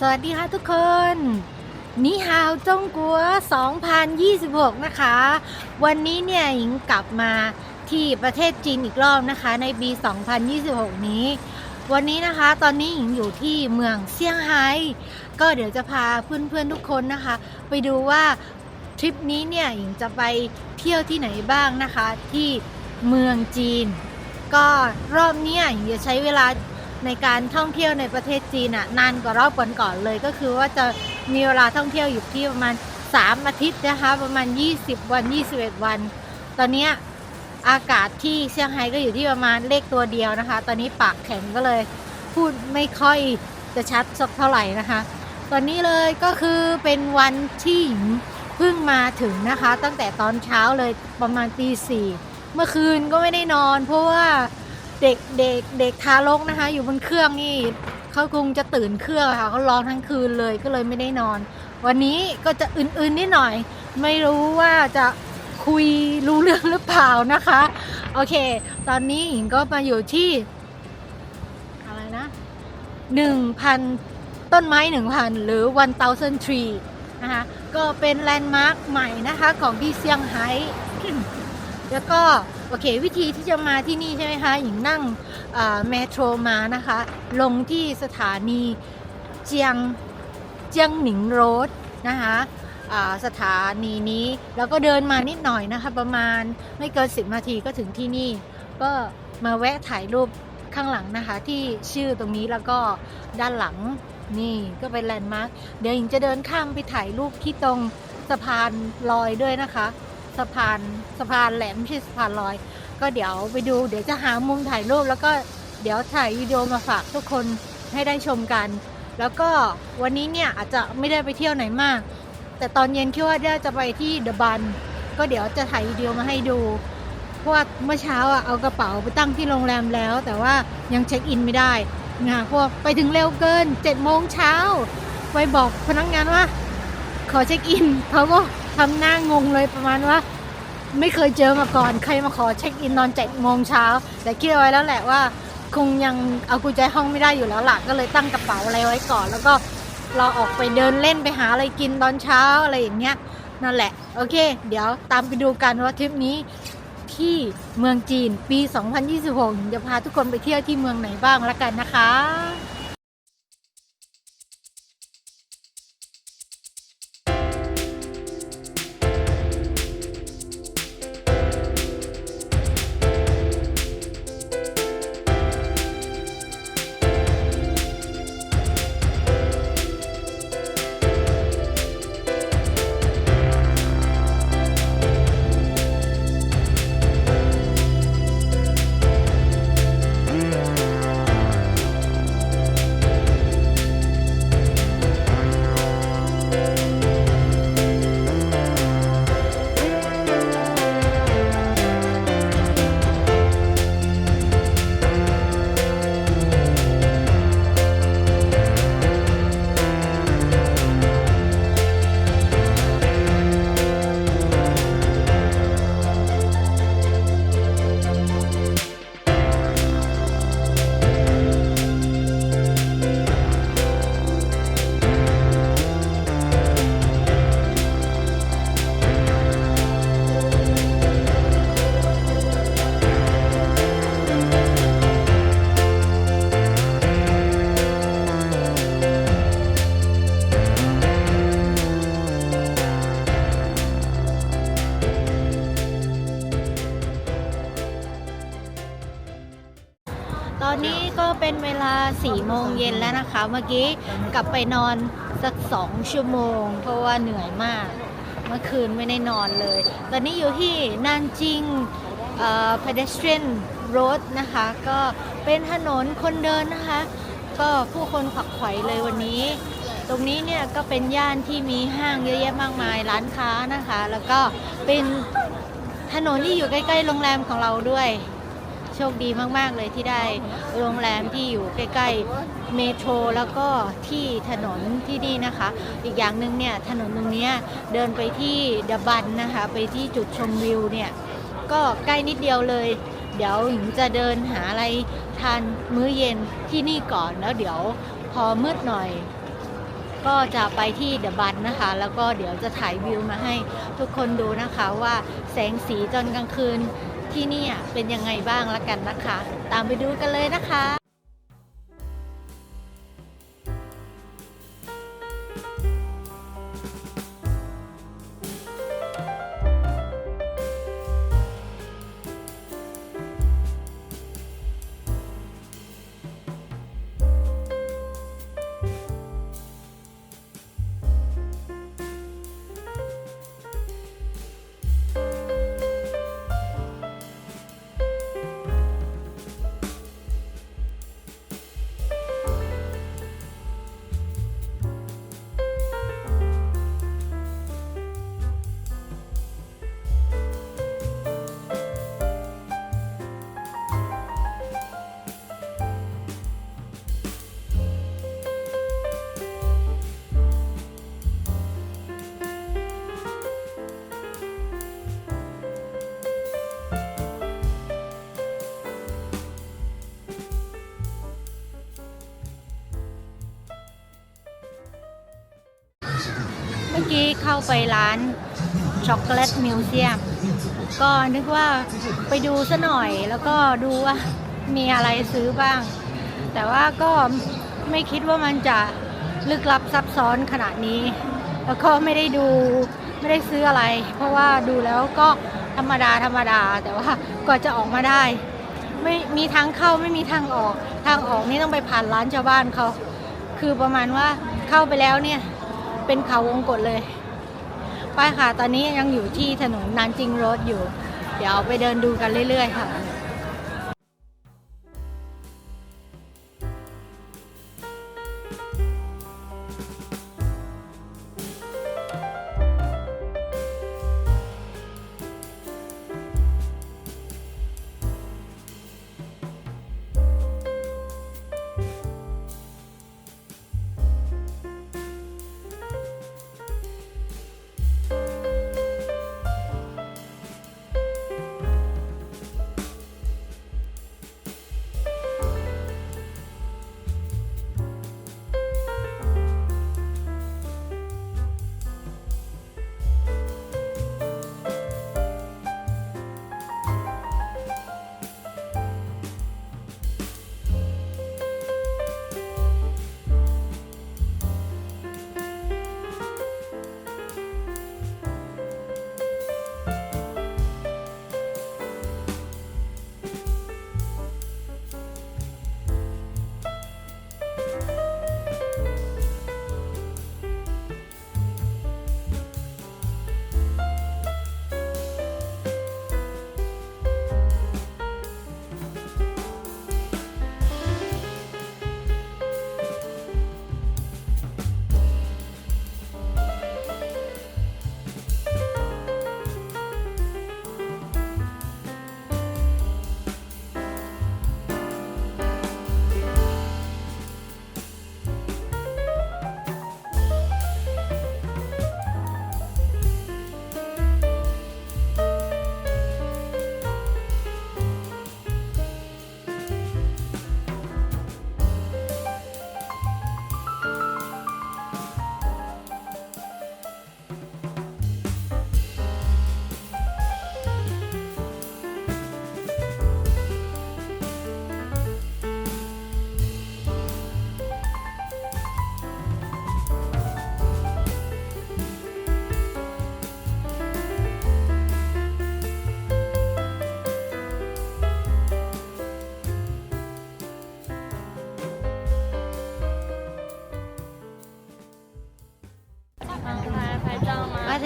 สวัสดีค่ะทุกคนนี่ฮาวจงกัว2026นะคะวันนี้เนี่ยหญิงกลับมาที่ประเทศจีนอีกรอบนะคะในปี2026นี้วันนี้นะคะตอนนี้หญิงอยู่ที่เมืองเซี่ยงไฮ้ก็เดี๋ยวจะพาเพื่อนๆทุกคนนะคะไปดูว่าทริปนี้เนี่ยหญิงจะไปเที่ยวที่ไหนบ้างนะคะที่เมืองจีนก็รอบนี้หญิงจะใช้เวลาในการท่องเที่ยวในประเทศจีนนานกว่ารอบก่อนๆเลยก็คือว่าจะมีเวลาท่องเที่ยวอยู่ที่ประมาณ3อาทิตย์นะคะประมาณ20วัน21วันตอนนี้อากาศที่เซี่ยงไฮ้ก็อยู่ที่ประมาณเลขตัวเดียวนะคะตอนนี้ปากแข็งก็เลยพูดไม่ค่อยจะชัดสักเท่าไหร่นะคะตอนนี้เลยก็คือเป็นวันที่เพิ่งมาถึงนะคะตั้งแต่ตอนเช้าเลยประมาณตี 4เมื่อคืนก็ไม่ได้นอนเพราะว่าเด็กทารกนะคะอยู่บนเครื่องนี่เขาคงจะตื่นเครื่องค่ะเขาร้องทั้งคืนเลยก็เลยไม่ได้นอนวันนี้ก็จะอื่นๆนิดหน่อยไม่รู้ว่าจะคุยรู้เรื่องหรือเปล่านะคะโอเคตอนนี้หญิงก็มาอยู่ที่อะไรนะ1,000ต้นไม้ 1,000 หรือ 1,000 tree นะคะก็เป็นแลนด์มาร์คใหม่นะคะของที่เซี่ยงไฮ้แล้วก็โอเควิธีที่จะมาที่นี่ใช่ไหมคะหญิงนั่งเมโทรมานะคะลงที่สถานีเจียงหนิงโรดนะคะสถานีนี้แล้วก็เดินมานิดหน่อยนะคะประมาณไม่เกิน10นาทีก็ถึงที่นี่ก็มาแวะถ่ายรูปข้างหลังนะคะที่ชื่อตรงนี้แล้วก็ด้านหลังนี่ก็เป็นแลนด์มาร์คเดี๋ยวหญิงจะเดินข้ามไปถ่ายรูปที่ตรงสะพานลอยด้วยนะคะสะพานแหลมไม่ใช่สะพานลอยก็เดี๋ยวไปดูเดี๋ยวจะหามุมถ่ายรูปแล้วก็เดี๋ยวถ่ายวิดีโอมาฝากทุกคนให้ได้ชมกันแล้วก็วันนี้เนี่ยอาจจะไม่ได้ไปเที่ยวไหนมากแต่ตอนเย็นคิดว่าจะไปที่เดอะบันก็เดี๋ยวจะถ่ายวิดีโอมาให้ดูเพราะว่าเมื่อเช้าเอากระเป๋าไปตั้งที่โรงแรมแล้วแต่ว่ายังเช็คอินไม่ได้นะเพราะไปถึงเร็วเกิน7 โมงเช้าไปบอกพนักงานว่าขอเช็คอินเขาก็ทำหน้างงเลยประมาณว่าไม่เคยเจอมาก่อนใครมาขอเช็คอินตอน7 โมงเช้าแต่คิดเอาไว้แล้วแหละว่าคงยังเอากุญแจห้องไม่ได้อยู่แล้วล่ะก็เลยตั้งกระเป๋าอะไรไว้ก่อนแล้วก็เราออกไปเดินเล่นไปหาอะไรกินตอนเช้าอะไรอย่างเงี้ยนั่นแหละโอเคเดี๋ยวตามไปดูกันว่าทริปนี้ที่เมืองจีนปี2026จะพาทุกคนไปเที่ยวที่เมืองไหนบ้างละกันนะคะตอนนี้ก็เป็นเวลา4 โมงเย็นแล้วนะคะเมื่อกี้กลับไปนอนสัก2 ชั่วโมงเพราะว่าเหนื่อยมากเมื่อคืนไม่ได้นอนเลยตอนนี้อยู่ที่นานจิงpedestrian road นะคะก็เป็นถนนคนเดินนะคะก็ผู้คนขวักไขว่เลยวันนี้ตรงนี้เนี่ยก็เป็นย่านที่มีห้างเยอะแยะมากมายร้านค้านะคะแล้วก็เป็นถนนที่อยู่ใกล้ๆโรงแรมของเราด้วยโชคดีมากๆเลยที่ได้โรงแรมที่อยู่ใกล้ๆเมโทรแล้วก็ที่ถนนที่นี่นะคะอีกอย่างหนึ่งเนี่ยถนนตรงนี้เดินไปที่เดอะบันนะคะไปที่จุดชมวิวเนี่ยก็ใกล้นิดเดียวเลยเดี๋ยวหญิงจะเดินหาอะไรทานมื้อเย็นที่นี่ก่อนแล้วเดี๋ยวพอมืดหน่อย ก็จะไปที่เดอะบันนะคะ แล้วก็เดี๋ยวจะถ่ายวิวมาให้ทุกคนดูนะคะว่าแสงสีตอนกลางคืนที่นี่เป็นยังไงบ้างละกันนะคะ ตามไปดูกันเลยนะคะ เมื่อกี้เข้าไปร้านช็อกโกแลตมิวเซียมก็นึกว่าไปดูซะหน่อยแล้วก็ดูว่ามีอะไรซื้อบ้าง แต่ว่าก็ไม่คิดว่ามันจะลึกลับซับซ้อนขนาดนี้ แล้วก็ไม่ได้ซื้ออะไร เพราะว่าดูแล้วก็ธรรมดาแต่ว่าก่อนจะออกมาได้ไม่มีทางเข้าไม่มีทางออกนี่ต้องไปผ่านร้านชาวบ้านเขาคือประมาณว่าเข้าไปแล้วเนี่ยเป็นเขาวงกตเลยไปค่ะตอนนี้ยังอยู่ที่ถนนนานจิงโรดอยู่เดี๋ยวไปเดินดูกันเรื่อยๆค่ะ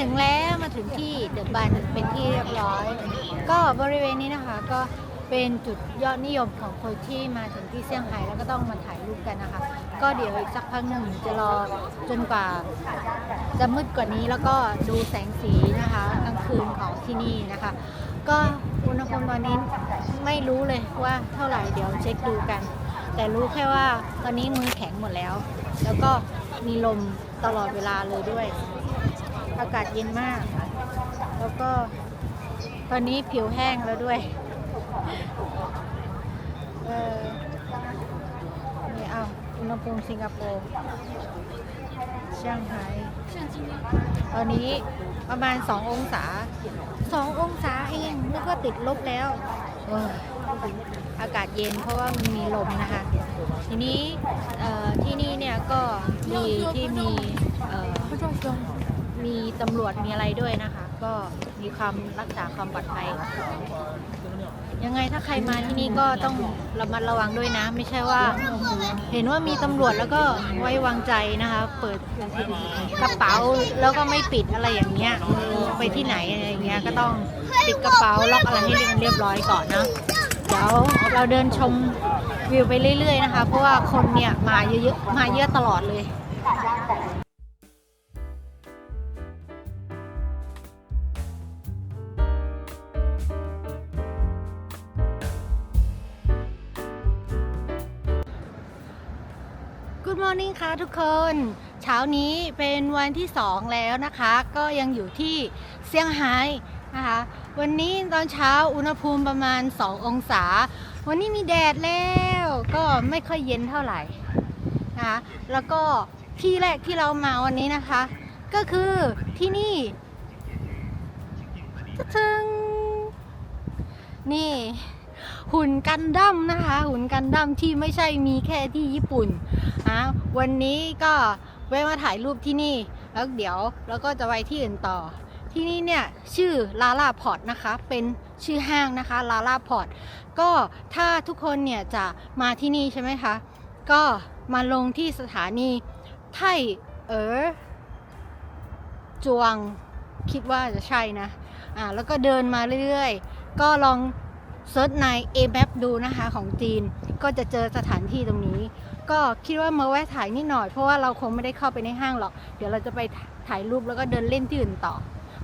ถึงแล้วมาถึงที่เดอะบันเป็นที่เรียบร้อย ก็บริเวณนี้นะคะก็เป็นจุดยอดนิยมของคนที่มาถึงที่เซี่ยงไฮ้แล้วก็ต้องมาถ่ายรูปกันนะคะ ก็เดี๋ยวอีกสักพักหนึ่งจะรอจนกว่าจะมืดกว่านี้แล้วก็ดูแสงสีนะคะกลางคืนของที่นี่นะคะ ก็อุณหภูมิตอนนี้ไม่รู้เลยว่าเท่าไหร่เดี๋ยวเช็คดูกัน แต่รู้แค่ว่าตอนนี้มือแข็งหมดแล้ว แล้วก็มีลมตลอดเวลาเลยด้วยอากาศเย็นมากแล้วก็ตอนนี้ผิวแห้งแล้วด้วยนี่เอาอุณหภูมิสิงคโปร์ ซี่ยงไฮ้ตอนนี้ประมาณ2 องศา2 องศาเองนึกว่าติดลบแล้วอากาศเย็นเพราะว่ามันมีลมนะคะ ทีนี้ที่นี่เนี่ยก็มีที่มีตำรวจมีอะไรด้วยนะคะ ก็มีความรักษาความปลอดภัยยังไงถ้าใครมาที่นี่ก็ต้องระมัดระวังด้วยนะ ไม่ใช่ว่าเห็นว่ามีตำรวจแล้วก็ไว้วางใจนะคะ เปิดกระเป๋าแล้วก็ไม่ปิดอะไรอย่างเงี้ยไปที่ไหนอะไรอย่างเงี้ยก็ต้องปิดกระเป๋าล็อกอะไรให้เรียบร้อยก่อนนะเดี๋ยวเราเดินชมวิวไปเรื่อยๆนะคะ เพราะว่าคนเนี่ยมาเยอะๆมาเยอะตลอดเลยGood morning ค่ะทุกคนเช้านี้เป็นวันที่2แล้วนะคะก็ยังอยู่ที่เซี่ยงไฮ้นะคะวันนี้ตอนเช้าอุณหภูมิประมาณ2 องศาวันนี้มีแดดแล้วก็ไม่ค่อยเย็นเท่าไหร่นะคะแล้วก็ที่แรกที่เรามาวันนี้นะคะก็คือที่นี่ทึงนี่หุ่นกันดั้มนะคะหุ่นกันดั้มที่ไม่ใช่มีแค่ที่ญี่ปุ่นนะวันนี้ก็แวะมาถ่ายรูปที่นี่แล้วเดี๋ยวเราก็จะไปที่อื่นต่อที่นี่เนี่ยชื่อลาล่าพอร์ตนะคะเป็นชื่อห้างนะคะลาล่าพอร์ตก็ถ้าทุกคนเนี่ยจะมาที่นี่ใช่ไหมคะก็มาลงที่สถานีไทจวงคิดว่าจะใช่นะแล้วก็เดินมาเรื่อยๆก็ลองเซิร์ชใน A-map ดูนะคะของจีนก็จะเจอสถานที่ตรงนี้ก็คิดว่ามาแวะถ่ายนิดหน่อยเพราะว่าเราคงไม่ได้เข้าไปในห้างหรอกเดี๋ยวเราจะไปถ่ายรูปแล้วก็เดินเล่นที่อื่นต่อ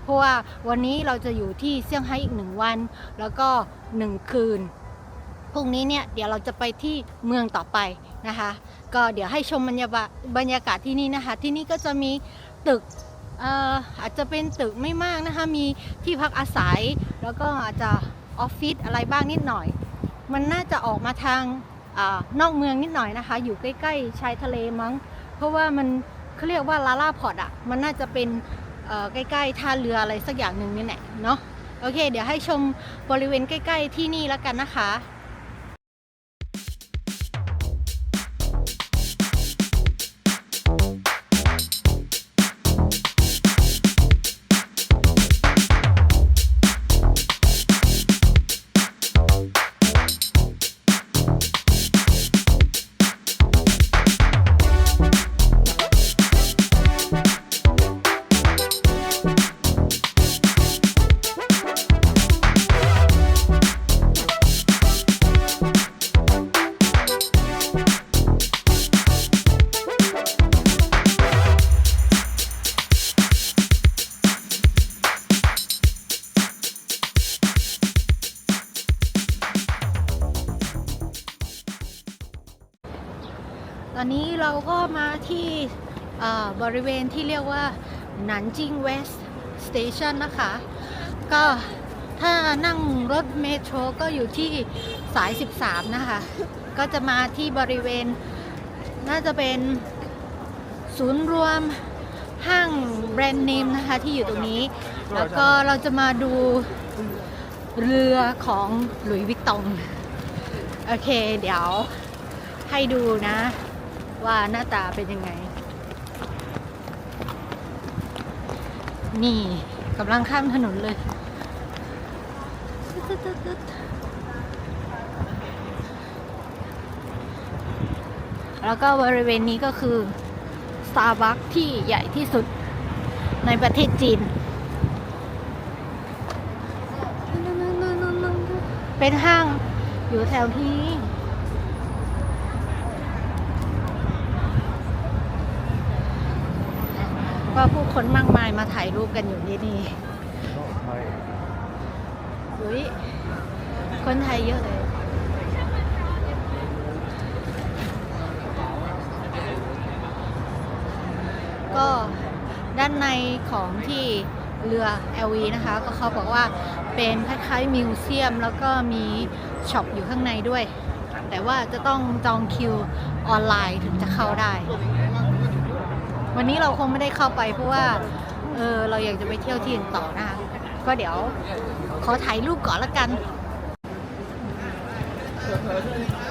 เพราะว่าวันนี้เราจะอยู่ที่เซี่ยงไฮ้อีก1 วันแล้วก็1 คืนพรุ่งนี้เนี่ยเดี๋ยวเราจะไปที่เมืองต่อไปนะคะก็เดี๋ยวให้ชมบรรยากาศที่นี่นะคะที่นี่ก็จะมีตึกอาจจะเป็นตึกไม่มากนะคะมีที่พักอาศัยแล้วก็อาจจะออฟฟิศอะไรบ้างนิดหน่อยมันน่าจะออกมาทางนอกเมืองนิดหน่อยนะคะอยู่ใกล้ๆชายทะเลมั้งเพราะว่ามันเขาเรียกว่าลาล่าพอร์ตมันน่าจะเป็นใกล้ๆท่าเรืออะไรสักอย่างหนึ่งนี่แหละเนาะโอเคเดี๋ยวให้ชมบริเวณใกล้ๆที่นี่แล้วกันนะคะตอนนี้เราก็มาที่บริเวณที่เรียกว่าหนานจิงเวสต์สเตชันนะคะก็ถ้านั่งรถเมโทรก็อยู่ที่สาย13นะคะก็จะมาที่บริเวณน่าจะเป็นศูนย์รวมห้างแบรนด์เนมนะคะที่อยู่ตรงนี้แล้วก็เราจะมาดูเรือของหลุยส์วิตตองโอเคเดี๋ยวให้ดูนะว่าหน้าตาเป็นยังไงนี่กำลังข้ามถนนเลยแล้วก็บริเวณนี้ก็คือ Starbucks ที่ใหญ่ที่สุดในประเทศจีนเป็นห้างอยู่แถวที่ก็ผู้คนมากมายมาถ่ายรูปกันอยู่ที่นี่อุ้ยคนไทยเยอะเลยก็ด้านในของที่เรือ LV นะคะก็เขาบอกว่าเป็นคล้ายๆมิวเซียมแล้วก็มีช็อปอยู่ข้างในด้วยแต่ว่าจะต้องจองคิวออนไลน์ถึงจะเข้าได้ วันนี้เราคงไม่ได้เข้าไปเพราะว่าเราอยากจะไปเที่ยวที่อื่นต่อนะคะก็เดี๋ยวขอถ่ายรูปก่อนละกัน เ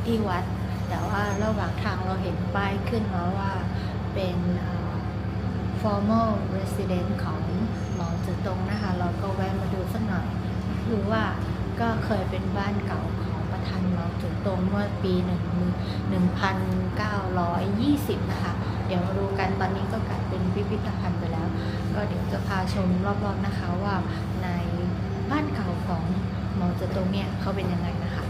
ที่วัดแต่ว่าระหว่างทางเราเห็นป้ายขึ้นมาว่าเป็น formal residence ของเหมาเจ๋อตงนะคะเราก็แวะมาดูสักหน่อยคือว่าก็เคยเป็นบ้านเก่าของประธานเหมาเจ๋อตงเมื่อปี1920นะคะเดี๋ยวมาดูกันตอนนี้ก็กลายเป็นพิพิธภัณฑ์ไปแล้วก็เดี๋ยวจะพาชมรอบๆนะคะว่าในบ้านเก่าของเหมาเจ๋อตงเนี่ยเขาเป็นยังไงนะคะ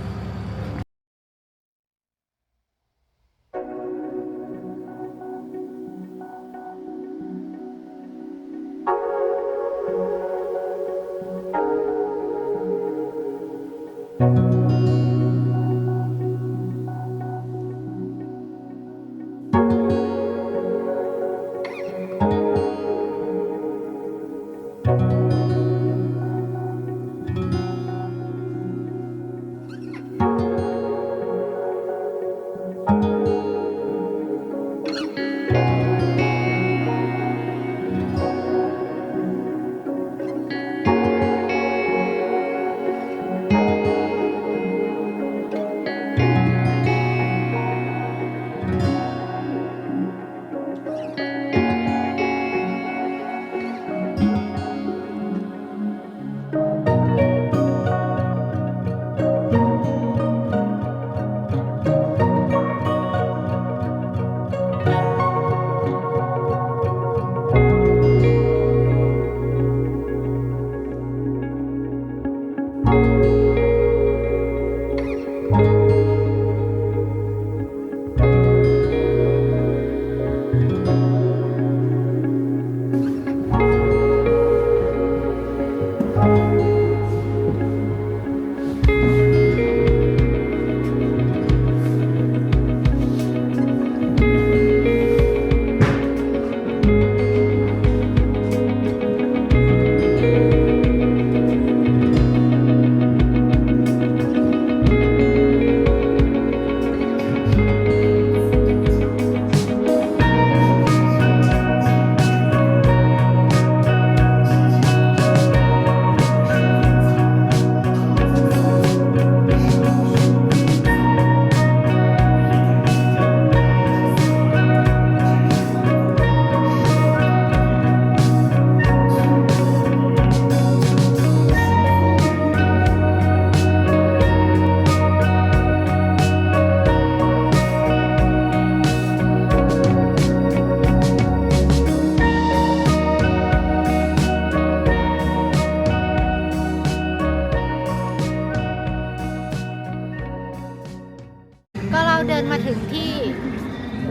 ก็เราเดินมาถึงที่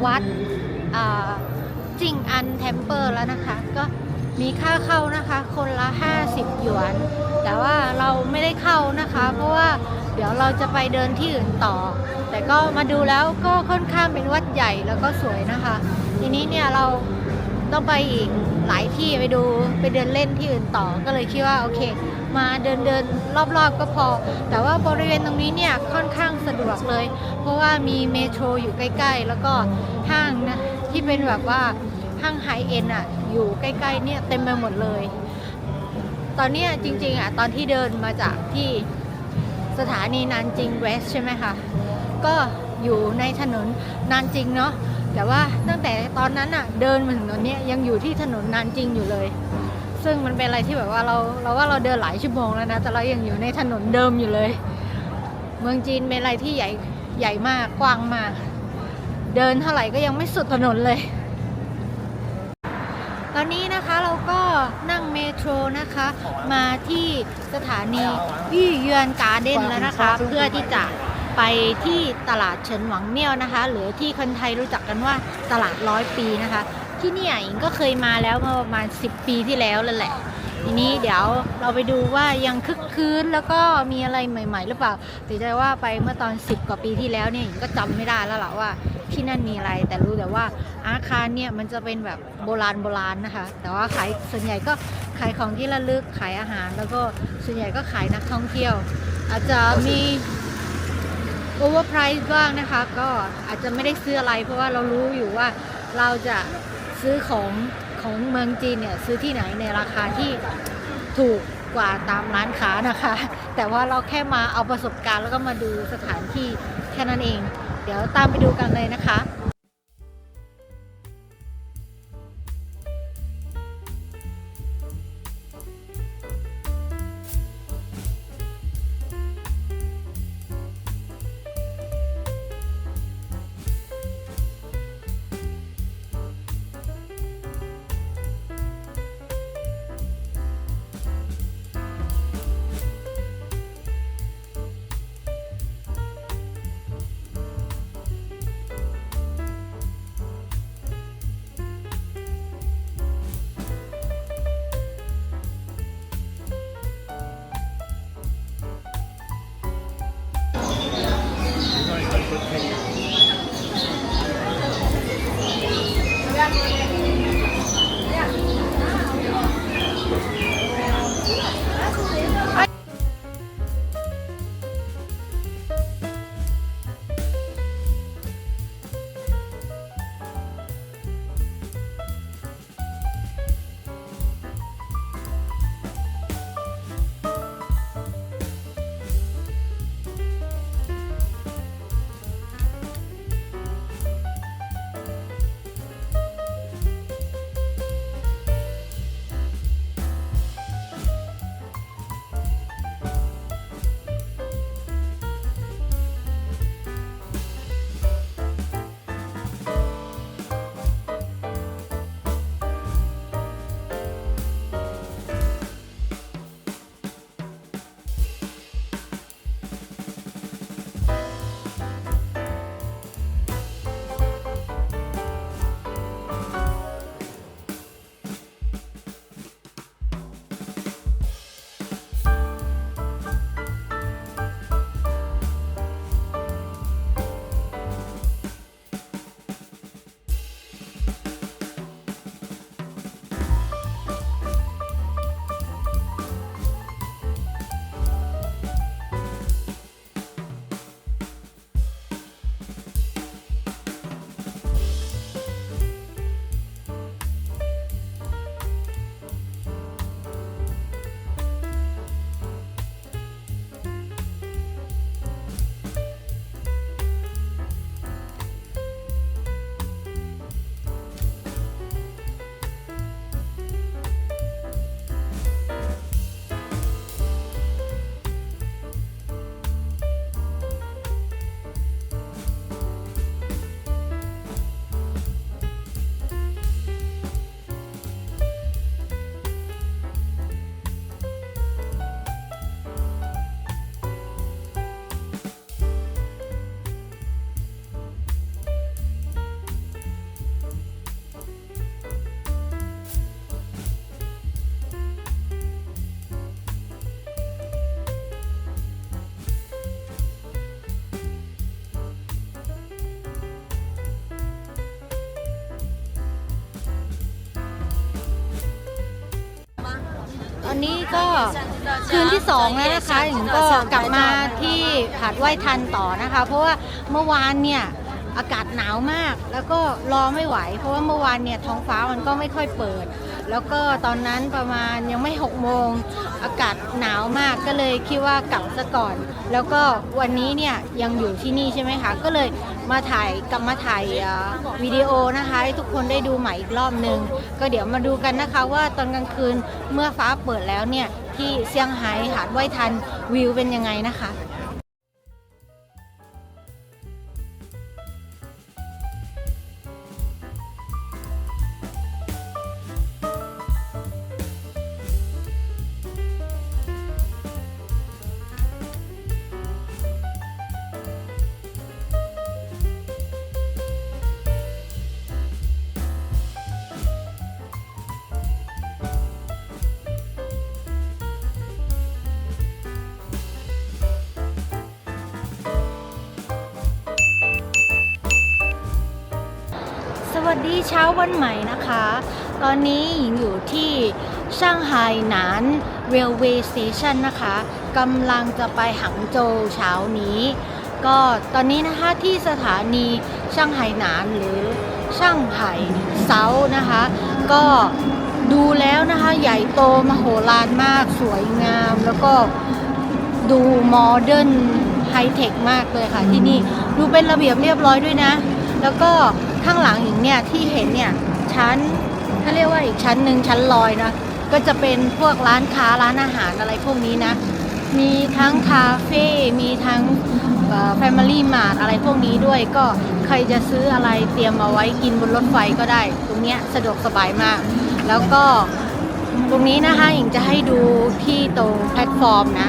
วัดจิงอันเทมเพิลแล้วนะคะก็มีค่าเข้านะคะคนละ50หยวนแต่ว่าเราไม่ได้เข้านะคะเพราะว่าเดี๋ยวเราจะไปเดินที่อื่นต่อแต่ก็มาดูแล้วก็ค่อนข้างเป็นวัดใหญ่แล้วก็สวยนะคะทีนี้เนี่ยเราต้องไปอีกหลายที่ไปเดินเล่นที่อื่นต่อก็เลยคิดว่าโอเคมาเดินรอบๆก็พอแต่ว่าบริเวณตรงนี้เนี่ยค่อนข้างสะดวกเลยเพราะว่ามีเมโทรอยู่ใกล้ๆแล้วก็ห้างนะที่เป็นแบบว่าห้างไฮเอ็นอ่ะอยู่ใกล้ๆเนี่ยเต็มไปหมดเลยตอนนี้จริงๆอ่ะตอนที่เดินมาจากที่สถานีนานจิงเวสใช่ไหมคะก็อยู่ในถนนนานจิงเนาะแต่ว่าตั้งแต่ตอนนั้นอ่ะเดินมาถึงตอนนี้ยังอยู่ที่ถนนนานจิงอยู่เลยซึ่งมันเป็นอะไรที่แบบว่าเราว่าเราเดินหลายชั่วโมงแล้วนะแต่เรายังอยู่ในถนนเดิมอยู่เลยเมืองจีนเป็นอะไรที่ใหญ่มากกว้างมากเดินเท่าไหร่ก็ยังไม่สุดถนนเลยตอนนี้นะคะเราก็นั่งเมโทรนะคะมาที่สถานียี่เยือนการ์เด้นแล้วนะคะเพื่อที่จะไปที่ตลาดเฉินหวังเมี่ยวนะคะหรือที่คนไทยรู้จักกันว่าตลาด100 ปีนะคะที่นี่อิงก็เคยมาแล้วมาประมาณ10 ปีที่แล้วแล้วแหละทีนี้เดี๋ยวเราไปดูว่ายังคึกคืนแล้วก็มีอะไรใหม่ๆหรือเปล่าแต่ใจว่าไปเมื่อตอน10 กว่าปีที่แล้วเนี่ยอิงก็จำไม่ได้แล้วล่ะว่าที่นั่นมีอะไรแต่รู้แต่ว่าอาคารเนี่ยมันจะเป็นแบบโบราณนะคะแต่ว่าขายส่วนใหญ่ก็ขายของที่ระลึกขายอาหารแล้วก็ส่วนใหญ่ก็ขายนักท่องเที่ยวอาจจะมีโอเวอร์ไพรซ์บ้างนะคะก็อาจจะไม่ได้ซื้ออะไรเพราะว่าเรารู้อยู่ว่าเราจะซื้อของเมืองจีนเนี่ยซื้อที่ไหนในราคาที่ถูกกว่าตามร้านค้านะคะแต่ว่าเราแค่มาเอาประสบการณ์แล้วก็มาดูสถานที่แ ค่นั้นเอง เดี๋ยวตามไปดูกันเลยนะคะ ตอนนี้ก็คืนที่2แล้วนะคะหญิงก็กลับมาที่หาดไหว้ทันต่อนะคะ เพราะว่าเมื่อวานเนี่ยอากาศหนาวมากแล้วก็รอไม่ไหว เพราะว่าเมื่อวานเนี่ยท้องฟ้ามันก็ไม่ค่อยเปิด แล้วก็ตอนนั้นประมาณยังไม่6 โมงอากาศหนาวมากก็เลยคิดว่ากลับซะก่อน แล้วก็วันนี้เนี่ยยังอยู่ที่นี่ใช่ไหมคะก็เลยกลับมาถ่ายวิดีโอนะคะให้ทุกคนได้ดูใหม่อีกรอบนึงก็เดี๋ยวมาดูกันนะคะว่าตอนกลางคืนเมื่อฟ้าเปิดแล้วเนี่ยที่เซี่ยงไฮ้หาดไหว้ทันวิวเป็นยังไงนะคะ สวัสดีเช้าวันใหม่นะคะ ตอนนี้หญิงอยู่ที่ช่างไห่หนานเรลเวย์สเตชันนะคะกำลังจะไปหังโจวเช้านี้ ก็ตอนนี้นะคะที่สถานีช่างไห่หนานหรือช่างไห่เซานะคะ ก็ดูแล้วนะคะใหญ่โตมโหฬารมากสวยงามแล้วก็ดูโมเดิร์นไฮเทคมากเลยค่ะที่นี่ ดูเป็นระเบียบเรียบร้อยด้วยนะ แล้วก็ข้างหลังหญิงเนี่ยที่เห็นเนี่ยชั้นเขาเรียกว่าอีกชั้นหนึ่งชั้นลอยนะก็จะเป็นพวกร้านค้าร้านอาหารอะไรพวกนี้นะมีทั้งคาเฟ่มีทั้งFamily Mart อะไรพวกนี้ด้วยก็ใครจะซื้ออะไรเตรียมเอาไว้กินบนรถไฟก็ได้ตรงเนี้ยสะดวกสบายมากแล้วก็ตรงนี้นะคะหญิงจะให้ดูที่ตรงแพลตฟอร์มนะ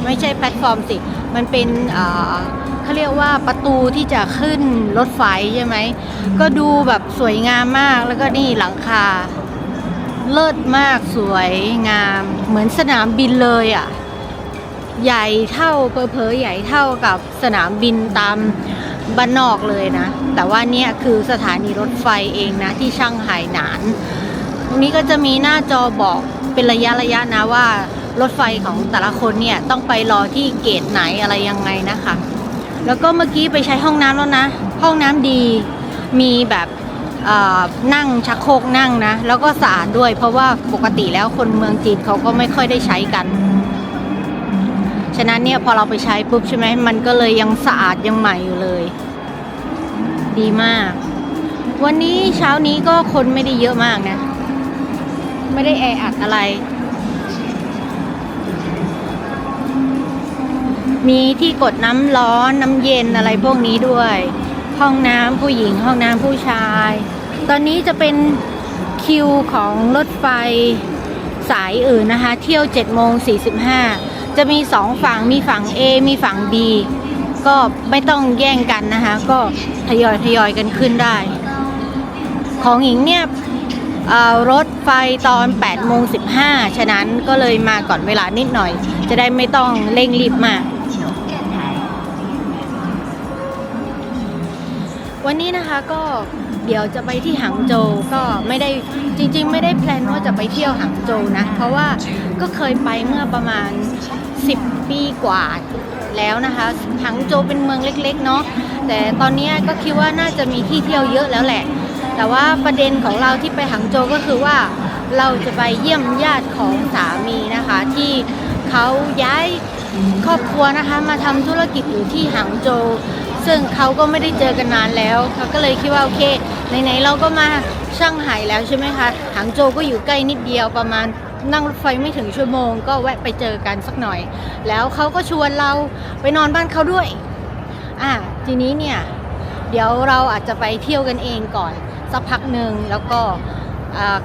ไม่ใช่แพลตฟอร์มสิมันเป็นเขาเรียกว่าประตูที่จะขึ้นรถไฟใช่ไหมก็ดูแบบสวยงามมากแล้วก็นี่หลังคาเลิศมากสวยงามเหมือนสนามบินเลยอ่ะใหญ่เท่าเผลอๆใหญ่เท่ากับสนามบินตามบ้านนอกเลยนะแต่ว่าเนี่ยคือสถานีรถไฟเองนะที่ช่างไห่หนานตรงนี้ก็จะมีหน้าจอบอกเป็นระยะนะว่ารถไฟของแต่ละคนเนี่ยต้องไปรอที่เกตไหนอะไรยังไงนะคะแล้วก็เมื่อกี้ไปใช้ห้องน้ำแล้วนะห้องน้ำดีมีแบบนั่งชักโครกนั่งนะแล้วก็สะอาดด้วยเพราะว่าปกติแล้วคนเมืองจีนเขาก็ไม่ค่อยได้ใช้กันฉะนั้นเนี่ยพอเราไปใช้ปุ๊บใช่ไหมมันก็เลยยังสะอาดยังใหม่อยู่เลยดีมากวันนี้เช้านี้ก็คนไม่ได้เยอะมากนะไม่ได้แออัดอะไรมีที่กดน้ำร้อนน้ำเย็นอะไรพวกนี้ด้วยห้องน้ำผู้หญิงห้องน้ำผู้ชายตอนนี้จะเป็นคิวของรถไฟสายอื่นนะคะเที่ยว7:45จะมี2ฝั่งมีฝั่ง A มีฝั่ง B ก็ไม่ต้องแย่งกันนะคะก็ทยอยกันขึ้นได้ของหญิงเนี่ยรถไฟตอน8:15ฉะนั้นก็เลยมาก่อนเวลานิดหน่อยจะได้ไม่ต้องเร่งรีบมากวันนี้นะคะก็เดี๋ยวจะไปที่หางโจวก็ไม่ได้จริงๆไม่ได้แพลนว่าจะไปเที่ยวหางโจวนะเพราะว่าก็เคยไปเมื่อประมาณ10 ปีกว่าแล้วนะคะหางโจวเป็นเมืองเล็กๆเนาะแต่ตอนนี้ก็คิดว่าน่าจะมีที่เที่ยวเยอะแล้วแหละแต่ว่าประเด็นของเราที่ไปหางโจวก็คือว่าเราจะไปเยี่ยมญาติของสามีนะคะที่เขาย้ายครอบครัวนะคะมาทำธุรกิจอยู่ที่หางโจวซึ่งเขาก็ไม่ได้เจอกันนานแล้วเขาก็เลยคิดว่าโอเคไหนๆเราก็มาช่างไห่แล้วใช่ไหมคะหางโจวก็อยู่ใกล้นิดเดียวประมาณนั่งรถไฟไม่ถึงชั่วโมงก็แวะไปเจอกันสักหน่อยแล้วเขาก็ชวนเราไปนอนบ้านเขาด้วยทีนี้เนี่ยเดี๋ยวเราอาจจะไปเที่ยวกันเองก่อนสักพักหนึ่งแล้วก็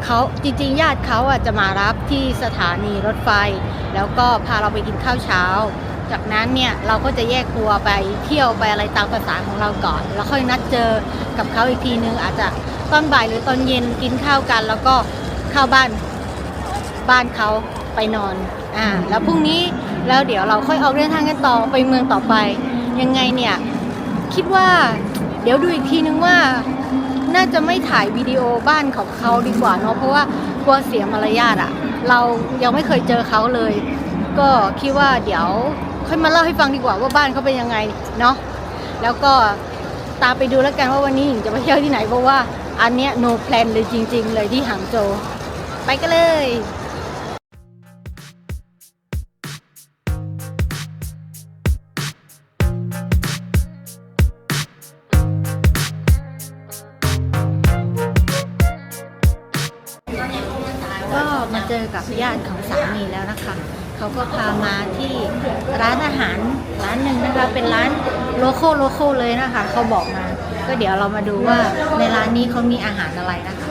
เขาจริงๆญาติเขาจะมารับที่สถานีรถไฟแล้วก็พาเราไปกินข้าวเช้าจากนั้นเนี่ยเราก็จะแยกตัวไปเที่ยวไปอะไรตามภาษาของเราก่อนแล้วค่อยนัดเจอกับเขาอีกทีนึงอาจจะตอนบ่ายหรือตอนเย็นกินข้าวกันแล้วก็เข้าบ้านเขาไปนอนแล้วพรุ่งนี้แล้วเดี๋ยวเราค่อยออกเดินทางกันต่อไปเมืองต่อไปยังไงเนี่ยคิดว่าเดี๋ยวดูอีกทีนึงว่าน่าจะไม่ถ่ายวิดีโอบ้านของเขาดีกว่าเนาะเพราะว่ากลัวเสียมารยาทเรายังไม่เคยเจอเขาเลยก็คิดว่าเดี๋ยวค่อยมาเล่าให้ฟังดีกว่าว่าบ้านเขาเป็นยังไงเนาะแล้วก็ตามไปดูแล้วกันว่าวันนี้หญิงจะไปเที่ยวที่ไหนเพราะว่าอันเนี้ย no plan เลยจริงๆเลยที่หางโจวไปกันเลยก็มาเจอกับญาติของสามีแล้วนะคะเขาก็พามาที่ร้านอาหารร้านหนึ่งนะคะเป็นร้านโลคอลเลยนะคะเขาบอกมาก็เดี๋ยวเรามาดูว่าในร้านนี้เขามีอาหารอะไรนะคะ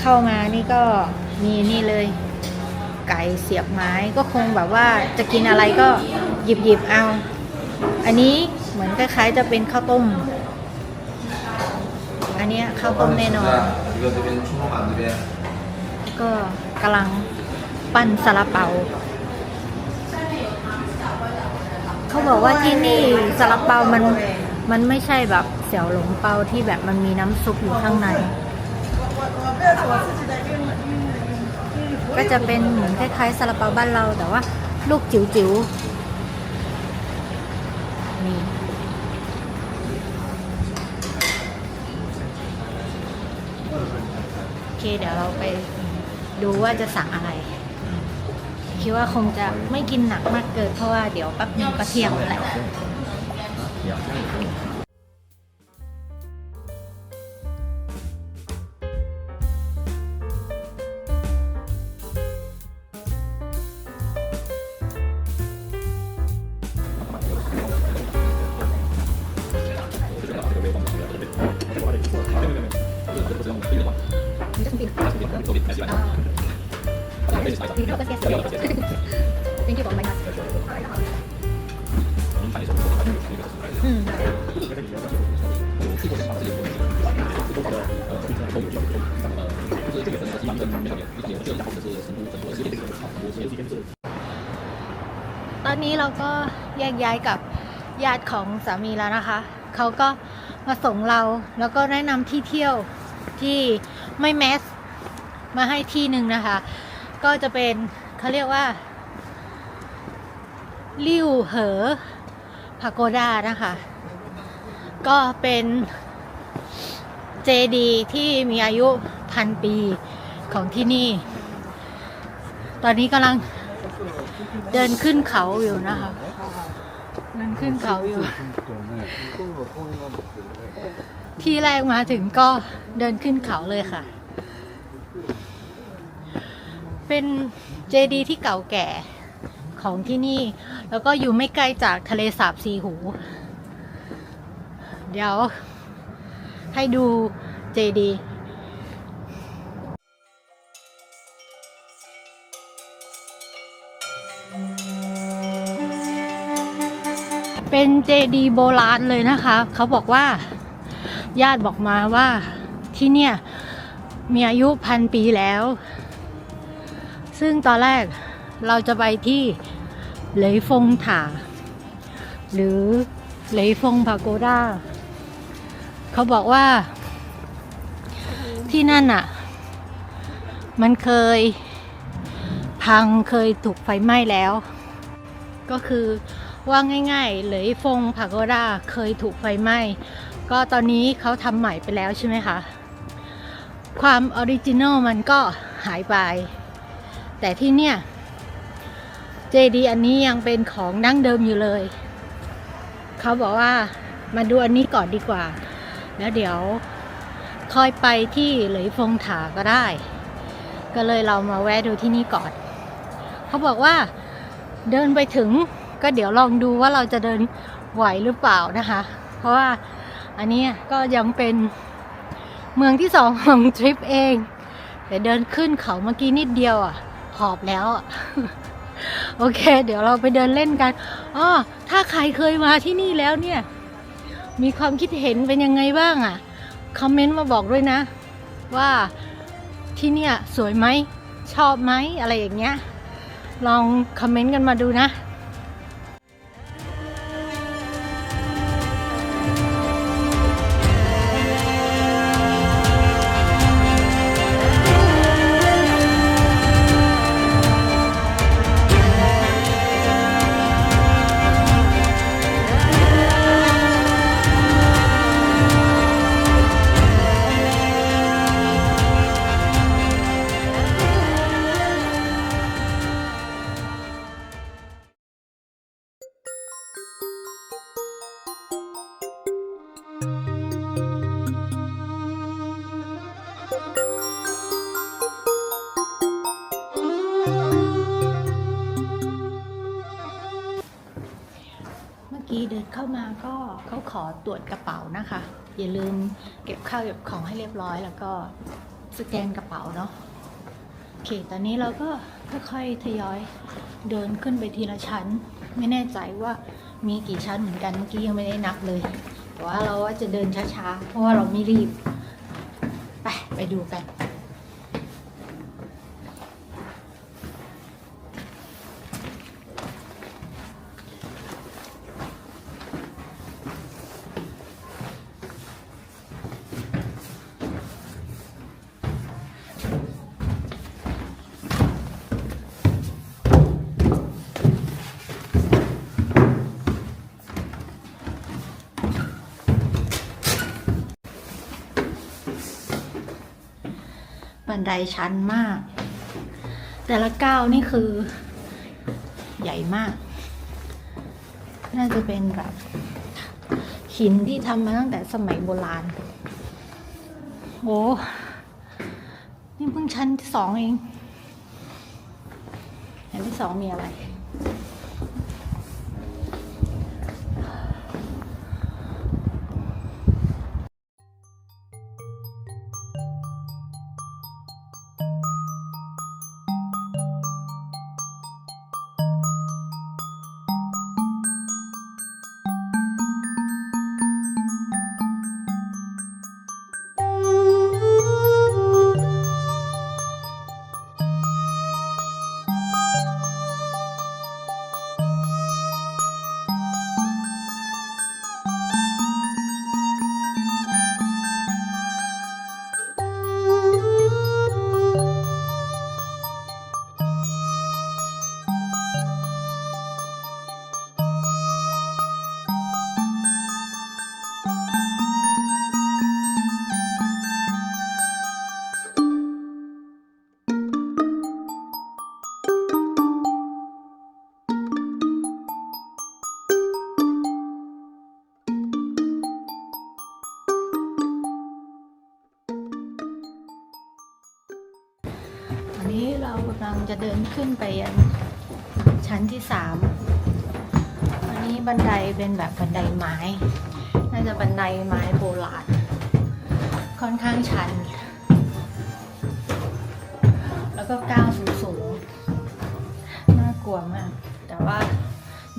เข้ามานี่ก็มีนี่เลยไก่เสียบไม้ก็คงแบบว่าจะกินอะไรก็หยิบเอาอันนี้เหมือนคล้ายๆจะเป็นข้าวต้มอันนี้ข้าวต้มแน่นอนก็กำลังปั้นซาลาเปาเขาบอกว่าที่นี่ซาลาเปามันไม่ใช่แบบเสี่ยวหลงเปาที่แบบมันมีน้ำซุปอยู่ข้างในก็จะเป็นเหมือนคล้ายๆซาลาเปาบ้านเราแต่ว่าลูกจิ๋วๆนี่โอเคเดี๋ยวเราไปดูว่าจะสั่งอะไร คิดว่าคงจะไม่กินหนักมากเกินเพราะว่าเดี๋ยวแป๊บนึงก็เที่ยงแล้วแหละThank you for my mask. ตอนนี้เราก็แยกย้ายกับญาติของสามีแล้วนะคะ เขาก็มาส่งเราแล้วก็แนะนำที่เที่ยวที่ไม่แมสมาให้ที่หนึ่งนะคะ ก็จะเป็นเขาเรียกว่าลิ่วเหอพาโกดานะคะ ก็เป็นเจดีย์ที่มีอายุ1,000 ปีของที่นี่ ตอนนี้กำลังเดินขึ้นเขาอยู่นะคะเดินขึ้นเขาอยู่ ที่แรกมาถึงก็เดินขึ้นเขาเลยค่ะ เป็นเจดีย์ที่เก่าแก่ของที่นี่แล้วก็อยู่ไม่ไกลจากทะเลสาบสีหู เดี๋ยวให้ดูเจดีย์เป็นเจดีย์โบราณเลยนะคะเขาบอกว่าญาติบอกมาว่าที่เนี่ยมีอายุ1,000 ปีแล้ว ซึ่งตอนแรกเราจะไปที่เหลยฟงถาหรือเหลยฟงพาโกดาเขาบอกว่าที่นั่นอ่ะมันเคยพังเคยถูกไฟไหม้แล้วก็คือว่าง่ายๆเหลยฟงพาโกดาเคยถูกไฟไหม้ก็ตอนนี้เขาทำใหม่ไปแล้วใช่ไหมคะความออริจินัลมันก็หายไปแต่ที่เนี่ยเจดีย์อันนี้ยังเป็นของดั้งเดิมอยู่เลยเขาบอกว่ามาดูอันนี้ก่อนดีกว่าแล้วเดี๋ยวค่อยไปที่เหลยฟงถาก็ได้ก็เลยเรามาแวะดูที่นี่ก่อนเขาบอกว่าเดินไปถึงก็เดี๋ยวลองดูว่าเราจะเดินไหวหรือเปล่านะคะเพราะว่าอันนี้ก็ยังเป็นเมืองที่2ของทริปเองแต่เดินขึ้นเขาเมื่อกี้นิดเดียวอ่ะหอบแล้วอ่ะ โอเคเดี๋ยวเราไปเดินเล่นกันอ้อถ้าใครเคยมาที่นี่แล้วเนี่ยมีความคิดเห็นเป็นยังไงบ้างอ่ะคอมเมนต์มาบอกด้วยนะว่าที่เนี่ยสวยไหมชอบไหมอะไรอย่างเงี้ยลองคอมเมนต์กันมาดูนะเดินเข้ามาก็เขาขอตรวจกระเป๋านะคะอย่าลืมเก็บข้าวเก็บของให้เรียบร้อยแล้วก็สแกนกระเป๋าเนาะโอเคตอนนี้เราก็ค่อยๆทยอยเดินขึ้นไปทีละชั้นไม่แน่ใจว่ามีกี่ชั้นเหมือนกันเมื่อกี้ยังไม่ได้นับเลยแต่ว่าเราว่าจะเดินช้าๆเพราะว่าเราไม่รีบไปดูกัน บันไดชันมากแต่ละก้าวนี่คือ ใหญ่มาก น่าจะเป็นแบบหินที่ทำมาตั้งแต่สมัยโบราณโอ้นี่เพิ่งชั้นที่2เองชั้นที่2มีอะไรอันนี้เรากำลังจะเดินขึ้นไปยังชั้นที่3อันนี้บันไดเป็นแบบบันไดไม้น่าจะบันไดไม้โบราณค่อนข้างชันแล้วก็ก้าวสูงน่ากลัวมากแต่ว่า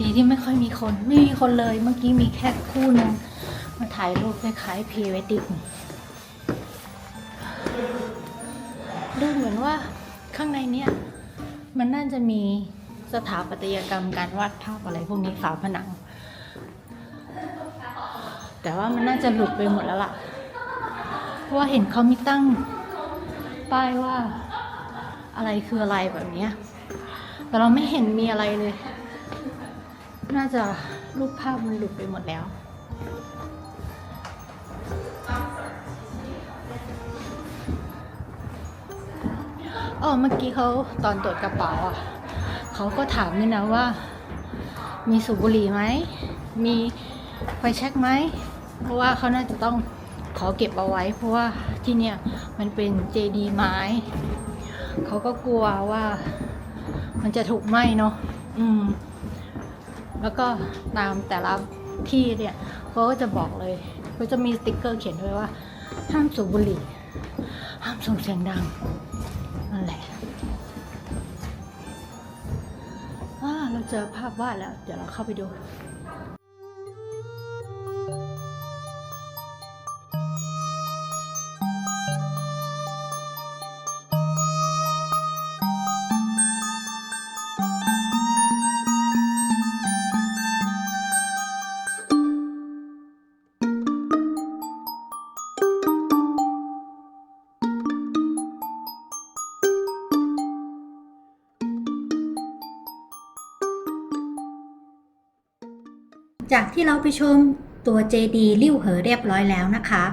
ดีที่ไม่ค่อยมีคนไม่มีคนเลยเมื่อกี้มีแค่คู่นึงมาถ่ายรูปคล้ายๆพรีเวดดิ้งดูเหมือนว่าข้างในเนี้ยมันน่าจะมีสถาปัตยกรรมการวาดภาพอะไรพวกนี้ฝาผนังแต่ว่ามันน่าจะหลุดไปหมดแล้วล่ะเพราะว่าเห็นเขามีตั้งป้ายว่าอะไรคืออะไรแบบนี้แต่เราไม่เห็นมีอะไรเลยน่าจะรูปภาพมันหลุดไปหมดแล้วเมื่อกี้เขาตอนตรวจกระเป๋าเขาก็ถามด้วยนะว่ามีสูบบุหรี่ไหมมีไฟแช็กไหมเพราะว่าเขาน่าจะต้องขอเก็บเอาไว้เพราะว่าที่เนี่ยมันเป็นเจดีย์ไม้เขาก็กลัวว่ามันจะถูกไหม้เนาะแล้วก็ตามแต่ละที่เนี่ยเขาก็จะบอกเลยเขาจะมีสติ๊กเกอร์เขียนไว้ว่าห้ามสูบบุหรี่ห้ามส่งเสียงดังนั่นแหละเราเจอภาพวาดแล้วเดี๋ยวเราเข้าไปดูจากที่เราไปชมตัวเจดีย์ลิ่วเหอเรียบร้อยแล้วนะคะ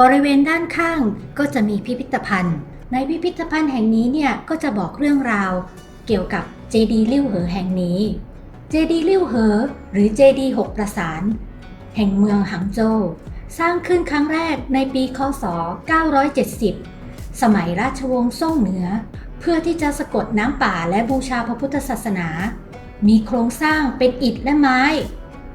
บริเวณด้านข้างก็จะมีพิพิธภัณฑ์ในพิพิธภัณฑ์แห่งนี้เนี่ยก็จะบอกเรื่องราวเกี่ยวกับเจดีย์ลิ่วเหอแห่งนี้เจดีย์ลิ่วเหอหรือเจดีย์6ประสานแห่งเมืองหางโจวสร้างขึ้นครั้งแรกในปีค.ศ. 970สมัยราชวงศ์ซ่งเหนือเพื่อที่จะสะกดน้ำป่าและบูชาพระพุทธศาสนามีโครงสร้างเป็นอิฐและไม้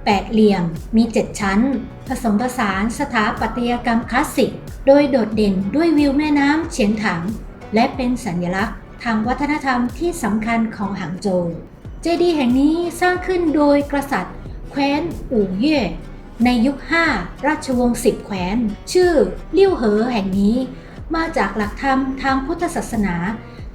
8เหลี่ยมมี7ชั้นผสมผสานสถาปัตยกรรมคลาสสิกโดยโดดเด่นด้วยวิวแม่น้ำเฉียนถังและเป็นสัญลักษณ์ทางวัฒนธรรมที่สำคัญของหางโจวเจดีย์แห่งนี้สร้างขึ้นโดยกษัตริย์แคว้นอู่เย่ในยุค5ราชวงศ์10แคว้นชื่อลิ่วเหอแห่งนี้มาจากหลักธรรมทางพุทธศาสนา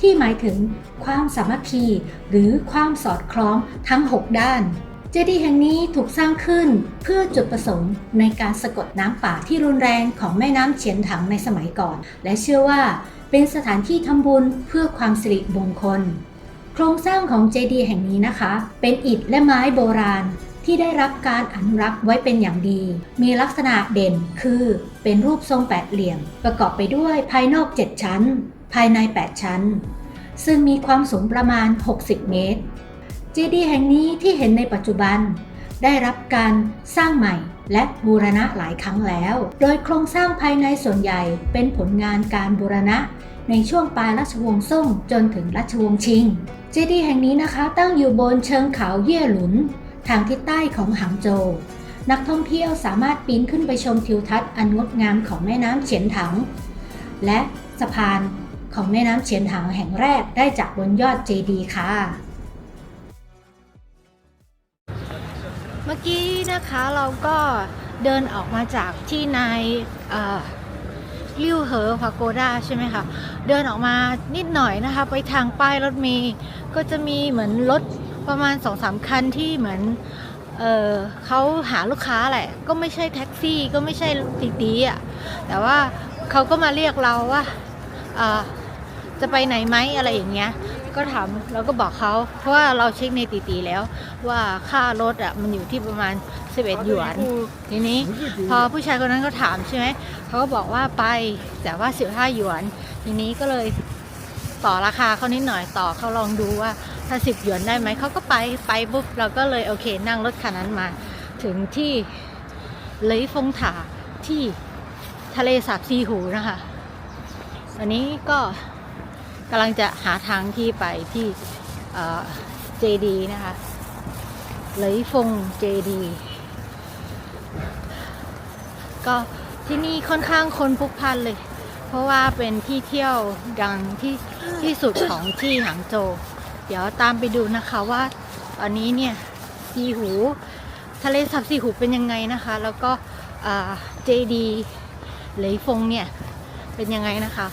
ที่หมายถึงความสามัคคีหรือความสอดคล้องทั้ง6ด้านเจดีย์แห่งนี้ถูกสร้างขึ้นเพื่อจุดประสงค์ในการสะกดน้ำป่าที่รุนแรงของแม่น้ำเฉียนถังในสมัยก่อนและเชื่อว่าเป็นสถานที่ทำบุญเพื่อความสิริมงคลโครงสร้างของเจดีย์แห่งนี้นะคะเป็นอิฐและไม้โบราณที่ได้รับการอนุรักษ์ไว้เป็นอย่างดีมีลักษณะเด่นคือเป็นรูปทรง8เหลี่ยมประกอบไปด้วยภายนอก7ชั้นภายใน8ชั้นซึ่งมีความสูงประมาณ60เมตร เจดีย์แห่งนี้ที่เห็นในปัจจุบันได้รับการสร้างใหม่และบูรณะหลายครั้งแล้ว โดยโครงสร้างภายในส่วนใหญ่เป็นผลงานการบูรณะในช่วงปลายราชวงศ์ซ่งจนถึงราชวงศ์ชิง เจดีย์แห่งนี้นะคะตั้งอยู่บนเชิงเขาเย่หลุนทางทิศใต้ของหางโจวนักท่องเที่ยวสามารถปีนขึ้นไปชมทิวทัศน์อันงดงามของแม่น้ำเฉียนถังและสะพานของแม่น้ำเฉียนถังแห่งแรกได้จากบนยอดเจดีย์ค่ะเมื่อกี้นะคะเราก็เดินออกมาจากที่ในลิ่วเหอพาโกดาใช่ไหมคะเดินออกมานิดหน่อยนะคะไปทางป้ายรถเมล์ก็จะมีเหมือนรถประมาณ 2-3 คันที่เหมือนเขาหาลูกค้าแหละก็ไม่ใช่แท็กซี่ก็ไม่ใช่ตีตีอ่ะแต่ว่าเขาก็มาเรียกเราว่าจะไปไหนไหมอะไรอย่างเงี้ยก็ถามเราก็บอกเขาเพราะว่าเราเช็คในตีตีแล้วว่าค่ารถอ่ะมันอยู่ที่ประมาณ11 หยวนทีนี้พอผู้ชายคนนั้นเขาถามใช่ไหมเขาก็บอกว่าไปแต่ว่า15 หยวนทีนี้ก็เลยต่อราคาเขานิดหน่อยต่อเขาลองดูว่าถ้า10 หยวนได้ไหมเขาก็ไปปุ๊บเราก็เลยโอเคนั่งรถคันนั้นมาถึงที่เหลยฟงถาที่ทะเลสาบซีหูนะคะวันนี้ก็กำลังจะหาทางที่ไปที่เจดีนะคะเหลยฟงเจดีก็ที่นี่ค่อนข้างคนพลุกพล่านเลยเพราะว่าเป็นที่เที่ยวดังที่สุดของที่หางโจวเดี๋ยวตามไปดูนะคะว่าตอนนี้เนี่ยซีหูทะเลสาบซีหูเป็นยังไงนะคะแล้วก็เจดีเหลยฟงเนี่ยเป็นยังไงนะคะ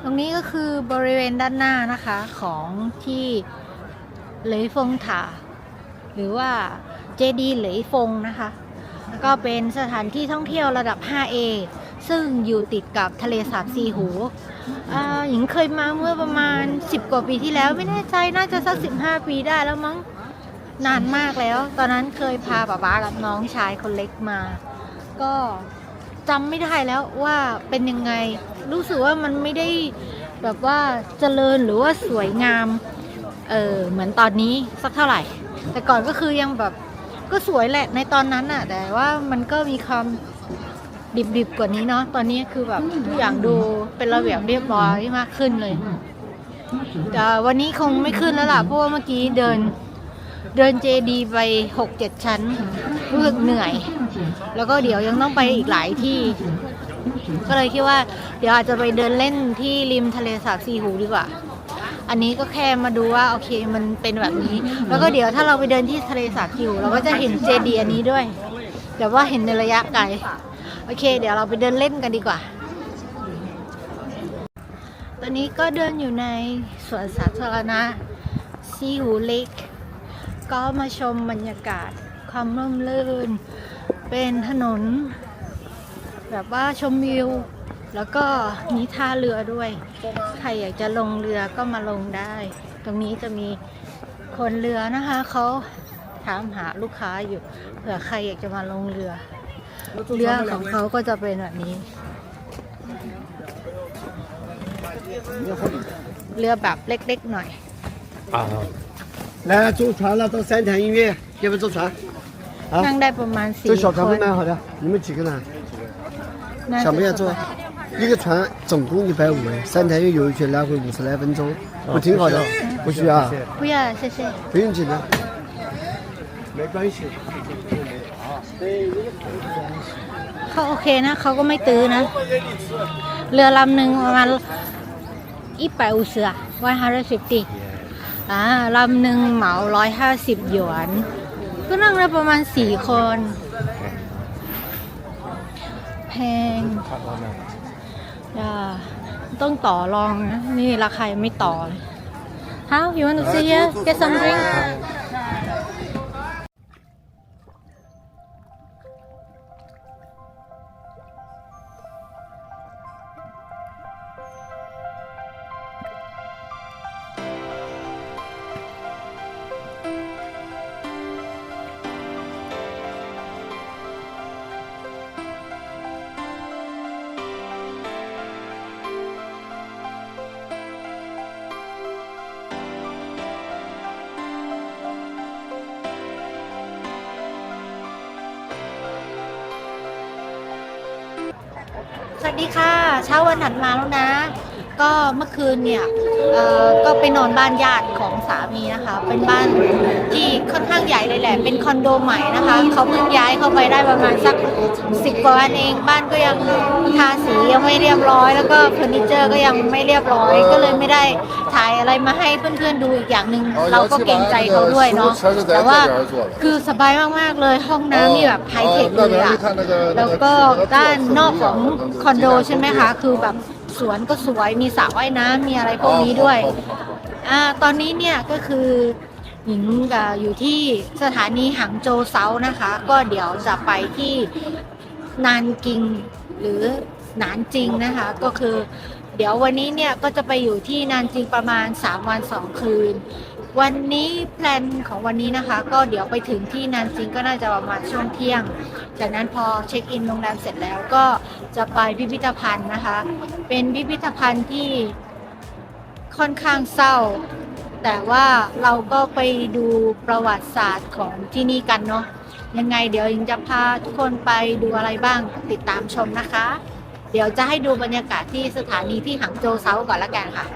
ตรงนี้ก็คือบริเวณด้านหน้านะคะของที่เหลยฟงถาหรือว่าเจดีเหลยฟงนะคะแล้วก็เป็นสถานที่ท่องเที่ยวระดับ 5A ซึ่งอยู่ติดกับทะเลสาบซีหูหญิงเคยมาเมื่อประมาณ10 กว่าปีที่แล้วไม่แน่ใจน่าจะสัก15 ปีได้แล้วมั้งนานมากแล้วตอนนั้นเคยพาป๊ากับน้องชายคนเล็กมาก็จำไม่ได้แล้วว่าเป็นยังไงรู้สึกว่ามันไม่ได้แบบว่าเจริญหรือว่าสวยงามเหมือนตอนนี้สักเท่าไหร่แต่ก่อนก็คือยังแบบก็สวยแหละในตอนนั้นน่ะแต่ว่ามันก็มีความดิบๆกว่านี้เนาะตอนนี้คือแบบทุกอย่างดูเป็นระเบียบเรียบร้อยมากขึ้นเลยแต่วันนี้คงไม่ขึ้นแล้วล่ะเพราะว่าเมื่อกี้เดินเจดีไป 6-7 ชั้นรู้สึกเหนื่อยแล้วก็เดี๋ยวยังต้องไปอีกหลายที่ก็เลยคิดว่าเดี๋ยวอาจจะไปเดินเล่นที่ริมทะเลสาบซีหูดีกว่าอันนี้ก็แค่มาดูว่าโอเคมันเป็นแบบนี้แล้วก็เดี๋ยวถ้าเราไปเดินที่ทะเลสาบซีหูเราก็จะเห็นเจดีย์อันนี้ด้วยแต่ว่าเห็นในระยะไกลโอเคเดี๋ยวเราไปเดินเล่นกันดีกว่าตอนนี้ก็เดินอยู่ในสวนสาธารณะซีหูเลคก็มาชมบรรยากาศความร่มรื่นเป็นถนนแบบว่าชมวิวแล้วก็มีท่าเรือด้วยใครอยากจะลงเรือก็มาลงได้ตรงนี้จะมีคนเรือนะคะเขาถามหาลูกค้าอยู่เผื่อใครอยากจะมาลงเรือของเขาก็จะเป็นแบบนี้เรือแบบเล็กๆหน่อย来坐船了，到3台音乐，要不坐船？ นั่งได้ประมาณ4 这小船会คน蛮好的，你们几个人？ น่า 想 จะ 不想 ส 坐 บาย？一个船总共150哎，3台游一圈来回50来分钟，不挺好的？不需要，不要谢谢不用紧的，没关系。 เขาโอเคนะเขาก็ไม่ตื้อนะ เรือลำหนึ่งประมาณ150ลำหนึ่งเหมา150หยวน ก็นั่งได้ประมาณ4 คนแพงต้องต่อรองนะ นี่ราคายังไม่ต่อเลย How you want to see here get some drink สวัสดีค่ะเช้าวันถัดมาแล้วนะ ก็เมื่อคืนเนี่ยก็ไปนอนบ้านญาติของสามีนะคะ เป็นบ้านที่ค่อนข้างใหญ่เลยแหละเป็นคอนโดใหม่นะคะเขาเพิ่งย้ายเข้าไปได้ประมาณสัก10 กว่าวันเองบ้านก็ยังทาสียังไม่เรียบร้อย แล้วก็เฟอร์นิเจอร์ก็ยังไม่เรียบร้อย ก็เลยไม่ได้ถ่ายอะไรมาให้เพื่อนๆดูอีกอย่างหนึ่งเราก็เกรงใจเขาด้วยเนาะแต่ว่าคือสบายมากๆเลยห้องน้ำนี่แบบไฮเทคเลยอะแล้วก็ด้านนอกของคอนโดใช่ไหมคะคือแบบสวนก็สวยมีสระว่ายน้ำมีอะไรพวกนี้ด้วยตอนนี้เนี่ยก็คือหญิงอยู่ที่สถานีหางโจวเซานะคะ ก็เดี๋ยวจะไปที่นานกิงหรือหนานจิงนะคะ ก็คือเดี๋ยววันนี้เนี่ยก็จะไปอยู่ที่นานจิงประมาณ3 วัน 2 คืน วันนี้แพลนของวันนี้นะคะ ก็เดี๋ยวไปถึงที่นานจิงก็น่าจะประมาณช่วงเที่ยง จากนั้นพอเช็คอินโรงแรมเสร็จแล้วก็จะไปพิพิธภัณฑ์นะคะ เป็นพิพิธภัณฑ์ที่ค่อนข้างเศร้า แต่ว่าเราก็ไปดูประวัติศาสตร์ของที่นี่กันเนาะ ยังไงเดี๋ยวยิงจะพาทุกคนไปดูอะไรบ้างติดตามชมนะคะ เดี๋ยวจะให้ดูบรรยากาศที่สถานีที่หางโจวเซาก่อนละกันค่ะ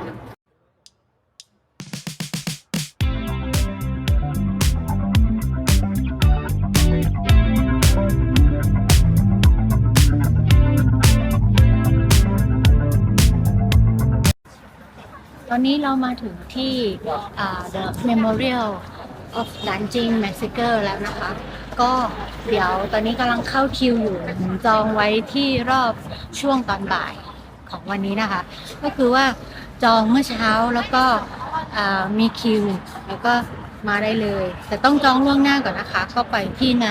ตอนนี้เรามาถึงที่ The Memorial of Nanjing Massacre แล้วนะคะ ก็เดี๋ยวตอนนี้กำลังเข้าคิวอยู่จองไว้ที่รอบช่วงตอนบ่ายของวันนี้นะคะ ก็คือว่าจองเมื่อเช้าแล้วก็มีคิวแล้วก็มาได้เลย แต่ต้องจองล่วงหน้าก่อนนะคะ ก็ไปที่ใน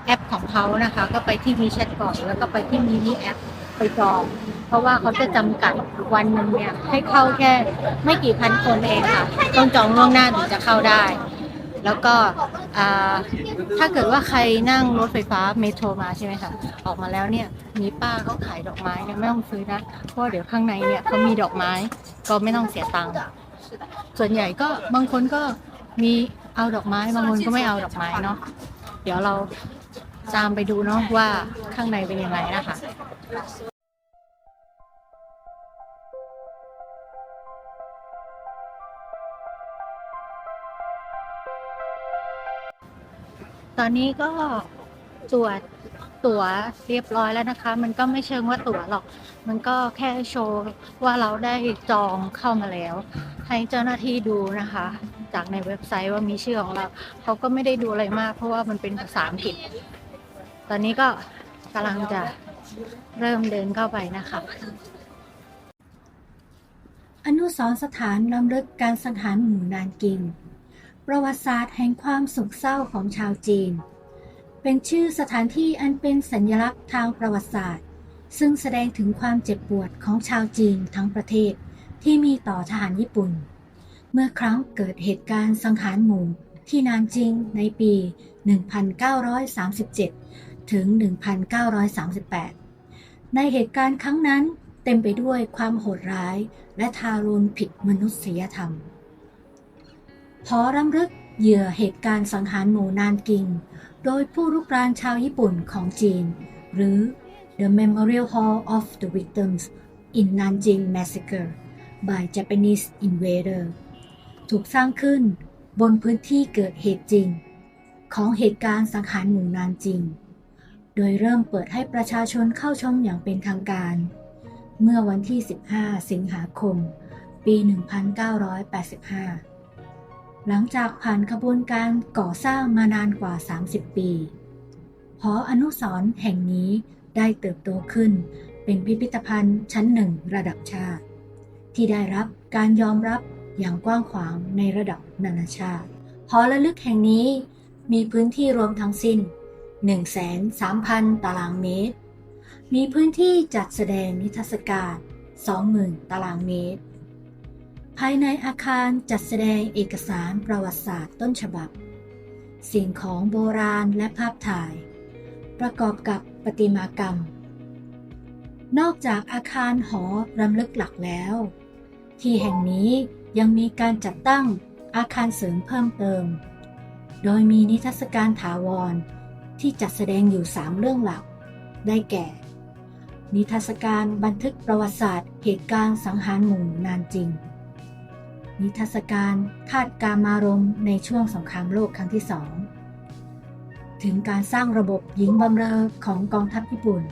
แอปของเขานะคะ ก็ไปที่ WeChat ก่อนแล้วก็ไปที่มินิแอปไปจอง เพราะว่าเขาจะจำกัดวันหนึ่งเนี่ยให้เข้าแค่ไม่กี่พันคนเองค่ะ ต้องจองล่วงหน้าถึงจะเข้าได้ แล้วก็ถ้าเกิดว่าใครนั่งรถไฟฟ้าเมโทรมาใช่ไหมคะออกมาแล้วเนี่ยมีป้าเขาขายดอกไม้เนี่ยไม่ต้องซื้อนะเพราะเดี๋ยวข้างในเนี่ยเขามีดอกไม้ก็ไม่ต้องเสียตังค์ส่วนใหญ่ก็บางคนก็มีเอาดอกไม้บางคนก็ไม่เอาดอกไม้เนาะเดี๋ยวเราตามไปดูเนาะว่าข้างในเป็นยังไงนะคะ ตอนนี้ก็ตรวจตั๋วเรียบร้อยแล้วนะคะ มันก็ไม่เชิงว่าตั๋วหรอก มันก็แค่โชว์ว่าเราได้จองเข้ามาแล้ว ให้เจ้าหน้าที่ดูนะคะ จากในเว็บไซต์ว่ามีชื่อของเรา เขาก็ไม่ได้ดูอะไรมากเพราะว่ามันเป็นภาษาอังกฤษ ตอนนี้ก็กำลังจะเริ่มเดินเข้าไปนะคะ อนุสรณ์สถานรำลึกการสังหารหมู่นานกิง ประวัติศาสตร์แห่งความโศกเศร้าของชาวจีน เป็นชื่อสถานที่อันเป็นสัญลักษณ์ทางประวัติศาสตร์ ซึ่งแสดงถึงความเจ็บปวดของชาวจีนทั้งประเทศที่มีต่อทหารญี่ปุ่น เมื่อครั้งเกิดเหตุการณ์สังหารหมู่ที่นานจิงในปี 1937 ถึง 1938 ในเหตุการณ์ครั้งนั้นเต็มไปด้วยความโหดร้ายและทารุณผิดมนุษยธรรม หอรำลึก เหยื่อเหตุการณ์สังหารหมู่นานกิงโดยผู้รุกรานชาวญี่ปุ่นของจีนหรือ The Memorial Hall of the Victims in Nanjing Massacre by Japanese Invader ถูกสร้างขึ้นบนพื้นที่เกิดเหตุจริงของเหตุการณ์สังหารหมู่นานจิงโดยเริ่มเปิดให้ประชาชนเข้าชมอย่างเป็นทางการเมื่อวันที่ 15 สิงหาคม ปี 1985 หลังจากผ่านกระบวนการก่อสร้างมานานกว่า 30 ปีหออนุสรณ์แห่งนี้ได้เติบโตขึ้นเป็นพิพิธภัณฑ์ชั้นหนึ่งระดับชาติที่ได้รับการยอมรับอย่างกว้างขวางในระดับนานาชาติหอระลึกแห่งนี้มีพื้นที่รวมทั้งสิ้น 130,000 ตารางเมตรมีพื้นที่จัดแสดงนิทรรศการ 20,000 ตารางเมตรภายในอาคารจัดแสดงเอกสารประวัติศาสตร์ต้นฉบับสิ่งของโบราณและภาพถ่ายประกอบกับประติมากรรมนอกจากอาคารหอรำลึกหลักแล้วที่แห่งนี้ยังมีการจัดตั้งอาคารเสริมเพิ่มเติมโดยมีนิทรรศการถาวรที่จัดแสดงอยู่ 3 เรื่องหลักได้แก่นิทรรศการบันทึกประวัติศาสตร์เหตุการณ์สังหารหมู่นานจิงนิทรรศการธาตุกามารมณ์ในช่วงสงครามโลกครั้งที่ 2ถึงการสร้างระบบหญิงบำเรอของกองทัพญี่ปุ่น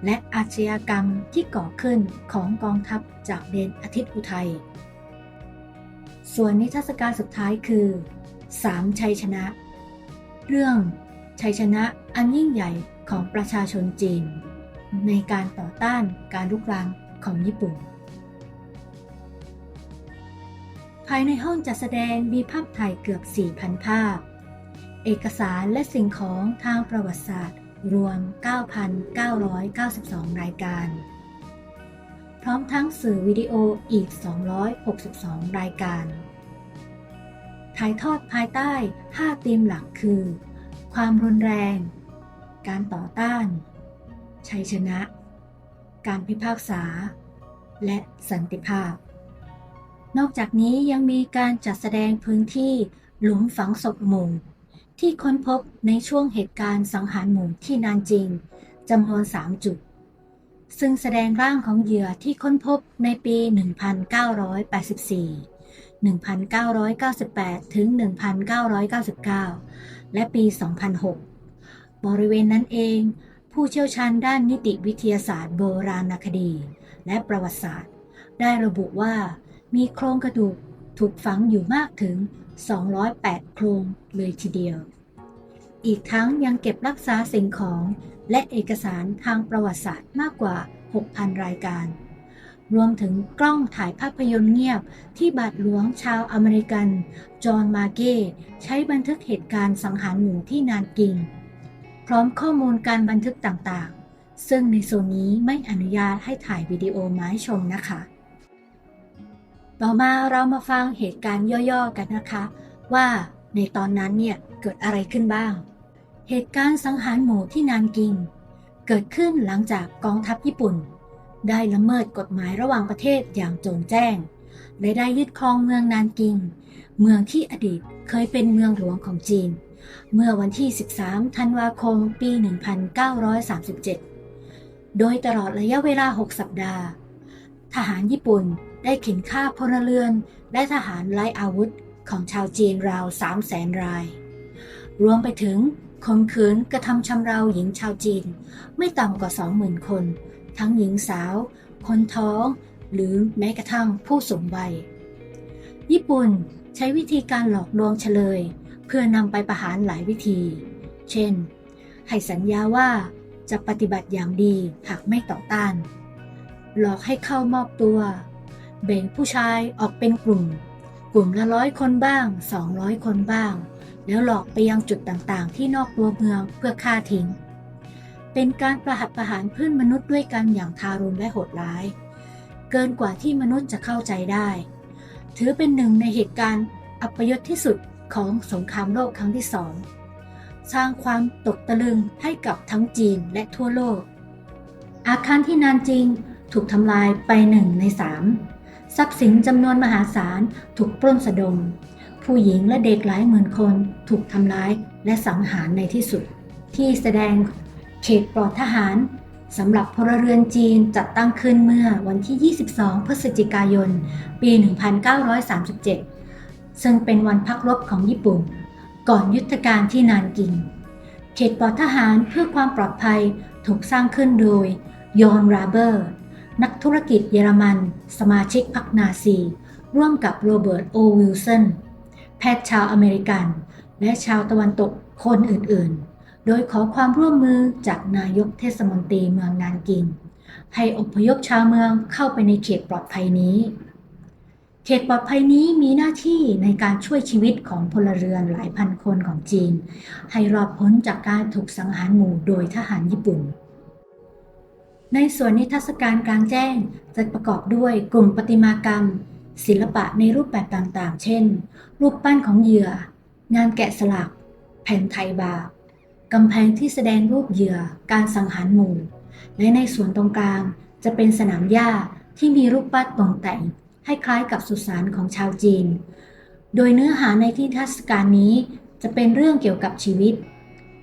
และอาชญากรรมที่ก่อขึ้นของกองทัพจากแดนอาทิตย์อุทัยส่วนนิทรรศการสุดท้ายคือ3 ชัยชนะเรื่องชัยชนะอันยิ่งใหญ่ของประชาชนจีนในการต่อต้านการรุกรานของญี่ปุ่นภายในห้องจัดแสดงมีภาพถ่ายเกือบ 4,000 ภาพเอกสารและสิ่งของทางประวัติศาสตร์รวม 9,992 รายการพร้อมทั้งสื่อวิดีโออีก 262 รายการถ่ายทอดภายใต้ 5 ธีมหลักคือความรุนแรงการต่อต้านชัยชนะการพิพากษาและสันติภาพนอกจากนี้ยังมีการจัดแสดงพื้นที่หลุมฝังศพหมู่ที่ค้นพบในช่วงเหตุการณ์สังหารหมู่ที่นานจิงจำนวน 3 จุดซึ่งแสดงร่างของเหยื่อที่ค้นพบในปี 1984 1998 ถึง 1999 และปี 2006 บริเวณนั้นเองผู้เชี่ยวชาญด้านนิติวิทยาศาสตร์โบราณคดีและประวัติศาสตร์ได้ระบุว่ามีโครงกระดูกถูกฝังอยู่มากถึง 208 โครงเลยทีเดียวอีกทั้งยังเก็บรักษาสิ่งของและเอกสารทางประวัติศาสตร์มากกว่า 6,000 รายการรวมถึงกล้องถ่ายภาพยนตร์เงียบที่บาทหลวงชาวอเมริกันจอห์นมาเก้ใช้บันทึกเหตุการณ์สังหารหมู่ที่นานกิงพร้อมข้อมูลการบันทึกต่างๆซึ่งในโซนนี้ไม่อนุญาตให้ถ่ายวิดีโอมาให้ชมนะคะต่อมาเรามาฟังเหตุการณ์ย่อๆกันนะคะว่าในตอนนั้นเนี่ยเกิดอะไรขึ้นบ้างเหตุการณ์สังหารหมู่ที่นานกิงเกิดขึ้นหลังจากกองทัพญี่ปุ่นได้ละเมิดกฎหมายระหว่างประเทศอย่างโจ่งแจ้งและได้ยึดครองเมืองนานกิงเมืองที่อดีตเคยเป็นเมืองหลวงของจีนเมื่อวันที่ 13 ธันวาคม ปี 1937 โดยตลอดระยะเวลา 6 สัปดาห์ทหารญี่ปุ่นได้เข็นฆ่าพลเรือนและทหารไร้อาวุธของชาวจีนราว 300,000 รายรวมไปถึงข่มขืนกระทำชำเราหญิงชาวจีนไม่ต่ำกว่า 20,000 คนทั้งหญิงสาวคนท้องหรือแม้กระทั่งผู้สูงวัยญี่ปุ่นใช้วิธีการหลอกลวงเฉลยเพื่อนำไปประหารหลายวิธีเช่นให้สัญญาว่าจะปฏิบัติอย่างดีหากไม่ต่อต้านหลอกให้เข้ามอบตัวแบ่งผู้ชายออกเป็นกลุ่มละ100 คนบ้าง200 คนบ้างแล้วหลอกไปยังจุดต่างๆที่นอกตัวเมืองเพื่อฆ่าทิ้งเป็นการประหัตประหารเพื่อนมนุษย์ด้วยกันอย่างทารุณและโหดร้ายเกินกว่าที่มนุษย์จะเข้าใจได้ถือเป็นหนึ่งในเหตุการณ์อัปยศที่สุดของสงครามโลกครั้งที่ 2สร้างความตกตะลึงให้กับทั้งจีนและทั่วโลกอาคารที่นานจิงถูกทำลายไป1 ใน 3ทรัพย์สินจำนวนมหาศาลถูกปล้นสะดมผ ผู้หญิงและเด็กหลายหมื่นคนถูกทำร้ายและสังหารในที่สุดที่แสดงเขตปลอดทหารสำหรับพลเรือนจีนจัดตั้งขึ้นเมื่อวันที่ 22 พฤศจิกายน ปี 1937 ซึ่งเป็นวันพักรบของญี่ปุ่นก่อนยุทธการที่นานกิงเขตปลอดทหารเพื่อความปลอดภัยถูกสร้างขึ้นโดยยอน ราเบอร์นักธุรกิจเยอรมันสมาชิกพรรคนาซีร่วมกับโรเบิร์ต โอ วิลสันแพทย์ชาวอเมริกันและชาวตะวันตกคนอื่นๆโดยขอความร่วมมือจากนายกเทศมนตรีเมืองนานกิงให้อพยพชาวเมืองเข้าไปในเขตปลอดภัยนี้เขตปลอดภัยนี้มีหน้าที่ในการช่วยชีวิตของพลเรือนหลายพันคนของจีนให้รอดพ้นจากการถูกสังหารหมู่โดยทหารญี่ปุ่นในส่วนนิทรรศการกลางแจ้งจะประกอบด้วยกลุ่มประติมากรรมศิลปะในรูปแบบต่างๆเช่นรูปปั้นของเหยื่องานแกะสลักแผ่นไทยบาปกำแพงที่แสดงรูปเหยื่อการสังหารหมู่และในส่วนตรงกลางจะเป็นสนามหญ้าที่มีรูปปั้นตกแต่งให้คล้ายกับสุสานของชาวจีนโดยเนื้อหาในที่นิทรรศการนี้จะเป็นเรื่องเกี่ยวกับชีวิต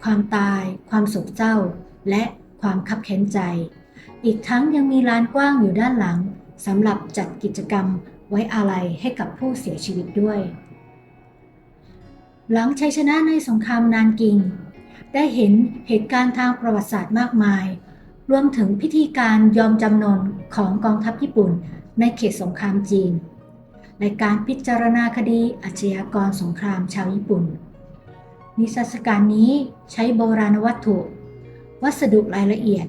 ความตายความโศกเศร้าและความคับแค้นใจอีกทั้งยังมีลานกว้างอยู่ด้านหลังสำหรับจัดกิจกรรมไว้อาลัยให้กับผู้เสียชีวิตด้วยหลังชัยชนะในสงครามนานกิงได้เห็นเหตุการณ์ทางประวัติศาสตร์มากมายรวมถึงพิธีการยอมจำนนของกองทัพญี่ปุ่นในเขตสงครามจีนในการพิจารณาคดีอาชญากรสงครามชาวญี่ปุ่นนิทรรศการนี้ใช้โบราณวัตถุ วัสดุรายละเอียด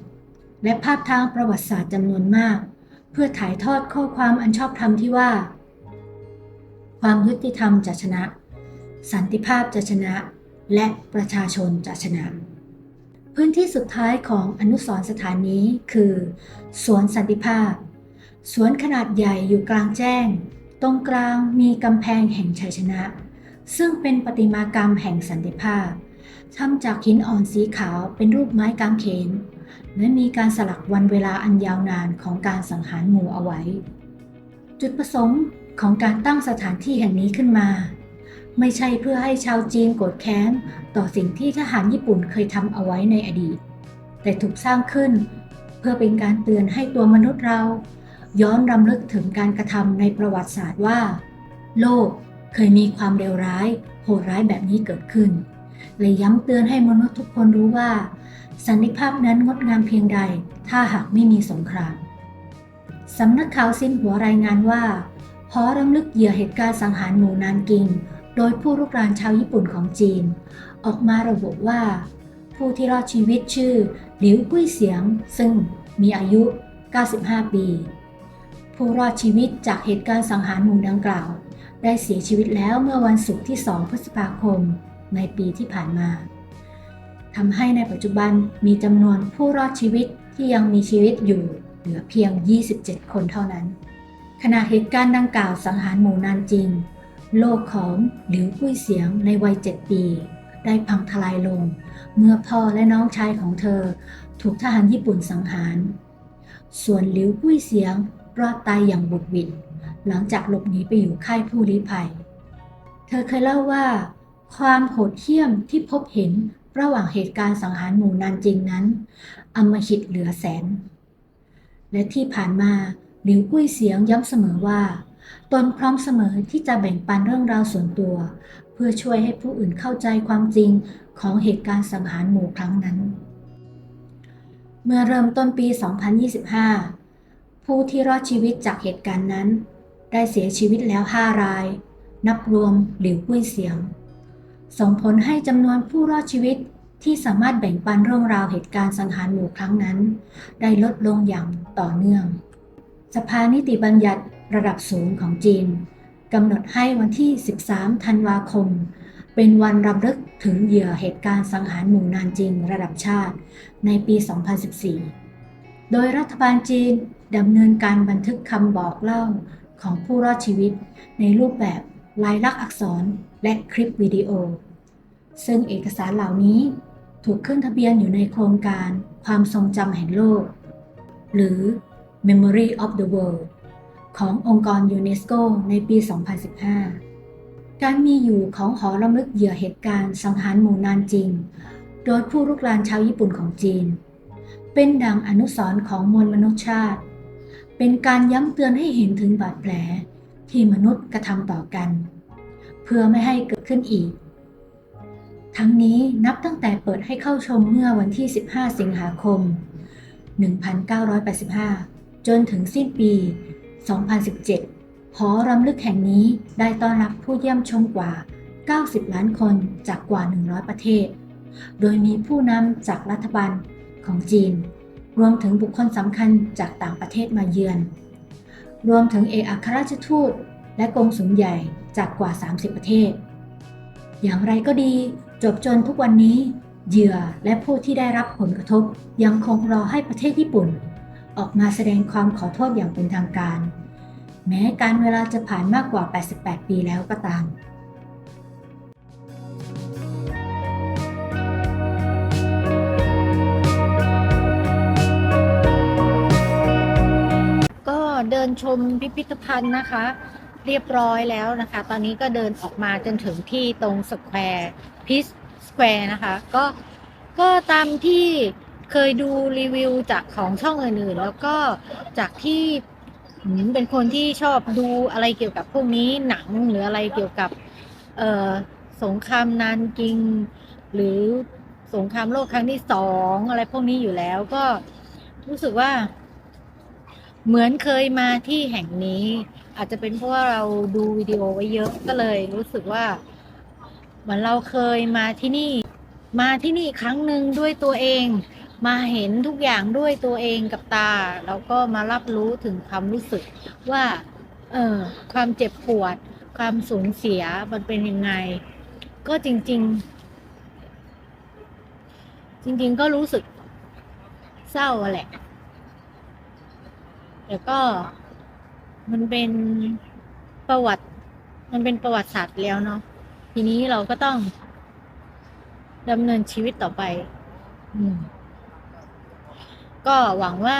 และภาพทางประวัติศาสตร์จำนวนมากเพื่อถ่ายทอดข้อความอันชอบธรรมที่ว่าความยุติธรรมจะชนะสันติภาพจะชนะและประชาชนจะชนะพื้นที่สุดท้ายของอนุสรณ์สถานนี้คือสวนสันติภาพสวนขนาดใหญ่อยู่กลางแจ้งตรงกลางมีกำแพงแห่งชัยชนะซึ่งเป็นประติมากรรมแห่งสันติภาพทำจากหินอ่อนสีขาวเป็นรูปไม้กางเขนและมีการสลักวันเวลาอันยาวนานของการสังหารหมู่เอาไว้จุดประสงค์ของการตั้งสถานที่แห่งนี้ขึ้นมาไม่ใช่เพื่อให้ชาวจีนโกรธแค้นต่อสิ่งที่ทหารญี่ปุ่นเคยทำเอาไว้ในอดีตแต่ถูกสร้างขึ้นเพื่อเป็นการเตือนให้ตัวมนุษย์เราย้อนรำลึกถึงการกระทำในประวัติศาสตร์ว่าโลกเคยมีความเลวร้ายโหดร้ายแบบนี้เกิดขึ้นและย้ำเตือนให้มนุษย์ทุกคนรู้ว่าสันติภาพนั้นงดงามเพียงใดถ้าหากไม่มีสงครามสำนักข่าวซินหัวรายงานว่าหอรำลึกเหยื่อเหตุการณ์สังหารหมู่นานกิงโดยผู้รุกรานชาวญี่ปุ่นของจีนออกมาระบุว่าผู้ที่รอดชีวิตชื่อหลิวกุ้ยเสียงซึ่งมีอายุ 95 ปีผู้รอดชีวิตจากเหตุการณ์สังหารหมู่ดังกล่าวได้เสียชีวิตแล้วเมื่อวันศุกร์ที่ 2 พฤษภาคมในปีที่ผ่านมาทำให้ในปัจจุบันมีจำนวนผู้รอดชีวิตที่ยังมีชีวิตอยู่เหลือเพียง 27 คนเท่านั้นขณะเหตุการณ์ดังกล่าวสังหารหมู่นานจิงโลกของหลิวกุ้ยเสียงในวัย 7 ปีได้พังทลายลงเมื่อพ่อและน้องชายของเธอถูกทหารญี่ปุ่นสังหารส่วนหลิวกุ้ยเสียงรอดตายอย่างบุดหวิดหลังจากหลบหนีไปอยู่ค่ายผู้ลี้ภัยเธอเคยเล่าว่าความโหดเหี้ยมที่พบเห็นระหว่างเหตุการณ์สังหารหมู่นานจิงนั้นอำมหิตเหลือแสนและที่ผ่านมาหลิวกุ้ยเสียงย้ำเสมอว่าตนพร้อมเสมอที่จะแบ่งปันเรื่องราวส่วนตัวเพื่อช่วยให้ผู้อื่นเข้าใจความจริงของเหตุการณ์สังหารหมู่ครั้งนั้นเมื่อเริ่มต้นปี 2025 ผู้ที่รอดชีวิตจากเหตุการณ์นั้นได้เสียชีวิตแล้ว 5 รายนับรวมหลิวกุ้ยเสียงส่งผลให้จำนวนผู้รอดชีวิตที่สามารถแบ่งปันเรื่องราวเหตุการณ์สังหารหมู่ครั้งนั้นได้ลดลงอย่างต่อเนื่องสภานิติบัญญัติระดับสูงของจีนกำหนดให้วันที่ 13 ธันวาคมเป็นวันรำลึกถึงเหยื่อเหตุการณ์สังหารหมู่นานจิงระดับชาติในปี 2014 โดยรัฐบาลจีนดำเนินการบันทึกคำบอกเล่าของผู้รอดชีวิตในรูปแบบลายลักษณ์อักษรและคลิปวิดีโอซึ่งเอกสารเหล่านี้ถูกขึ้นทะเบียนอยู่ในโครงการความทรงจำแห่งโลกหรือ Memory of the World ขององค์กรยูเนสโกในปี 2015 การมีอยู่ของหอรำลึกเหยื่อเหตุการณ์สังหารหมู่นานจริงโดยผู้รุกรานชาวญี่ปุ่นของจีนเป็นดังอนุสรณ์ของมวลมนุษยชาติเป็นการย้ำเตือนให้เห็นถึงบาดแผลที่มนุษย์กระทำต่อกันเพื่อไม่ให้เกิดขึ้นอีกทั้งนี้นับตั้งแต่เปิดให้เข้าชมเมื่อวันที่ 15 สิงหาคม 1985 จนถึงสิ้นปี 2017 หอรำลึกแห่งนี้ได้ต้อนรับผู้เยี่ยมชมกว่า 90 ล้านคนจากกว่า 100 ประเทศ โดยมีผู้นำจากรัฐบาลของจีน รวมถึงบุคคลสำคัญจากต่างประเทศมาเยือน รวมถึงเอกอัครราชทูตและกงสุลใหญ่จากกว่า 30 ประเทศ อย่างไรก็ดีจบจนทุกวันนี้เหยื่อและผู้ที่ได้รับผลกระทบยังคงรอให้ประเทศญี่ปุ่นออกมาแสดงความขอโทษอย่างเป็นทางการ แม้การเวลาจะผ่านมากกว่า 88 ปีแล้วก็ตามก็เดินชมพิพิธภัณฑ์นะคะเรียบร้อยแล้วนะคะตอนนี้ก็เดินออกมาจนถึงที่ตรงสแควร์พีซสแควร์นะคะก็ตามที่เคยดูรีวิวจากของช่องอื่นๆแล้วก็จากที่เป็นคนที่ชอบดูอะไรเกี่ยวกับพวกนี้หนังหรืออะไรเกี่ยวกับสงครามนานกิงหรือสงครามโลกครั้งที่2อะไรพวกนี้อยู่แล้วก็รู้สึกว่าเหมือนเคยมาที่แห่งนี้อาจจะเป็นเพราะว่าเราดูวิดีโอไว้เยอะก็เลยรู้สึกว่าเหมือนเราเคยมาที่นี่ครั้งหนึ่งด้วยตัวเองมาเห็นทุกอย่างด้วยตัวเองกับตาแล้วก็มารับรู้ถึงความรู้สึกว่าความเจ็บปวดความสูญเสียมันเป็นยังไงก็จริงๆก็รู้สึกเศร้าแหละแต่ก็มันเป็นประวัติศาสตร์แล้วเนาะทีนี้เราก็ต้องดำเนินชีวิตต่อไปก็หวังว่า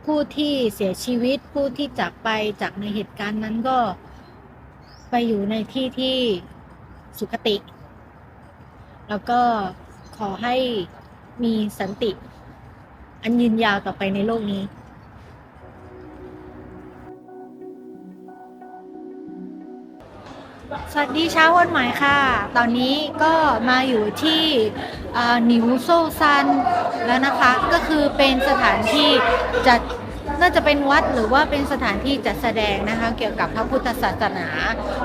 ผู้ที่เสียชีวิตผู้ที่จากไปจากในเหตุการณ์นั้นก็ไปอยู่ในที่ที่สุคติแล้วก็ขอให้มีสันติอันยืนยาวต่อไปในโลกนี้สวัสดีเช้าวันใหม่ค่ะตอนนี้ก็มาอยู่ที่นิวโซซันแล้วนะคะก็คือเป็นสถานที่จัดน่าจะเป็นวัดหรือว่าเป็นสถานที่จัดแสดงนะคะเกี่ยวกับพระพุทธศาสนา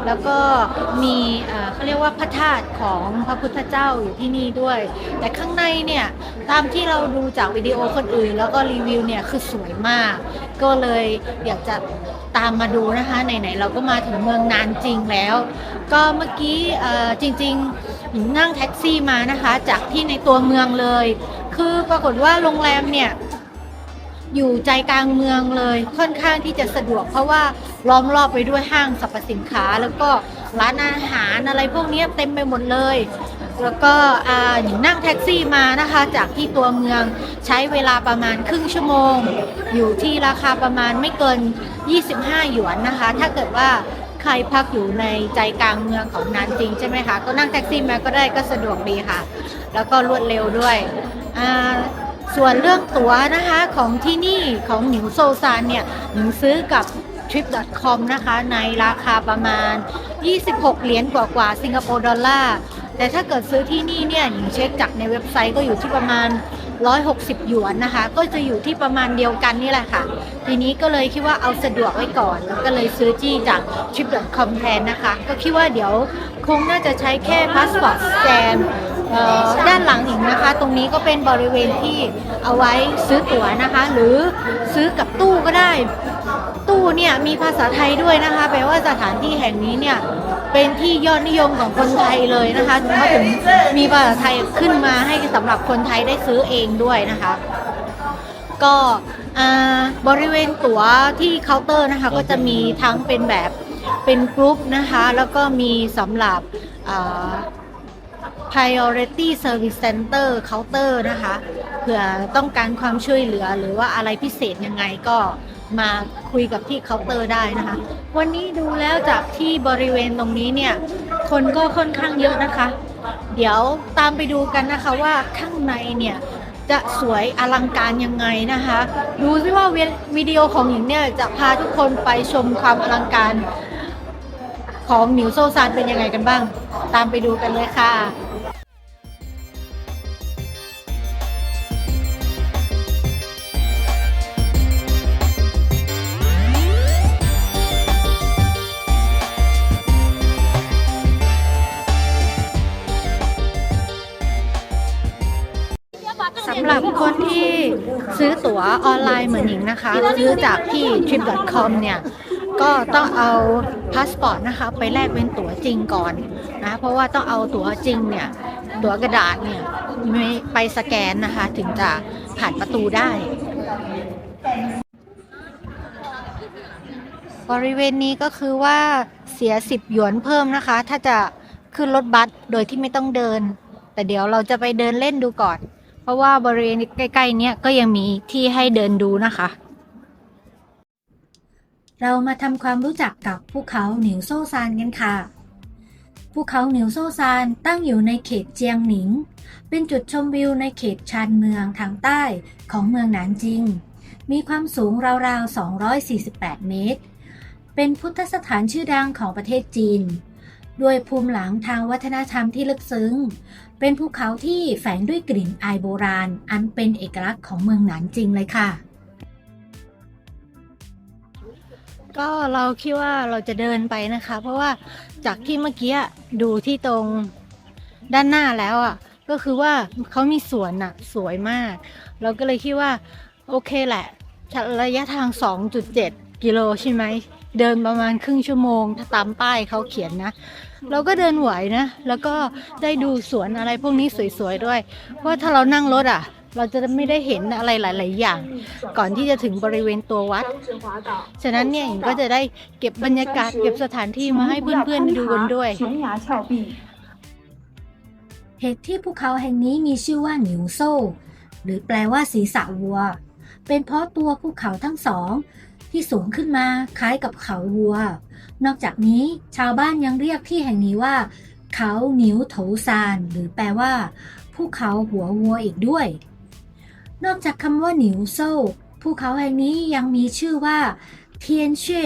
แล้วก็มีเขาเรียกว่าพระธาตุของพระพุทธเจ้าอยู่ที่นี่ด้วยแต่ข้างในเนี่ยตามที่เราดูจากวิดีโอคนอื่นแล้วก็รีวิวเนี่ยคือสวยมากก็เลยอยากจะตามมาดูนะคะไหนๆเราก็มาถึงเมืองนานจริงแล้วก็เมื่อกี้จริงๆหญิงนั่งแท็กซี่มานะคะจากที่ในตัวเมืองเลยคือปรากฏว่าโรงแรมเนี่ยอยู่ใจกลางเมืองเลยค่อนข้างที่จะสะดวกเพราะว่าล้อมรอบไปด้วยห้างสรรพสินค้าแล้วก็ร้านอาหารอะไรพวกนี้เต็มไปหมดเลยแล้วก็หญิงนั่งแท็กซี่มานะคะจากที่ตัวเมืองใช้เวลาประมาณครึ่งชั่วโมงอยู่ที่ราคาประมาณไม่เกิน25หยวนนะคะถ้าเกิดว่าใครพักอยู่ในใจกลางเมืองของนานจริงใช่ไหมคะก็นั่งแท็กซี่มาก็ได้ก็สะดวกดีค่ะแล้วก็รวดเร็วด้วยส่วนเรื่องตั๋วนะคะของที่นี่ของหนิวโซซานเนี่ยหนิงซื้อกับ trip.com นะคะในราคาประมาณ26เหรียญกว่าสิงคโปร์ดอลลาร์แต่ถ้าเกิดซื้อที่นี่เนี่ยหนิงเช็คจากในเว็บไซต์ก็อยู่ที่ประมาณ160หยวนนะคะก็จะอยู่ที่ประมาณเดียวกันนี่แหละค่ะทีนี้ก็เลยคิดว่าเอาสะดวกไว้ก่อนแล้วก็เลยซื้อจี้จาก trip.com แทนนะคะก็คิดว่าเดี๋ยวคงน่าจะใช้แค่พาสปอร์ตสแกนด้านหลังอีกนะคะตรงนี้ก็เป็นบริเวณที่เอาไว้ซื้อตั๋วนะคะหรือซื้อกับตู้ก็ได้ตู้เนี่ยมีภาษาไทยด้วยนะคะแปลว่าสถานที่แห่งนี้เนี่ยเป็นที่ยอดนิยมของคนไทยเลยนะคะเขาถึงมีภาษาไทยขึ้นมาให้สำหรับคนไทยได้ซื้อเองด้วยนะคะก็บริเวณตั๋วที่เคาน์เตอร์นะคะก็จะมีทั้งเป็นแบบเป็นกรุ๊ปนะคะแล้วก็มีสำหรับPriority Service Center Counter นะคะเผื่อต้องการความช่วยเหลือหรือว่าอะไรพิเศษยังไงก็ มาคุยกับที่เคาน์เตอร์ได้นะคะ วันนี้ดูแล้วจากที่บริเวณตรงนี้เนี่ยคนก็ค่อนข้างเยอะนะคะ เดี๋ยวตามไปดูกันนะคะว่าข้างในเนี่ยจะสวยอลังการยังไงนะคะ ดูซิว่าวิดีโอของหญิงเนี่ยจะพาทุกคนไปชมความอลังการของหนิวโซซานเป็นยังไงกันบ้าง ตามไปดูกันเลยค่ะ สำหรับคนที่ซื้อตั๋วออนไลน์เหมือนหญิงนะคะซื้อจากที่ trip.com เนี่ยก็ต้องเอาพาสปอร์ตนะคะไปแลกเป็นตั๋วจริงก่อนนะเพราะว่าต้องเอาตั๋วจริงเนี่ยตั๋วกระดาษเนี่ยไปสแกนนะคะถึงจะผ่านประตูได้ บริเวณนี้ก็คือว่าเสีย10 หยวนเพิ่มนะคะ ถ้าจะขึ้นรถบัสโดยที่ไม่ต้องเดิน แต่เดี๋ยวเราจะไปเดินเล่นดูก่อน เพราะว่าบริเวณใกล้ๆเนี้ยก็ยังมีที่ให้เดินดูนะคะ เรามาทำความรู้จักกับภูเขาหนิวโซซานกันค่ะ ภูเขาหนิวโซซานตั้งอยู่ในเขตเจียงหนิง เป็นจุดชมวิวในเขตชานเมืองทางใต้ของเมืองหนานจิง มีความสูงราวๆ248 เมตร เป็นพุทธสถานชื่อดังของประเทศจีน ด้วยภูมิหลังทางวัฒนธรรมที่ลึกซึ้ง เป็นภูเขาที่แฝงด้วยกลิ่นอายโบราณอันเป็นเอกลักษณ์ของเมืองหนานจิงเลยค่ะ ก็เราคิดว่าเราจะเดินไปนะคะ เพราะว่าจากที่เมื่อกี้ดูที่ตรงด้านหน้าแล้วอ่ะก็คือว่าเขามีสวนอ่ะสวยมาก เราก็เลยคิดว่าโอเคแหละระยะทาง 2.7 กิโลใช่ไหมเดินประมาณครึ่งชั่วโมงถ้าตามป้ายเขาเขียนนะเราก็เดินไหวนะแล้วก็ได้ดูสวนอะไรพวกนี้สวยๆด้วยเพราะถ้าเรานั่งรถอ่ะเราจะไม่ได้เห็นอะไรหลายๆอย่างก่อนที่จะถึงบริเวณตัววัดฉะนั้นเนี่ยหญิงก็จะได้เก็บบรรยากาศเก็บสถานที่มาให้เพื่อนๆดูกันด้วยเหตุที่ภูเขาแห่งนี้มีชื่อว่าหนิวโซ่หรือแปลว่าศีรษะวัวเป็นเพราะตัวภูเขาทั้งสองที่สูงขึ้นมาคล้ายกับเขาวัวนอกจากนี้ชาวบ้านยังเรียกที่แห่งนี้ว่าเขาหนิวโถซานหรือแปลว่าภูเขาหัววัวอีกด้วยนอกจากคำว่าหนิวโซ่ภูเขาแห่งนี้ยังมีชื่อว่าเทียนเช่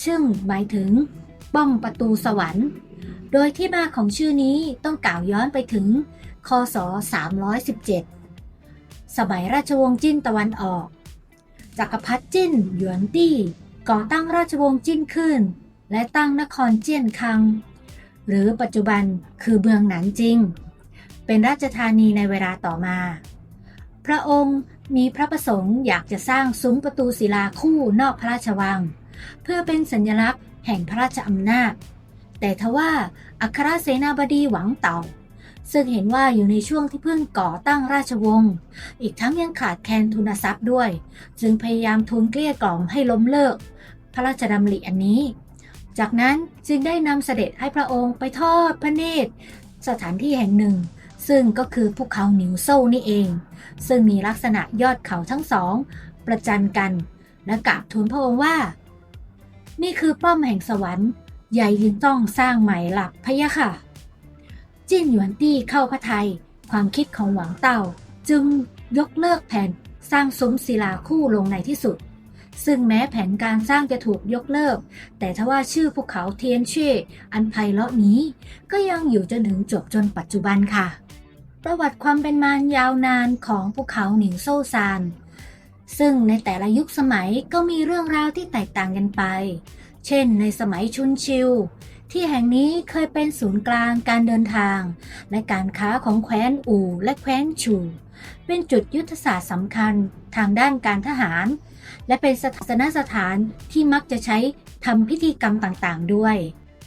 ซึ่งหมายถึงป้อมประตูสวรรค์โดยที่มาของชื่อนี้ต้องกล่าวย้อนไปถึงคศ317สมัยราชวงศ์จิ้นตะวันออกจักรพรรดิจิ้นหยวนตี้ก่อตั้งราชวงศ์จิ้นขึ้นและตั้งนครเจี้ยนคังหรือปัจจุบันคือเมืองหนานจิงเป็นราชธานีในเวลาต่อมาพระองค์มีพระประสงค์อยากจะสร้างซุ้มประตูศิลาคู่นอกพระราชวังเพื่อเป็นสัญลักษณ์แห่งพระราชอำนาจแต่ทว่าอัครเสนาบดีหวังเต่าซึ่งเห็นว่าอยู่ในช่วงที่เพิ่งก่อตั้งราชวงศ์อีกทั้งยังขาดแคลนทุนทรัพย์ด้วยจึงพยายามทูลเกลี้ยกล่อมให้ล้มเลิกพระราชดำริอันนี้จากนั้นจึงได้นำเสด็จให้พระองค์ไปทอดพระเนตรสถานที่แห่งหนึ่งซึ่งก็คือภูเขาหนิวโซ่นี่เองซึ่งมีลักษณะยอดเขาทั้งสองประจันกันและกราบทูลพระองค์ว่านี่คือป้อมแห่งสวรรค์ใหญ่จึงต้องสร้างใหม่หลักพะยะค่ะจิ้นหยวนตี้เข้าพระทัยความคิดของหวังเต่าจึงยกเลิกแผนสร้างซุ้มศิลาคู่ลงในที่สุดซึ่งแม้แผนการสร้างจะถูกยกเลิกแต่ทว่าชื่อภูเขาเทียนเช่อันไพเราะนี้ก็ยังอยู่จนถึงจบจนปัจจุบันค่ะประวัติความเป็นมายาวนานของภูเขาหนิวโซ่ซานซึ่งในแต่ละยุคสมัยก็มีเรื่องราวที่แตกต่างกันไปเช่นในสมัยชุนชิวที่แห่งนี้เคยเป็นศูนย์กลางการเดินทางและการค้าของแคว้นอู่และแคว้นชูเป็นจุดยุทธศาสตร์สำคัญทางด้านการทหารและเป็นศาสนสถานที่มักจะใช้ทำพิธีกรรมต่างๆด้วย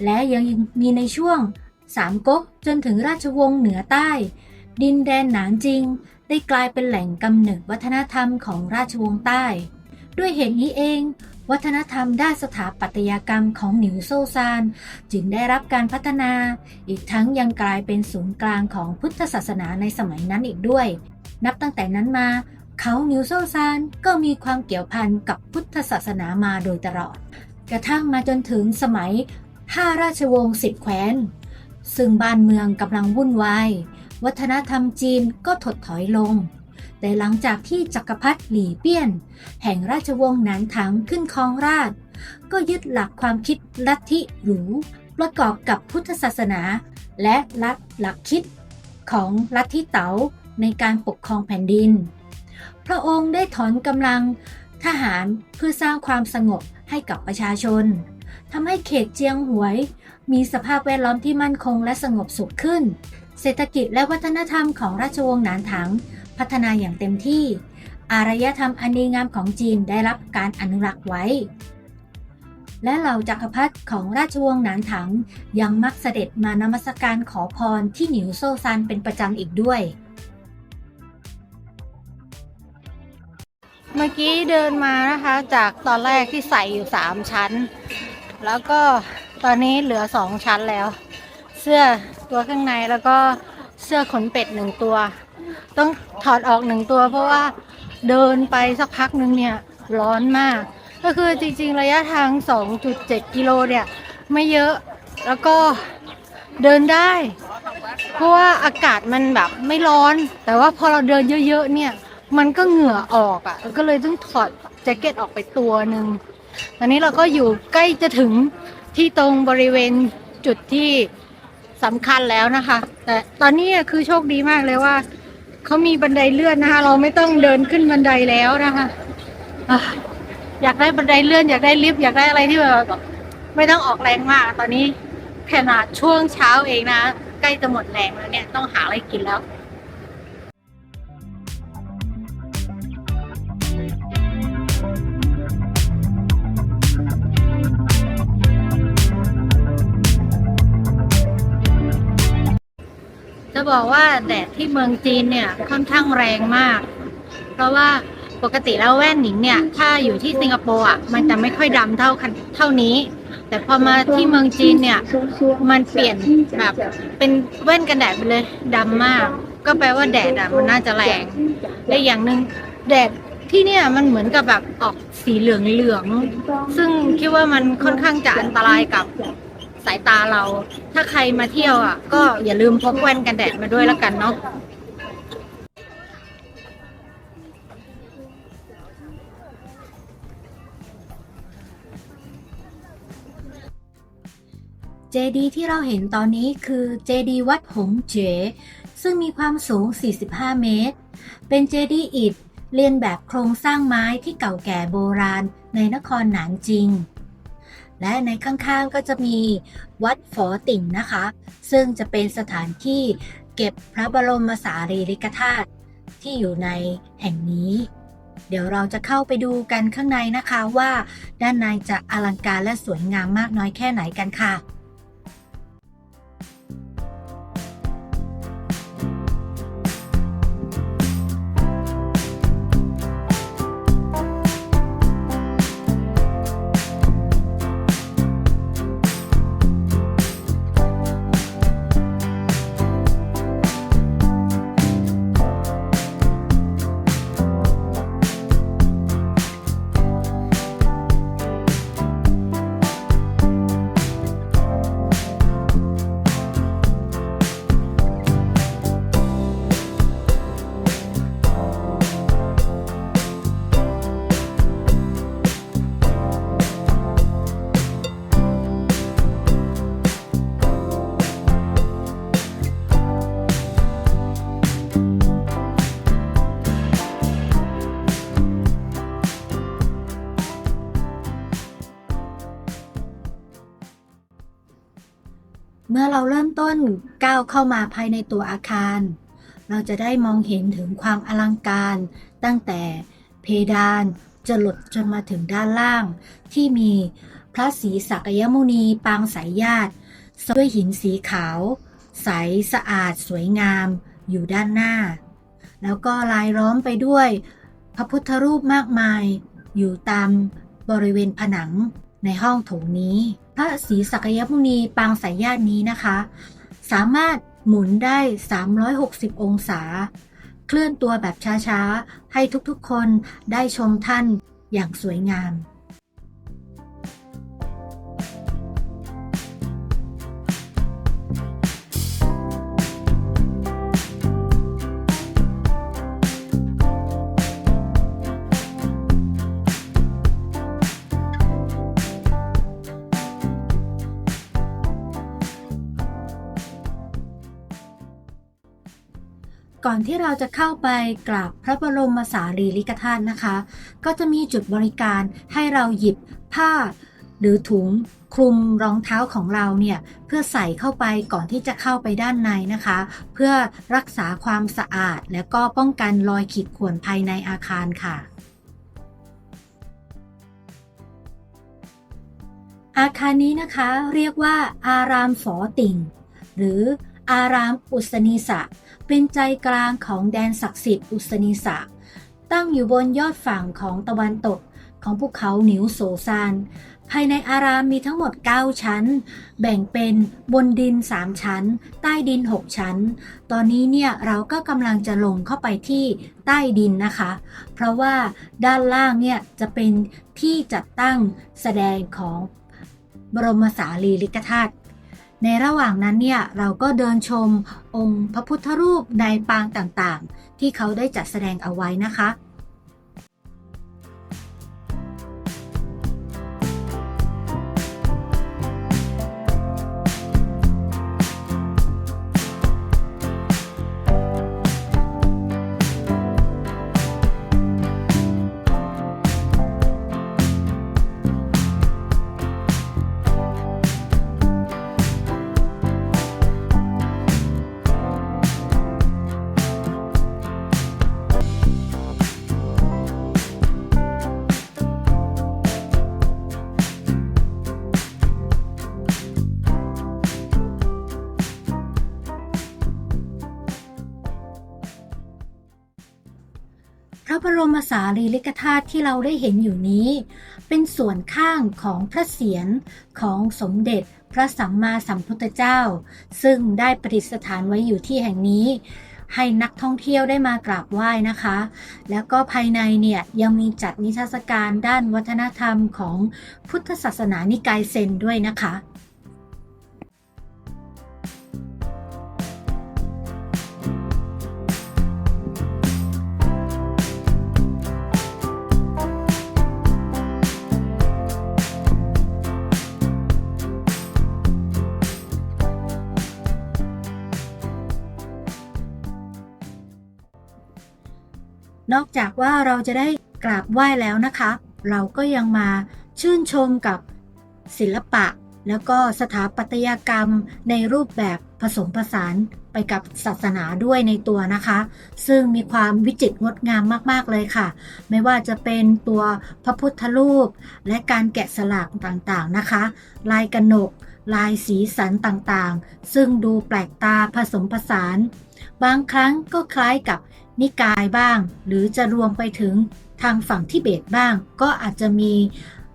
และยังมีในช่วงสามก๊กจนถึงราชวงศ์เหนือใต้ดินแดนหนานจิงได้กลายเป็นแหล่งกำเนิดวัฒนธรรมของราชวงศ์ใต้ด้วยเหตุนี้เองวัฒนธรรมด้านสถาปัตยกรรมของหนิวโซ่ซานจึงได้รับการพัฒนาอีกทั้งยังกลายเป็นศูนย์กลางของพุทธศาสนาในสมัยนั้นอีกด้วยนับตั้งแต่นั้นมา เขาหนิวโซซานก็มีความเกี่ยวพันกับพุทธศาสนามาโดยตลอดกระทั่งมาจนถึงสมัย5ราชวงศ์10แคว้นซึ่งบ้านเมืองกำลังวุ่นวายวัฒนธรรมจีนก็ถดถอยลงแต่หลังจากที่จักรพรรดิหลี่เปี้ยนแห่งราชวงศ์หนานถังขึ้นครองราชย์ก็ยึดหลักความคิดลัทธิหรูประกอบกับพุทธศาสนาและหลักคิดของลัทธิเต๋าในการปกครองแผ่นดินพระองค์ได้ถอนกำลังทหารเพื่อสร้างความสงบให้กับประชาชนทำให้เขตเจียงหวยมีสภาพแวดล้อมที่มั่นคงและสงบสุขขึ้นเศรษฐกิจและวัฒนธรรมของราชวงศ์หนานถังพัฒนาอย่างเต็มที่อารยธรรมอันดีงามของจีนได้รับการอนุรักษ์ไว้และเหล่าจักรพรรดิของราชวงศ์หนานถังยังมักเสด็จมานมัสการขอพรที่หนิวโซซานเป็นประจำอีกด้วยเมื่อกี้เดินมานะคะจากตอนแรกที่ใส่อยู่3ชั้นแล้วก็ตอนนี้เหลือ2ชั้นแล้วเสื้อตัวข้างในแล้วก็เสื้อขนเป็ด1ตัวต้องถอดออก1ตัวเพราะว่าเดินไปสักพักนึงเนี่ยร้อนมากก็คือจริงๆระยะทาง 2.7 กิโลเนี่ยไม่เยอะแล้วก็เดินได้เพราะว่าอากาศมันแบบไม่ร้อนแต่ว่าพอเราเดินเยอะๆเนี่ยมันก็เหงื่อออกอ่ะก็เลยต้องถอดแจ็คเก็ตออกไปตัวหนึ่งตอนนี้เราก็อยู่ใกล้จะถึงที่ตรงบริเวณจุดที่สำคัญแล้วนะคะแต่ตอนนี้คือโชคดีมากเลยว่าเขามีบันไดเลื่อนนะคะเราไม่ต้องเดินขึ้นบันไดแล้วนะคะอยากได้บันไดเลื่อนอยากได้ลิฟต์อยากได้อะไรที่แบบไม่ต้องออกแรงมากตอนนี้ขนาดช่วงเช้าเองนะใกล้จะหมดแรงแล้วเนี่ยต้องหาอะไรกินแล้วจะบอกว่าแดดที่เมืองจีนเนี่ยค่อนข้างแรงมากเพราะว่าปกติแล้วแว่นหนิงเนี่ยถ้าอยู่ที่สิงคโปร์อ่ะมันจะไม่ค่อยดำเท่านี้แต่พอมาที่เมืองจีนเนี่ยมันเปลี่ยนแบบเป็นแว่นกันแดดไปเลยดำมากก็แปลว่าแดดอ่ะมันน่าจะแรงและอย่างหนึ่งแดดที่เนี่ยมันเหมือนกับแบบออกสีเหลืองซึ่งคิดว่ามันค่อนข้างจะอันตรายกับสายตาเราถ้าใครมาเที่ยวอ่ะก็อย่าลืมพกแว่นกันแดดมาด้วยแล้วกันเนาะเจดีย์ที่เราเห็นตอนนี้คือเจดีย์วัดหงเจ๋ซึ่งมีความสูง45เมตรเป็นเจดีย์อิฐเลียนแบบโครงสร้างไม้ที่เก่าแก่โบราณในนครหนานจิงและในข้างๆก็จะมีวัดฝอติ่งนะคะซึ่งจะเป็นสถานที่เก็บพระบรมสารีริกธาตุที่อยู่ในแห่งนี้เดี๋ยวเราจะเข้าไปดูกันข้างในนะคะว่าด้านในจะอลังการและสวยงามมากน้อยแค่ไหนกันค่ะเมื่อเราเริ่มต้นก้าวเข้ามาภายในตัวอาคารเราจะได้มองเห็นถึงความอลังการตั้งแต่เพดานจรดจนมาถึงด้านล่างที่มีพระศรีสักยมุนีปางสายญาติด้วยหินสีขาวใสสะอาดสวยงามอยู่ด้านหน้าแล้วก็ลายล้อมไปด้วยพระพุทธรูปมากมายอยู่ตามบริเวณผนังในห้องโถงนี้พระศรีสักยมุนีปางสายญาตินี้นะคะสามารถหมุนได้360องศา เคลื่อนตัวแบบช้าๆให้ทุกๆคนได้ชมท่านอย่างสวยงามก่อนที่เราจะเข้าไปกราบพระบรมสารีริกธาตุนะคะ ก็จะมีจุดบริการให้เราหยิบผ้าหรือถุงคลุมรองเท้าของเราเนี่ยเพื่อใส่เข้าไปก่อนที่จะเข้าไปด้านในนะคะ เพื่อรักษาความสะอาดและก็ป้องกันรอยขีดข่วนภายในอาคารค่ะ อาคารนี้นะคะเรียกว่าอารามฝอติ่งหรืออารามอุษณีสะเป็นใจกลางของแดนศักดิ์สิทธิ์อุษณีสะตั้งอยู่บนยอดฝั่งของตะวันตกของภูเขาหนิวโซซานภายในอารามมีทั้งหมด9ชั้นแบ่งเป็นบนดิน3ชั้นใต้ดิน6ชั้นตอนนี้เนี่ยเราก็กำลังจะลงเข้าไปที่ใต้ดินนะคะเพราะว่าด้านล่างเนี่ยจะเป็นที่จัดตั้งแสดงของบรมสารีริกธาตุในระหว่างนั้นเนี่ยเราก็เดินชมองค์พระพุทธรูปในปางต่างๆที่เขาได้จัดแสดงเอาไว้นะคะ พระบรมสารีริกธาตุที่เราได้เห็นอยู่นี้เป็นส่วนข้างของพระเศียรของสมเด็จพระสัมมาสัมพุทธเจ้าซึ่งได้ประดิษฐานไว้อยู่ที่แห่งนี้ให้นักท่องเที่ยวได้มากราบไหว้นะคะแล้วก็ภายในเนี่ยยังมีจัดนิทรรศการด้านวัฒนธรรมของพุทธศาสนานิกายเซนด้วยนะคะ นอกจากว่าเราจะได้กราบไหว้แล้วนะคะ เราก็ยังมาชื่นชมกับศิลปะแล้วก็สถาปัตยกรรมในรูปแบบผสมผสานไปกับศาสนาด้วยในตัวนะคะ ซึ่งมีความวิจิตรงดงามมากๆเลยค่ะ ไม่ว่าจะเป็นตัวพระพุทธรูปและการแกะสลักต่างๆนะคะ ลายกนกลายสีสันต่างๆซึ่งดูแปลกตาผสมผสานบางครั้งก็คล้ายกับนิกายบ้างหรือจะรวมไปถึงทางฝั่งทิเบตบ้างก็อาจจะมี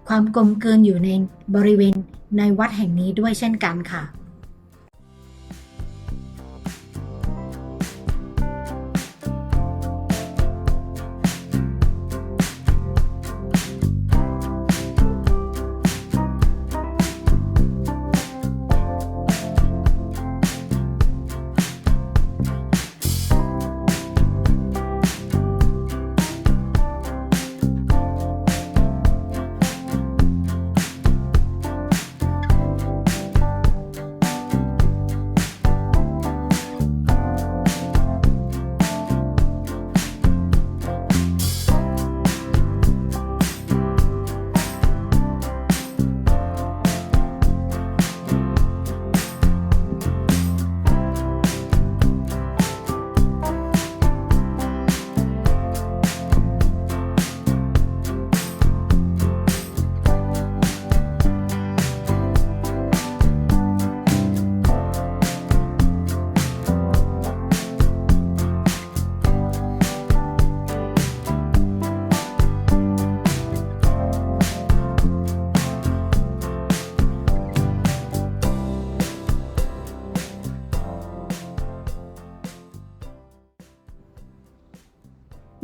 ความกลมกลืนอยู่ในบริเวณในวัดแห่งนี้ด้วยเช่นกันค่ะ ค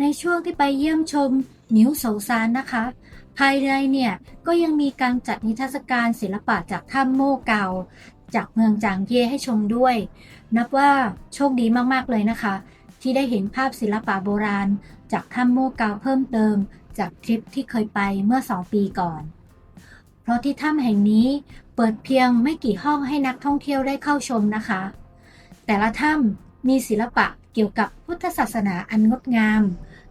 ในช่วงที่ไปเยี่ยมชมนิวโซซานนะคะ ภายในเนี่ยก็ยังมีการจัดนิทรรศการศิลปะจากถ้ำโม่เก่าจากเมืองจางเย่ให้ชมด้วย นับว่าโชคดีมากๆเลยนะคะ ที่ได้เห็นภาพศิลปะโบราณจากถ้ำโม่เก่าเพิ่มเติมจากทริปที่เคยไปเมื่อ2 ปีก่อน เพราะที่ถ้ำแห่งนี้เปิดเพียงไม่กี่ห้องให้นักท่องเที่ยวได้เข้าชมนะคะ แต่ละถ้ำมีศิลปะเกี่ยวกับพุทธศาสนาอันงดงาม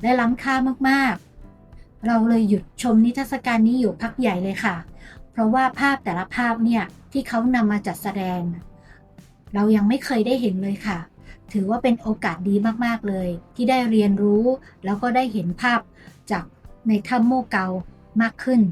และล้ำค่ามากๆ เราเลยหยุดชมนิทรรศการนี้อยู่พักใหญ่เลยค่ะ เพราะว่าภาพแต่ละภาพเนี่ยที่เขานำมาจัดแสดง เรายังไม่เคยได้เห็นเลยค่ะ ถือว่าเป็นโอกาสดีมากๆเลยที่ได้เรียนรู้แล้วก็ได้เห็นภาพจากในถ้ำโม่เกามากขึ้น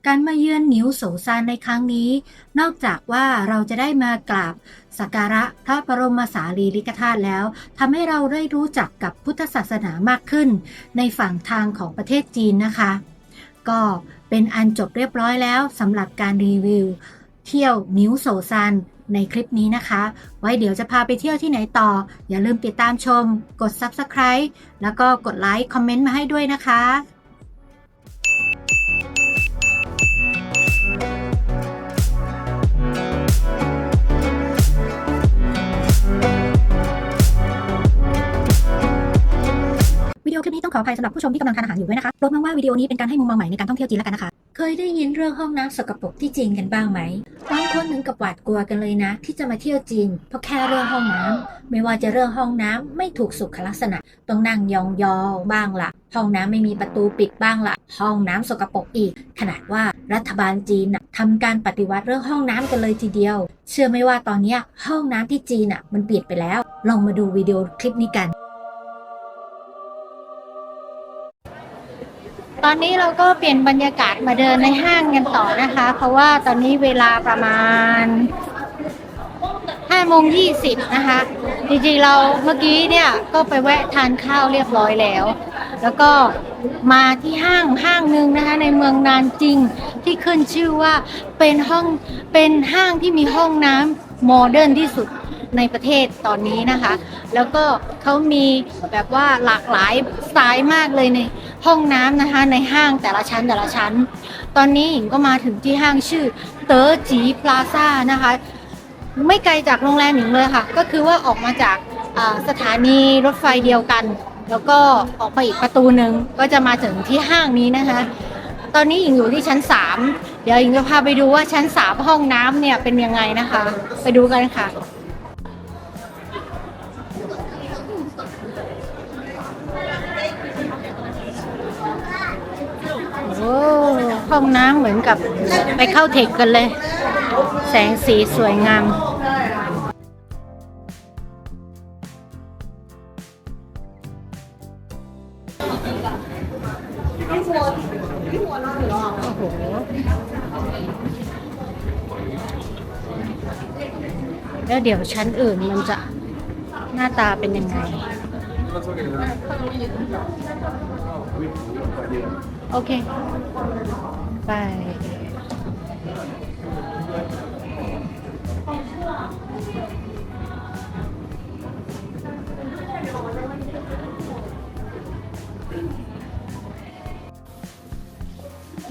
การมาเยือนนิวโสซานในครั้งนี้ นอกจากว่าเราจะได้มากราบสักการะพระบรมสารีริกธาตุแล้วทำให้เราได้รู้จักกับพุทธศาสนามากขึ้นในฝั่งทางของประเทศจีนนะคะ ก็เป็นอันจบเรียบร้อยแล้วสำหรับการรีวิวเที่ยวนิวโสซานในคลิปนี้นะคะ ไว้เดี๋ยวจะพาไปเที่ยวที่ไหนต่อ อย่าลืมติดตามชมกด Subscribe แล้วก็กดไลค์คอมเมนต์มาให้ด้วยนะคะ วิดีโอคลิปนี้ต้องขออภัยสำหรับผู้ชมที่กำลังทานอาหารอยู่ด้วยนะคะโปรดมองว่าวิดีโอนี้เป็นการให้มุมมองใหม่ในการท่องเที่ยวจีนแล้วกันนะคะ เคยได้ยินเรื่องห้องน้ำสกปรกที่จีนกันบ้างไหมบางคนถึงกับหวาดกลัวกันเลยนะ ที่จะมาเที่ยวจีนเพราะแค่เรื่องห้องน้ำไม่ว่าจะเรื่องห้องน้ำไม่ถูกสุขลักษณะต้องนั่งยองๆบ้างละห้องน้ำไม่มีประตูปิดบ้างละห้องน้ำสกปรกอีกขนาดว่ารัฐบาลจีนทำการปฏิวัติเรื่องห้องน้ำกันเลยทีเดียวเชื่อไหมว่าตอนนี้ห้องน้ำที่จีนมันเปลี่ยนไปแล้วลองมาดูวิดีโอคลิปนี้กัน ตอนนี้เราก็เปลี่ยนบรรยากาศมาเดินในห้างกันต่อนะคะ เพราะว่าตอนนี้เวลาประมาณ5:20 นะคะ จริงๆเราเมื่อกี้เนี่ยก็ไปแวะทานข้าวเรียบร้อยแล้ว แล้วก็มาที่ห้างหนึ่งนะคะในเมืองนานจริงที่ขึ้นชื่อว่าเป็นห้างที่มีห้องน้ำโมเดิร์นที่สุดในประเทศตอนนี้นะคะ แล้วก็เขามีแบบว่าหลากหลายสไตล์มากเลยในห้องน้ำนะคะในห้างแต่ละชั้นตอนนี้หญิงก็มาถึงที่ห้างชื่อเต๋อจีพลาซ่านะคะไม่ไกลจากโรงแรมหญิงเลยค่ะก็คือว่าออกมาจากสถานีรถไฟเดียวกันแล้วก็ออกไปอีกประตูหนึ่งก็จะมาถึงที่ห้างนี้นะคะตอนนี้หญิงอยู่ที่ชั้น3เดี๋ยวหญิงจะพาไปดูว่าชั้น3ห้องน้ำเนี่ยเป็นยังไงนะคะไปดูกันค่ะโอ้ห้องน้ำเหมือนกับไปเข้าเทคกันเลยแสงสีสวยงามโอ้โหแล้วเดี๋ยวชั้นอื่นมันจะหน้าตาเป็นยังไงโอเคไป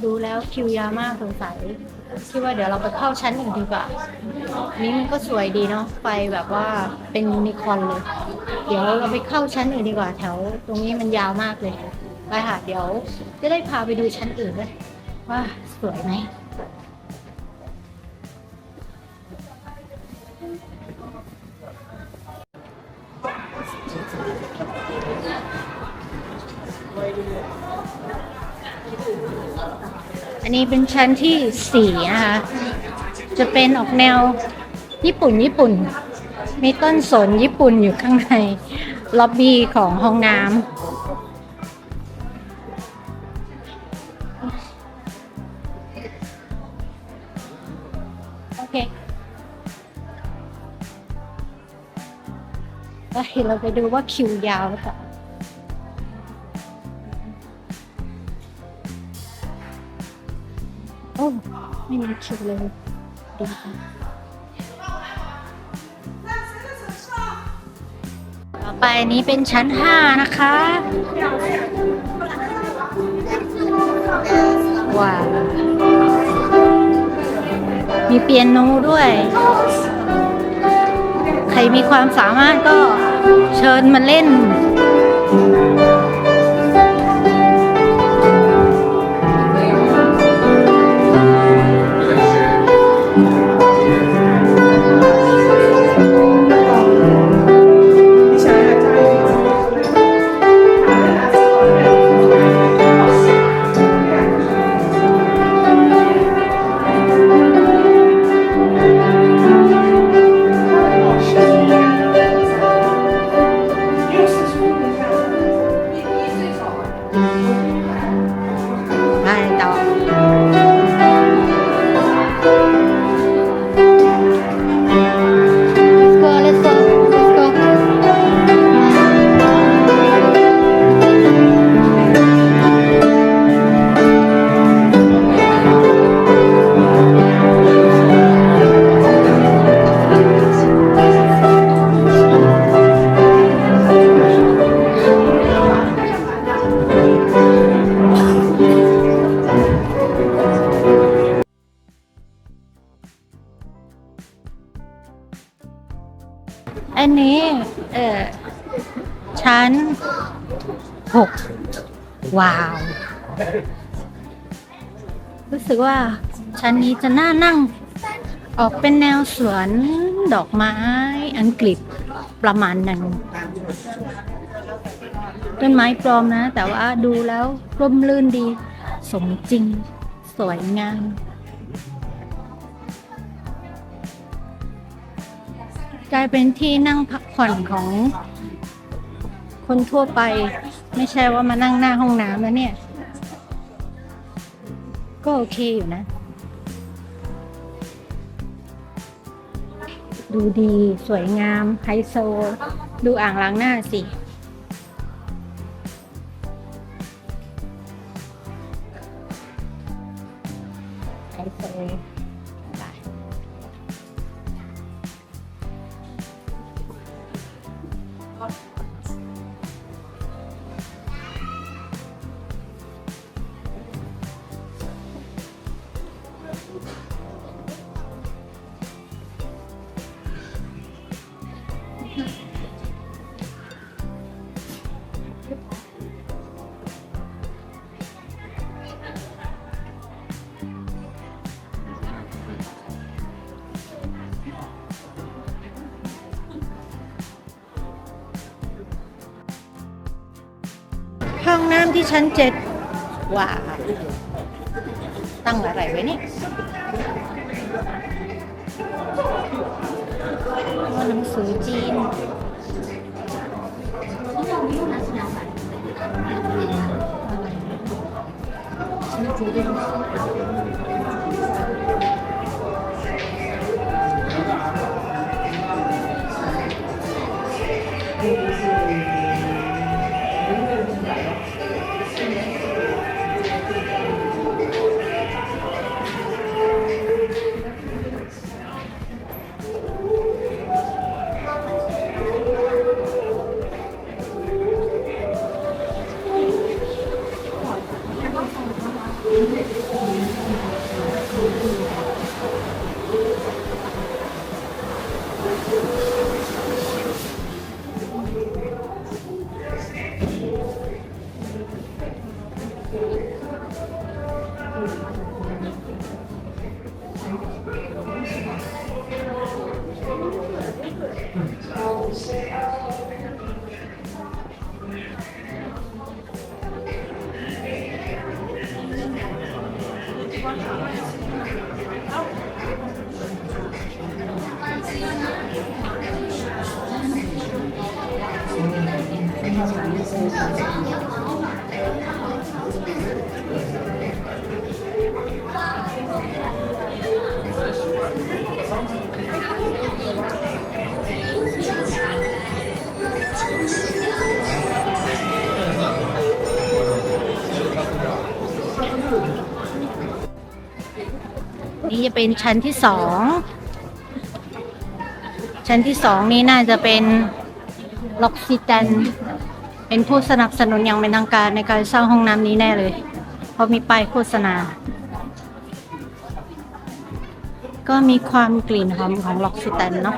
ดูแล้วคิวยาวมากสงสัยคิดว่าเดี๋ยวเราไปเข้าชั้นอื่นดีกว่านี่มันก็สวยดีเนาะไฟแบบว่าเป็นยูนิคอร์นเลย เดี๋ยวเราไปเข้าชั้นอื่นดีกว่าแถวตรงนี้มันยาวมากเลยไปค่ะเดี๋ยวจะได้พาไปดูชั้นอื่นด้วยว่าสวยไหมอันนี้เป็นชั้นที่4นะคะจะเป็นออกแนวญี่ปุ่นมีต้นสนญี่ปุ่นอยู่ข้างในล็อบบี้ของห้องน้ำโอเคเราไปดูว่าคิวยาวหรือเปล่าโอ้ไม่มีคิวเลยดีค่ะต่อไปนี้เป็นชั้น5นะคะว้าวมีเปียโนด้วยใครมีความสามารถก็เชิญมาเล่นได้ต่อ Let's go let's go อันนี้ชั้น6ว้าว รู้สึกว่าชั้นนี้จะน่านั่งออกเป็นแนวสวนดอกไม้อังกฤษประมาณนั้นต้นไม้ปลอมนะ แต่ว่าดูแล้วร่มรื่นดีสมจริงสวยงามกลายเป็นที่นั่งพักผ่อนของคนทั่วไปไม่ใช่ว่ามานั่งหน้าห้องน้ำแล้วเนี่ยก็โอเคอยู่นะดูดีสวยงามไฮโซดูอ่างล้างหน้าสิไฮโซห้องน้ำที่ชั้น7ว้าวตั้งอะไรไว้นี่หนังสือจีน นี่จะเป็นชั้นที่สอง ชั้นที่สองนี้น่าจะเป็นล็อกซิแตนเป็นผู้สนับสนุนอย่างเป็นทางการในการสร้างห้องน้ำนี้แน่เลย เพราะมีป้ายโฆษณา ก็มีความกลิ่นหอมของล็อกซิแตนเนาะ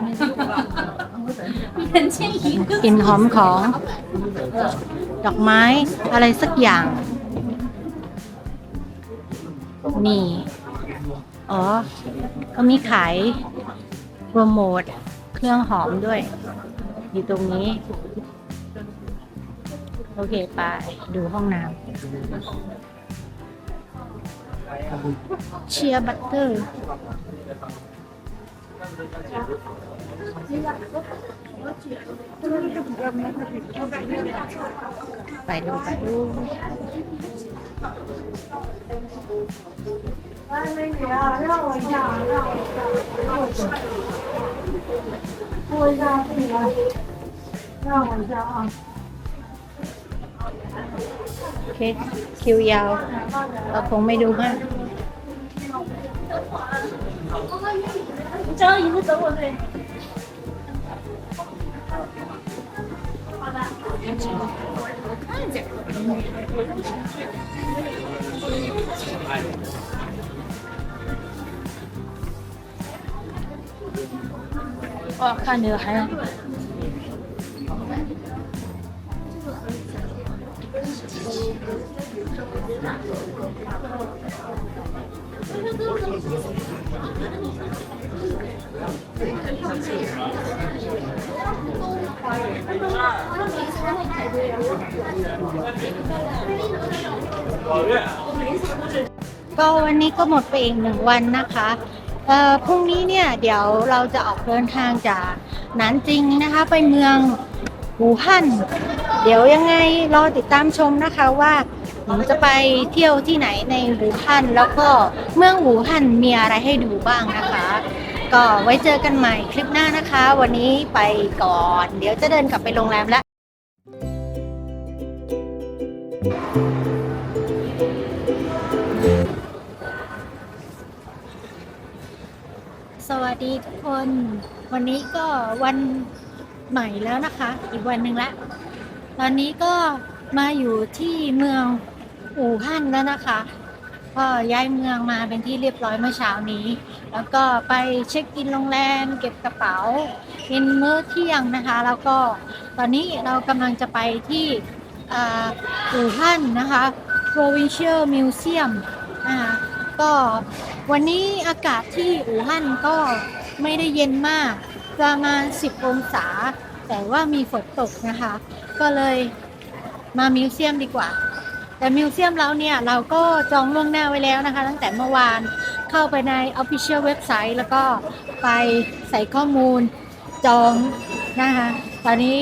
กลิ่นหอมของดอกไม้อะไรสักอย่าง นี่ อ๋อ ก็มีขายโปรโมทเครื่องหอมด้วย อยู่ตรงนี้ โอเคไปดูห้องน้ำเชียร์บัตเตอร์ไปดู โอเค คิวยาว เราคงไม่ดูมาก哦，看着还ก็วันนี้ก็หมดไปอีก1 วันนะคะพรุ่งนี้เนี่ยเดี๋ยวเราจะออกเดินทางจากหนานจิงนะคะไปเมืองหูฮั่นเดี๋ยวยังไงรอติดตามชมนะคะว่าผมจะไปเที่ยวที่ไหนในหูฮั่นแล้วก็เมืองหูฮั่นมีอะไรให้ดูบ้างนะคะ ก็ไว้เจอกันใหม่คลิปหน้านะคะ วันนี้ไปก่อนเดี๋ยวจะเดินกลับไปโรงแรมแล้วสวัสดีทุกคนวันนี้ก็วันใหม่แล้วนะคะอีกวันหนึ่งละตอนนี้ก็มาอยู่ที่เมืองอู่ฮั่นแล้วนะคะก็ย้ายเมืองมาเป็นที่เรียบร้อยเมื่อเช้านี้แล้วก็ไปเช็คอินโรงแรมเก็บกระเป๋ากินมื้อเที่ยงนะคะแล้วก็ตอนนี้เรากำลังจะไปที่อู่ฮั่นนะคะ Provincial Museum นะคะก็วันนี้อากาศที่อู่ฮั่นก็ไม่ได้เย็นมากประมาณ10 องศาแต่ว่ามีฝนตกนะคะก็เลยมามิวเซียมดีกว่าแต่มิวเซียมเราเนี่ยเราก็จองล่วงหน้าไว้แล้วนะคะตั้งแต่เมื่อวานเข้าไปใน Official เว็บไซต์แล้วก็ไปใส่ข้อมูลจองนะคะตอนนี้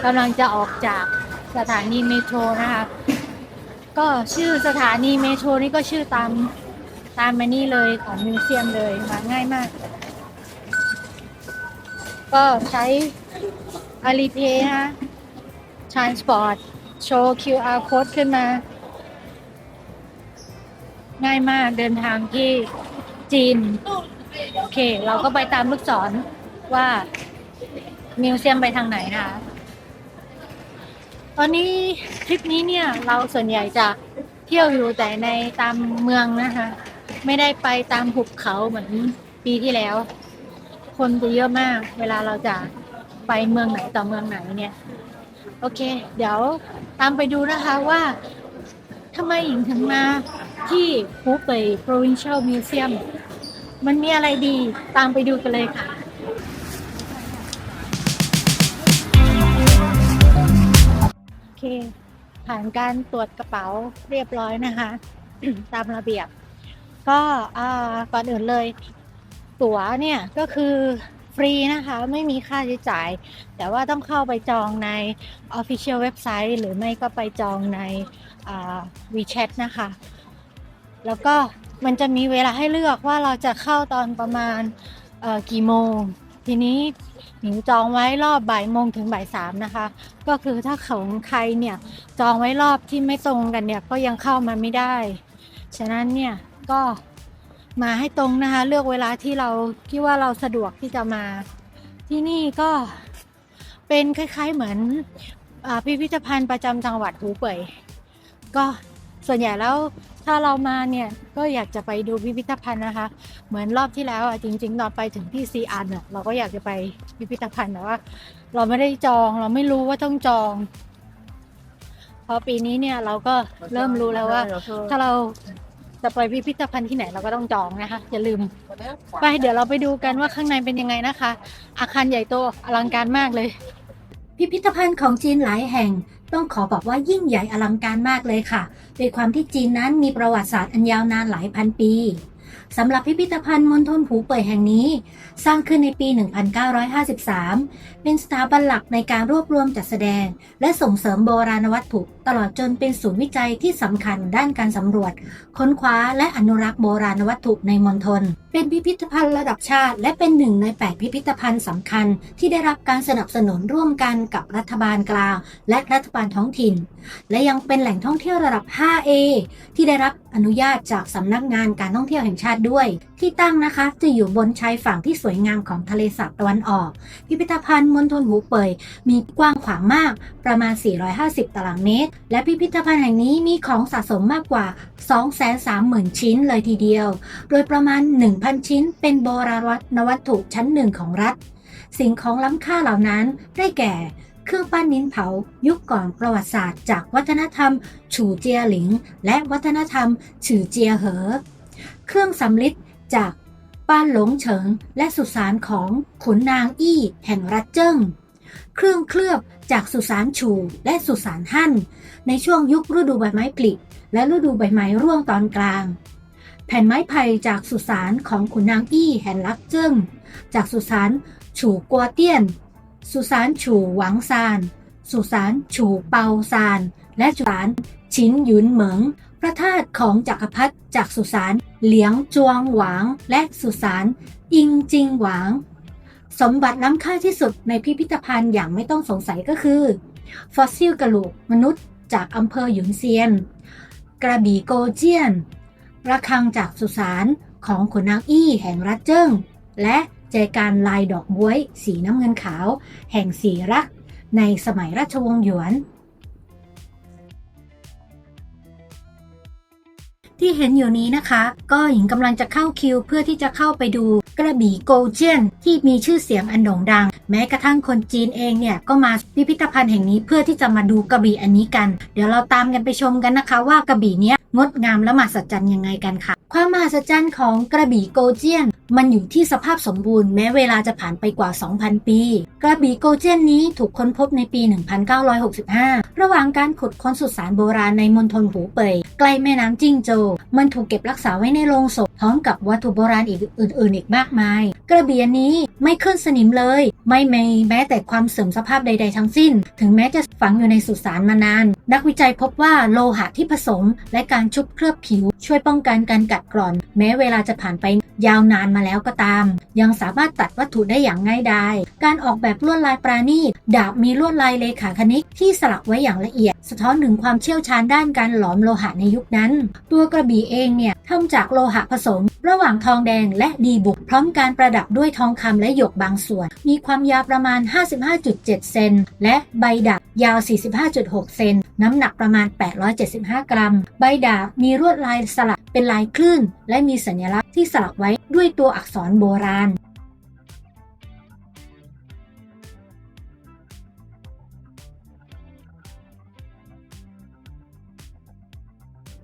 กำลังจะออกจากสถานีเมโทรนะคะก็ชื่อสถานีเมโทรนี่ก็ชื่อตามมานี่เลยของมิวเซียมเลยมาง่ายมากก็ใช้ Alipay นะคะ Transport โชว์ QR code ขึ้นมาง่ายมากเดินทางที่จีนโอเคเราก็ไปตามลูกศรว่ามิวเซียมไปทางไหนนะคะตอนนี้ทริปนี้เนี่ยเราส่วนใหญ่จะเที่ยวอยู่แต่ในตามเมืองนะคะไม่ได้ไปตามหุบเขาเหมือนปีที่แล้วคนจะเยอะมากเวลาเราจะไปเมืองไหนต่อเมืองไหนเนี่ยโอเคเดี๋ยวตามไปดูนะคะว่าทำไมหญิงถึงมาที่ฮูเป่ย Provincial Museum มันมีอะไรดีตามไปดูกันเลยค่ะโอเคผ่านการตรวจกระเป๋าเรียบร้อยนะคะ ตามระเบียบ ก็ก่อนอื่นเลยตั๋วเนี่ยก็คือฟรีนะคะไม่มีค่าใช้จ่ายแต่ว่าต้องเข้าไปจองใน Official เว็บไซต์หรือไม่ก็ไปจองในWeChat นะคะแล้วก็มันจะมีเวลาให้เลือกว่าเราจะเข้าตอนประมาณกี่โมงทีนี้หนิงจองไว้รอบบ่ายโมงถึงบ่ายสามนะคะก็คือถ้าของใครเนี่ยจองไว้รอบที่ไม่ตรงกันเนี่ยก็ยังเข้ามาไม่ได้ฉะนั้นเนี่ยก็มาให้ตรงนะคะเลือกเวลาที่เราคิดว่าเราสะดวกที่จะมาที่นี่ก็เป็นคล้ายๆเหมือนพิพิธภัณฑ์ประจำจังหวัดหูเป่ยก็ส่วนใหญ่แล้วถ้าเรามาเนี่ยก็อยากจะไปดูพิพิธภัณฑ์นะคะเหมือนรอบที่แล้วจริงๆตอนไปถึงที่ซีอันเราก็อยากจะไปพิพิธภัณฑ์แต่ว่าเราไม่ได้จองเราไม่รู้ว่าต้องจองพอปีนี้เนี่ยเราก็เริ่มรู้แล้วว่าถ้าเราจะไปพิพิธภัณฑ์ที่ไหนเราก็ต้องจองนะคะอย่าลืมไปเดี๋ยวเราไปดูกันว่าข้างในเป็นยังไงนะคะอาคารใหญ่โตอลังการมากเลยพิพิธภัณฑ์ของจีนหลายแห่งต้องขอบอกว่ายิ่งใหญ่อลังการมากเลยค่ะโดยความที่จีนนั้นมีประวัติศาสตร์อันยาวนานหลายพันปีสำหรับพิพิธภัณฑ์มณฑลหูเป่ยแห่งนี้สร้างขึ้นในปี 1953 เป็นสถาบันหลักในการรวบรวมจัดแสดงและส่งเสริมโบราณวัตถุตลอดจนเป็นศูนย์วิจัยที่สำคัญด้านการสำรวจค้นคว้าและอนุรักษ์โบราณวัตถุในมณฑลเป็นพิพิธภัณฑ์ระดับชาติและเป็นหนึ่งใน 8 พิพิธภัณฑ์สำคัญที่ได้รับการสนับสนุนร่วมกันกับรัฐบาลกลางและรัฐบาลท้องถิ่นและยังเป็นแหล่งท่องเที่ยวระดับ 5A ที่ได้รับอนุญาตจากสำนักงานการท่องเที่ยวแห่งชาติด้วยที่ตั้งนะคะจะอยู่บนชายฝั่งที่สวยงามของทะเลสาบตะวันออกพิพิธภัณฑ์มณฑลหูเป่ยมีกว้างขวางมากประมาณ450ตารางเมตรและพิพิธภัณฑ์แห่งนี้มีของสะสมมากกว่า 230,000 ชิ้นเลยทีเดียวโดยประมาณ 1,000 ชิ้นเป็นโบราณวัตถุชั้นหนึ่งของรัฐสิ่งของล้ำค่าเหล่านั้นได้แก่เครื่องปั้นดินเผายุคก่อนประวัติศาสตร์จากวัฒนธรรมฉู่เจียหลิงและวัฒนธรรมฉื่อเจียเหอเครื่องสำริดจากป้านหลงเฉิงและสุสานของขุนนางอี้แห่งรัฐเจิ้งเครื่องเคลือบจากสุสานฉู่และสุสานฮั่นในช่วงยุคฤดูใบไม้ผลิและฤดูใบไม้ร่วงตอนกลางแผ่นไม้ไผ่จากสุสานของขุนนางอี้แห่งรัฐเจิ้งจากสุสานฉู่กัวเตี้ยนสุสานฉู่หวังซานสุสานฉู่เปาซานและสุสานฉินหยุนเหมิงพระธาตุของจักรพรรดิจากสุสานเหลียงจวงหวางและสุสานอิงจิงหวางสมบัติล้ำค่าที่สุดในพิพิธภัณฑ์อย่างไม่ต้องสงสัยก็คือฟอสซิลกระโหลกมนุษย์จากอำเภอหยุนเซียนกระบี่โกเจี้ยนระฆังจากสุสานของขุนนางอี้แห่งรัฐเจิ้งและแจกันลายดอกบ๊วยสีน้ำเงินขาวแห่งสีรักในสมัยราชวงศ์หยวนที่เห็นอยู่นี้นะคะก็หญิงกำลังจะเข้าคิวเพื่อที่จะเข้าไปดูกระบี่โกเจี้ยนที่มีชื่อเสียงอันโด่งดังแม้กระทั่งคนจีนเองเนี่ยก็มาพิพิธภัณฑ์แห่งนี้เพื่อที่จะมาดูกระบี่อันนี้กันเดี๋ยวเราตามกันไปชมกันนะคะว่ากระบี่เนี้ยงดงามและมหัศจรรย์ยังไงกันค่ะความมหัศจรรย์ของกระบี่โกเจี้ยนมันอยู่ที่สภาพสมบูรณ์แม้เวลาจะผ่านไปกว่า 2,000 ปีกระบี่โกเจี้ยนนี้ถูกค้นพบในปี 1965 ระหว่างการขุดค้นสุสานโบราณในมณฑลหูเป่ยใกล้แม่น้ำจิ้งโจวมันถูกเก็บรักษาไว้ในโลงศพพร้อมกับวัตถุโบราณอื่นๆอีกมากมายกระบี่นี้ไม่ขึ้นสนิมเลยไม่มีแม้แต่ความเสื่อมสภาพใดๆทั้งสิ้นถึงแม้จะฝังอยู่ในสุสานมานานนักวิจัยพบว่าโลหะที่ผสมและการชุบเคลือบผิวช่วยป้องกันการกัดกร่อนแม้เวลาจะผ่านไปยาวนานมาแล้วก็ตามยังสามารถตัดวัตถุได้อย่างง่ายดายการออกแบบลวดลายปราณีตดาบมีลวดลายเลขาคณิตที่สลักไว้อย่างละเอียดสะท้อนถึงความเชี่ยวชาญด้านการหลอมโลหะในยุคนั้นตัวกระบี่เองเนี่ยทำจากโลหะผสมระหว่างทองแดงและดีบุกพร้อมการประดับด้วยทองคำและหยกบางส่วนมีความยาวประมาณ 55.7 เซนและใบดาบยาว 45.6 เซนน้ำหนักประมาณ 875 กรัมใบดาบมีลวดลายสลักเป็นลายคลื่นและมีสัญลักษณ์ที่สลักไว้ด้วยตัวอักษรโบราณ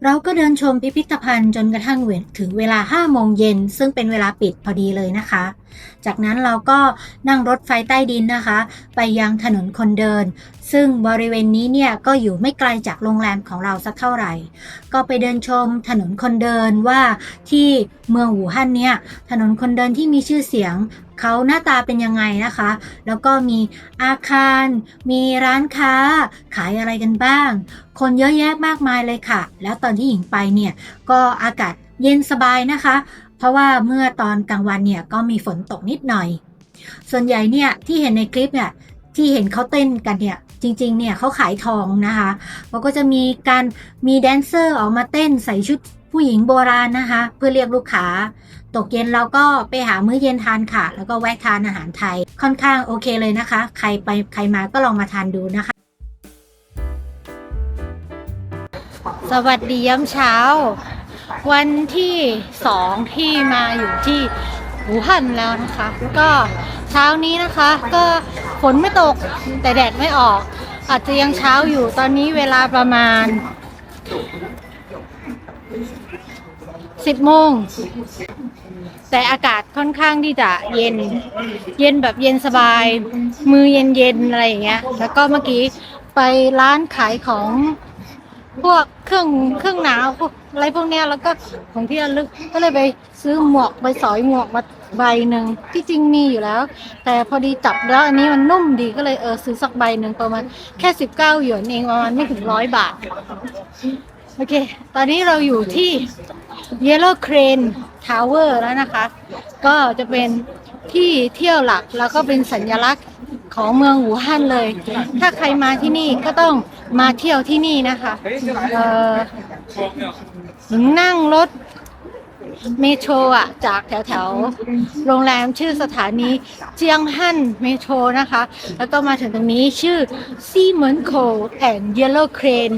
เราก็เดินชมพิพิธภัณฑ์จนกระทั่งถึงเวลา 5 โมงเย็นซึ่งเป็นเวลาปิดพอดีเลยนะคะ จากนั้นเราก็นั่งรถไฟใต้ดินนะคะ ไปยังถนนคนเดิน ซึ่งบริเวณนี้เนี่ยก็อยู่ไม่ไกลจากโรงแรมของเราสักเท่าไหร่ ก็ไปเดินชมถนนคนเดินว่าที่เมืองอู่ฮั่นเนี่ยถนนคนเดินที่มีชื่อเสียงเขาหน้าตาเป็นยังไงนะคะ แล้วก็มีอาคารมีร้านค้าขายอะไรกันบ้าง คนเยอะแยะมากมายเลยค่ะแล้วตอนที่หญิงไปเนี่ยก็อากาศเย็นสบายนะคะเพราะว่าเมื่อตอนกลางวันเนี่ยก็มีฝนตกนิดหน่อยส่วนใหญ่เนี่ยที่เห็นในคลิปเนี่ยที่เห็นเขาเต้นกันเนี่ยจริงๆเนี่ยเขาขายทองนะคะเขาก็จะมีแดนเซอร์ออกมาเต้นใส่ชุดผู้หญิงโบราณนะคะเพื่อเรียกลูกค้าตกเย็นเราก็ไปหามื้อเย็นทานค่ะแล้วก็แวะทานอาหารไทยค่อนข้างโอเคเลยนะคะใครมาก็ลองมาทานดูนะคะสวัสดียามเช้าวันที่2ที่มาอยู่ที่อู่ฮั่นแล้วนะคะก็เช้านี้นะคะก็ฝนไม่ตกแต่แดดไม่ออกอาจจะยังเช้าอยู่ตอนนี้เวลาประมาณ10 โมงแต่อากาศค่อนข้างที่จะเย็นแบบเย็นสบายมือเย็นอะไรอย่างเงี้ยแล้วก็เมื่อกี้ไปร้านขายของพวกเครื่องหนาวพวกอะไรพวกเนี้ยแล้วก็ของที่ระลึกก็เลยไปซื้อหมวกไปสอยหมวกมาใบหนึ่งที่จริงมีอยู่แล้วแต่พอดีจับแล้วอันนี้มันนุ่มดีก็เลยซื้อสักใบหนึ่งประมาณแค่19 หยวนเองประมาณไม่ถึง100 บาทโอเคตอนนี้เราอยู่ที่ Yellow Crane Tower แล้วนะคะก็จะเป็นที่เที่ยวหลักแล้วก็เป็นสัญลักษณ์ของเมืองอู่ฮั่นเลยถ้าใครมาที่นี่ก็ต้องมาเที่ยวที่นี่นะคะนั่งรถเมโทรจากแถวโรงแรมชื่อสถานีเจียงฮั่นเมโทรนะคะแล้วก็มาถึงตรงนี้ชื่อซีเหมินโคแอนด์เยลโล่เครน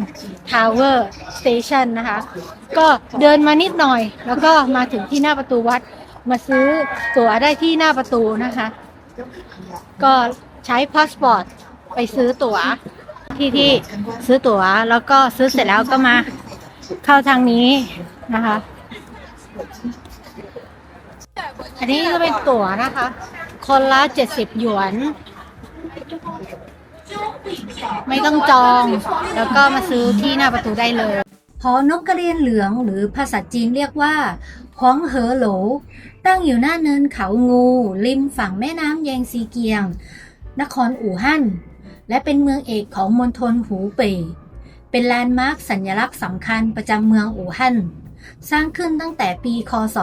ทาวเวอร์สเตชันนะคะก็เดินมานิดหน่อยแล้วก็มาถึงที่หน้าประตูวัดมาซื้อตั๋วได้ที่หน้าประตูนะคะก็ใช้พาสปอร์ตไปซื้อตั๋วที่ซื้อตั๋วแล้วก็ซื้อเสร็จแล้วก็มาเข้าทางนี้นะคะอันนี้ก็เป็นตั๋วนะคะคนละ70 หยวนไม่ต้องจองแล้วก็มาซื้อที่หน้าประตูได้เลยหอนกกระเรียนเหลืองหรือภาษาจีนเรียกว่าฮวงเหอโหลตั้งอยู่หน้าเนินเขางูริมฝั่งแม่น้ำแยงซีเกียงนครอู่ฮั่นและเป็นเมืองเอกของมณฑลหูเป่ยเป็นแลนด์มาร์คสัญลักษณ์สำคัญประจำเมืองอู่ฮั่นสร้างขึ้นตั้งแต่ปีค.ศ.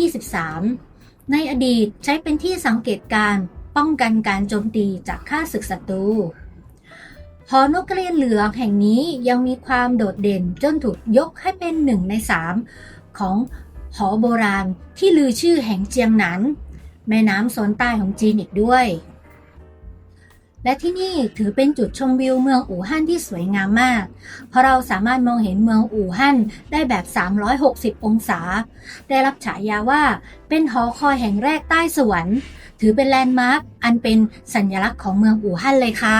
223ในอดีตใช้เป็นที่สังเกตการณ์ป้องกันการโจมตีจากข้าศึกศัตรูหอนกกระเรียนเหลืองแห่งนี้ยังมีความโดดเด่นจนถูกยกให้เป็น1 ใน 3ของหอโบราณที่ลือชื่อแห่งเจียงหนานแม่น้ำโซนใต้ของจีนอีกด้วยและที่นี่ถือเป็นจุดชมวิวเมืองอู่ฮั่นที่สวยงามมากเพราะเราสามารถมองเห็นเมืองอู่ฮั่นได้แบบ360 องศาได้รับฉายาว่าเป็นหอคอยแห่งแรกใต้สวรรค์ถือเป็นแลนด์มาร์คอันเป็นสัญลักษณ์ของเมืองอู่ฮั่นเลยค่ะ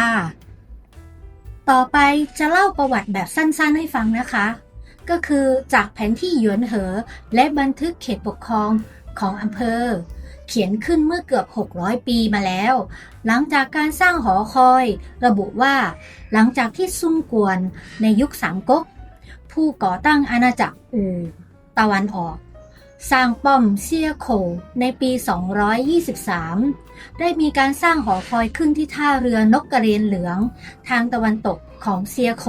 ต่อไปจะเล่าประวัติแบบสั้นๆให้ฟังนะคะก็คือจากแผนที่หยวนเหอและบันทึกเขตปกครองของอำเภอเขียนขึ้นเมื่อเกือบ600 ปีมาแล้วหลังจากการสร้างหอคอยระบุว่าหลังจากที่ซุ่งกวนในยุคสามก๊กผู้ก่อตั้งอาณาจักรอู่ตะวันออกสร้างป้อมเซี่ยโขในปี 223ได้มีการสร้างหอคอยขึ้นที่ท่าเรือนกกระเรียนเหลืองทางตะวันตกของเซี่ยโข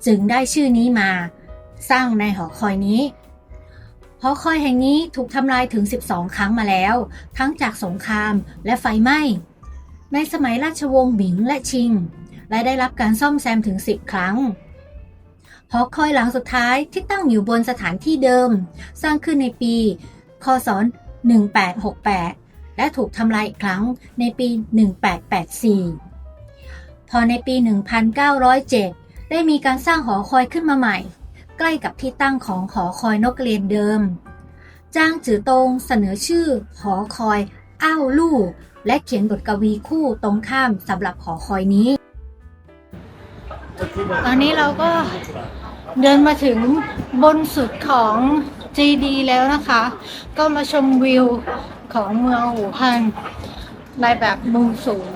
จึงได้ชื่อนี้มาสร้างในหอคอยนี้หอคอยแห่งนี้ถูกทำลายถึง12 ครั้งมาแล้วทั้งจากสงครามและไฟไหม้ในสมัยราชวงศ์หมิงและชิงและได้รับการซ่อมแซมถึง10 ครั้งหอคอยหลังสุดท้ายที่ตั้งอยู่บนสถานที่เดิมสร้างขึ้นในปีค.ศ. 1868และถูกทำลายอีกครั้งในปี1884พอในปี 1907ได้มีการสร้างหอคอยขึ้นมาใหม่ใกล้กับที่ตั้งของหอคอยนกกระเรียนเดิมจางจือตงเสนอชื่อหอคอยอ้าวลู่และเขียนบทกวีคู่ตรงข้ามสำหรับหอคอยนี้ตอนนี้เราก็เดินมาถึงบนสุดของ เจดีย์แล้วนะคะ ก็มาชมวิวของเมืองอู่ฮั่นในแบบมุมสูง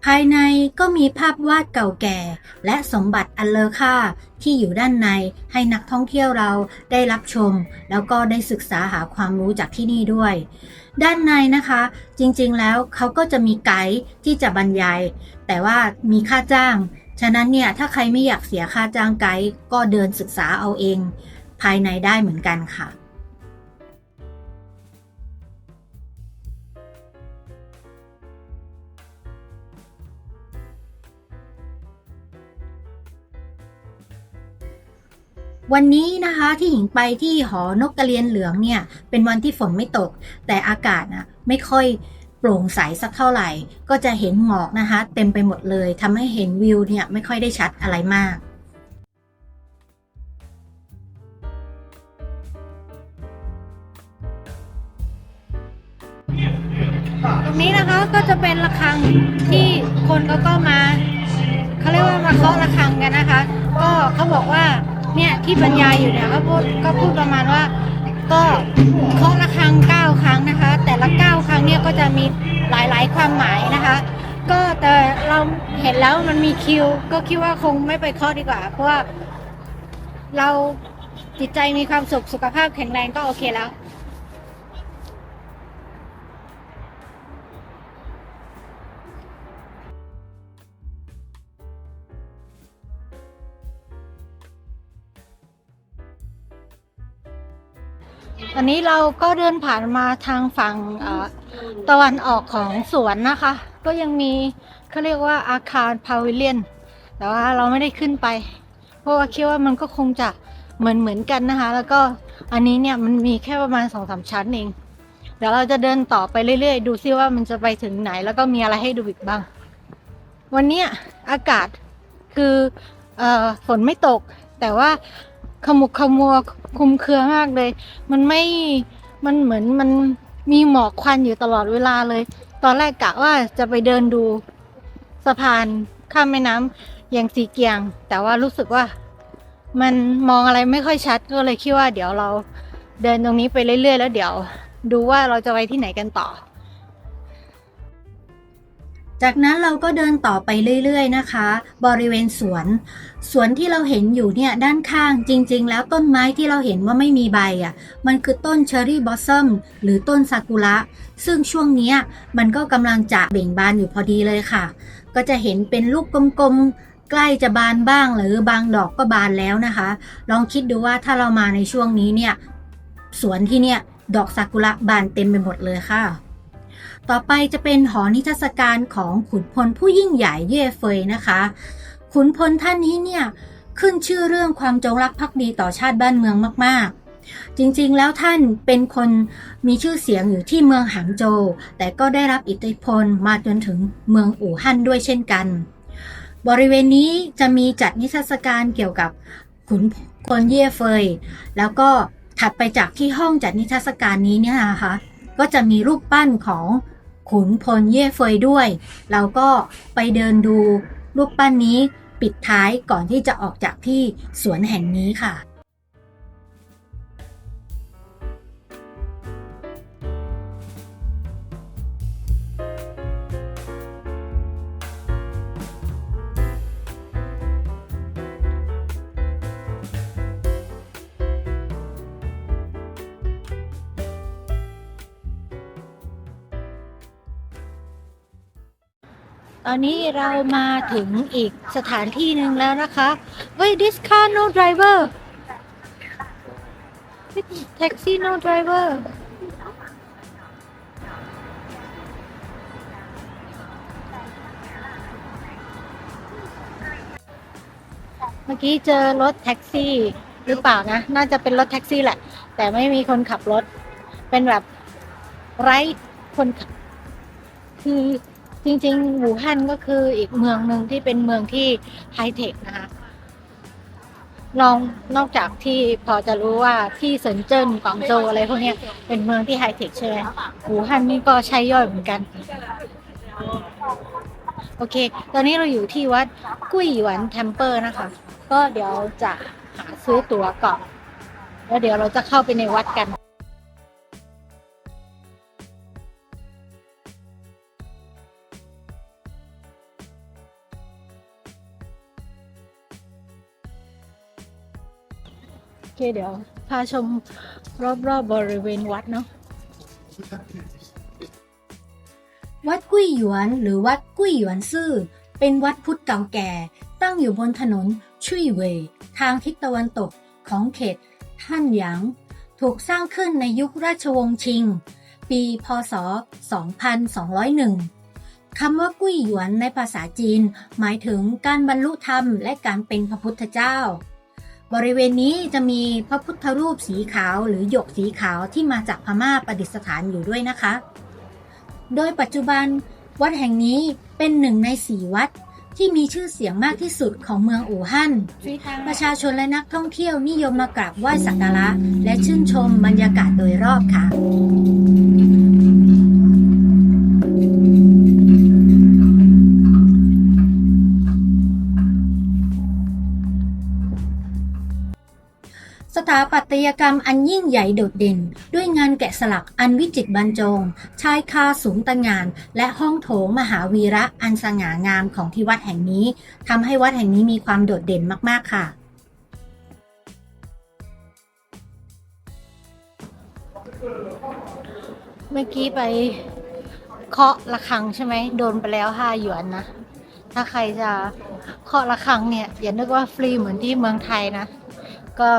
ภายในก็มีภาพวาดเก่าแก่และสมบัติอันเลอค่าที่อยู่ด้านในให้นักท่องเที่ยวเราได้รับชม แล้วก็ได้ศึกษาหาความรู้จากที่นี่ด้วย ด้านในนะคะจริงๆแล้วเขาก็จะมีไกด์ที่จะบรรยายแต่ว่ามีค่าจ้างฉะนั้นเนี่ยถ้าใครไม่อยากเสียค่าจ้างไกด์ก็เดินศึกษาเอาเองภายในได้เหมือนกันค่ะ วันนี้นะคะที่หญิงไปที่หอนกกระเรียนเหลืองเนี่ยเป็นวันที่ฝนไม่ตกแต่อากาศไม่ค่อยโปร่งใสสักเท่าไหร่ก็จะเห็นหมอกนะคะเต็มไปหมดเลยทำให้เห็นวิวเนี่ยไม่ค่อยได้ชัดอะไรมากตรงนี้นะคะก็จะเป็นระฆังที่คนก็มาเขาเรียกว่ามาเคาะระฆังกันนะคะก็เขาบอกว่าเนี่ยที่บรรยายอยู่เนี่ยก็พูดประมาณว่าก็เคาะระฆัง9 ครั้งนะคะแต่ละ9 ครั้งเนี่ยก็จะมีหลายความหมายนะคะก็แต่เราเห็นแล้วมันมีคิวก็คิดว่าคงไม่ไปเคาะดีกว่าเพราะว่าเราจิตใจมีความสุขสุขภาพแข็งแรงก็โอเคแล้วตอนนี้เราก็เดินผ่านมาทางฝั่งตะวันออกของสวนนะคะก็ยังมีเขาเรียกว่าอาคารพาวิเลียนแต่ว่าเราไม่ได้ขึ้นไปเพราะว่าคิดว่ามันก็คงจะเหมือนกันนะคะแล้วก็อันนี้เนี่ยมันมีแค่ประมาณ 2-3 ชั้นเองเดี๋ยวเราจะเดินต่อไปเรื่อยๆดูซิว่ามันจะไปถึงไหนแล้วก็มีอะไรให้ดูอีกบ้างวันนี้อากาศคือฝนไม่ตกแต่ว่าขมุกขมัวคลุมเครือมากเลยมันเหมือนมันมีหมอกควันอยู่ตลอดเวลาเลยตอนแรกกะว่าจะไปเดินดูสะพานข้ามแม่น้ำอย่างสีเกียงแต่ว่ารู้สึกว่ามันมองอะไรไม่ค่อยชัดก็เลยคิดว่าเดี๋ยวเราเดินตรงนี้ไปเรื่อยๆแล้วเดี๋ยวดูว่าเราจะไปที่ไหนกันต่อจากนั้นเราก็เดินต่อไปเรื่อยๆนะคะบริเวณสวนที่เราเห็นอยู่เนี่ยด้านข้างจริงๆแล้วต้นไม้ที่เราเห็นว่าไม่มีใบมันคือต้นเชอร์รี่บลอสซัมหรือต้นซากุระซึ่งช่วงนี้มันก็กำลังจะเบ่งบานอยู่พอดีเลยค่ะก็จะเห็นเป็นลูกกลมๆใกล้จะบานบ้างหรือบางดอกก็บานแล้วนะคะลองคิดดูว่าถ้าเรามาในช่วงนี้เนี่ยสวนที่เนี่ยดอกซากุระบานเต็มไปหมดเลยค่ะต่อไปจะเป็นหอนิทรรศการของขุนพลผู้ยิ่งใหญ่เย่เฟยนะคะขุนพลท่านนี้เนี่ยขึ้นชื่อเรื่องความจงรักภักดีต่อชาติบ้านเมืองมากๆจริงๆแล้วท่านเป็นคนมีชื่อเสียงอยู่ที่เมืองหางโจวแต่ก็ได้รับอิทธิพลมาจนถึงเมืองอู่ฮั่นด้วยเช่นกันบริเวณนี้จะมีจัดนิทรรศการเกี่ยวกับขุนพลเย่เฟยแล้วก็ถัดไปจากที่ห้องจัดนิทรรศการนี้เนี่ยนะคะก็จะมีรูปปั้นของขุนพลเย่เฟยด้วยเราก็ไปเดินดูรูปปั้นนี้ปิดท้ายก่อนที่จะออกจากที่สวนแห่งนี้ค่ะ ตอนนี้เรามาถึงอีกสถานที่หนึ่งแล้วนะคะเฮ้ย this car no driver taxi no driver เมื่อกี้เจอรถแท็กซี่หรือเปล่านะน่าจะเป็นรถแท็กซี่แหละแต่ไม่มีคนขับรถเป็นแบบไร้คนขับคือจริงๆอู่ฮั่นก็คืออีกเมืองหนึ่งที่เป็นเมืองที่ไฮเทคนะคะนอกจากที่พอจะรู้ว่าที่เซินเจิ้นกวางโจวอะไรพวกนี้เป็นเมืองที่ไฮเทคใช่ไหมอู่ฮั่นนี่ก็ใช้ย่อยเหมือนกันโอเคตอนนี้เราอยู่ที่วัดกุ้ยหยวนเทมเพิลนะคะ ก็เดี๋ยวจะหาซื้อตั๋วก่อนแล้วเดี๋ยวเราจะเข้าไปในวัดกันโอเคเดี๋ยวพาชมรอบๆบริเวณวัดเนาะวัดกุ้ยหยวนหรือวัดกุ้ยหยวนซื่อเป็นวัดพุทธเก่าแก่ตั้งอยู่บนถนนชุยเว่ยทางทิศตะวันตกของเขตฮั่นหยางถูกสร้างขึ้นในยุคราชวงศ์ชิงปีพ.ศ. 2201 คำว่ากุ้ยหยวนในภาษาจีนหมายถึงการบรรลุธรรมและการเป็นพระพุทธเจ้าบริเวณนี้จะมีพระพุทธรูปสีขาวหรือหยกสีขาวที่มาจากพม่าประดิษฐานอยู่ด้วยนะคะโดยปัจจุบันวัดแห่งนี้เป็นหนึ่งใน4วัดที่มีชื่อเสียงมากที่สุดของเมืองอู่ฮั่นประชาชนและนักท่องเที่ยวนิยมมากราบไหว้สักการะและชื่นชมบรรยากาศโดยรอบค่ะสถาปัตยกรรมอันยิ่งใหญ่โดดเด่นด้วยงานแกะสลักอันวิจิตรบรรจงชายคาสูงตระหง่านและห้องโถงมหาวีระอันสง่างามของที่วัดแห่งนี้ทำให้วัดแห่งนี้มีความโดดเด่นมากๆค่ะเมื่อกี้ไปเคาะระฆังใช่ไหมโดนไปแล้ว5 หยวนนะถ้าใครจะเคาะระฆังเนี่ยอย่านึกว่าฟรีเหมือนที่เมืองไทยนะก็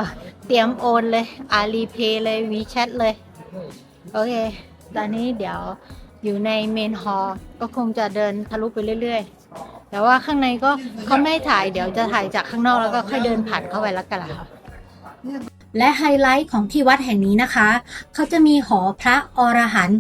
เตรียมโอนเลยAlipayเลย WeChat เลยโอเคตอนนี้เดี๋ยวอยู่ในเมนฮอลล์ก็คงจะเดินทะลุไปเรื่อยๆแต่ว่าข้างในก็เขาไม่ให้ถ่ายเดี๋ยวจะถ่ายจากข้างนอกแล้วก็ค่อยเดินผ่านเข้าไปแล้วกันล่ะค่ะและไฮไลท์ของที่วัดแห่งนี้นะคะเขาจะมีหอพระอรหันต์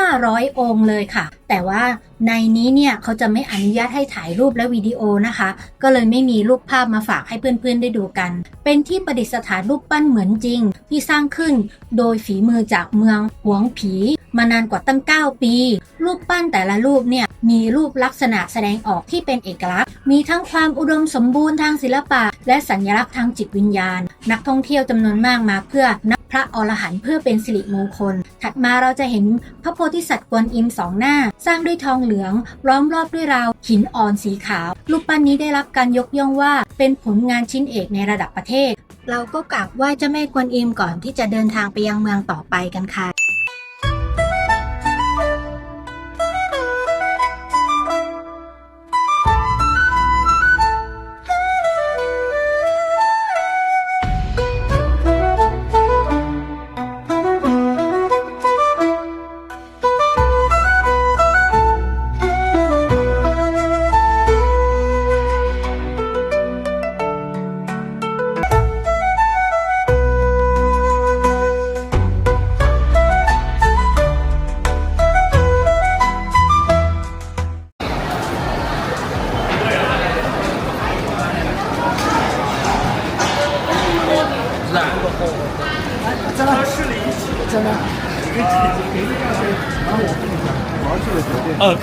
500 องค์เลยค่ะแต่ว่าในนี้เนี่ยเขาจะไม่อนุญาตให้ถ่ายรูปและวิดีโอนะคะก็เลยไม่มีรูปภาพมาฝากให้เพื่อนๆได้ดูกันเป็นที่ประดิษฐานรูปปั้นเหมือนจริงที่สร้างขึ้นโดยฝีมือจากเมืองหวงผีมานานกว่าตั้ง9 ปีรูปปั้นแต่ละรูปเนี่ยมีรูปลักษณะแสดงออกที่เป็นเอกลักษณ์มีทั้งความอุดมสมบูรณ์ทางศิลปะและสัญลักษณ์ทางจิตวิญญาณนักท่องเที่ยวจำนวนมากมาเพื่อนับพระอรหันต์เพื่อเป็นสิริมงคลถัดมาเราจะเห็นพระโพธิสัตว์กวนอิม2 หน้าสร้างด้วยทองเหลืองล้อมรอบด้วยราวหินอ่อนสีขาวรูปปั้นนี้ได้รับการยกย่องว่าเป็นผลงานชิ้นเอกในระดับประเทศเราก็กราบไหว้เจ้าแม่กวนอิมก่อนที่จะเดินทางไปยังเมืองต่อไปกันค่ะ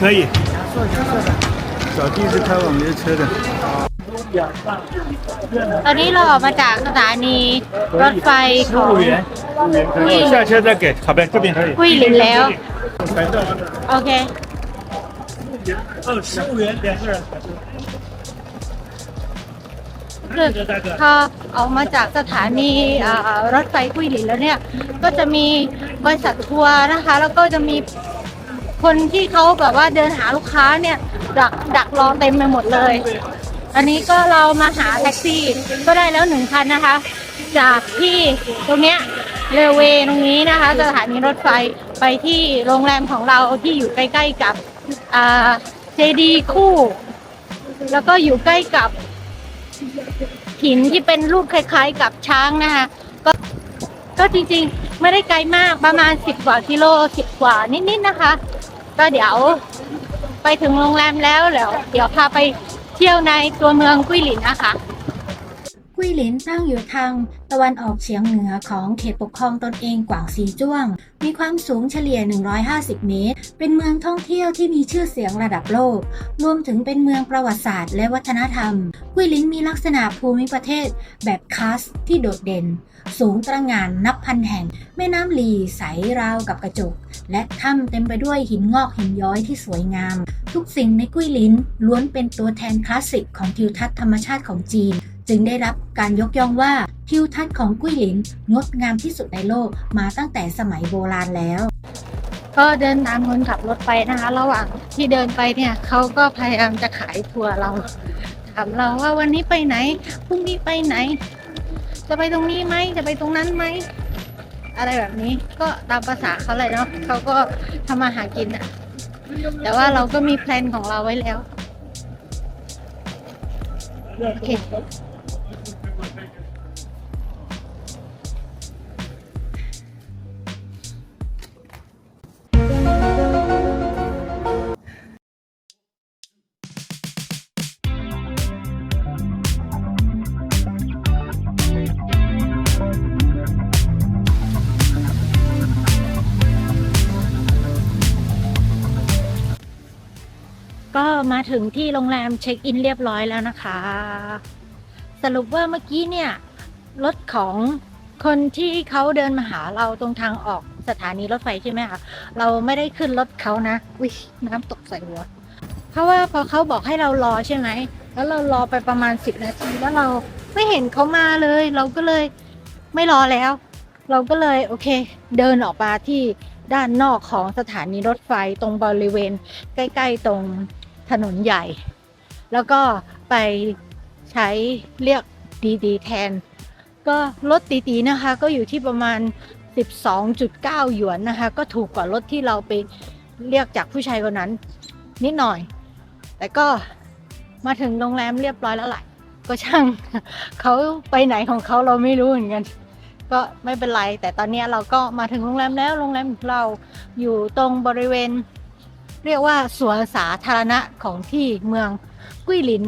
可以。小弟是开我们的车的。ตอนนี้เราออกมาจากสถานีรถไฟของ下车再给，好呗，这边可以。กุ้ยหลินแล้วโอเค15元2个人。พอออกมาจากสถานีรถไฟกุ้ยหลินแล้วเนี่ยก็จะมีบริษัททัวร์นะคะแล้วก็จะมีคนที่เขาแบบว่าเดินหาลูกค้าเนี่ยดักรอเต็มไปหมดเลยอันนี้ก็เรามาหาแท็กซี่ก็ได้แล้ว1 คันนะคะจากที่ตรงเนี้ยเรลเวย์ตรงนี้นะคะสถานีรถไฟไปที่โรงแรมของเราที่อยู่ใกล้ๆกับเจดีย์คู่แล้วก็อยู่ใกล้กับหินที่เป็นรูปคล้ายๆกับช้างนะคะก็จริงๆไม่ได้ไกลมากประมาณ10 กว่ากิโล10 กว่านิดๆนะคะก็เดี๋ยวไปถึงโรงแรมแล้วเดี๋ยวพาไปเที่ยวในตัวเมืองกุ้ยหลินนะคะ กุ้ กุ้ยหลินตั้งอยู่ทางตะวันออกเฉียงเหนือของเขตปกครองตนเองกวางซีจ้วงมีความสูงเฉลี่ย150 เมตรเป็นเมืองท่องเที่ยวที่มีชื่อเสียงระดับโลกรวมถึงเป็นเมืองประวัติศาสตร์และวัฒนธรรมกุ้ยหลินมีลักษณะภูมิประเทศแบบคาสที่โดดเด่นสูงตระหง่านนับพันแห่งแม่น้ำหลีใสราวกับกระจกและถ้ำเต็มไปด้วยหินงอกหินย้อยที่สวยงามทุกสิ่งในกุ้ยหลินล้วนเป็นตัวแทนคลาสสิกของทิวทัศน์ธรรมชาติของจีนจึงได้รับการยกย่องว่าทิวทัศน์ของกุ้ยหลินงดงามที่สุดในโลกมาตั้งแต่สมัยโบราณแล้วก็เดินตามคนขับรถไปนะคะระหว่างที่เดินไปเนี่ยเขาก็พยายามจะขายทัวร์เราถามเราว่าวันนี้ไปไหนพรุ่งนี้ไปไหนจะไปตรงนี้ไหมจะไปตรงนั้นไหมอะไรแบบนี้ก็ตามภาษาเขาเลยเนาะเขาก็ทำมาหากินอะแต่ว่าเราก็มีแพลนของเราไว้แล้วโอเคก็มาถึงที่โรงแรมเช็คอินเรียบร้อยแล้วนะคะสรุปว่าเมื่อกี้เนี่ยรถของคนที่เขาเดินมาหาเราตรงทางออกสถานีรถไฟใช่ไหมคะเราไม่ได้ขึ้นรถเขานะอุ๊ยน้ำตกใส่หัวเพราะว่าพอเขาบอกให้เรารอใช่ไหมแล้วเรารอไปประมาณ10 นาทีแล้วเราไม่เห็นเขามาเลยเราก็เลยไม่รอแล้วเราก็เลยโอเคเดินออกมาที่ด้านนอกของสถานีรถไฟตรงบริเวณใกล้ๆตรงถนนใหญ่แล้วก็ไปใช้เรียกดีๆแทนก็รถตีๆนะคะก็อยู่ที่ประมาณ 12.9 หยวนนะคะก็ถูกกว่ารถที่เราไปเรียกจากผู้ชายคนนั้นนิดหน่อยแต่ก็มาถึงโรงแรมเรียบร้อยแล้วแหละก็ช่างเขาไปไหนของเขาเราไม่รู้เหมือนกันก็ไม่เป็นไรแต่ตอนนี้เราก็มาถึงโรงแรมแล้วโรงแรมของเราอยู่ตรงบริเวณเรียกว่าสวนสาธารณะของที่เมืองกุ้ยหลิน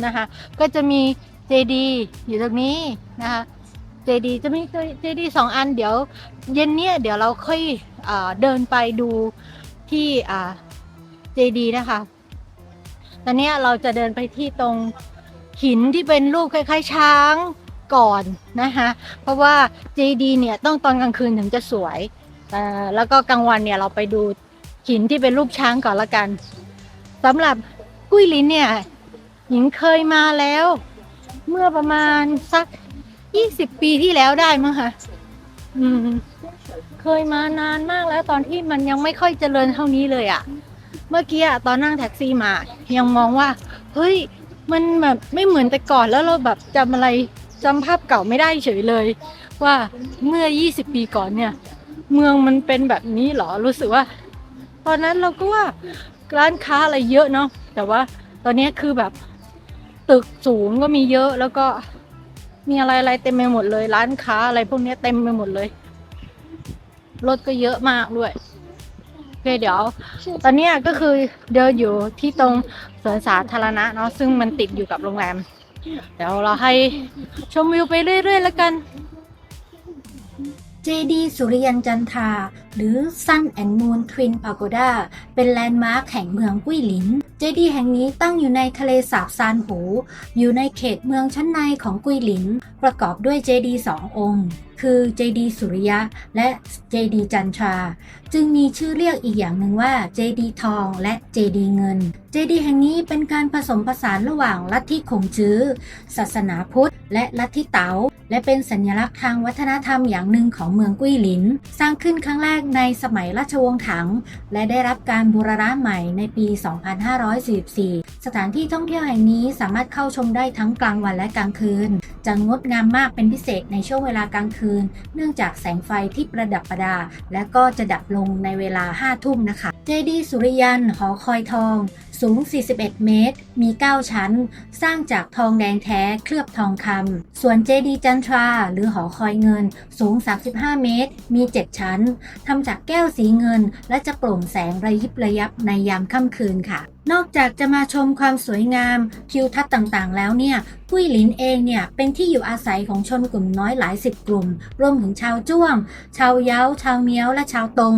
นะคะก็จะมีเจดีอยู่ตรงนี้นะคะเจดีจะมีเจดี2 อันเดี๋ยวเย็นเนี้ยเดี๋ยวเราค่อยเดินไปดูที่เจดีนะคะตอนนี้เราจะเดินไปที่ตรงหินที่เป็นรูปคล้ายๆช้างก่อนนะคะเพราะว่าเจดีเนี่ยต้องตอนกลางคืนถึงจะสวยแล้วก็กลางวันเนี่ยเราไปดูหินที่เป็นรูปช้างก่อนละกันสำหรับกุ้ยหลินเนี่ยหญิงเคยมาแล้วเมื่อประมาณสัก20 ปีที่แล้วได้มั้งค่ะเคยมานานมากแล้วตอนที่มันยังไม่ค่อยเจริญเท่านี้เลยอะเมื่อกี้ตอนนั่งแท็กซี่มายังมองว่าเฮ้ยมันแบบไม่เหมือนแต่ก่อนแล้วเราแบบจำภาพเก่าไม่ได้เฉยเลยว่าเมื่อ20 ปีก่อนเนี่ยเมืองมันเป็นแบบนี้หรอรู้สึกว่าตอนนั้นเราก็ว่าร้านค้าอะไรเยอะเนาะแต่ว่าตอนนี้คือแบบตึกสูงก็มีเยอะแล้วก็มีอะไรเต็มไปหมดเลยร้านค้าอะไรพวกนี้เต็มไปหมดเลยรถก็เยอะมากด้วยโอเคเดี๋ยวตอนนี้ก็คือเดินอยู่ที่ตรงสวนสาธารณะเนาะซึ่งมันติดอยู่กับโรงแรมเดี๋ยวเราให้ชมวิวไปเรื่อยๆแล้วกันเจดีย์สุริยันจันทราหรือ Sun and Moon Twin Pagoda เป็นแลนด์มาร์คแห่งเมืองกุ้ยหลินเจดีย์แห่งนี้ตั้งอยู่ในทะเลสาบซานหูอยู่ในเขตเมืองชั้นในของกุ้ยหลินประกอบด้วยเจดีย์2 องค์คือเจดีย์สุริยะและเจดีย์จันทราจึงมีชื่อเรียกอีกอย่างหนึ่งว่าเจดีย์ทองและเจดีย์เงินเจดีย์แห่งนี้เป็นการผสมผสานระหว่างลัทธิขงจื้อศาสนาพุทธและลัทธิเต๋าและเป็นสัญลักษณ์ทางวัฒนธรรมอย่างหนึ่งของเมืองกุ้ยหลินสร้างขึ้นครั้งแรกในสมัยราชวงศ์ถังและได้รับการบูรณะใหม่ในปี 2544 สถานที่ท่องเที่ยวแห่งนี้สามารถเข้าชมได้ทั้งกลางวันและกลางคืนจะงดงามมากเป็นพิเศษในช่วงเวลากลางคืนเนื่องจากแสงไฟที่ประดับประดาและก็จะดับลงในเวลา 5 ทุ่มนะคะ เจดีย์สุริยันหอคอยทองสูง 41 เมตร มี 9 ชั้น สร้างจากทองแดงแท้เคลือบทองคำ ส่วนเจดีย์จันทราหรือหอคอยเงินสูง 35 เมตร มี 7 ชั้น ทำจากแก้วสีเงินและจะโปร่งแสงระยิบระยับในยามค่ำคืนค่ะ นอกจากจะมาชมความสวยงามทิวทัศน์ต่างๆแล้วเนี่ยกุ้ยหลินเองเนี่ยเป็นที่อยู่อาศัยของชนกลุ่มน้อยหลายสิบกลุ่ม รวมถึงชาวจ้วง ชาวเย้า ชาวเมียวและชาวตง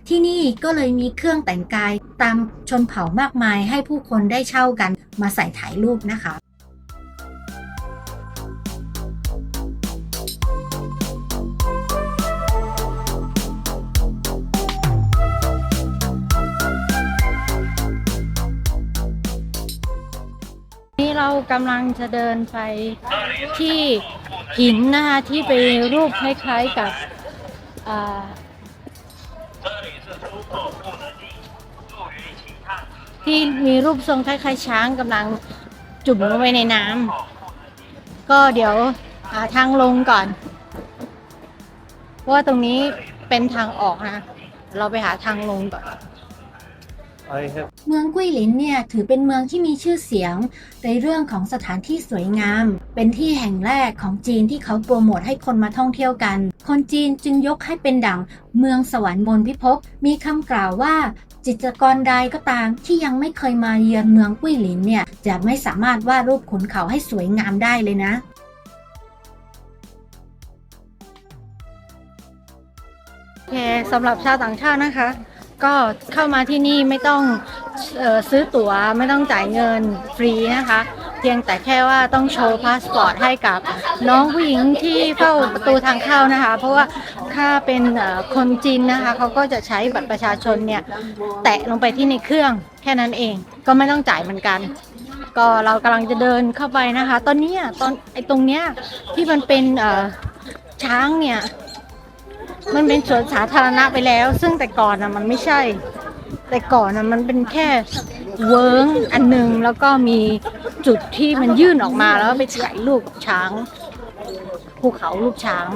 ที่นี่ก็เลยมีเครื่องแต่งกายตามชนเผ่ามากมายให้ผู้คนได้เช่ากันมาใส่ถ่ายรูปนะคะ นี่เรากำลังจะเดินไปที่หินนะคะที่ไปรูปคล้ายๆกับที่มีรูปทรงคล้ายๆช้างกำลังจุ่มลงไปในน้ำก็เดี๋ยวหาทางลงก่อนเพราะว่าตรงนี้เป็นทางออกนะเราไปหาทางลงก่อน เมืองกุ้ยหลินเนี่ยถือเป็นเมืองที่มีชื่อเสียงในเรื่องของสถานที่สวยงามเป็นที่แห่งแรกของจีนที่เขาโปรโมทให้คนมาท่องเที่ยวกันคนจีนจึงยกให้เป็นดั่งเมืองสวรรค์บนพิภพมีคำกล่าวว่าจิตรกรใดก็ตามที่ยังไม่เคยมาเยือนเมืองกุ้ยหลินเนี่ยจะไม่สามารถวาดรูปขุนเขาให้สวยงามได้เลยนะโอเคสำหรับชาวต่างชาตินะคะก็เข้ามาที่นี่ไม่ต้องซื้อตั๋วไม่ต้องจ่ายเงินฟรีนะคะเพียงแต่แค่ว่าต้องโชว์พาสปอร์ตให้กับน้องผู้หญิงที่เฝ้าประตูทางเข้านะคะเพราะว่าถ้าเป็นคนจีนนะคะเขาก็จะใช้บัตรประชาชนเนี่ยแตะลงไปที่ในเครื่องแค่นั้นเองก็ไม่ต้องจ่ายเหมือนกันก็เรากำลังจะเดินเข้าไปนะคะตอนนี้ตรงเนี้ยที่มันเป็นช้างเนี่ยมันเป็นสวนสาธารณะไปแล้วซึ่งแต่ก่อนมันไม่ใช่แต่ก่อนมันเป็นแค่เวิ้งอันนึงแล้วก็มีจุดที่มันยื่นออกมาแล้วไปถ่ายรูปช้างภูเขารูปช้าง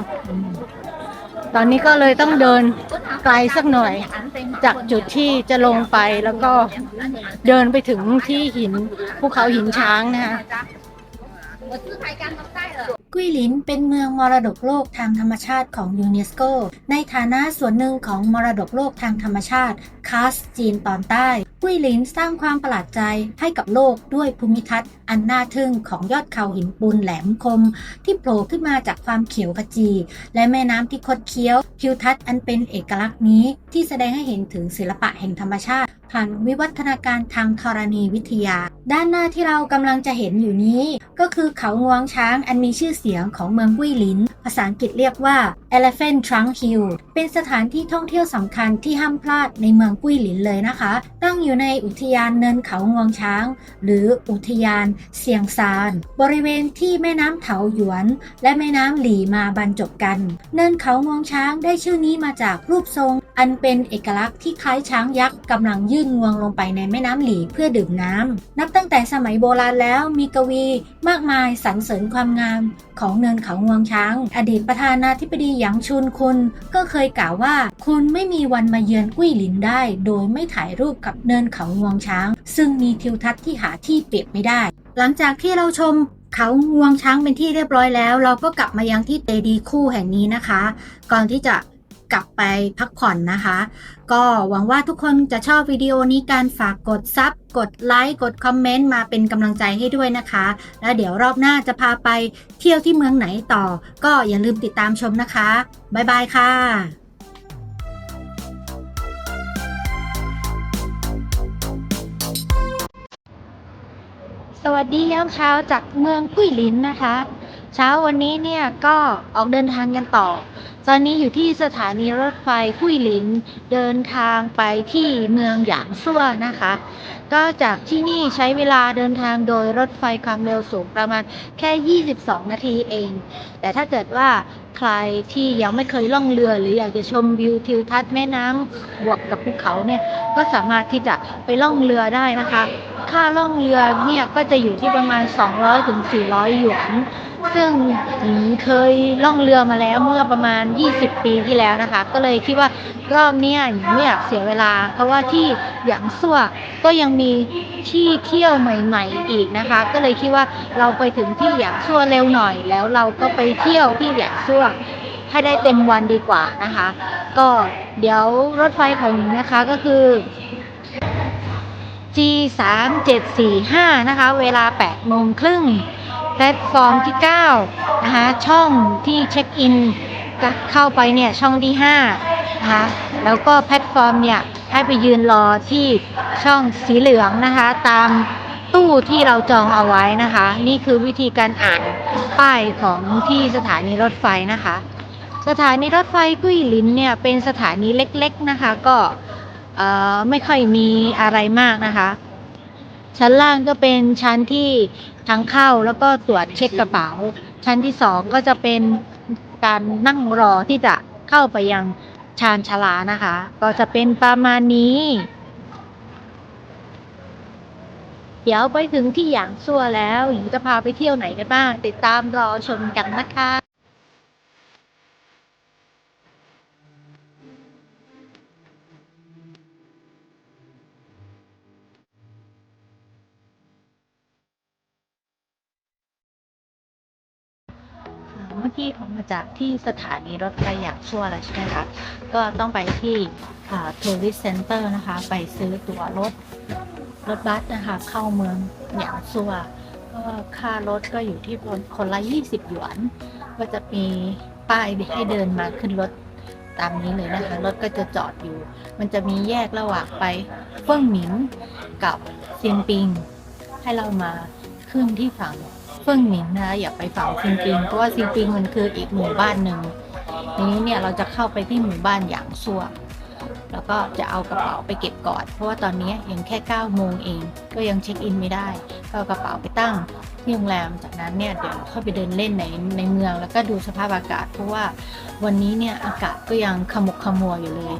ตอนนี้ก็เลยต้องเดินไกลสักหน่อยจากจุดที่จะลงไปแล้วก็เดินไปถึงที่หินภูเขาหินช้างนะคะกุ้ยหลินเป็นเมืองมรดกโลกทางธรรมชาติของยูเนสโกในฐานะส่วนหนึ่งของมรดกโลกทางธรรมชาติคาสจีนตอนใต้กุ้ยหลินสร้างความประหลาดใจให้กับโลกด้วยภูมิทัศน์อันน่าทึ่งของยอดเขาหินปูนแหลมคมที่โผล่ขึ้นมาจากความเขียวขจีและแม่น้ำที่คดเคี้ยวทิวทัศน์อันเป็นเอกลักษณ์นี้ที่แสดงให้เห็นถึงศิลปะแห่งธรรมชาติผ่านวิวัฒนาการทางธรณีวิทยาด้านหน้าที่เรากำลังจะเห็นอยู่นี้ก็คือเขางวงช้างอันมีชื่อเสียงของเมืองกุ้ยหลินภาษาอังกฤษเรียกว่า Elephant Trunk Hill เป็นสถานที่ท่องเที่ยวสำคัญที่ห้ามพลาดในเมืองกุ้ยหลินเลยนะคะตั้งอยู่ในอุทยานเนินเขางวงช้างหรืออุทยานเซียงซานบริเวณที่แม่น้ำเถาหยวนและแม่น้ำหลี่มาบรรจบกันเนินเขางวงช้างได้ชื่อนี้มาจากรูปทรงอันเป็นเอกลักษณ์ที่คล้ายช้างยักษ์กำลังยื่นงวงลงไปในแม่น้ำหลี่เพื่อดื่มน้ำนับตั้งแต่สมัยโบราณแล้วมีกวีมากมายสรรเสริญความงามของเนินเขางวงช้างอดีตประธานาธิบดีหยางชุนคุณก็เคยกล่าวว่าคุณไม่มีวันมาเยือนกุ้ยหลินได้โดยไม่ถ่ายรูปกับเนินเขางวงช้างซึ่งมีทิวทัศน์ที่หาที่เปรียบไม่ได้หลังจากที่เราชมเขางวงช้างเป็นที่เรียบร้อยแล้วเราก็กลับมายังที่เจดีย์คู่แห่งนี้นะคะก่อนที่จะกลับไปพักผ่อนนะคะก็หวังว่าทุกคนจะชอบวิดีโอนี้การฝากกดซับกดไลค์กดคอมเมนต์มาเป็นกำลังใจให้ด้วยนะคะแล้วเดี๋ยวรอบหน้าจะพาไปเที่ยวที่เมืองไหนต่อก็อย่าลืมติดตามชมนะคะบ๊ายบายค่ะสวัสดียามเช้าจากเมืองกุ้ยหลินนะคะเช้าวันนี้เนี่ยก็ออกเดินทางกันต่อตอนนี้อยู่ที่สถานีรถไฟกุ้ยหลินเดินทางไปที่เมืองหยางซั่วนะคะก็จากที่นี่ใช้เวลาเดินทางโดยรถไฟความเร็วสูงประมาณแค่22นาทีเองแต่ถ้าเกิดว่าใครที่ยังไม่เคยล่องเรือหรืออยากจะชมวิวทิวทัศน์แม่น้ำบวกกับภูเขาเนี่ยก็สามารถที่จะไปล่องเรือได้นะคะ ค่าล่องเรือเนี่ยก็จะอยู่ที่ประมาณ200 ถึง 400 หยวน ซึ่งหญิงเคยล่องเรือมาแล้วเมื่อประมาณ20 ปีที่แล้วนะคะก็เลยคิดว่ารอบเนี้ยหญิงไม่อยากเสียเวลาเพราะว่าที่หยางซั่วก็ยังมีที่เที่ยวใหม่ๆอีกนะคะก็เลยคิดว่าเราไปถึงที่หยางซั่วเร็วหน่อยแล้วเราก็ไปเที่ยวที่หยางซั่วให้ได้เต็มวันดีกว่านะคะก็เดี๋ยวรถไฟของหญิงนะคะก็คือ G3745 นะคะเวลา 8:30 น.แพลตฟอร์มที่ 9 นะคะช่องที่เช็คอินเข้าไปเนี่ยช่องที่ 5 นะคะแล้วก็แพลตฟอร์มเนี่ยให้ไปยืนรอที่ช่องสีเหลืองนะคะตามตู้ที่เราจองเอาไว้นะคะนี่คือวิธีการอ่านป้ายของที่สถานีรถไฟนะคะสถานีรถไฟกุ้ยหลินเนี่ยเป็นสถานีเล็กๆนะคะก็ไม่ค่อยมีอะไรมากนะคะชั้นล่างก็เป็นชั้นที่ทางเข้าแล้วก็ตรวจเช็คกระเป๋าชั้นที่2ก็จะเป็นการนั่งรอที่จะเข้าไปยังชานชาลานะคะก็จะเป็นประมาณนี้เดี๋ยวไปถึงที่หยางซั่วแล้วหญิงจะพาไปเที่ยวไหนกันบ้างติดตามรอชมกันนะคะเมื่อกี้ผมมาจากที่สถานีรถไฟหยางซั่วแล้วใช่ไหมคะก็ต้องไปที่tourist center นะคะไปซื้อตั๋วรถบัสนะคะเข้าเมืองหยางซัวก็ค่ารถก็อยู่ที่คนละ20 หยวน ก็จะมีป้ายให้เดินมาขึ้นรถตามนี้เลยนะคะรถก็จะจอดอยู่มันจะมีแยกระหว่างไปเฟิ่งหมิงกับเซียงปิงให้เรามาขึ้นที่ฝั่งเฟิ่งหมิงนะอย่าไปฝั่งเซียงปิงเพราะว่าเซียงปิงมันคืออีกหมู่บ้านหนึ่งทีนี้เนี่ยเราจะเข้าไปที่หมู่บ้านหยางซัวแล้วก็จะเอากระเป๋าไปเก็บก่อนเพราะว่าตอนนี้ยังแค่9 โมงเองก็ยังเช็คอินไม่ได้ก็เอากระเป๋าไปตั้งที่โรงแรมจากนั้นเนี่ยเดี๋ยวเข้าไปเดินเล่นในเมืองแล้วก็ดูสภาพอากาศเพราะว่าวันนี้เนี่ยอากาศก็ยังขมุกขมัวอยู่เลย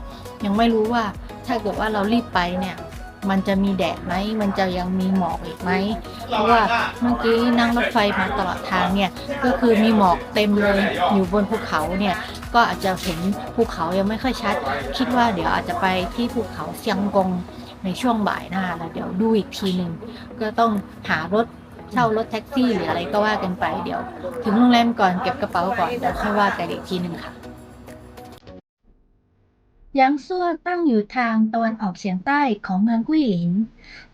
ยังไม่รู้ว่าถ้าเกิดว่าเรารีบไปเนี่ยมันจะมีแดดไหมมันจะยังมีหมอกอีกไหมเพราะว่าเมื่อกี้นั่งรถไฟมาตลอดทางเนี่ยก็คือมีหมอกเต็มเลยอยู่บนภูเขาเนี่ยก็อาจจะเห็นภูเขายังไม่ค่อยชัดคิดว่าเดี๋ยวอาจจะไปที่ภูเขาเซียงกงในช่วงบ่ายนะคะแล้วเดี๋ยวดูอีกทีหนึ่งก็ต้องหารถเช่ารถแท็กซี่หรืออะไรก็ว่ากันไปเดี๋ยวถึงโรงแรมก่อนเก็บกระเป๋าก่อนเดี๋ยวค่อยว่ากันอีกทีหนึ่งค่ะหยางซั่วตั้งอยู่ทางตะวันออกเฉียงใต้ของเมืองกุ้ยหลิน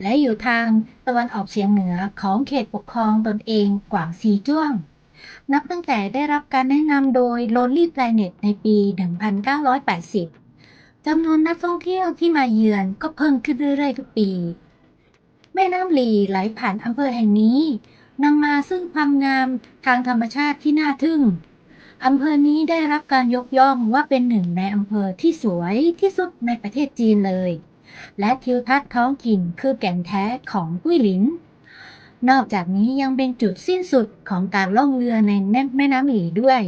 และอยู่ทางตะวันออกเฉียงเหนือของเขตปกครองตนเองกวางซีจ้วงนับตั้งแต่ได้รับการแนะนำโดย Lonely Planet ในปี 1980 จำนวนนักท่องเที่ยวที่มาเยือนก็เพิ่มขึ้นเรื่อยๆทุกปีแม่น้ำหลีไหลผ่านอำเภอแห่งนี้นำมาซึ่งความงามทางธรรมชาติที่น่าทึ่งอำเภอนี้ได้รับการยกย่องว่าเป็นหนึ่งในอำเภอที่สวยที่สุดในประเทศจีนเลยและทิวทัศน์ท้องถิ่นคือแก่นแท้ของกุ้ยหลินนอกจากนี้ยังเป็นจุดสิ้นสุดของการล่องเรือในแม่น้ำหลีด้วย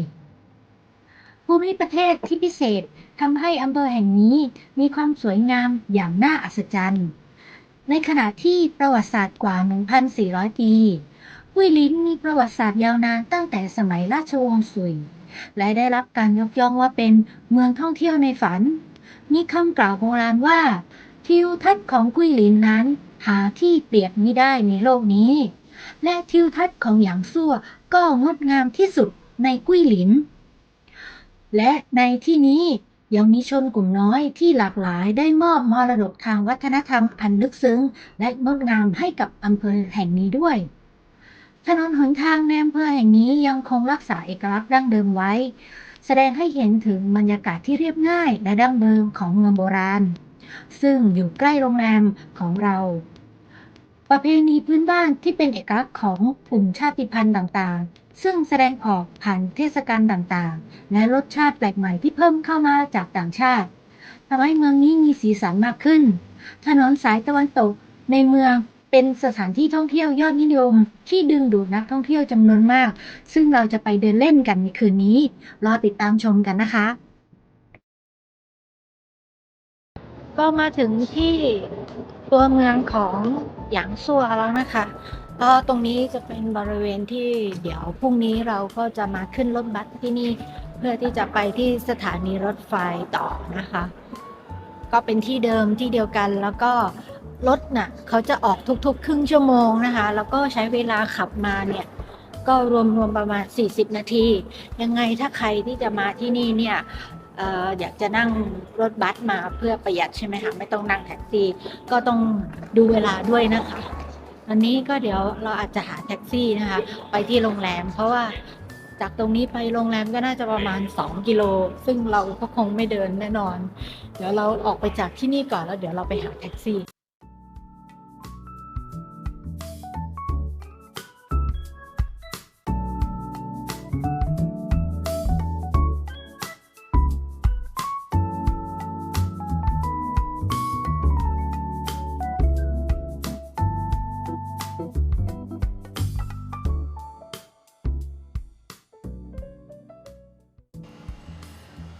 ภูมิประเทศที่พิเศษทำให้อำเภอแห่งนี้มีความสวยงามอย่างน่าอัศจรรย์ในขณะที่ประวัติศาสตร์กว่า 1,400 ปีกุ้ยหลินมีประวัติศาสตร์ยาวนานตั้งแต่สมัยราชวงศ์ซุยและได้รับการยกย่องว่าเป็นเมืองท่องเที่ยวในฝันมีคำกล่าวโบราณว่าทิวทัศน์ของกุ้ยหลินนั้นหาที่เปรียบมิได้ในโลกนี้และทิวทัศน์ของหยางซั่วก็งดงามที่สุดในกุ้ยหลินและในที่นี้ยังมีชนกลุ่มน้อยที่หลากหลายได้มอบมรดกทางวัฒนธรรมอันลึกซึ้งและงดงามให้กับอำเภอแห่งนี้ด้วยถนนหนทางในอำเภอแห่งนี้ยังคงรักษาเอกลักษณ์ดั้งเดิมไว้แสดงให้เห็นถึงบรรยากาศที่เรียบง่ายและดั้งเดิมของเมืองโบราณซึ่งอยู่ใกล้โรงแรมของเราประเพณีพื้นบ้านที่เป็นเอกลักษณ์ของกลุ่มชาติพันธุ์ต่างๆซึ่งแสดงออกผ่านเทศกาลต่างๆและรสชาติแปลกใหม่ที่เพิ่มเข้ามาจากต่างชาติทำให้เมืองนี้มีสีสันมากขึ้นถนนสายตะวันตกในเมืองเป็นสถานที่ท่องเที่ยวยอดนิยมที่ดึงดูดนักท่องเที่ยวจำนวนมากซึ่งเราจะไปเดินเล่นกันในคืนนี้รอติดตามชมกันนะคะก็มาถึงที่ ตัวเมืองของหยางซัวแล้วนะคะก็ตรงนี้จะเป็นบริเวณที่เดี๋ยวพรุ่งนี้เราก็จะมาขึ้นรถบัสที่นี่เพื่อที่จะไปที่สถานีรถไฟต่อนะคะ ก็เป็นที่เดิมที่เดียวกันแล้วก็รถน่ะเขาจะออกทุกๆครึ่งชั่วโมงนะคะแล้วก็ใช้เวลาขับมาเนี่ยก็รวมประมาณ40นาทียังไงถ้าใครที่จะมาที่นี่เนี่ยอยากจะนั่งรถบัสมาเพื่อประหยัดใช่ไหมคะไม่ต้องนั่งแท็กซี่ก็ต้องดูเวลาด้วยนะคะอันนี้ก็เดี๋ยวเราอาจจะหาแท็กซี่นะคะไปที่โรงแรมเพราะว่าจากตรงนี้ไปโรงแรมก็น่าจะประมาณ2กิโลซึ่งเราก็คงไม่เดินแน่นอนเดี๋ยวเราออกไปจากที่นี่ก่อนแล้วเดี๋ยวเราไปหาแท็กซี่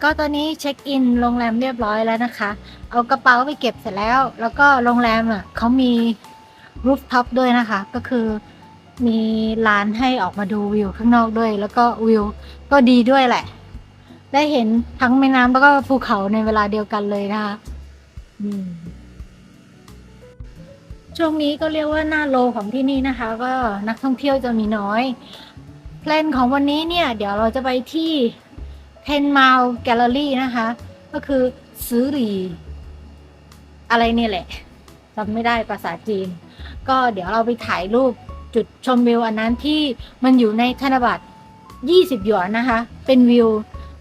ก็ตอนนี้เช็คอินโรงแรมเรียบร้อยแล้วนะคะเอากระเป๋าไปเก็บเสร็จแล้วแล้วก็โรงแรมอ่ะเขามีรูฟท็อปด้วยนะคะก็คือมีลานให้ออกมาดูวิวข้างนอกด้วยแล้วก็วิวก็ดีด้วยแหละได้เห็นทั้งแม่น้ำแล้วก็ภูเขาในเวลาเดียวกันเลยนะคะช่วงนี้ก็เรียกว่าหน้าโลของที่นี่นะคะก็นักท่องเที่ยวจะมีน้อยแพลนของวันนี้เนี่ยเดี๋ยวเราจะไปที่10 Mile Gallery นะคะก็คือซื้อหรี่อะไรเนี่ยแหละจำไม่ได้ภาษาจีนก็เดี๋ยวเราไปถ่ายรูปจุดชมวิวอันนั้นที่มันอยู่ในธนบัตร20หยวนนะคะเป็นวิว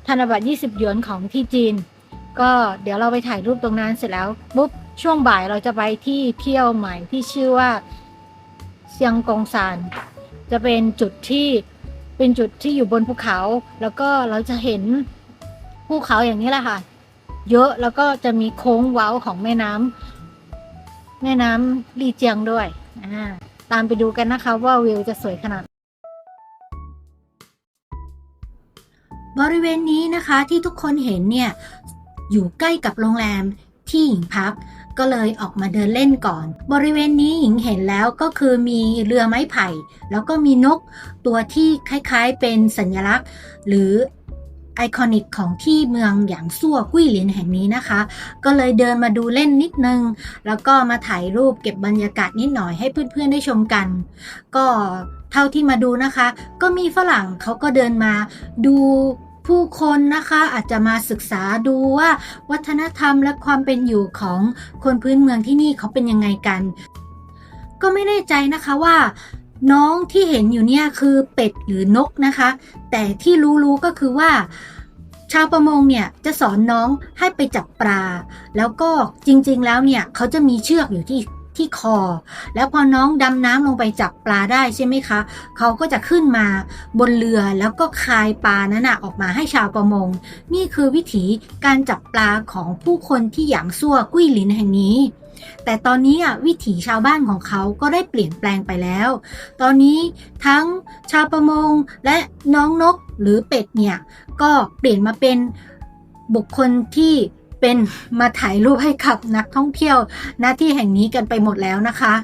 ธนบัตร20หยวนของที่จีนก็เดี๋ยวเราไปถ่ายรูปตรงนั้นเสร็จแล้วปุ๊บช่วงบ่ายเราจะไปที่เที่ยวใหม่ที่ชื่อว่าเซียงกงซานจะเป็นจุดที่อยู่บนภูเขาแล้วก็เราจะเห็นภูเขาอย่างนี้แหละค่ะเยอะแล้วก็จะมีโค้งเว้าของแม่น้ำลีเจียงด้วยตามไปดูกันนะคะว่าวิวจะสวยขนาดบริเวณนี้นะคะที่ทุกคนเห็นเนี่ยอยู่ใกล้กับโรงแรมที่หญิงพักก็เลยออกมาเดินเล่นก่อนบริเวณนี้หญิงเห็นแล้วก็คือมีเรือไม้ไผ่แล้วก็มีนกตัวที่คล้ายๆเป็นสัญลักษณ์หรือไอคอนิกของที่เมืองหยางซั่วกุ้ยหลินแห่งนี้นะคะก็เลยเดินมาดูเล่นนิดนึงแล้วก็มาถ่ายรูปเก็บบรรยากาศนิดหน่อยให้เพื่อนๆได้ชมกันก็เท่าที่มาดูนะคะก็มีฝรั่งเขาก็เดินมาดูผู้คนนะคะอาจจะมาศึกษาดูว่าวัฒนธรรมและความเป็นอยู่ของคนพื้นเมืองที่นี่เขาเป็นยังไงกันก็ไม่แน่ใจนะคะว่าน้องที่เห็นอยู่เนี่ยคือเป็ดหรือนกนะคะแต่ที่รู้ก็คือว่าชาวประมงเนี่ยจะสอนน้องให้ไปจับปลาแล้วก็จริงๆแล้วเนี่ยเขาจะมีเชือกอยู่ที่คอแล้วพอน้องดำน้ำลงไปจับปลาได้ใช่ไหมคะเขาก็จะขึ้นมาบนเรือแล้วก็คายปลานั้นออกมาให้ชาวประมงนี่คือวิถีการจับปลาของผู้คนที่หยางซั่วกุ้ยหลินแห่งนี้แต่ตอนนี้วิถีชาวบ้านของเขาก็ได้เปลี่ยนแปลงไปแล้วตอนนี้ทั้งชาวประมงและน้องนกหรือเป็ดเนี่ยก็เปลี่ยนมาเป็นบุคคลที่เป็นมาถ่ายรูปให้กับนักท่องเที่ยวณที่แห่งนี้กันไปหมดแล้วนะคะ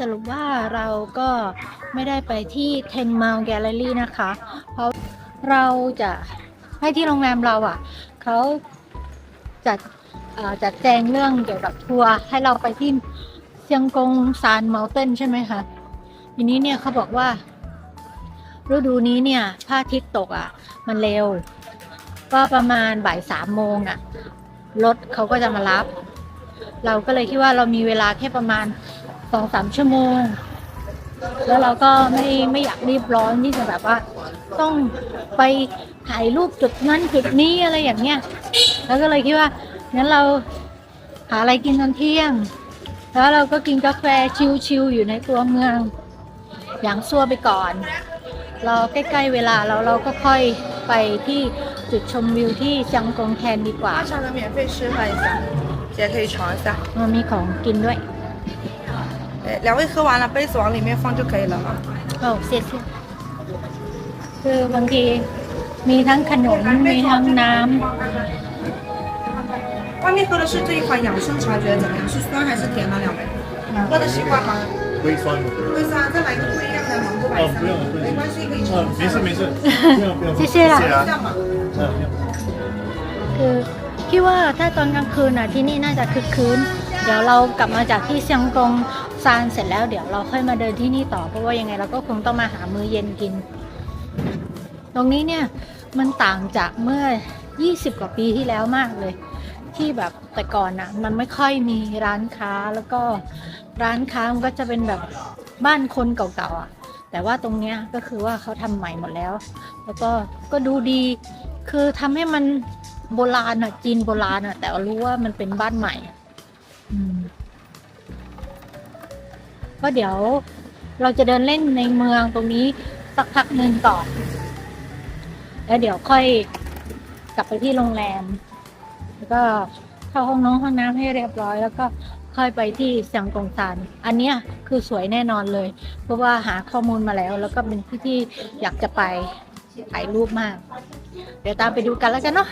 สรุปว่าเราก็ไม่ได้ไปที่10 Mile Gallery นะคะเพราะเราจะให้ที่โรงแรมเราเขาจัดแจงเรื่องเกี่ยวกับทัวร์ให้เราไปที่เซียงกงซานเมลเทนใช่ไหมคะทีนี้เนี่ยเขาบอกว่าฤดูนี้เนี่ยพระอาทิตย์ตกมันเร็วก็ประมาณบ่าย3 โมงรถเขาก็จะมารับเราก็เลยคิดว่าเรามีเวลาแค่ประมาณ2-3 ชั่วโมงแล้วเราก็ไม่อยากรีบร้อนที่จะแบบว่าต้องไป ถ่ายรูปจุดนั้นจุดนี้อะไรอย่างเงี้ยแล้วก็เลยคิดว่างั้นเราหาอะไรกินตอนเที่ยงแล้วเราก็กินกาแฟชิลๆอยู่ในตัวเมืองอย่างซัวไปก่อนรอใกล้ๆเวลาแล้วเราก็ค่อยไปที่จุดชมวิวที่เชียงกงแทนดีกว่า上的免费示范一下，姐可以尝一下。มันมีของกินด้วย 对，两位喝完了，杯子往里面放就可以了啊。โอ้เสียคือบางทีมีทั้งขนมมีทั้งน้外面喝的是这一款养生茶，觉得怎么样？是酸还是甜呢？两位喝的习惯吗？微酸的。会酸，再来一个不一样的芒果白沙，不用没关系，可以尝。没事没事，不用不用。谢谢啦这样吧。คือคิดว่าถ้าตอนกลางคืนน่ะที่นี่น่าจะคึกคืนเดี๋ยวเรากลับมาจากที่เชียงกงซานเสร็จแล้วเดี๋ยวเราค่อยมาเดินที่นี่ต่อเพราะว่ายังไงเราก็คงต้องมาหามื้อเย็นกิน ตรงนี้เนี่ยมันต่างจากเมื่อ20 กว่าปีที่แล้วมากเลยที่แบบแต่ก่อนน่ะมันไม่ค่อยมีร้านค้าแล้วก็ร้านค้ามันก็จะเป็นแบบบ้านคนเก่าๆอ่ะแต่ว่าตรงเนี้ยก็คือว่าเขาทำใหม่หมดแล้วแล้วก็ดูดีคือทำให้มันโบราณอ่ะจีนโบราณอ่ะแต่รู้ว่ามันเป็นบ้านใหม่ก็เดี๋ยวเราจะเดินเล่นในเมืองตรงนี้สักพักหนึ่งก่อนแล้วเดี๋ยวค่อยกลับไปที่โรงแรมแล้วก็เข้าห้องน้ำให้เรียบร้อยแล้วก็ค่อยไปที่เซียงกงซานอันเนี้ยคือสวยแน่นอนเลยเพราะว่าหาข้อมูลมาแล้วก็เป็นที่อยากจะไปถ่ายรูปมากเดี๋ยวตามไปดูกันแล้วกันเนาะ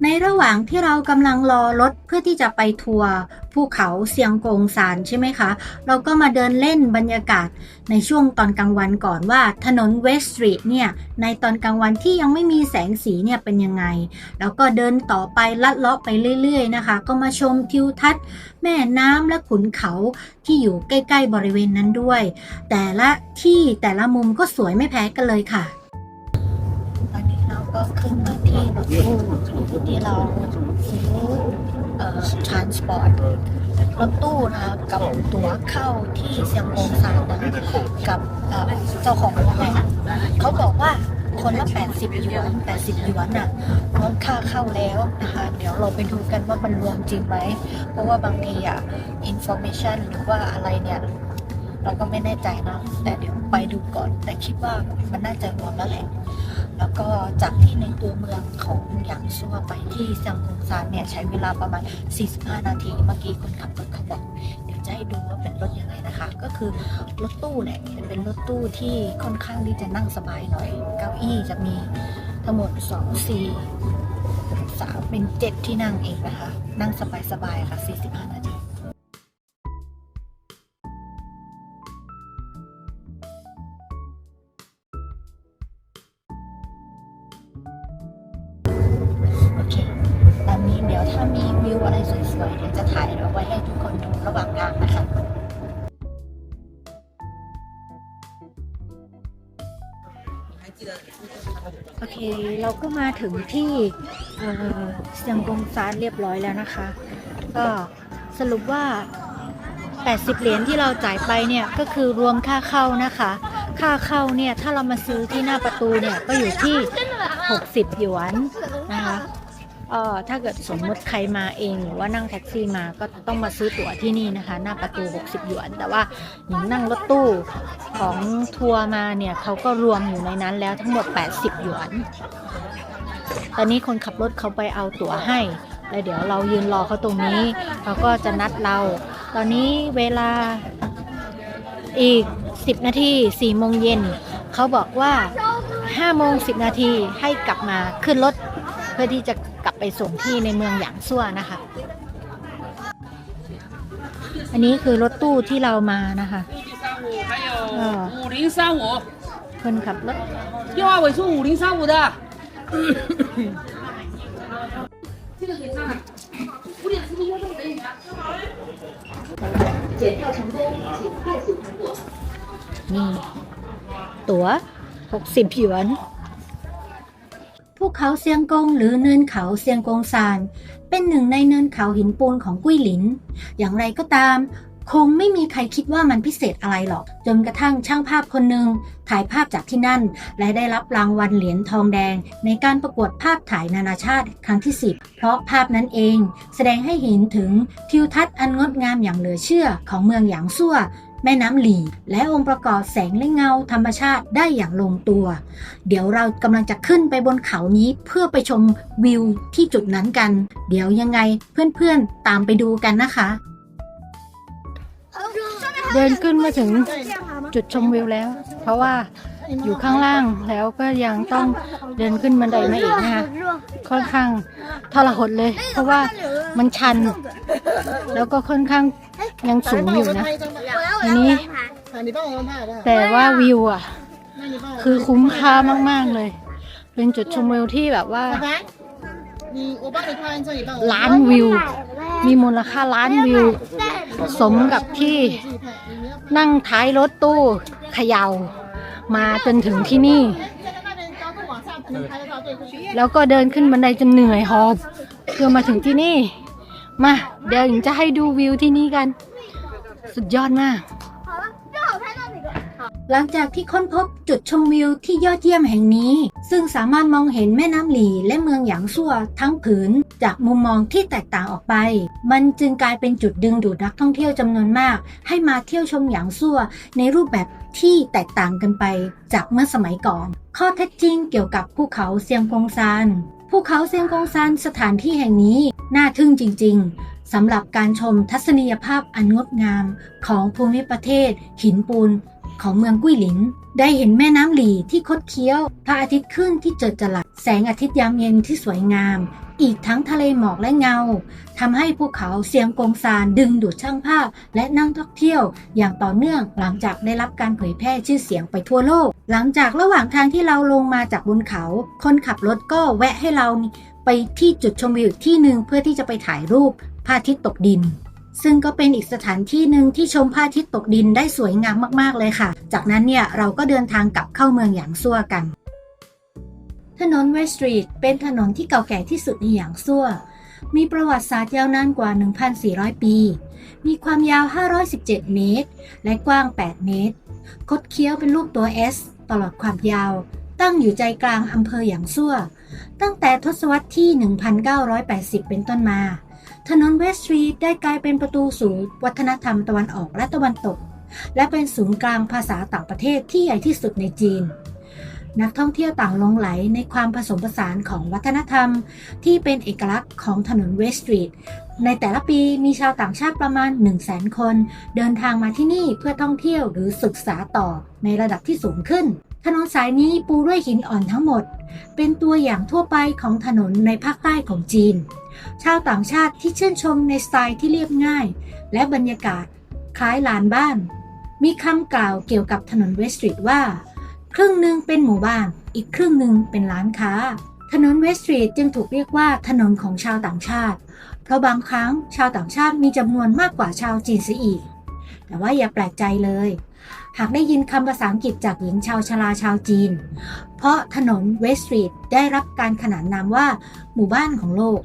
ในระหว่างที่เรากำลังรอรถเพื่อที่จะไปทัวร์ภูเขาเซียงกงซานใช่ไหมคะเราก็มาเดินเล่นบรรยากาศในช่วงตอนกลางวันก่อนว่าถนนเวสต์สตรีทเนี่ยในตอนกลางวันที่ยังไม่มีแสงสีเนี่ยเป็นยังไงแล้วก็เดินต่อไปลัดเลาะไปเรื่อยๆนะคะก็มาชมทิวทัศน์แม่น้ำและขุนเขาที่อยู่ใกล้ๆบริเวณนั้นด้วยแต่ละที่แต่ละมุมก็สวยไม่แพ้กันเลยค่ะตอนนี้เราก็ขึ้นมาที่รถตู้ที่เราซื้อtransport รถตู้นะคะกับตั๋วเข้าที่เซียงกงซานนะกับเจ้าของโรงแรมเขาบอกว่าคนละ80 หยวนน่ะรวมค่าเข้าแล้วนะคะเดี๋ยวเราไปดูกันว่ามันรวมจริงไหมเพราะว่าบางทีinformation หรือว่าอะไรเนี่ยเราก็ไม่แน่ใจนะแต่เดี๋ยวไปดูก่อนแต่คิดว่ามันน่าจะรวมแล้วแหละแล้วก็จากที่ในตัวเมืองของหยางซัวไปที่เซียงกงซานเนี่ยใช้เวลาประมาณ45 นาทีเมื่อกี้คนขับรถเขาบอกเดี๋ยวจะให้ดูว่าเป็นรถยังไงนะคะก็คือรถตู้เนี่ยเป็นรถตู้ที่ค่อนข้างที่จะนั่งสบายหน่อยเก้าอี้จะมีทั้งหมด2 4 3เป็น7 ที่นั่งเองนะคะนั่งสบายๆค่ะ45 นาทีตอนนี้เดี๋ยวถ้ามีวิวอะไรสวยๆเดี๋ยวจะถ่ายเอาไว้ให้ทุกคนดูระหว่างทางนะคะโอเคเราก็มาถึงที่เซียงกงซานเรียบร้อยแล้วนะคะก็สรุปว่า80 เหรียญที่เราจ่ายไปเนี่ยก็คือรวมค่าเข้านะคะค่าเข้าเนี่ยถ้าเรามาซื้อที่หน้าประตูเนี่ยก็อยู่ที่60 หยวนนะคะถ้าเกิดสมมติใครมาเองหรือว่านั่งแท็กซี่มาก็ต้องมาซื้อตั๋วที่นี่นะคะหน้าประตู60 หยวนแต่ว่าอย่างนั่งรถตู้ของทัวร์มาเนี่ยเขาก็รวมอยู่ในนั้นแล้วทั้งหมด80 หยวนตอนนี้คนขับรถเขาไปเอาตั๋วให้แล้วเดี๋ยวเรายืนรอเขาตรงนี้เขาก็จะนัดเราตอนนี้เวลาอีก10 นาที4 โมงเย็นเขาบอกว่า5 โมง 10 นาทีให้กลับมาขึ้นรถเพื่อที่จะกลับไปส่งที่ในเมืองหยางซัวนะคะอันนี้คือรถตู้ที่เรามานะคะ5035คนขับรถ电话尾数5035的นี่ตั๋ว60 หยวนภูเขาเซียงกงหรือเนินเขาเซียงกงซานเป็นหนึ่งในเนินเขาหินปูนของกุ้ยหลินอย่างไรก็ตาม คงไม่มีใครคิดว่ามันพิเศษอะไรหรอกจนกระทั่งช่างภาพคนหนึ่งถ่ายภาพจากที่นั่นและได้รับรางวัลเหรียญทองแดงในการประกวดภาพถ่ายนานาชาติครั้งที่ 10 เพราะภาพนั้นเองแสดงให้เห็นถึงทิวทัศน์อันงดงามอย่างเหลือเชื่อของเมืองหยางซั่วแม่น้ำหลี่และองค์ประกอบแสงและเงาธรรมชาติได้อย่างลงตัวเดี๋ยวเรากำลังจะขึ้นไปบนเขานี้เพื่อไปชมวิวที่จุดนั้นกันเดี๋ยวยังไงเพื่อนๆตามไปดูกันนะคะเดินขึ้นมาถึงจุดชมวิวแล้ว เพราะว่าอยู่ข้างล่างแล้วก็ยังต้องเดินขึ้นบันไดมาอีกนะคะค่อนข้างทรหดเลย เพราะว่ามันชันแล้วก็ค่อนข้างยังสูงอยู่นะอันนี้แต่ว่าวิวอ่ะคือคุ้มค่ามากๆเลยเป็นจุดชมวิวที่แบบว่าล้านวิวมีมูลค่าล้านวิวสมกับที่นั่งท้ายรถตู้เขย่ามาจนถึงที่นี่แล้วก็เดินขึ้นบันไดจนเหนื่อยหอบเพื่อมาถึงที่นี่มาเดี๋ยวหญิงจะให้ดูวิวที่นี่กันสุดยอดมากหลังจากที่ค้นพบจุดชมวิวที่ยอดเยี่ยมแห่งนี้ซึ่งสามารถมองเห็นแม่น้ำหลี่และเมืองหยางซั่วทั้งผืนจากมุมมองที่แตกต่างออกไปมันจึงกลายเป็นจุดดึงดูดนักท่องเที่ยวจำนวนมากให้มาเที่ยวชมหยางซั่วในรูปแบบที่แตกต่างกันไปจากเมื่อสมัยก่อนข้อเท็จจริงเกี่ยวกับภูเขาเซียงกงซานภูเขาเซียงกงซานสถานที่แห่งนี้น่าทึ่งจริงๆสำหรับการชมทัศนียภาพอันงดงามของภูมิประเทศหินปูนของเมืองกุ้ยหลินได้เห็นแม่น้ำหลี่ที่คดเคี้ยวพระอาทิตย์ขึ้นที่เจิดจรัสแสงอาทิตย์ยามเย็นที่สวยงามอีกทั้งทะเลหมอกและเงาทำให้ภูเขาเซียงกงซานดึงดูดช่างภาพและนักท่องเที่ยวอย่างต่อเนื่องหลังจากได้รับการเผยแพร่ชื่อเสียงไปทั่วโลกหลังจากระหว่างทางที่เราลงมาจากบนเขาคนขับรถก็แวะให้เราไปที่จุดชมวิวที่หนึ่งเพื่อที่จะไปถ่ายรูปพระอาทิตย์ตกดินซึ่งก็เป็นอีกสถานที่หนึ่งที่ชมพระอาทิตย์ตกดินได้สวยงามมากๆเลยค่ะจากนั้นเนี่ยเราก็เดินทางกลับเข้าเมืองหยางซั่วกันถนนเวสต์สตรีทเป็นถนนที่เก่าแก่ที่สุดในหยางซั่วมีประวัติศาสตร์ยาวนานกว่า 1,400 ปีมีความยาว517เมตรและกว้าง8เมตรคดเคี้ยวเป็นรูปตัว S ตลอดความยาวตั้งอยู่ใจกลางอำเภอหยางซั่วตั้งแต่ทศวรรษที่ 1980 เป็นต้นมาถนนเวสต์สตรีทได้กลายเป็นประตูสู่วัฒนธรรมตะวันออกและตะวันตกและเป็นศูนย์กลางภาษาต่างประเทศที่ใหญ่ที่สุดในจีนนักท่องเที่ยวต่างหลงไหลในความผสมผสานของวัฒนธรรมที่เป็นเอกลักษณ์ของถนนเวสต์สตรีทในแต่ละปีมีชาวต่างชาติประมาณ 100,000 คนเดินทางมาที่นี่เพื่อท่องเที่ยวหรือศึกษาต่อในระดับที่สูงขึ้นถนนสายนี้ปูด้วยหินอ่อนทั้งหมดเป็นตัวอย่างทั่วไปของถนนในภาคใต้ของจีนชาวต่างชาติที่ชื่นชมในสไตล์ที่เรียบง่ายและบรรยากาศคล้ายลานบ้านมีคำกล่าวเกี่ยวกับถนนเวสต์สตรีทว่าครึ่งหนึ่งเป็นหมู่บ้านอีกครึ่งหนึ่งเป็นร้านค้าถนนเวสต์สตรีทจึงถูกเรียกว่าถนนของชาวต่างชาติเพราะบางครั้งชาวต่างชาติมีจำนวนมากกว่าชาวจีนเสียอีกแต่ว่าอย่าแปลกใจเลยหากได้ยินคำภาษาอังกฤษจากหญิงชาวชราชาวจีนเพราะถนนเวสต์สตรีทได้รับการขนานนามว่าหมู่บ้านของโลก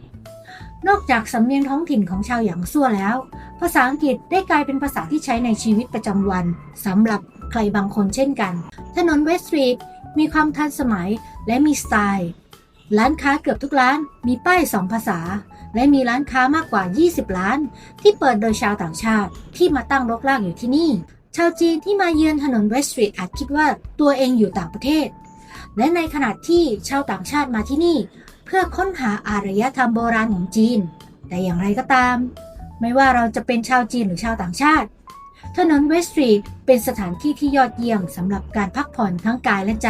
นอกจากสำเนียงท้องถิ่นของชาวหยางซั่วแล้วภาษาอังกฤษได้กลายเป็นภาษาที่ใช้ในชีวิตประจำวันสำหรับใครบางคนเช่นกันถนนเวสต์สตรีทมีความทันสมัยและมีสไตล์ร้านค้าเกือบทุกร้านมีป้าย2ภาษาและมีร้านค้ามากกว่า20ร้านที่เปิดโดยชาวต่างชาติที่มาตั้งรกรากอยู่ที่นี่ชาวจีนที่มาเยือนถนนเวสต์สตรีทอาจคิดว่าตัวเองอยู่ต่างประเทศและในขณะที่ชาวต่างชาติมาที่นี่เพื่อค้นหาอารยธรรมโบราณของจีนแต่อย่างไรก็ตามไม่ว่าเราจะเป็นชาวจีนหรือชาวต่างชาติถนนเวสต์สตรีทเป็นสถานที่ที่ยอดเยี่ยมสำหรับการพักผ่อนทั้งกายและใจ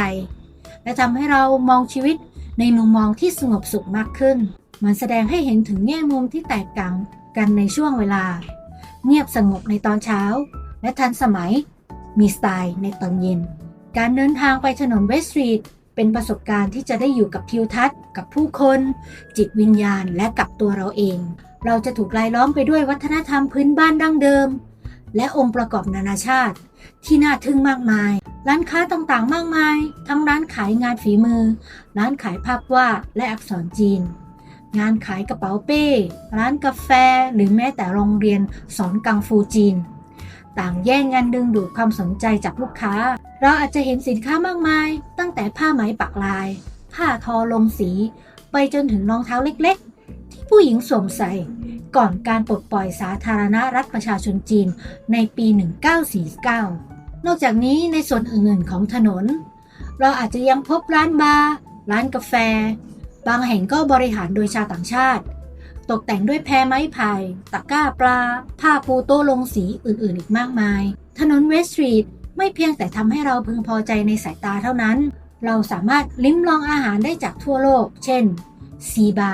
และทำให้เรามองชีวิตในมุมมองที่สงบสุขมากขึ้นมันแสดงให้เห็นถึงแง่มุมที่แตกต่างกันในช่วงเวลาเงียบสงบในตอนเช้าและทันสมัยมีสไตล์ในตอนเย็นการเดินทางไปถนนเวสต์สตรีทเป็นประสบการณ์ที่จะได้อยู่กับทิวทัศน์กับผู้คนจิตวิญญาณและกับตัวเราเองเราจะถูกรายล้อมไปด้วยวัฒนธรรมพื้นบ้านดั้งเดิมและองค์ประกอบนานาชาติที่น่าทึ่งมากมายร้านค้าต่างๆมากมายทั้งร้านขายงานฝีมือร้านขายภาพวาดและอักษรจีนงานขายกระเป๋าเป้ร้านกาแฟหรือแม้แต่โรงเรียนสอนกังฟูจีน ต่างแย่งกันดึงดูดความสนใจจากลูกค้าเราอาจจะเห็นสินค้ามากมายตั้งแต่ผ้าไหมปักลายผ้าทอลงสีไปจนถึงรองเท้าเล็กๆที่ผู้หญิงสวมใส่ก่อนการปลดปล่อยสาธารณรัฐประชาชนจีนในปี 1949 นอกจากนี้ในส่วนอื่นๆของถนนเราอาจจะยังพบร้านบาร์ร้านกาแฟบางแห่งก็บริหารโดยชาวต่างชาติตกแต่งด้วยแพไม้ไผ่ตะกร้าปลาผ้าปูโต๊ะลงสีอื่นๆอีกมากมายถนนเวสต์สตรีทไม่เพียงแต่ทำให้เราพึงพอใจในสายตาเท่านั้นเราสามารถลิ้มลองอาหารได้จากทั่วโลกเช่นซีบา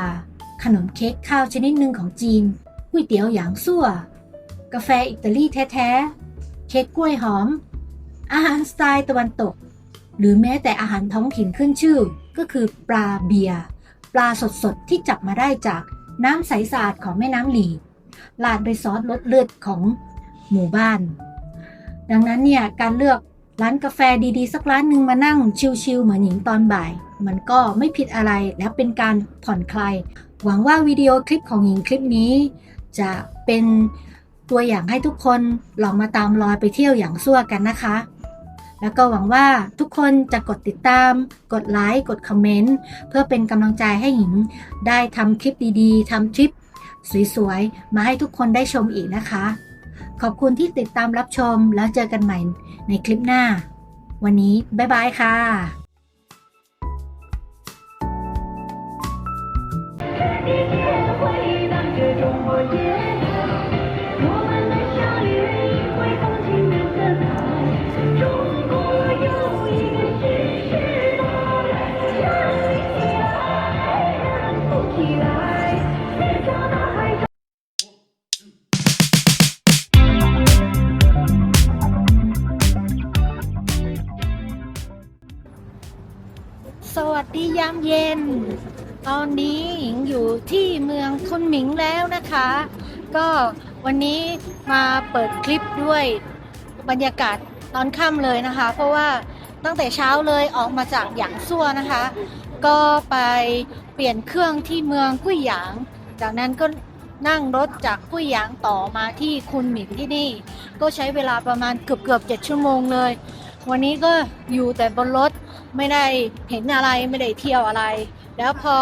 ขนมเค้กข้าวชนิดหนึ่งของจีนก๋วยเตี๋ยวหยางซั่วกาแฟอิตาลีแท้ๆเค้กกล้วยหอมอาหารสไตล์ตะวันตกหรือแม้แต่อาหารท้องถิ่นขึ้นชื่อก็คือปลาเบียร์ปลาสดๆที่จับมาได้จากน้ำใสสะอาดของแม่น้ำหลีลาดด้วยซอสรสเลือดของหมู่บ้านดังนั้นเนี่ยการเลือกร้านกาแฟดีๆสักร้านหนึ่งมานั่งชิลๆเหมือนหญิงตอนบ่ายมันก็ไม่ผิดอะไรและเป็นการผ่อนคลายหวังว่าวิดีโอคลิปของหญิงคลิปนี้จะเป็นตัวอย่างให้ทุกคนลองมาตามรอยไปเที่ยวอย่างซั่วกันนะคะแล้วก็หวังว่าทุกคนจะกดติดตามกดไลค์กดคอมเมนต์เพื่อเป็นกำลังใจให้หญิงได้ทำคลิปดีๆทำทริปสวยๆมาให้ทุกคนได้ชมอีกนะคะขอบคุณที่ติดตามรับชมแล้วเจอกันใหม่ในคลิปหน้าวันนี้บ๊ายบายค่ะสวัสดียามเย็นตอนนี้หญิงอยู่ที่เมืองคุนหมิงแล้วนะคะก็วันนี้มาเปิดคลิปด้วยบรรยากาศตอนค่ำเลยนะคะเพราะว่าตั้งแต่เช้าเลยออกมาจากหยางซั่วนะคะก็ไปเปลี่ยนเครื่องที่เมืองกุ้ยหยางจากนั้นก็นั่งรถจากกุ้ยหยางต่อมาที่คุนหมิงที่นี่ก็ใช้เวลาประมาณเกือบ7 ชั่วโมงเลยวันนี้ก็อยู่แต่บนรถไม่ได้เห็นอะไรไม่ได้เที่ยวอะไรแล้วพอ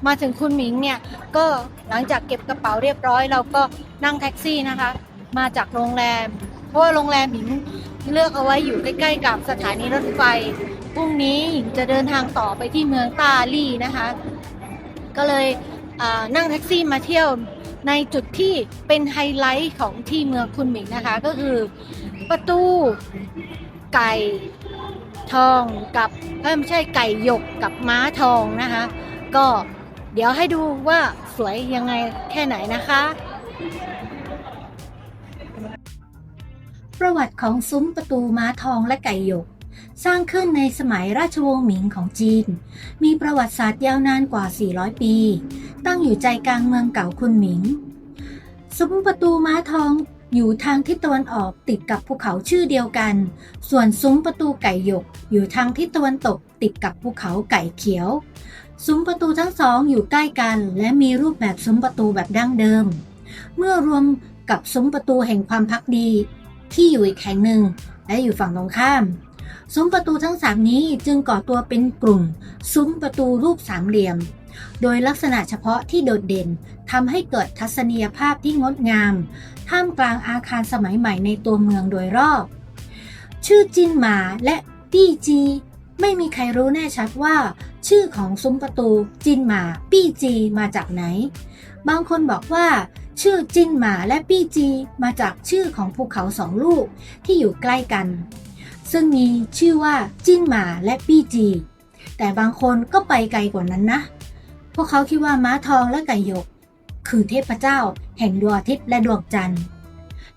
มาถึงคุนหมิงเนี่ยก็หลังจากเก็บกระเป๋าเรียบร้อยเราก็นั่งแท็กซี่นะคะมาจากโรงแรมเพราะว่าโรงแรมหญิงเลือกเอาไว้อยู่ใกล้ๆกับสถานีรถไฟพรุ่งนี้หญิงจะเดินทางต่อไปที่เมืองตาลี่นะคะก็เลยนั่งแท็กซี่มาเที่ยวในจุดที่เป็นไฮไลท์ของที่เมืองคุนหมิงนะคะก็คือประตูไก่ทองกับไม่ใช่ไก่หยกกับม้าทองนะคะก็เดี๋ยวให้ดูว่าสวยยังไงแค่ไหนนะคะประวัติของซุ้มประตูม้าทองและไก่หยกสร้างขึ้นในสมัยราชวงศ์หมิงของจีนมีประวัติศาสตร์ยาวนานกว่า400ปีตั้งอยู่ใจกลางเมืองเก่าคุนหมิงซุ้มประตูม้าทองอยู่ทางทิศตะวันออกติดกับภูเขาชื่อเดียวกันส่วนซุ้มประตูไก่หยกอยู่ทางทิศตะวันตกติดกับภูเขาไก่เขียวซุ้มประตูทั้งสองอยู่ใกล้กันและมีรูปแบบซุ้มประตูแบบดั้งเดิมเมื่อรวมกับซุ้มประตูแห่งความภักดีที่อยู่อีกแห่งหนึ่งและอยู่ฝั่งตรงข้ามซุ้มประตูทั้ง3นี้จึงก่อตัวเป็นกลุ่มซุ้มประตูรูปสามเหลี่ยมโดยลักษณะเฉพาะที่โดดเด่นทำให้เกิดทัศนียภาพที่งดงามท่ามกลางอาคารสมัยใหม่ในตัวเมืองโดยรอบชื่อจินหมาและปี้จีไม่มีใครรู้แน่ชัดว่าชื่อของซุ้มประตูจินหมาปี้จีมาจากไหนบางคนบอกว่าชื่อจินหมาและปี้จีมาจากชื่อของภูเขา2 ลูกที่อยู่ใกล้กันซึ่งมีชื่อว่าจินหมาและปี้จีแต่บางคนก็ไปไกลกว่านั้นนะพวกเขาคิดว่าม้าทองและไก่หยกคือเทพเจ้าแห่งดวงอาทิตย์และดวงจันทร์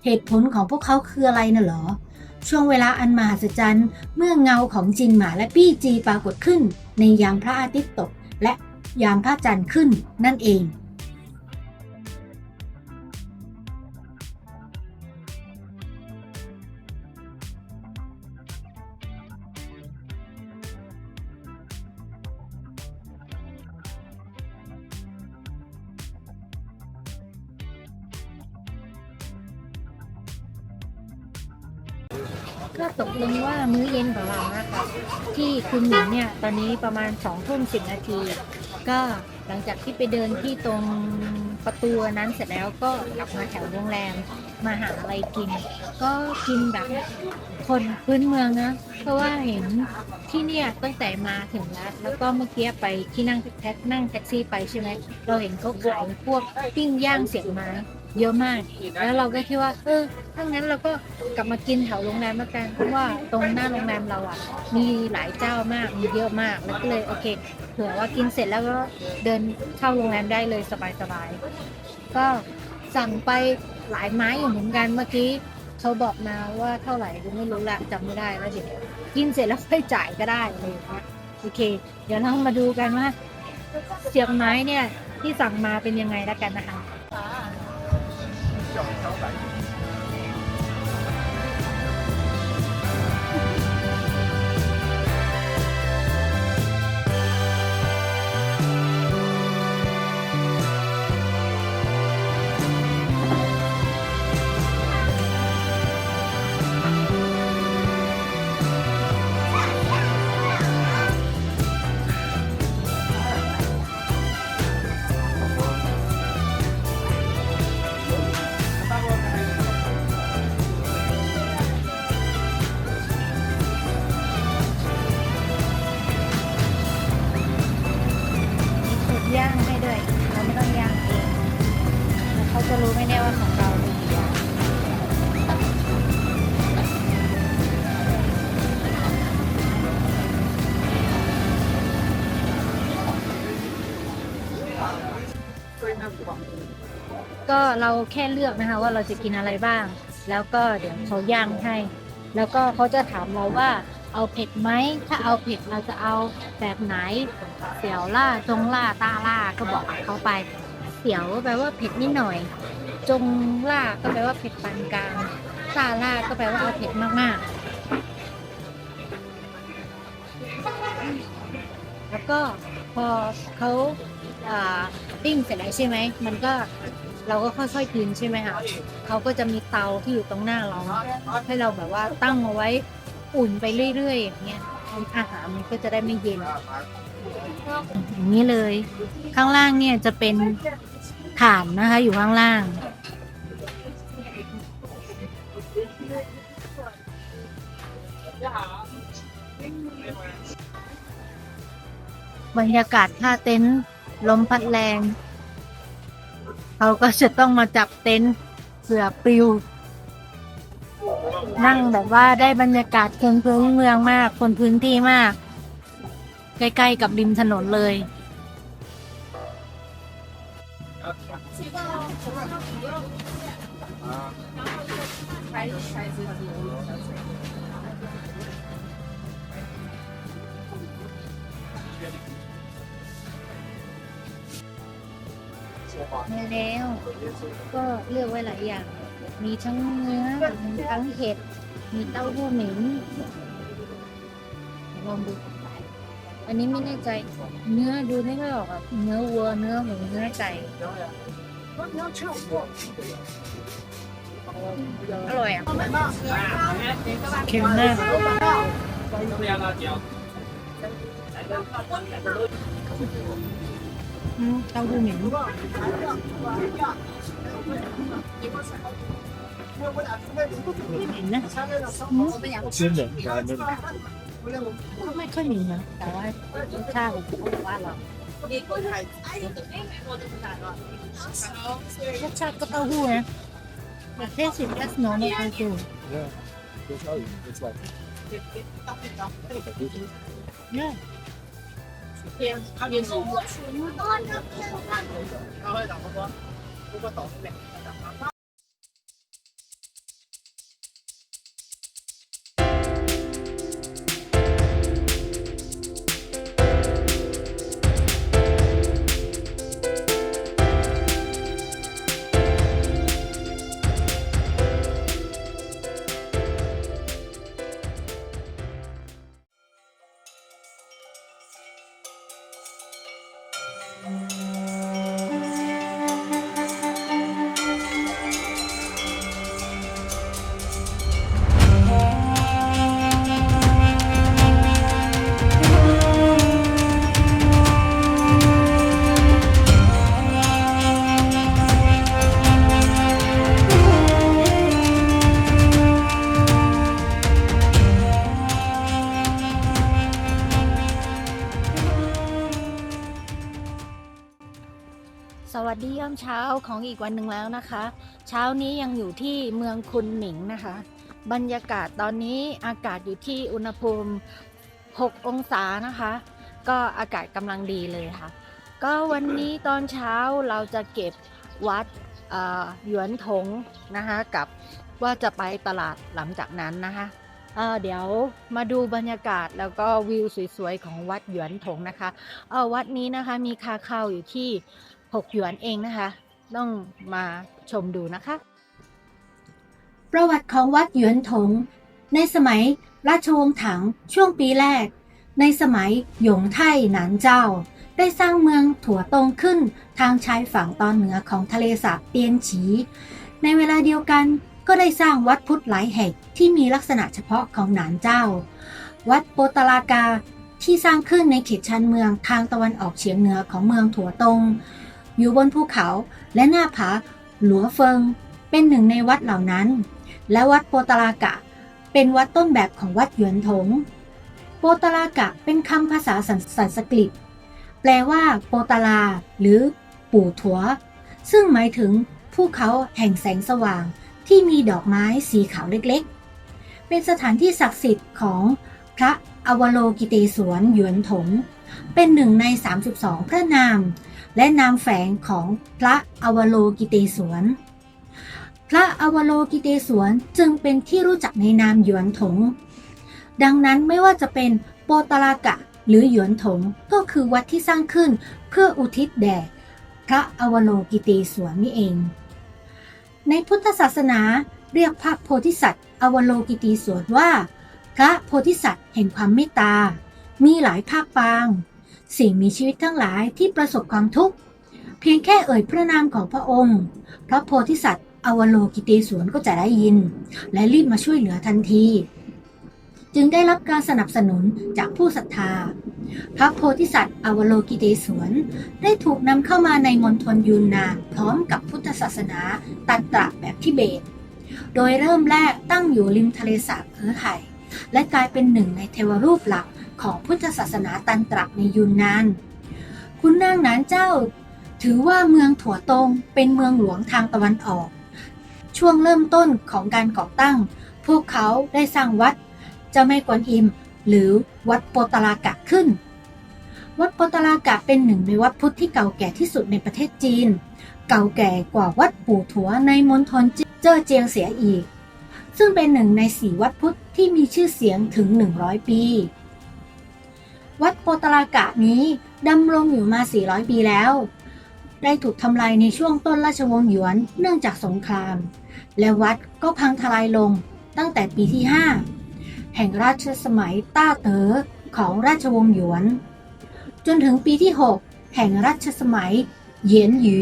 เหตุผลของพวกเขาคืออะไรน่ะหรอช่วงเวลาอันมหัศจรรย์เมื่อเงาของจินหมาและปี้จีปรากฏขึ้นในยามพระอาทิตย์ตกและยามพระจันทร์ขึ้นนั่นเอง ก็ตกลงว่ามื้อเย็นของเรานะคะที่คุณหมิงเนี่ยตอนนี้ประมาณ2 ทุ่ม 10 นาทีก็หลังจากที่ไปเดินที่ตรงประตูนั้นเสร็จแล้วก็กลับมาแถวโรงแรมมาหาอะไรกิน ก็กินแบบคนพื้นเมืองนะเพราะว่าเห็นที่เนี่ยตั้งแต่มาถึงแล้วก็เมื่อกี้ไปที่นั่งแท็กซี่ไปใช่ไหมเราเห็นเขาขายพวกปิ้งย่างเสียงไม้เยอะมากแล้วเราก็คิดว่าถ้างั้นเราก็กลับมากินแถวโรงแรมแล้วกันเพราะว่าตรงหน้าโรงแรมเราอ่ะมีหลายเจ้ามากมีเยอะมากแล้วก็เลยโอเคเผื่อว่ากินเสร็จแล้วก็เดินเข้าโรงแรมได้เลยสบายๆก็สั่งไปหลายไม้อยู่เหมือนกันเมื่อกี้เขาบอกมาว่าเท่าไหร่ดูไม่รู้ละจำไม่ได้แล้วเดี๋ยวกินเสร็จแล้วค่อยจ่ายก็ได้เลยนะโอเค เดี๋ยวเรามาดูกันว่าเสียงไม้เนี่ยที่สั่งมาเป็นยังไงแล้วกันนะคะย่างให้ด้วยเราไม่ต้องย่างเองแล้วเขาจะรู้ไหมเนี่ยว่าของเรามีกี่อย่างก็เราแค่เลือกนะคะว่าเราจะกินอะไรบ้างแล้วก็เดี๋ยวเขาย่างให้แล้วก็เขาจะถามเราว่าเอาเผ็ดไหมถ้าเอาเผ็ดเราจะเอาแบบไหนเสี่ยวล่าจงล่าต้าล่าก็บอกเขาไปเสี่ยวก็แปลว่าเผ็ดนิดหน่อยจงล่าก็แปลว่าเผ็ดปานกลางต้าล่าก็แปลว่าเอาเผ็ดมากๆแล้วก็พอเขาปิ้งเสร็จแล้วใช่ไหมมันก็เราก็ค่อยๆกินใช่ไหมคะเขาก็จะมีเตาที่อยู่ตรงหน้าเราให้เราแบบว่าตั้งเอาไว้อุ่นไปเรื่อยๆอย่างเงี้ยอาหารมันก็จะได้ไม่เย็นอย่างนี้เลยข้างล่างเนี่ยจะเป็นถ่านนะคะอยู่ข้างล่างบรรยากาศท่าเต็นท์ลมพัดแรงเขาก็จะต้องมาจับเต็นท์เผื่อปลิวนั่งแบบว่าได้บรรยากาศคนพื้นเมืองมากคนพื้นที่มากใกล้ๆกับริมถนนเลยมาแล้วก็เลือกไว้หลายอย่างมีทั้งเนื้อมีทั้งเห็ดมีเต้าหู้หมิงลองดูอันนี้ไม่แน่ใจเนื้อดูไม่ค่อยออกอะเนื้อวัวเนื้อหมูเนื้อไก่อร่อยอ่ะเค็มมากเต้าหู้หมิงเห็นนะก็ไม่ค่อยมีนะแต่ว่ารสชาติของบ้านเรารสชาติก็เต้าหู้นะแต่เทสต์just normal เต้าหู้ Yeah. ก อนเช้าของอีกวันหนึ่งแล้วนะคะ เช้านี้ยังอยู่ที่เมืองคุนหมิงนะคะ บรรยากาศตอนนี้อากาศอยู่ที่อุณหภูมิ6 องศานะคะ ก็อากาศกำลังดีเลยค่ะ ก็วันนี้ตอนเช้าเราจะเก็บวัดหยวนถงนะคะกับว่าจะไปตลาดหลังจากนั้นนะคะเดี๋ยวมาดูบรรยากาศแล้วก็วิวสวยๆของวัดหยวนถงนะคะวัดนี้นะคะมีค่าเข้าอยู่ที่6 หยวนเองนะคะต้องมาชมดูนะคะประวัติของวัดหยวนถงในสมัยราชวงศ์ถังช่วงปีแรกในสมัยหยงไท่หนานเจ้าได้สร้างเมืองถั่วตงขึ้นทางชายฝั่งตอนเหนือของทะเลสาบเตียนฉีในเวลาเดียวกันก็ได้สร้างวัดพุทธหลายแห่งที่มีลักษณะเฉพาะของหนานเจ้าวัดโปตลากาที่สร้างขึ้นในเขตชานเมืองทางตะวันออกเฉียงเหนือของเมืองถั่วตงอยู่บนภูเขาและหน้าผาหลัวเฟิงเป็นหนึ่งในวัดเหล่านั้นและวัดโปตลากะเป็นวัดต้นแบบของวัดหยวนถงโปตลากะเป็นคำภาษาสันสกฤตแปลว่าโปตลาหรือปู่ถัวซึ่งหมายถึงภูเขาแห่งแสงสว่างที่มีดอกไม้สีขาวเล็กๆเป็นสถานที่ศักดิ์สิทธิ์ของพระอวโลกิเตศวรหยวนถงเป็นหนึ่งใน32พระนามและนามแฝงของพระอวโลกิเตศวรพระอวโลกิเตศวรจึงเป็นที่รู้จักในนามหยวนถงดังนั้นไม่ว่าจะเป็นโปตลากะหรือหยวนถงก็คือวัดที่สร้างขึ้นเพื่ออุทิศแด่พระอวโลกิเตศวรนี่เองในพุทธศาสนาเรียกพระโพธิสัตว์อวโลกิเตศวรว่าพระโพธิสัตว์แห่งความเมตตามีหลายภาคปางสิ่งมีชีวิตทั้งหลายที่ประสบความทุกข์เพียงแค่เอ่ยพระนามของพระองค์พระโพธิสัตว์อวโลกิเตศวรก็จะได้ยินและรีบมาช่วยเหลือทันทีจึงได้รับการสนับสนุนจากผู้ศรัทธาพระโพธิสัตว์อวโลกิเตศวรได้ถูกนำเข้ามาในมณฑลยูนนานพร้อมกับพุทธศาสนาตันตระแบบทิเบตโดยเริ่มแรกตั้งอยู่ริมทะเลสาบเอ๋อไห่และกลายเป็นหนึ่งในเทวรูปหลักของพุทธศาสนาตันตระในยูนนานขุนนางหนานเจ้าถือว่าเมืองถั่วตงเป็นเมืองหลวงทางตะวันออกช่วงเริ่มต้นของการก่อตั้งพวกเขาได้สร้างวัดเจ้าแม่กวนอิมหรือวัดโปตลากะขึ้นวัดโปตลากะเป็นหนึ่งในวัดพุทธที่เก่าแก่ที่สุดในประเทศจีนเก่าแก่กว่าวัดปู่ถัวในมณฑลเจ้อเจียงเสียอีกซึ่งเป็นหนึ่งใน4วัดพุทธที่มีชื่อเสียงถึง100ปีวัดโปตลากะนี้ดำรงอยู่มา400ปีแล้วได้ถูกทำลายในช่วงต้นราชวงศ์หยวนเนื่องจากสงครามและวัดก็พังทลายลงตั้งแต่ปีที่5แห่งราชสมัยต้าเต๋อของราชวงศ์หยวนจนถึงปีที่6แห่งรัชสมัยเหยียนหยู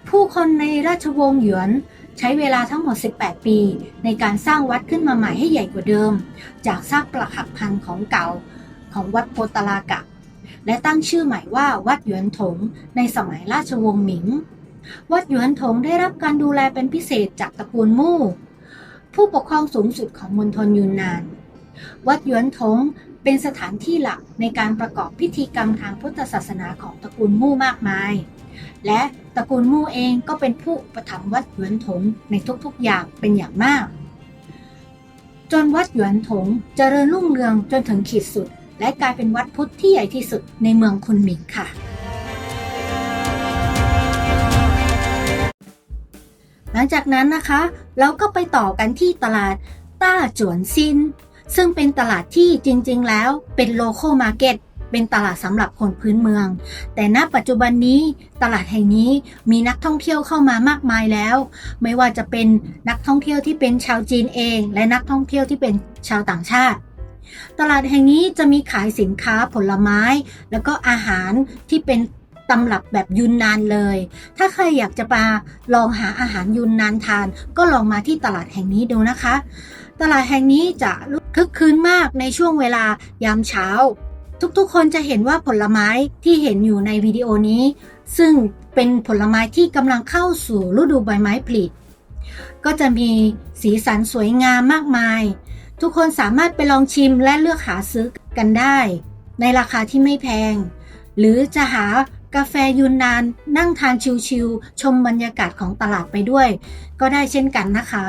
ผู้คนในราชวงศ์หยวนใช้เวลาทั้งหมด18ปีในการสร้างวัดขึ้นมาใหม่ให้ใหญ่กว่าเดิมจากซากปรักหักพังของเก่าของวัดโปตลากะและตั้งชื่อใหม่ว่าวัดหยวนถงในสมัยราชวงศ์หมิงวัดหยวนถงได้รับการดูแลเป็นพิเศษจากตระกูลมู่ผู้ปกครองสูงสุดของมณฑลยูนนานวัดหยวนถงเป็นสถานที่หลักในการประกอบพิธีกรรมทางพุทธศาสนาของตระกูลมู่มากมายและตระกูลมู่เองก็เป็นผู้อุปถัมภ์วัดหยวนถงในทุกๆอย่างเป็นอย่างมากจนวัดหยวนถงเจริญรุ่งเรืองจนถึงขีดสุดและกลายเป็นวัดพุทธที่ใหญ่ที่สุดในเมืองคุนหมิงค่ะหลังจากนั้นนะคะเราก็ไปต่อกันที่ตลาดต้าจวนซินซึ่งเป็นตลาดที่จริงๆแล้วเป็นโลคอลมาร์เก็ตเป็นตลาดสำหรับคนพื้นเมืองแต่ณปัจจุบันนี้ตลาดแห่งนี้มีนักท่องเที่ยวเข้ามามากมายแล้วไม่ว่าจะเป็นนักท่องเที่ยวที่เป็นชาวจีนเองและนักท่องเที่ยวที่เป็นชาวต่างชาติตลาดแห่งนี้จะมีขายสินค้าผลไม้แล้วก็อาหารที่เป็นตำรับแบบยูนนานเลยถ้าใครอยากจะมาลองหาอาหารยูนนานทานก็ลองมาที่ตลาดแห่งนี้ดูนะคะตลาดแห่งนี้จะคึกคืนมากในช่วงเวลายามเช้าทุกๆคนจะเห็นว่าผลไม้ที่เห็นอยู่ในวิดีโอนี้ซึ่งเป็นผลไม้ที่กำลังเข้าสู่ฤดูใบไม้ผลิก็จะมีสีสันสวยงามมากมายทุกคนสามารถไปลองชิมและเลือกหาซื้อกันได้ในราคาที่ไม่แพงหรือจะหา กาแฟยูนนานนั่งทานชิลๆชมบรรยากาศของตลาดไปด้วย ก็ได้เช่นกันนะคะ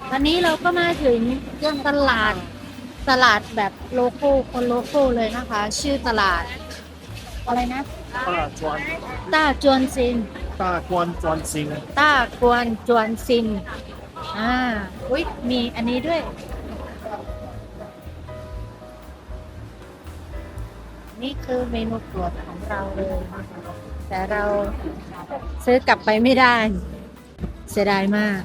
ตอนนี้เราก็มาถึงยังตลาดแบบโลโก้คนโลโก้เลยนะคะ ชื่อตลาดอะไรนะ ต้าจวนซิน 大关专心。 ต้ากวนจวนซินอุ๊ยมีอันนี้ด้วย นี่คือเมนูโปรดของเราเลย แต่เราซื้อกลับไปไม่ได้ เสียดายมาก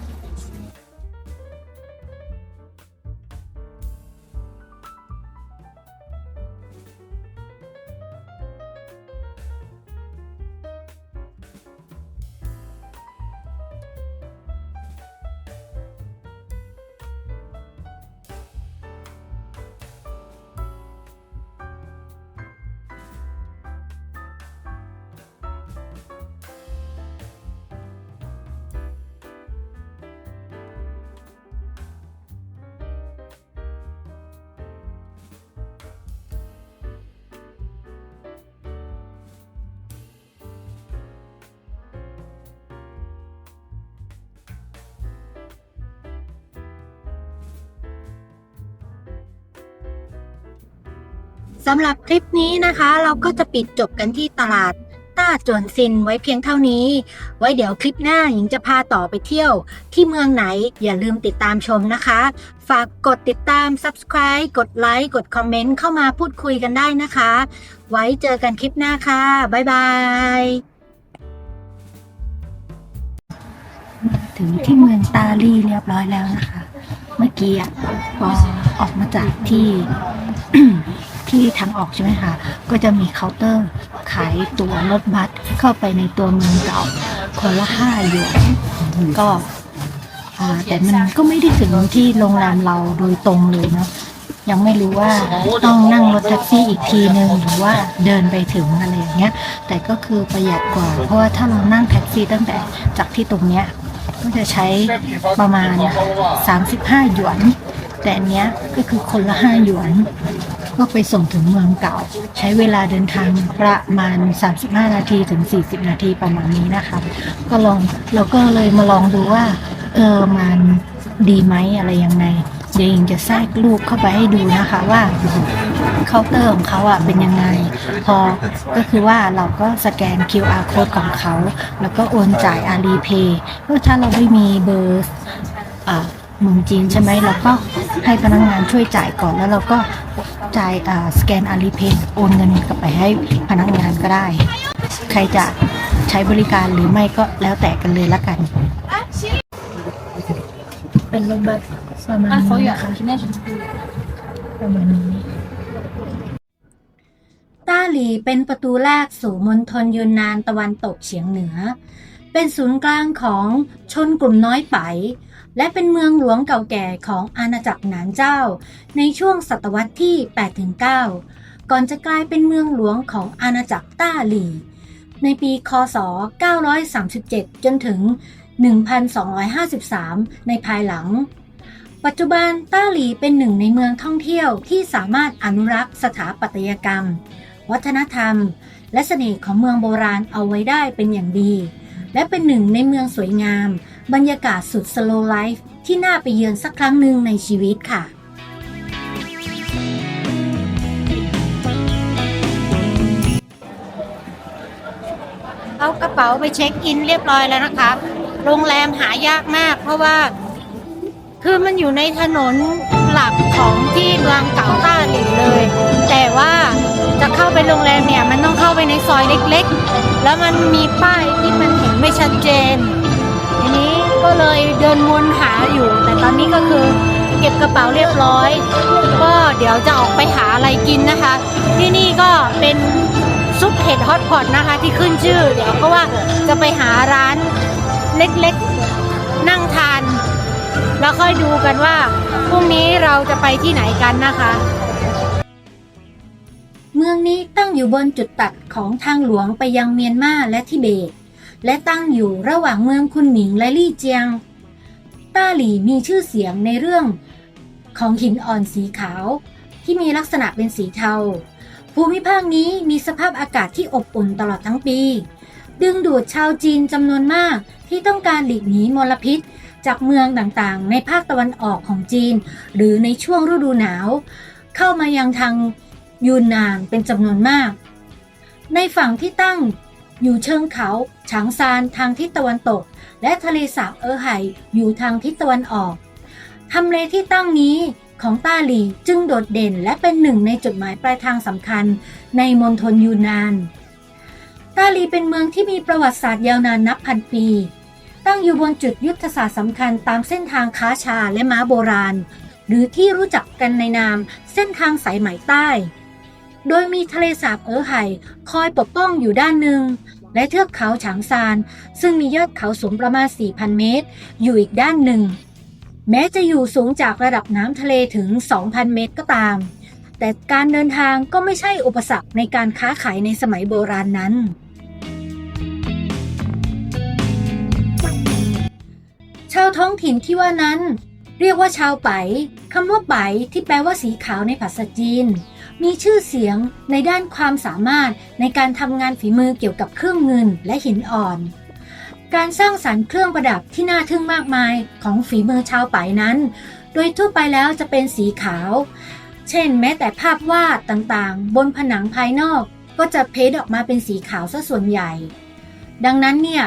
สำหรับคลิปนี้นะคะเราก็จะปิดจบกันที่ตลาดต้าจวนซินไว้เพียงเท่านี้ ไว้เดี๋ยวคลิปหน้าหญิงจะพาต่อไปเที่ยวที่เมืองไหนอย่าลืมติดตามชมนะคะ ฝากกดติดตาม Subscribe กดไลค์กดคอมเมนต์เข้ามาพูดคุยกันได้นะคะ ไว้เจอกันคลิปหน้าค่ะ บ๊ายบาย ถึงที่เมืองตาลี่เรียบร้อยแล้วนะคะ เมื่อกี้พอออกมาจากที่ ที่ทางออกใช่ไหมคะ ก็จะมีเคาน์เตอร์ขายตั๋วรถบัสเข้าไปในตัวเมืองเก่าคนละ5 หยวนก็แต่มันก็ไม่ได้ถึงที่โรงแรมเราโดยตรงเลยเนาะยังไม่รู้ว่าต้องนั่งรถแท็กซี่อีกทีนึงหรือว่าเดินไปถึงอะไรอย่างเงี้ยแต่ก็คือประหยัดกว่าเพราะว่าถ้าเรานั่งแท็กซี่ตั้งแต่จากที่ตรงเนี้ยก็จะใช้ประมาณ35 หยวนแต่อันเนี้ยก็คือคนละ5 หยวนก็ไปส่งถึงเมืองเก่าใช้เวลาเดินทางประมาณ35 นาทีถึง40 นาทีประมาณนี้นะคะเราก็เลยมาลองดูว่ามันดีไหมอะไรยังไงเดี๋ยวหญิงจะแทรกรูปเข้าไปให้ดูนะคะว่าเคาน์เตอร์ของเขาเป็นยังไงก็คือว่าเราก็สแกน QR code ของเขาแล้วก็โอนจ่าย Alipay เพราะถ้าเราไม่มีเบอร์เมืองจีนใช่ไหมเราก็ให้พนักงานช่วยจ่ายก่อนแล้วเราก็จ่ายสแกน Alipay โอนเงินกลับไปให้พนักงานก็ได้ใครจะใช้บริการหรือไม่ก็แล้วแต่กันเลยละกันเป็นรถบัสประมาณนี้นะคะประมาณนี้ต้าหลีเป็นประตูแรกสู่มณฑลยูนนานตะวันตกเฉียงเหนือเป็นศูนย์กลางของชนกลุ่มน้อยไปและเป็นเมืองหลวงเก่าแก่ของอาณาจักรหนานเจ้าในช่วงศตวรรษที่ 8-9 ก่อนจะกลายเป็นเมืองหลวงของอาณาจักรต้าหลีในปีค.ศ. 937 จนถึง 1253 ในภายหลังปัจจุบันต้าหลีเป็นหนึ่งในเมืองท่องเที่ยวที่สามารถอนุรักษ์สถาปัตยกรรมวัฒนธรรมและเสน่ห์ของเมืองโบราณเอาไว้ได้เป็นอย่างดีและเป็นหนึ่งในเมืองสวยงามบรรยากาศสุดสโลว์ไลฟ์ที่น่าไปเยือนสักครั้งหนึ่งในชีวิตค่ะเอากระเป๋าไปเช็คอินเรียบร้อยแล้วนะคะโรงแรมหายากมากเพราะว่าคือมันอยู่ในถนนหลักของที่เมืองเก่าต้าหลีเลยแต่ว่าจะเข้าไปโรงแรมเนี่ยมันต้องเข้าไปในซอยเล็กๆแล้วมันมีป้ายที่มันเห็นไม่ชัดเจนทีนี้ก็เลยเดินวนหาอยู่แต่ตอนนี้ก็คือเก็บกระเป๋าเรียบร้อยก็เดี๋ยวจะออกไปหาอะไรกินนะคะที่นี่ก็เป็นซุปเห็ดฮอตพอตนะคะที่ขึ้นชื่อเดี๋ยวก็ว่าจะไปหาร้านเล็กๆนั่งทานแล้วค่อยดูกันว่าพรุ่งนี้เราจะไปที่ไหนกันนะคะเมืองนี้ตั้งอยู่บนจุดตัดของทางหลวงไปยังเมียนมาและทิเบต และตั้งอยู่ระหว่างเมืองคุนหมิงและลี่เจียงต้าหลี่มีชื่อเสียงในเรื่องของหินอ่อนสีขาวที่มีลักษณะเป็นสีเทาภูมิภาคนี้มีสภาพอากาศที่อบอุ่นตลอดทั้งปีดึงดูดชาวจีนจำนวนมากที่ต้องการหลีกหนีมลพิษจากเมืองต่างๆในภาคตะวันออกของจีนหรือในช่วงฤดูหนาวเข้ามายังทางยูนนานเป็นจำนวนมากในฝั่งที่ตั้งอยู่เชิงเขาฉางซานทางทิศตะวันตกและทะเลสาบไห่อยู่ทางทิศตะวันออกทำเลที่ตั้งนี้ของต้าหลี่จึงโดดเด่นและเป็นหนึ่งในจุดหมายปลายทางสำคัญในมณฑลยูนนานต้าหลี่เป็นเมืองที่มีประวัติศาสตร์ยาวนานนับพันปีตั้งอยู่บนจุดยุทธศาสตร์สำคัญตามเส้นทางค้าชาและม้าโบราณหรือที่รู้จักกันในนามเส้นทางสายไหมใต้โดยมีทะเลสาบไห่คอยปกป้องอยู่ด้านหนึ่งและเทือกเขาฉางซานซึ่งมียอดเขาสูงประมาณ 4,000 เมตรอยู่อีกด้านหนึ่งแม้จะอยู่สูงจากระดับน้ำทะเลถึง 2,000 เมตรก็ตามแต่การเดินทางก็ไม่ใช่อุปสรรคในการค้าขายในสมัยโบราณนั้นชาวท้องถิ่นที่ว่านั้นเรียกว่าชาวไปคำว่าไปที่แปลว่าสีขาวในภาษาจีนมีชื่อเสียงในด้านความสามารถในการทำงานฝีมือเกี่ยวกับเครื่องเงินและหินอ่อนการสร้างสรรค์เครื่องประดับที่น่าทึ่งมากมายของฝีมือชาวไปนั้นโดยทั่วไปแล้วจะเป็นสีขาวเช่นแม้แต่ภาพวาดต่างๆบนผนังภายนอกก็จะเพ้นท์ออกมาเป็นสีขาวซะส่วนใหญ่ดังนั้นเนี่ย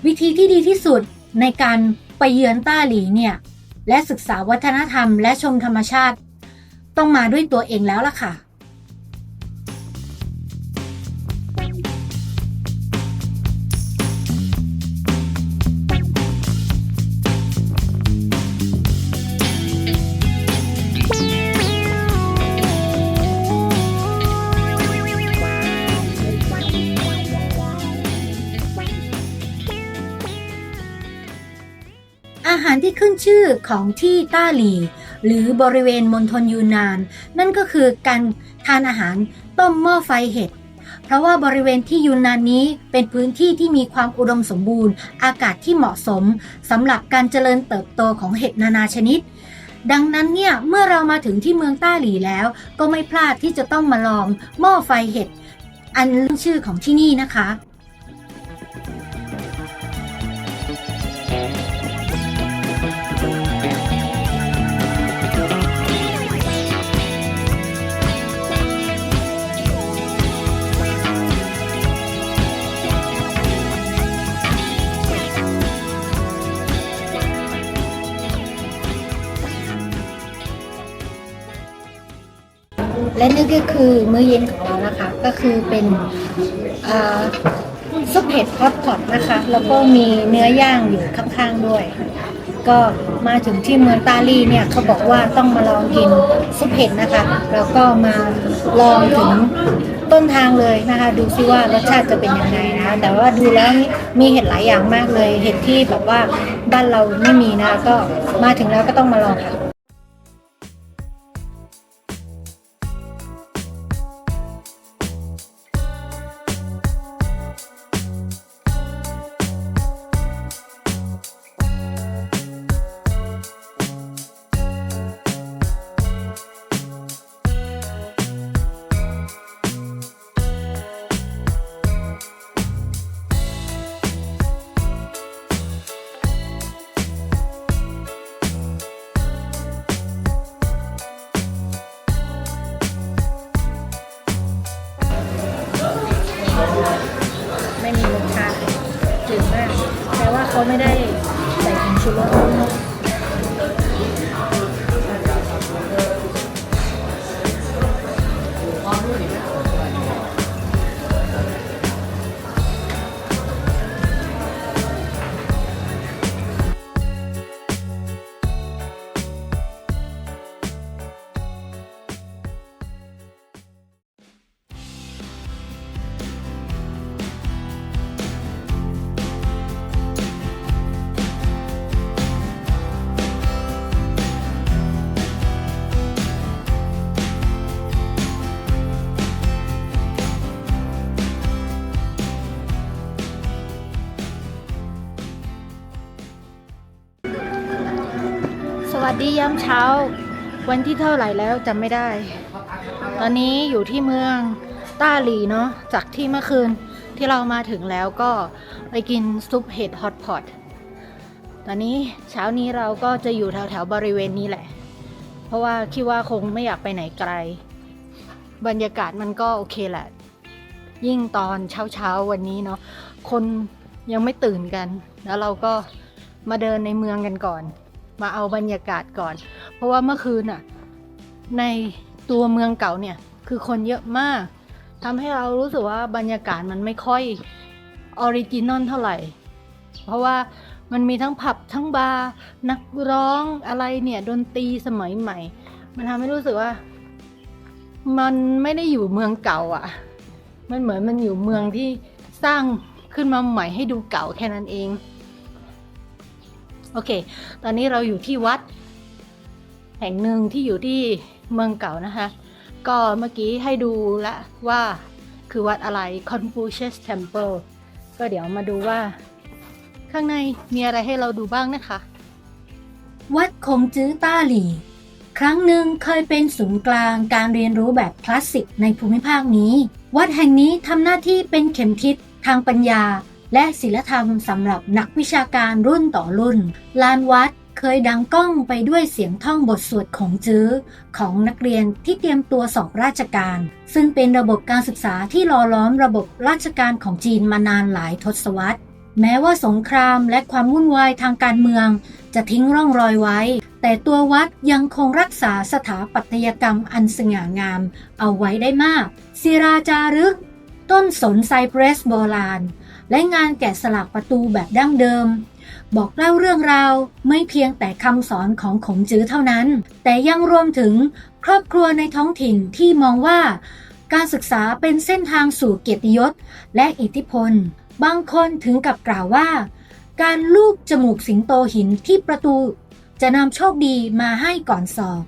วิธีที่ดีที่สุดในการไปเยือนต้าหลี่เนี่ยและศึกษาวัฒนธรรมและชมธรรมชาติต้องมาด้วยตัวเองแล้วล่ะค่ะอาหารที่ขึ้นชื่อของที่ต้าหลี่หรือบริเวณมณฑลยูนนานนั่นก็คือการทานอาหารต้มหม้อไฟเห็ดเพราะว่าบริเวณที่ยูนนานนี้เป็นพื้นที่ที่มีความอุดมสมบูรณ์อากาศที่เหมาะสมสำหรับการเจริญเติบโตของเห็ดนานาชนิดดังนั้นเนี่ยเมื่อเรามาถึงที่เมืองต้าหลี่แล้วก็ไม่พลาดที่จะต้องมาลองหม้อไฟเห็ดอันขึ้นชื่อของที่นี่นะคะและนี่ก็คือมื้อเย็นของเรานะคะก็คือเป็นซุปเห็ดฮอตพอตนะคะแล้วก็มีเนื้อย่างอยู่ข้างๆด้วยก็มาถึงที่เมืองต้าหลี่เนี่ยเขาบอกว่าต้องมาลองกินซุปเห็ดนะคะแล้วก็มาลองถึงต้นทางเลยนะคะดูซิว่ารสชาติจะเป็นยังไงนะแต่ว่าดูแล้วมีเห็ดหลายอย่างมากเลยเห็ดที่แบบว่าบ้านเราไม่มีนะก็มาถึงแล้วก็ต้องมาลองค่ะไม่มีรสชาติจืดมากแต่ว่าเขาไม่ได้ใส่ผงชูรส สดียามเช้าวันที่เท่าไหร่แล้วจำไม่ได้ ตอนนี้อยู่ที่เมืองต้าหลีเนาะจากที่เมื่อคืนที่เรามาถึงแล้วก็ไปกินซุปเห็ดฮอตพอตตอนนี้เช้านี้เราก็จะอยู่แถวๆบริเวณนี้แหละเพราะว่าคิดว่าคงไม่อยากไปไหนไกลบรรยากาศมันก็โอเคแหละยิ่งตอนเช้าวันนี้เนาะคนยังไม่ตื่นกันแล้วเราก็มาเดินในเมืองกันก่อนมาเอาบรรยากาศก่อนเพราะว่าเมื่อคืนน่ะในตัวเมืองเก่าเนี่ยคือคนเยอะมากทำให้เรารู้สึกว่าบรรยากาศมันไม่ค่อยออริจินอลเท่าไหร่เพราะว่ามันมีทั้งผับทั้งบาร์นักร้องอะไรเนี่ยดนตรีสมัยใหม่มันทำให้รู้สึกว่ามันไม่ได้อยู่เมืองเก่าอ่ะมันเหมือนมันอยู่เมืองที่สร้างขึ้นมาใหม่ให้ดูเก่าแค่นั้นเองโอเคตอนนี้เราอยู่ที่วัดแห่งหนึ่งที่อยู่ที่เมืองเก่านะคะก็เมื่อกี้ให้ดูละว่าคือวัดอะไร Confucius Temple ก็เดี๋ยวมาดูว่าข้างในมีอะไรให้เราดูบ้างนะคะวัดคงจื้อต้าหลี่ครั้งหนึ่งเคยเป็นศูนย์กลางการเรียนรู้แบบคลาสสิกในภูมิภาคนี้วัดแห่งนี้ทำหน้าที่เป็นเข็มทิศทางปัญญาและศิลธรรมสำหรับนักวิชาการรุ่นต่อรุ่นลานวัดเคยดังก้องไปด้วยเสียงท่องบทสวดของจื้อของนักเรียนที่เตรียมตัวสอบราชการซึ่งเป็นระบบการศึกษาที่หล่อล้อมระบบราชการของจีนมานานหลายทศวรรษแม้ว่าสงครามและความวุ่นวายทางการเมืองจะทิ้งร่องรอยไว้แต่ตัววัดยังคงรักษาสถาปัตยกรรมอันสง่างามเอาไว้ได้มากศิราจารึกต้นสนไซเปรสโบราณและงานแกะสลักประตูแบบดั้งเดิมบอกเล่าเรื่องราวไม่เพียงแต่คำสอนของขงจื้อเท่านั้นแต่ยังรวมถึงครอบครัวในท้องถิ่นที่มองว่าการศึกษาเป็นเส้นทางสู่เกียรติยศและอิทธิพลบางคนถึงกับกล่าวว่าการลูบจมูกสิงโตหินที่ประตูจะนำโชคดีมาให้ก่อนสอบ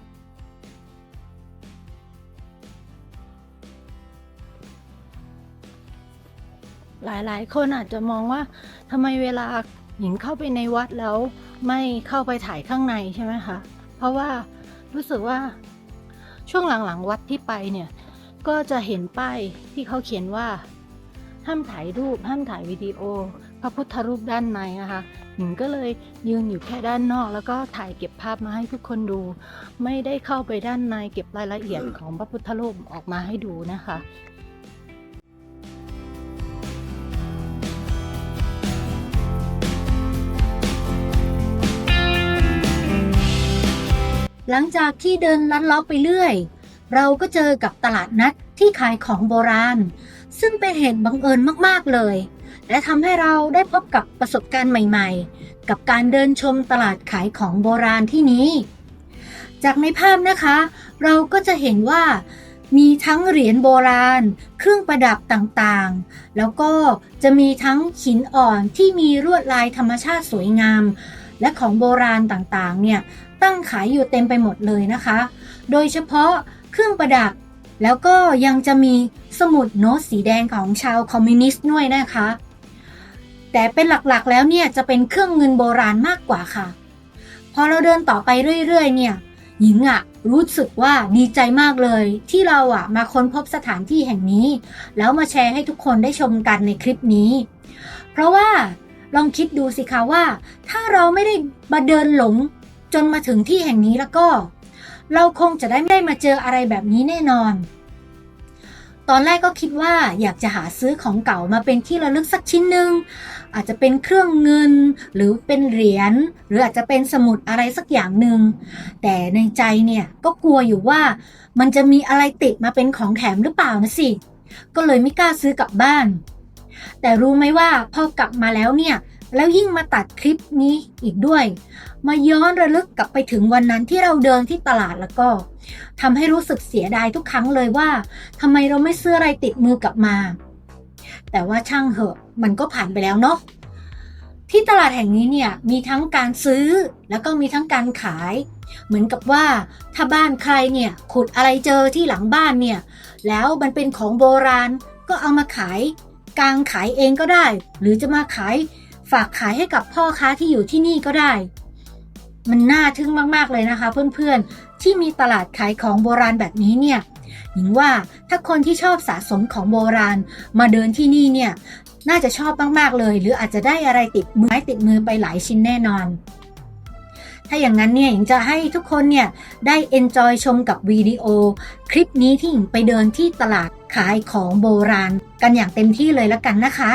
หลายๆคนอาจจะมองว่าทำไมเวลาหญิงเข้าไปในวัดแล้วไม่เข้าไปถ่ายข้างในใช่ไหมคะเพราะว่ารู้สึกว่าช่วงหลังๆวัดที่ไปเนี่ยก็จะเห็นป้ายที่เขาเขียนว่าห้ามถ่ายรูปห้ามถ่ายวิดีโอพระพุทธรูปด้านในนะคะหญิงก็เลยยืนอยู่แค่ด้านนอกแล้วก็ถ่ายเก็บภาพมาให้ทุกคนดูไม่ได้เข้าไปด้านในเก็บรายละเอียดของพระพุทธรูปออกมาให้ดูนะคะหลังจากที่เดินลัดเลาะไปเรื่อยเราก็เจอกับตลาดนัดที่ขายของโบราณซึ่งเป็นเหตุบังเอิญมากๆเลยและทำให้เราได้พบกับประสบการณ์ใหม่ๆกับการเดินชมตลาดขายของโบราณที่นี้จากในภาพนะคะเราก็จะเห็นว่ามีทั้งเหรียญโบราณเครื่องประดับต่างๆแล้วก็จะมีทั้งหินอ่อนที่มีลวดลายธรรมชาติสวยงามและของโบราณต่างๆเนี่ยตั้งขายอยู่เต็มไปหมดเลยนะคะโดยเฉพาะเครื่องประดับแล้วก็ยังจะมีสมุดโน้ตสีแดงของชาวคอมมิวนิสต์ด้วยนะคะแต่เป็นหลักๆแล้วเนี่ยจะเป็นเครื่องเงินโบราณมากกว่าค่ะพอเราเดินต่อไปเรื่อยๆเนี่ยหญิงรู้สึกว่าดีใจมากเลยที่เรามาค้นพบสถานที่แห่งนี้แล้วมาแชร์ให้ทุกคนได้ชมกันในคลิปนี้เพราะว่าลองคิดดูสิคะว่าถ้าเราไม่ได้มาเดินหลงจนมาถึงที่แห่งนี้แล้วก็เราคงจะไม่ได้มาเจออะไรแบบนี้แน่นอนตอนแรกก็คิดว่าอยากจะหาซื้อของเก่ามาเป็นที่ระลึกสักชิ้นหนึ่งอาจจะเป็นเครื่องเงินหรือเป็นเหรียญหรืออาจจะเป็นสมุดอะไรสักอย่างหนึ่งแต่ในใจเนี่ยก็กลัวอยู่ว่ามันจะมีอะไรติดมาเป็นของแถมหรือเปล่านะสิก็เลยไม่กล้าซื้อกลับบ้านแต่รู้ไหมว่าพอกลับมาแล้วเนี่ยแล้วยิ่งมาตัดคลิปนี้อีกด้วยมาย้อนระลึกกลับไปถึงวันนั้นที่เราเดินที่ตลาดแล้วก็ทำให้รู้สึกเสียดายทุกครั้งเลยว่าทำไมเราไม่ซื้ออะไรติดมือกลับมาแต่ว่าช่างเหอะมันก็ผ่านไปแล้วเนาะที่ตลาดแห่งนี้เนี่ยมีทั้งการซื้อแล้วก็มีทั้งการขายเหมือนกับว่าถ้าบ้านใครเนี่ยขุดอะไรเจอที่หลังบ้านเนี่ยแล้วมันเป็นของโบราณก็เอามาขายกางขายเองก็ได้หรือจะมาฝากขายให้กับพ่อค้าที่อยู่ที่นี่ก็ได้ มันน่าทึ่งมากๆเลยนะคะเพื่อนๆที่มีตลาดขายของโบราณแบบนี้เนี่ยหญิงว่าถ้าคนที่ชอบสะสมของโบราณมาเดินที่นี่เนี่ยน่าจะชอบมากๆเลยหรืออาจจะได้อะไรติดมือไปหลายชิ้นแน่นอนถ้าอย่างนั้นเนี่ยหญิงจะให้ทุกคนเนี่ยได้ enjoy ชมกับวิดีโอคลิปนี้ที่หญิงไปเดินที่ตลาดขายของโบราณกันอย่างเต็มที่เลยแล้วกันนะคะ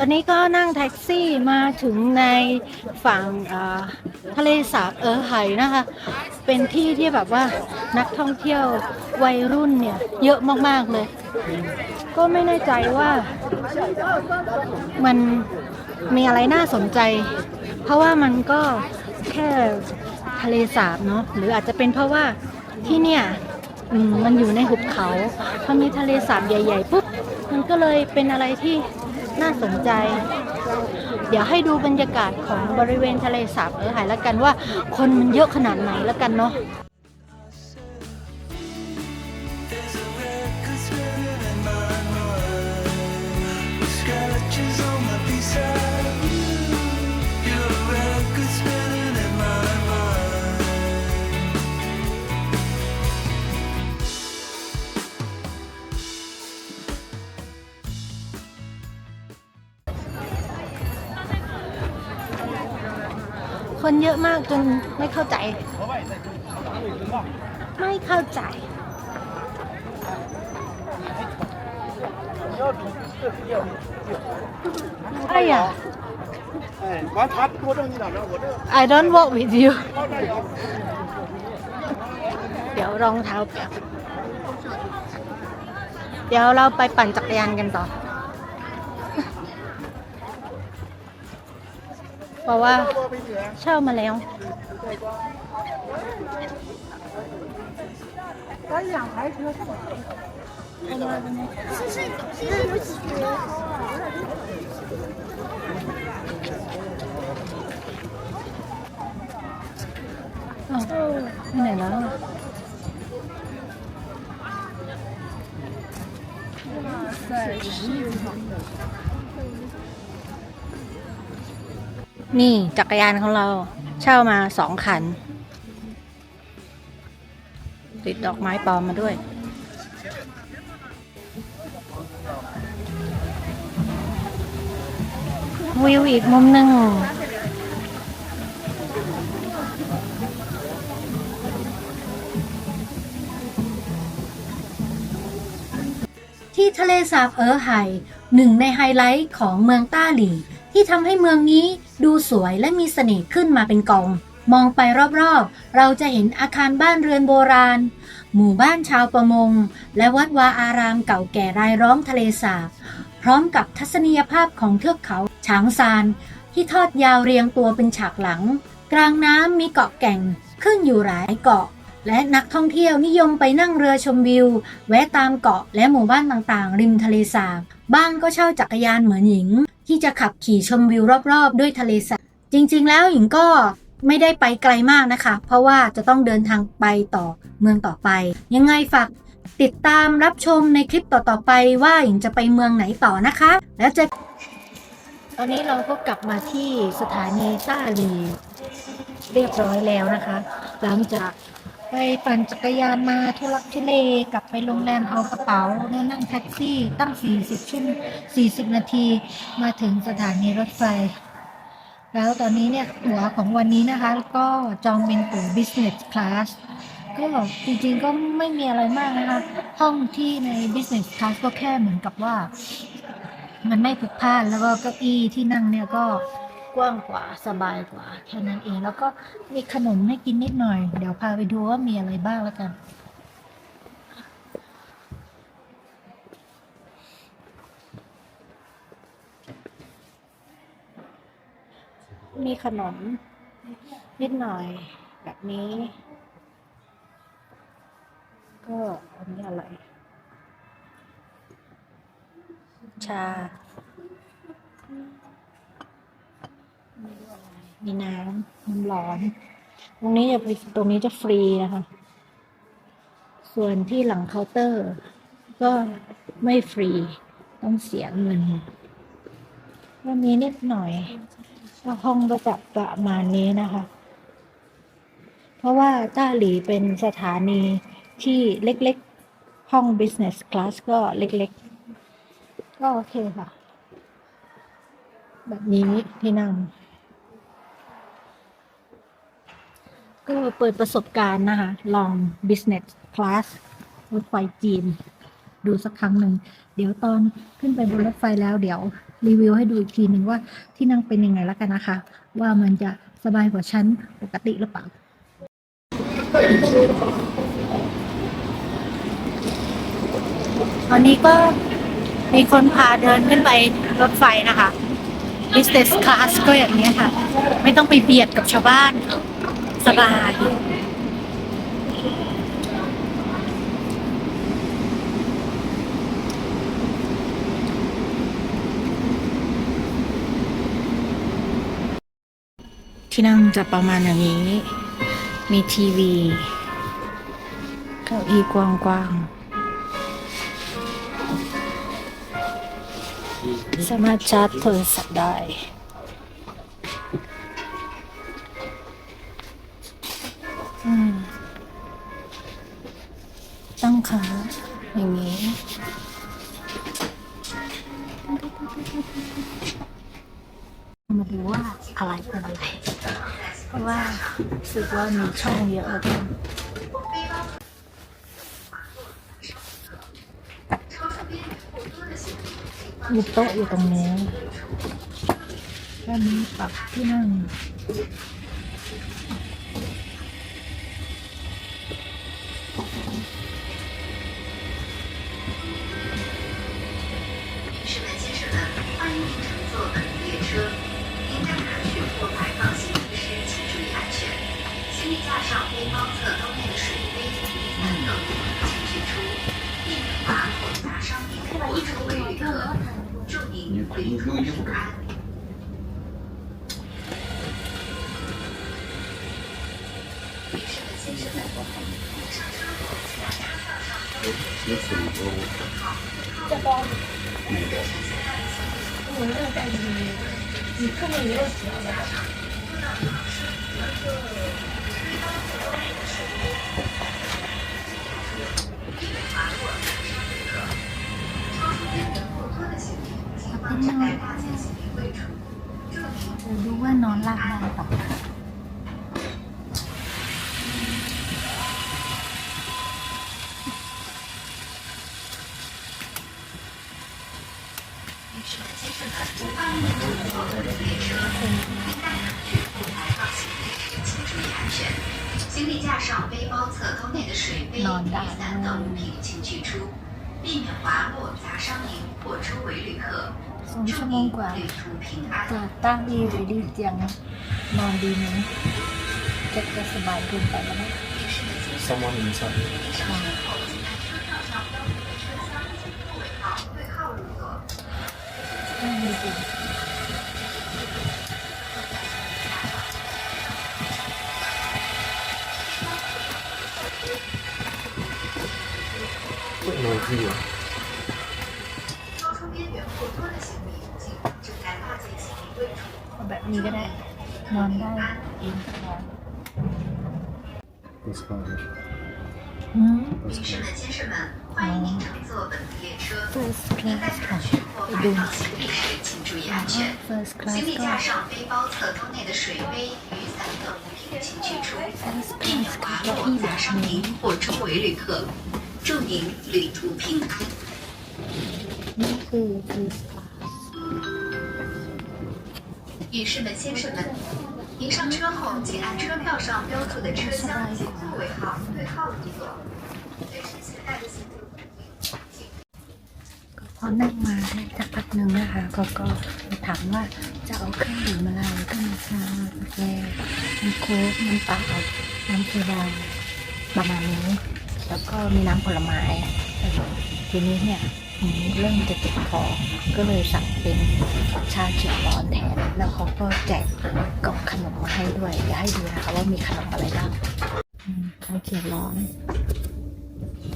อนนี้ก็นั่งแท็กซี่มาถึงในฝั่งทะเลสาบไหนะคะ เป็นที่ที่แบบว่านักท่องเที่ยววัยรุ่นเนี่ยเยอะมากๆเลย ก็ไม่แน่ใจว่ามันมีอะไรน่าสนใจ เพราะว่ามันก็แค่ทะเลสาบเนาะหรืออาจจะเป็นเพราะว่าที่เนี่ยมันอยู่ในหุบเขาพอมีทะเลสาบใหญ่ๆปุ๊บมันก็เลยเป็นอะไรที่น่าสนใจ เดี๋ยวให้ดูบรรยากาศของบริเวณทะเลสาบไหแล้วกันว่าคนมันเยอะขนาดไหนแล้วกันเนาะ Scratches on my beside you. Your record spinning in my mind. คนเยอะมากจนไม่เข้าใจ ไม่เข้าใจ อะไรอ่ะ I don't walk with you เดี๋ยวรองเท้าแป๊บเดี๋ยวเราไปปั่นจักรยานกันต่อ เพราะว่าเช่ามาแล้ว อ้าวไปไหนแล้วอะนี่จักรยานของเราเช่ามา2 คัน ติดดอกไม้ปลอมมาด้วย วิวอีกมุมหนึ่งที่ทะเลสาบไหหนึ่งในไฮไลท์ของเมืองต้าหลี่ที่ทำให้เมืองนี้ดูสวยและมีเสน่ห์ขึ้นมาเป็นกอง มองไปรอบๆเราจะเห็นอาคารบ้านเรือนโบราณ หมู่บ้านชาวประมง และวัดวาอารามเก่าแก่รายล้อมทะเลสาบ พร้อมกับทัศนียภาพของเทือกเขาฉางซานที่ทอดยาวเรียงตัวเป็นฉากหลัง กลางน้ำมีเกาะแก่งขึ้นอยู่หลายเกาะ และนักท่องเที่ยวนิยมไปนั่งเรือชมวิว แวะตามเกาะและหมู่บ้านต่างๆ ริมทะเลสาบ บ้างก็เช่าจักรยานเหมือนหญิง ที่จะขับขี่ชมวิวรอบๆด้วยทะเลสาบ จริงๆแล้วหญิงก็ไม่ได้ไปไกลมากนะคะ เพราะว่าจะต้องเดินทางไปต่อเมืองต่อไป ยังไงฝากติดตามรับชมในคลิปต่อๆไปว่าหญิงจะไปเมืองไหนต่อนะคะ แล้วจะตอนนี้เราก็กลับมาที่สถานีต้าหลีเรียบร้อยแล้วนะคะ หลังจากไปปั่นจักรยานมาทุลักทุเลกลับไปโรงแรมเอากระเป๋าแล้วนั่งแท็กซี่ตั้ง40 นาทีมาถึงสถานีรถไฟ แล้วตอนนี้เนี่ยตั๋วของวันนี้นะคะก็จองเป็นตั๋ว business class ก็จริงๆก็ไม่มีอะไรมากนะคะ ห้องที่ใน business class ก็แค่เหมือนกับว่ามันไม่พลุกพล่านแล้วก็เก้าอี้ที่นั่งเนี่ยก็กว้างกว่าสบายกว่าแค่นั้นเองแล้วก็มีขนมให้กินนิดหน่อยเดี๋ยวพาไปดูว่ามีอะไรบ้างแล้วกัน มีขนมนิดหน่อยแบบนี้ ก็อันนี้อะไร ชา มีน้ำร้อน ตรงนี้จะฟรีนะคะ ส่วนที่หลังเคาน์เตอร์ ก็ไม่ฟรีต้องเสียเงินก็มีนิดหน่อยห้องก็จะประมาณนี้นะคะ เพราะว่าต้าหลีเป็นสถานีที่เล็กๆห้อง business class ก็เล็กๆก็โอเคค่ะ แบบนี้ที่นั่งก็เปิดประสบการณ์นะคะลอง business class รถไฟจีนดูสักครั้งหนึ่งเดี๋ยวตอนขึ้นไปบนรถไฟแล้วเดี๋ยว รีวิวให้ดูอีกทีหนึ่งว่าที่นั่งเป็นยังไงแล้วกันนะคะ ว่ามันจะสบายกว่าชั้นปกติหรือเปล่า ตอนนี้ก็มีคนพาเดินขึ้นไปรถไฟนะคะ business class ก็อย่างนี้ยค่ะ ไม่ต้องไปเบียดกับชาวบ้านสบาย ที่นั่งจะประมาณอย่างนี้ มีทีวีเก้าอี้กว้างๆ สามารถชาร์จโทรศัพท์ได้ตั้งขาอย่างนี้ มาดูว่าอะไรเป็นอะไร เพราะว่ารู้สึกว่ามีช่องเยอะเหลือเกินมีโต๊ะอยู่ตรงนี้แล้วมีปรับที่นั่งดูว่านอนหลับได้ต่อ行李架上背包侧兜内的水杯、雨伞等物品请取出，避免滑落砸伤您或周围旅客。 2 ชั่วโมงกว่าจากตั้งดีหรือดีเจียงนอนดีไหมจะสบายเกินไปแล้วไหม Someone inside. นั่งดี No view. เอาแบบนี้ก็ได้ นอนได้เองก็ได้ That's fine. 女士们、先生们，欢迎您乘坐本次列车。 first 您在 class 乘 ค่ะ 车或 ไป 排 ดู 放行李时，请注意安全。 first 行 class 李 ก็ 架上背包侧兜内的水杯、雨伞等物品请取出， first 避免 class 滑 ก็ 落 อีแบ 砸 บ 伤 นี้ 您或周围旅客。祝您旅途平安。 นี่คือ first class 女士们、先生们，您上车后请按车票上标注的车厢及座位号对号入座。随身携带的行李物品请 พอนั่งมาได้สักพักหนึ่งนะคะเขาก็ถามว่าจะเอาเครื่องดื่มอะไรก็มีชากาแฟมีโค้กน้ำเปล่าน้ำโซดาประมาณนี้ แล้วก็มีน้ำผลไม้ทีนี้เนี่ยเริ่มจะเจ็บคอก็เลยสั่งเป็นชาเขียวร้อนแทนแล้วเขาก็แจกกล่องขนมมาให้ด้วยเดี๋ยวให้ดูนะคะว่ามีขนมอะไรบ้างชาเขียวร้อน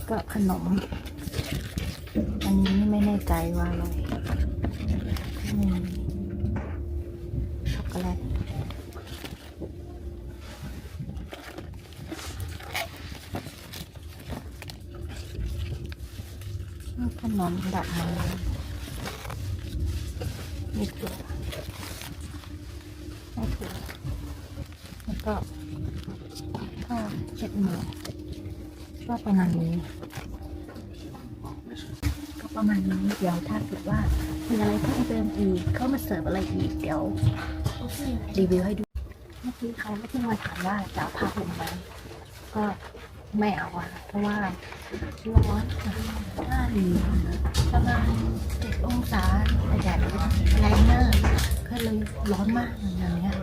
ก็ขนม อันนี้ไม่แน่ใจว่าอะไรช็อกโกแลตขนมดอกไม้มีถั่วแล้วก็ผ้าเช็ดมือก็ประมาณนี้ ประมาณนี้เดี๋ยวถ้าเกิดว่า มีอะไรเพิ่มเติมอีกเขามาเสิร์ฟอะไรอีกเดี๋ยวรีวิวให้ดูเมื่อกี้เขาไม่ที่มาถามว่าจะเอาผ้าห่มไหมก็ไม่เอาอะเพราะว่าร้อนหน้าหลีประมาณ7 องศาแต่แดดแรงมากก็เลยร้อนมากอย่างเงี้ย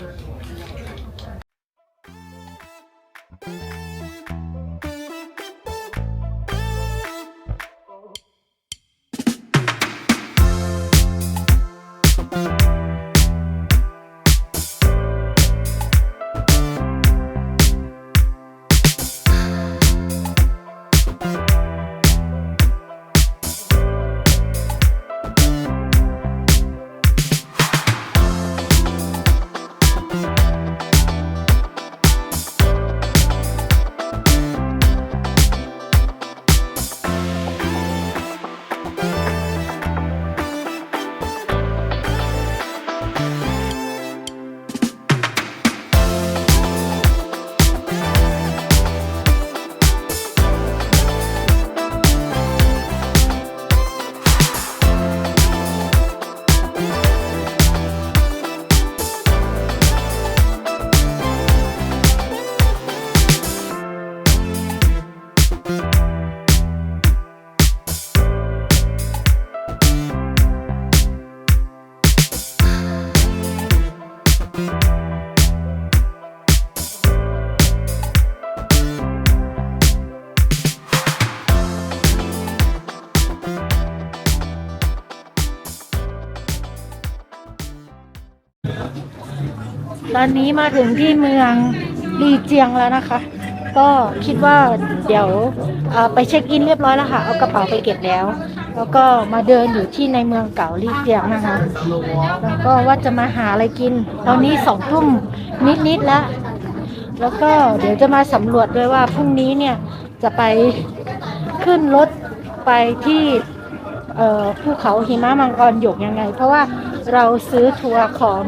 ตอนนี้มาถึงที่เมืองลีเจียงแล้วนะคะ ก็คิดว่าเดี๋ยวไปเช็คอินเรียบร้อยแล้วค่ะเอากระเป๋าไปเก็บแล้ว แล้วก็มาเดินอยู่ที่ในเมืองเก่าลีเจียงนะคะแล้วก็ว่าจะมาหาอะไรกิน ตอนนี้2 ทุ่มนิดแล้ว แล้วก็เดี๋ยวจะมาสำรวจด้วยว่าพรุ่งนี้เนี่ยจะไปขึ้นรถไปที่ภูเขาหิมะมังกรหยกยังไงเพราะว่าเราซื้อทัวร์ของ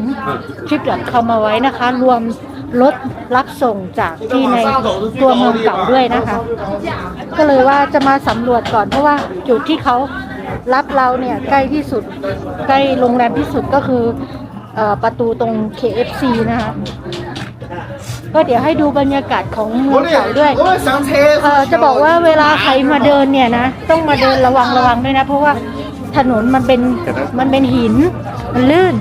Trip.com มาไว้นะคะรวมรถรับส่งจากที่ในตัวเมืองเก่าด้วยนะคะก็เลยว่าจะมาสำรวจก่อนเพราะว่าจุดที่เขารับเราเนี่ยใกล้ที่สุดใกล้โรงแรมที่สุดก็คือประตูตรง KFC นะคะก็เดี๋ยวให้ดูบรรยากาศของเมืองเก่าด้วยจะบอกว่าเวลาใครมาเดินเนี่ยนะต้องมาเดินระวังด้วยนะเพราะว่าถนนมันเป็นหินมันลื่น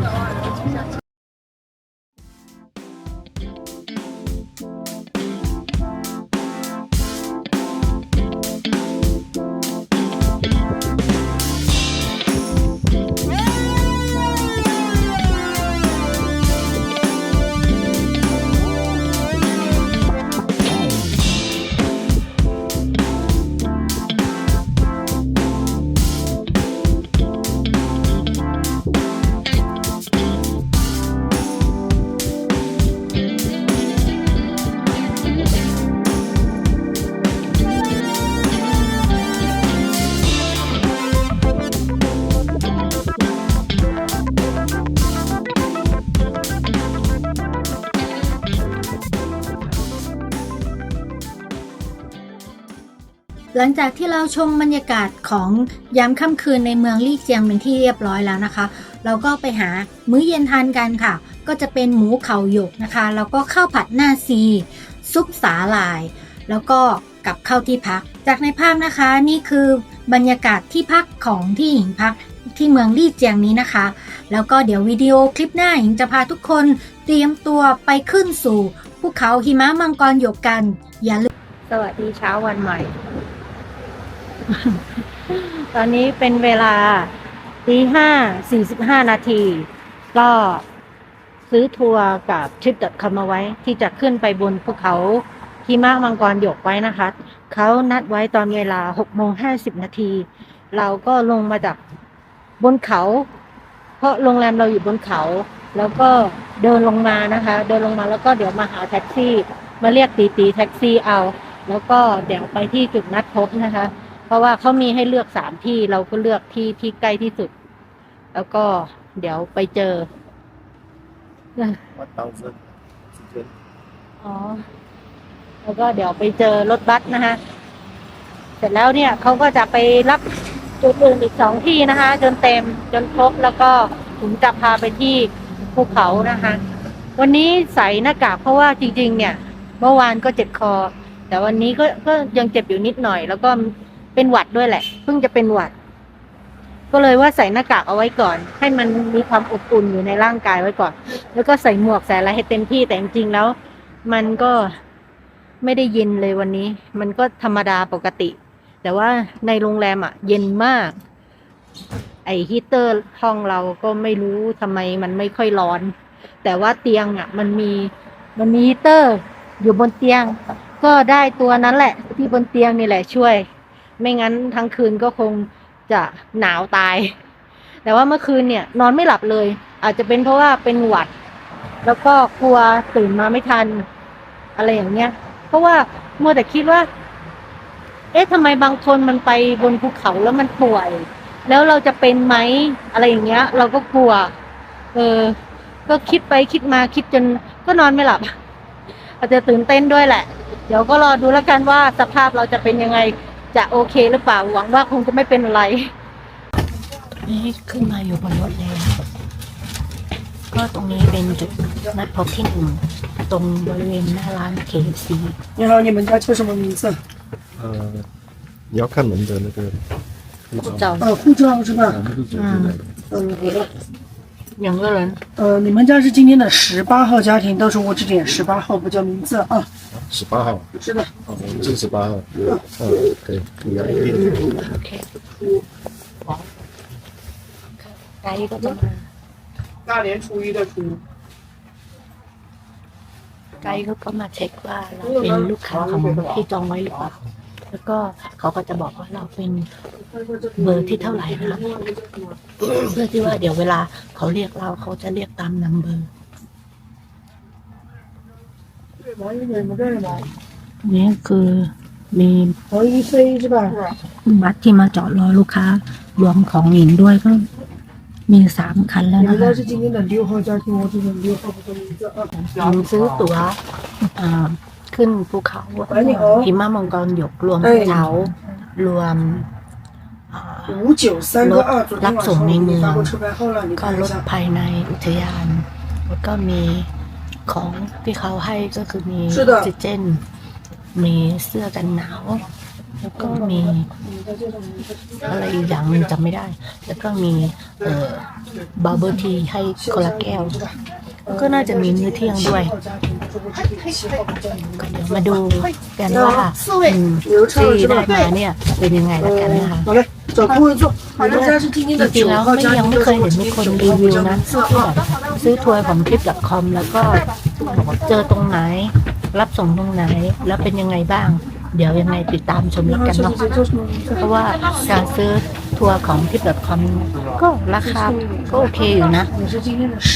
หลังจากที่เราชมบรรยากาศของยามค่ำคืนในเมืองลี่เจียงเป็นที่เรียบร้อยแล้วนะคะ เราก็ไปหามื้อเย็นทานกันค่ะก็จะเป็นหมูเข่าหยกนะคะแล้วก็ข้าวผัดหน้าซีซุปสาหร่ายแล้วก็กับข้าวที่พักจากในภาพนะคะนี่คือบรรยากาศที่พักของที่หญิงพักที่เมืองลี่เจียงนี้นะคะแล้วก็เดี๋ยววิดีโอคลิปหน้าหญิงจะพาทุกคนเตรียมตัวไปขึ้นสู่ภูเขาหิมะมังกรหยกกันอย่าลืมสวัสดีเช้าวันใหม่ ตอนนี้เป็นเวลา 5:45 นาทีก็ซื้อทัวร์กับ Trip.com มาไว้ที่จะขึ้นไปบนภูเขาหิมะมังกรหยกไว้นะคะเขานัดไว้ตอนเวลา 6:50 นาทีเราก็ลงมาจากบนเขาเพราะโรงแรมเราอยู่บนเขาแล้วก็เดินลงมานะคะเดินลงมาแล้วก็เดี๋ยวมาหาแท็กซี่มาเรียกตีแท็กซี่เอาแล้วก็เดี๋ยวไปที่จุดนัดพบนะคะเพราะว่าเขามีให้เลือก3ที่เราก็เลือกที่ใกล้ที่สุดแล้วก็เดี๋ยวไปเจออ๋อแล้วก็เดี๋ยวไปเจอรถบัสนะคะเสร็จแล้วเนี่ยเขาก็จะไปรับ จุดอื่นอีก2 ที่นะคะ จนเต็มจนครบแล้วก็ถึงจะพาไปที่ภูเขานะคะ วันนี้ใส่หน้ากากเพราะว่าจริงๆเนี่ยเมื่อวานก็เจ็บคอ แต่วันนี้ก็ยังเจ็บอยู่นิดหน่อย แล้วก็เป็นหวัดด้วยแหละเพิ่งจะเป็นหวัด ก็เลยว่าใส่หน้ากากเอาไว้ก่อน ให้มันมีความอบอุ่นอยู่ในร่างกายไว้ก่อน แล้วก็ใส่หมวกใส่อะไรให้เต็มที่แต่จริงๆแล้ว มันก็ไม่ได้เย็นเลยวันนี้ มันก็ธรรมดาปกติ แต่ว่าในโรงแรมเย็นมาก ไอฮีเตอร์ห้องเราก็ไม่รู้ทำไมมันไม่ค่อยร้อน แต่ว่าเตียงมันมีฮีเตอร์อยู่บนเตียง ก็ได้ตัวนั้นแหละที่บนเตียงนี่แหละช่วย ไม่งั้นทั้งคืนก็คงจะหนาวตาย แต่ว่าเมื่อคืนเนี่ยนอนไม่หลับเลย อาจจะเป็นเพราะว่าเป็นหวัด แล้วก็กลัวตื่นมาไม่ทันอะไรอย่างเงี้ย เพราะว่ามัวแต่คิดว่า ทำไมบางคนมันไปบนภูเขาแล้วมันป่วย แล้วเราจะเป็นไหมอะไรอย่างเงี้ย เราก็กลัว ก็คิดไปคิดมาคิดจนก็นอนไม่หลับ อาจจะตื่นเต้นด้วยแหละ เดี๋ยวก็รอดูแล้วกันว่าสภาพเราจะเป็นยังไง จะโอเคหรือเปล่า หวังว่าคงจะไม่เป็นอะไร นี่ขึ้นมาอยู่บนรถแล้ว ก็ตรงนี้เป็นจุดนัดพบที่1ตรงบริเวณหน้าร้าน KFC 你好，你们家叫什么名字？你要看门的那个护照。照护照是吧？我们是走进来的。好的。2个人你们家是今天的18号家庭，到时候我只点18号，不叫名字啊。18号。是的。我们是18号。可以，你要一定。 โอเคไกด์ก็จะมา 大年初一的初。 ไกด์เขาก็มาเช็คว่าเราเป็นลูกค้าของที่จองไว้หรือเปล่า แล้วก็เขาก็จะบอกว่าเราเป็นเบอร์ที่เท่าไหร่นะเพื่อที่ว่าเดี๋ยวเวลาเขาเรียกเราเขาจะเรียกตามนัมเบอร์นี่คือมีบัสที่มาจอดรอลูกค้ารวมของหญิงด้วยก็มี3 คันแล้วนะคะ是今天的6号家庭，我只点6号，不叫名字啊。หญิงซื้อตั๋วขึ้นภูเขาหิมะมังกรหยกรวมกระเช้ารวม593个2，昨天晚上我给发过车牌号了，你 ก็ 看 ร 一 ถ 下。 ภายในอุทยาน แล้วก็มีของที่เขาให้ก็คือมีออกซิเจน มีเสื้อกันหนาว แล้วก็มีอะไรอีกอย่างนึงจำไม่ได้ แล้วก็มีบับเบิลทีให้คนละแก้ว ก็น่าจะมีมื้อเที่ยงด้วยก็เดี๋ยวมาดูกันว่าที่ได้มาเนี่ยเป็นยังไงละกันนะคะ 好嘞，找空位坐。你们家是今天 จ 的 ริงๆ 9 แล้ว 号家 ยัง 庭， ไม่เคยเห็นมีคนรีวิวนะที่แบบซื้อทัวร์ของ trip.com แล้วก็เจอตรงไหน รับส่งตรงไหน แล้วเป็นยังไงบ้าง เดี๋ยวยังไงติดตามชมแล้วกันเนาะ เพราะว่าการซื้อทัวร์ของ trip.com ก็ราคาก็โอเคอยู่นะ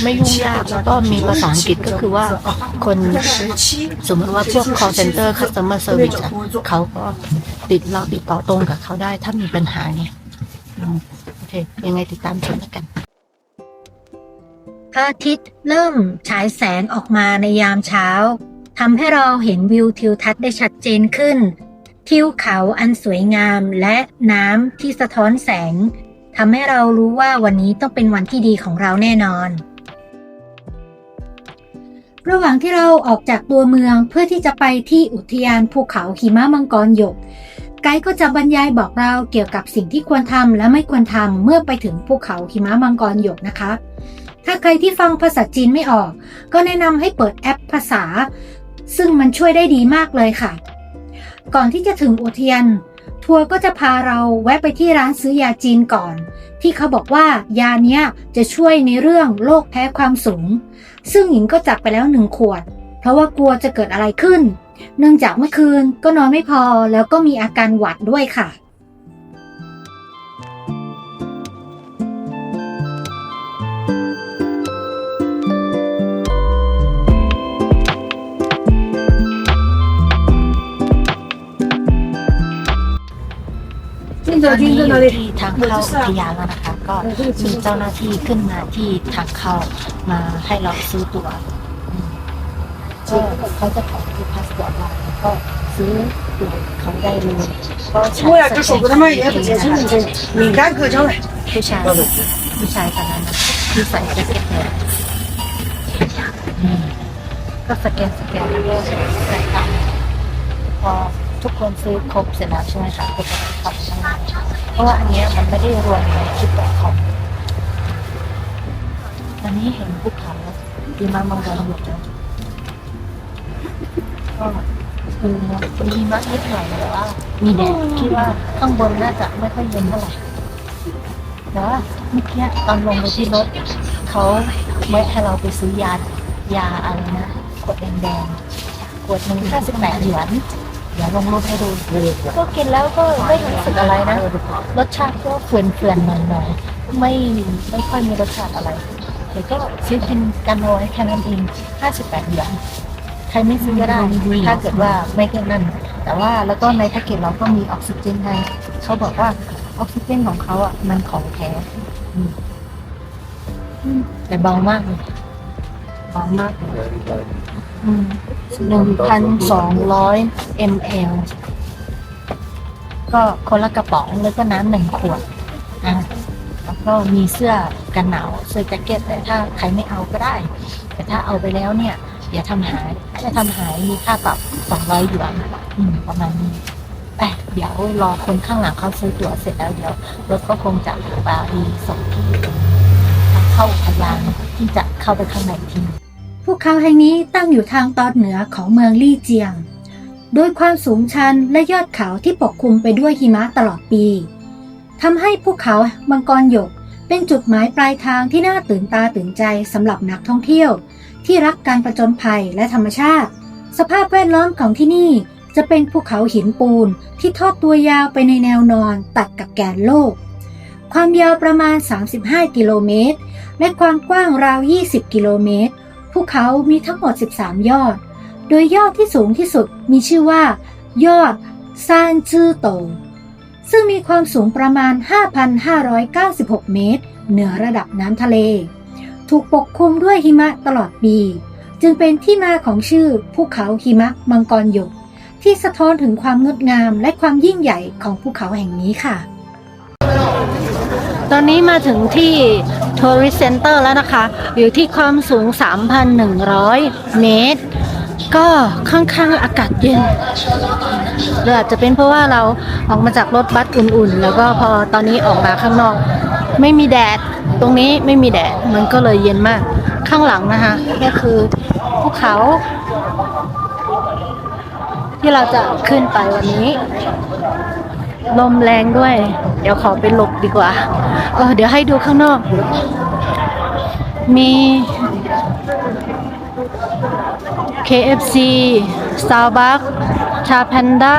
ไม่ยุ่งยากแล้วก็มีภาษาอังกฤษก็คือว่าคนสมมติว่าพวก call center customer service เขาก็เราติดต่อตรงกับเขาได้ถ้ามีปัญหาเนี่ยโอเคยังไงติดตามชมแล้วกันพระอาทิตย์เริ่มฉายแสงออกมาในยามเช้าทำให้เราเห็นวิวทิวทัศน์ได้ชัดเจนขึ้นทิวเขาอันสวยงามและน้ำที่สะท้อนแสงทำให้เรารู้ว่าวันนี้ต้องเป็นวันที่ดีของเราแน่นอนระหว่างที่เราออกจากตัวเมืองเพื่อที่จะไปที่อุทยานภูเขาหิมะมังกรหยกไกด์ก็จะบรรยายบอกเราเกี่ยวกับสิ่งที่ควรทำและไม่ควรทำเมื่อไปถึงภูเขาหิมะมังกรหยกนะคะถ้าใครที่ฟังภาษาจีนไม่ออกก็แนะนำให้เปิดแอปภาษาซึ่งมันช่วยได้ดีมากเลยค่ะก่อนที่จะถึงอุทยานทัวร์ก็จะพาเราแวะไปที่ร้านซื้อยาจีนก่อนที่เขาบอกว่ายาเนี้ยจะช่วยในเรื่องโรคแพ้ความสูงซึ่งหญิงก็จัดไปแล้ว1 ขวดเพราะว่ากลัวจะเกิดอะไรขึ้นเนื่องจากเมื่อคืนก็นอนไม่พอแล้วก็มีอาการหวัดด้วยค่ะตอนนี้อยู่ที่ทางเข้าอุทยานแล้วนะคะก็มีเจ้าหน้าที่ขึ้นมาที่ทางเข้ามาให้เราซื้อตั๋วก็เขาจะขอดูพาสปอร์ตเราก็ซื้อ ตรวจเขาได้เลยก็ใช้ 为了 ส 这 แก 手 น 给他们也不解释你这敏感可交嘞。 ผู้ชายคนนั้นนะที่ใส่แจ็คเก็ตแดงก็สแกนแล้วก็ใส่ตังค์พอทุกคนซื้อครบเสร็จแล้วใช่ไหมคะก็จะขับข้างในเพราะว่าอันเนี้ยมันไม่ได้รวมในคลิปของตอนนี้เห็นภูเขาดีมากมังกรหยดแล้วก็คือมีหิมะนิดหน่อยแต่ว่ามีแดดคิดว่าข้างบนน่าจะไม่ค่อยเย็นเท่าไหร่แต่ว่าเมื่อกี้ตอนลงไปที่รถเขาไม่ให้เราไปซื้อยาอะไรนะขวดแดงๆขวดหนึ่ง58 หยวนเดี๋ยวลงรูปให้ดูก็กินแล้วก็ไม่รู้สึกอะไรนะรสชาติก็เฟื่อนๆหน่อยๆไม่ค่อยมีรสชาติอะไรเดี๋ยวก็ซื้อกินกันเอาไว้แค่นั้นเอง58 หยวนใครไม่ซื้อก็ได้ถ้าเกิดว่าไม่เกินนั้นแต่ว่าแล้วก็ในแพ็กเกจเราก็มีออกซิเจนให้เขาบอกว่าออกซิเจนของเขาอ่ะมันของแท้แต่เบามากเลยเบามากเลย1,200 ml ก็คนละกระป๋องแล้วก็น้ำ1 ขวดแล้วก็มีเสื้อกันหนาวเสื้อแจ็คเก็ตแต่ถ้าใครไม่เอาก็ได้แต่ถ้าเอาไปแล้วเนี่ยอย่าทำหายถ้าทำหายมีค่าปรับ200 หยวนประมาณนี้เดี๋ยวรอคนข้างหลังเขาซื้อตั๋วเสร็จแล้วเดี๋ยวรถก็คงจะไปส่งที่ทางเข้าอุทยานที่จะเข้าไปข้างในที ภูเขาแห่งนี้ตั้งอยู่ทางตอนเหนือของเมืองลี่เจียง โดยความสูงชันและยอดเขาที่ปกคลุมไปด้วยหิมะตลอดปีทำให้ภูเขามังกรหยกเป็นจุดหมายปลายทางที่น่าตื่นตาตื่นใจสำหรับนักท่องเที่ยวที่รักการผจญภัยและธรรมชาติสภาพแวดล้อมของที่นี่จะเป็นภูเขาหินปูนที่ทอดตัวยาวไปในแนวนอนตัดกับแกนโลกความยาวประมาณ35 กิโลเมตรและความกว้างราว20 กิโลเมตรภูเขามีทั้งหมด13 ยอดโดยยอดที่สูงที่สุดมีชื่อว่ายอดซานจื้อโตซึ่งมีความสูงประมาณ 5,596 เมตรเหนือระดับน้ำทะเลถูกปกคลุมด้วยหิมะตลอดปีจึงเป็นที่มาของชื่อภูเขาหิมะมังกรหยกที่สะท้อนถึงความงดงามและความยิ่งใหญ่ของภูเขาแห่งนี้ค่ะ ตอนนี้มาถึงที่ Tourist Center แล้วนะคะอยู่ที่ความสูง 3,100 เมตรก็ค่อนข้างอากาศเย็นหรืออาจจะเป็นเพราะว่าเราออกมาจากรถบัสอุ่นๆแล้วก็พอตอนนี้ออกมาข้างนอกไม่มีแดดตรงนี้ไม่มีแดดมันก็เลยเย็นมากข้างหลังนะคะก็คือภูเขาที่เราจะขึ้นไปวันนี้ลมแรงด้วยเดี๋ยวขอไปหลบดีกว่าเดี๋ยวให้ดูข้างนอกมี KFC Starbucks ชาแพนด้า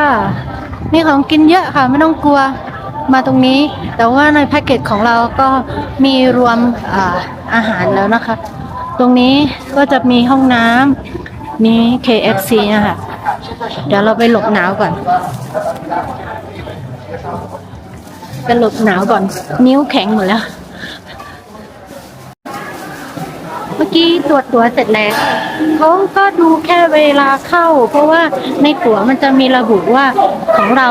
มีของกินเยอะค่ะไม่ต้องกลัวมาตรงนี้แต่ว่าในแพ็กเกจของเราก็มีรวมอาหารแล้วนะคะตรงนี้ก็จะมีห้องน้ำมี KFC นะคะเดี๋ยวเราไปหลบหนาวก่อนนิ้วแข็งหมดแล้วเมื่อกี้ตรวจตั๋วเสร็จแล้วเขาก็ดูแค่เวลาเข้าเพราะว่าในตั๋วมันจะมีระบุว่าของเรา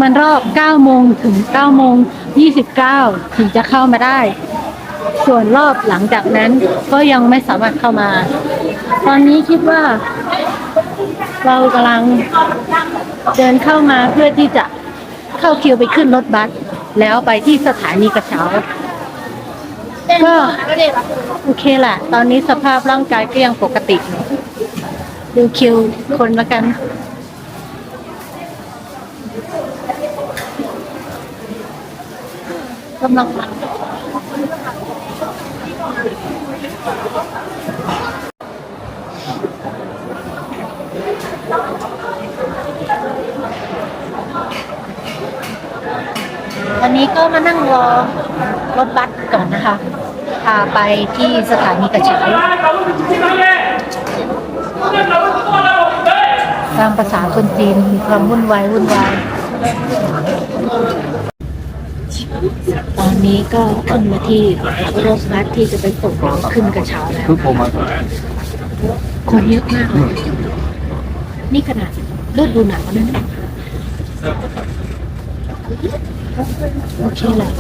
มันรอบ 9 โมงถึง 9 โมง 29 ถึงจะเข้ามาได้ส่วนรอบหลังจากนั้นก็ยังไม่สามารถเข้ามาตอนนี้คิดว่าเรากำลังเดินเข้ามาเพื่อที่จะเข้าคิวไปขึ้นรถบัสแล้วไปที่สถานีกระเช้าก็โอเคแหละตอนนี้สภาพร่างกายก็ยังปกติดูคิวคนละกันกำลังวันนี้ก็มานั่งรอรถบัสก่อนนะคะพาไปที่สถานีกระเช้าตามภาษาคนจีนมีความวุ่นวายตอนนี้ก็ขึ้นมาที่รถบัสที่จะไปส่งเราขึ้นกระเช้าแล้วคนเยอะมากเลยนี่ขนาด ฤดูหนาวนะโอเคเลย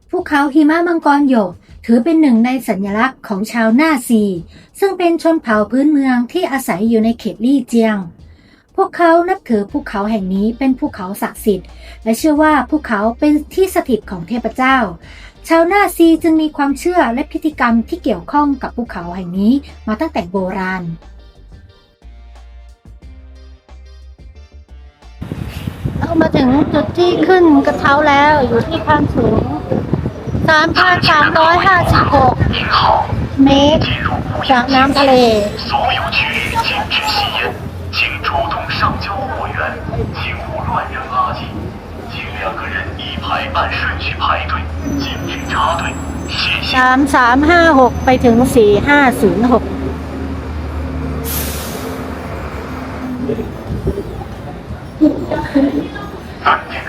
ภูเขาหิมะมังกรหยกถือเป็นหนึ่งในสัญลักษณ์ของชาวน่าซี ซึ่งเป็นชนเผ่าพื้นเมืองที่อาศัยอยู่ในเขตลี่เจียง พวกเขานับถือภูเขาแห่งนี้เป็นภูเขาศักดิ์สิทธิ์และเชื่อว่าภูเขาเป็นที่สถิตของเทพเจ้า ชาวน่าซีจึงมีความเชื่อและพิธีกรรมที่เกี่ยวข้องกับภูเขาแห่งนี้มาตั้งแต่โบราณ เรามาถึงจุดที่ขึ้นกระเช้าแล้วอยู่ที่ความสูง 3,356 เมตรจากน้ำทะเล 所有区域禁止吸烟，请主动上交货源，请勿乱扔垃圾，请2个人一排按顺序排队，禁止插队。谢谢。3356 ไปถึง 4506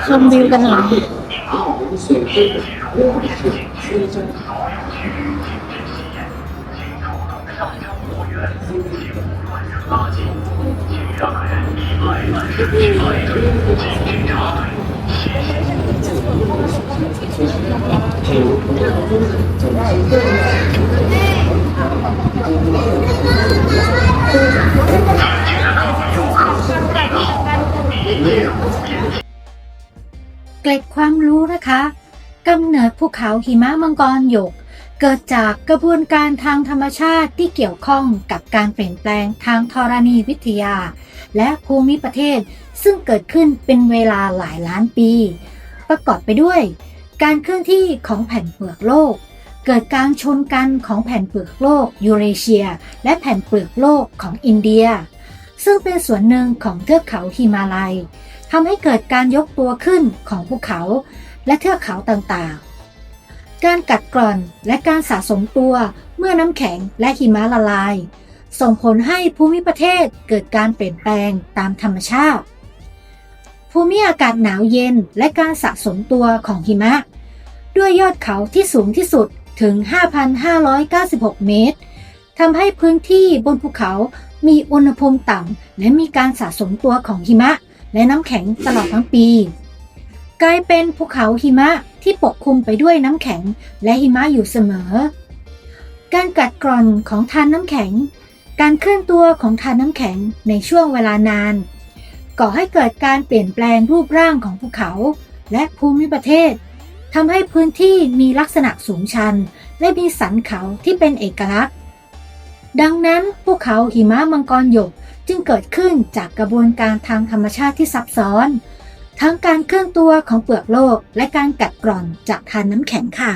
ชมวิวกันหน่อย เกร็ดความรู้นะคะกำเนิดภูเขาหิมะมังกรหยก เกิดจากกระบวนการทางธรรมชาติที่เกี่ยวข้องกับการเปลี่ยนแปลงทางธรณีวิทยา และภูมิประเทศซึ่งเกิดขึ้นเป็นเวลาหลายล้านปี ประกอบไปด้วย การเคลื่อนที่ของแผ่นเปลือกโลก เกิดการชนกันของแผ่นเปลือกโลกยูเรเชีย และแผ่นเปลือกโลกของอินเดีย ซึ่งเป็นส่วนหนึ่งของเทือกเขาหิมาลัยทำให้เกิดการยกตัวขึ้นของภูเขาและเทือกเขาต่างๆ การกัดกร่อนและการสะสมตัวเมื่อน้ำแข็งและหิมะละลาย ส่งผลให้ภูมิประเทศเกิดการเปลี่ยนแปลงตามธรรมชาติ ภูมิอากาศหนาวเย็นและการสะสมตัวของหิมะ ด้วยยอดเขาที่สูงที่สุดถึง 5,596 เมตรทำให้พื้นที่บนภูเขามีอุณหภูมิต่ำและมีการสะสมตัวของหิมะและน้ำแข็งตลอดทั้งปี กลายเป็นภูเขาหิมะที่ปกคลุมไปด้วยน้ำแข็งและหิมะอยู่เสมอ การกัดกร่อนของธารน้ำแข็ง การเคลื่อนตัวของธารน้ำแข็งในช่วงเวลานานก่อให้เกิดการเปลี่ยนแปลงรูปร่างของภูเขาและภูมิประเทศทำให้พื้นที่มีลักษณะสูงชันและมีสันเขาที่เป็นเอกลักษณ์ ดังนั้นภูเขาหิมะมังกรหยกจึงเกิดขึ้นจากกระบวนการทางธรรมชาติที่ซับซ้อน ทั้งการเคลื่อนตัวของเปลือกโลกและการกัดกร่อนจากธารน้ำแข็งค่ะ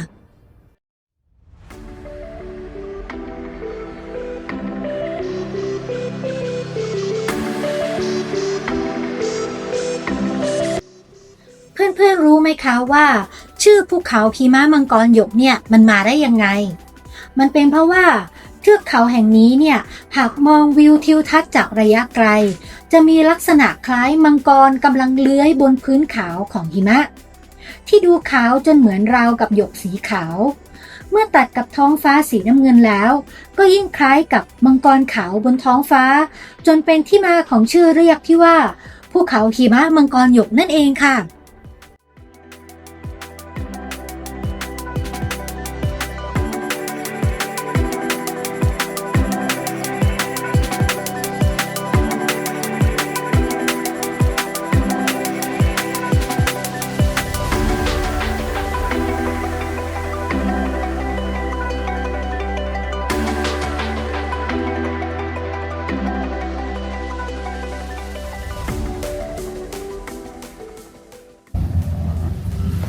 เพื่อนๆรู้ไหมคะว่า ชื่อภูเขาหิมะมังกรหยกเนี่ยมันมาได้ยังไง มันเป็นเพราะว่าเทือกเขาแห่งนี้เนี่ยหากมองวิวทิวทัศน์จากระยะไกลจะมีลักษณะคล้ายมังกรกำลังเลื้อยบนพื้นขาวของหิมะที่ดูขาวจนเหมือนราวกับหยกสีขาวเมื่อตัดกับท้องฟ้าสีน้ำเงินแล้วก็ยิ่งคล้ายกับมังกรขาวบนท้องฟ้าจนเป็นที่มาของชื่อเรียกที่ว่าภูเขาหิมะมังกรหยกนั่นเองค่ะ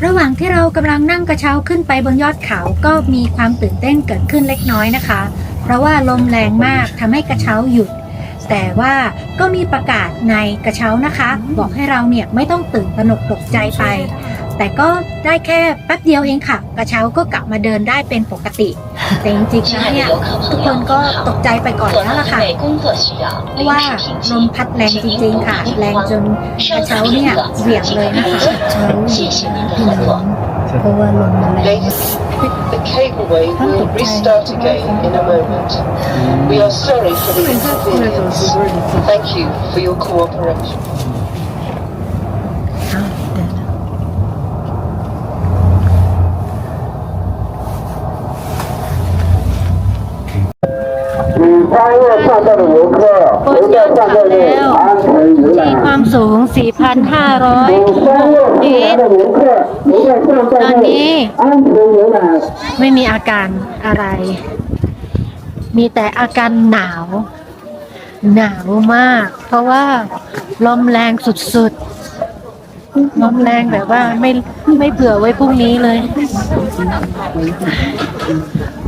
ระหว่างที่เรากำลังนั่งกระเช้าขึ้นไปบนยอดเขาก็มีความตื่นเต้นเกิดขึ้นเล็กน้อยนะคะ เพราะว่าลมแรงมากทำให้กระเช้าหยุด แต่ว่าก็มีประกาศในกระเช้านะคะ บอกให้เราเนี่ยไม่ต้องตื่นตระหนกตกใจไป แต่ก็ได้แค่แป๊บเดียวเองค่ะ กระเช้าก็กลับมาเดินได้เป็นปกติแต่จริงๆแล้วเนี่ยทุกคนก็ตกใจไปก่อนแล้วล่ะค่ะเพราะว่าลมพัดแรงจริงๆค่ะแรงจนกระเช้าเนี่ยเหวี่ยงเลยนะคะกระเช้าเหวี่ยงนะพี่น้องเพราะว่าลมมันแรง The cableway will restart again in a moment. We are sorry for the inconvenience. Thank you for your cooperation. โปรเชียนกลับแล้วที่ความสูง 4,500 เมตร ตอนนี้ไม่มีอาการอะไร มีแต่อาการหนาว หนาวมาก เพราะว่าลมแรงสุดๆ ลมแรงแบบว่าไม่เผื่อไว้พรุ่งนี้เลย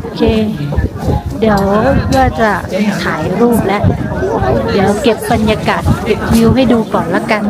โอเค เดี๋ยวก็จะถ่ายรูปแล้ว เดี๋ยวเก็บบรรยากาศเก็บวิวให้ดูก่อนละกัน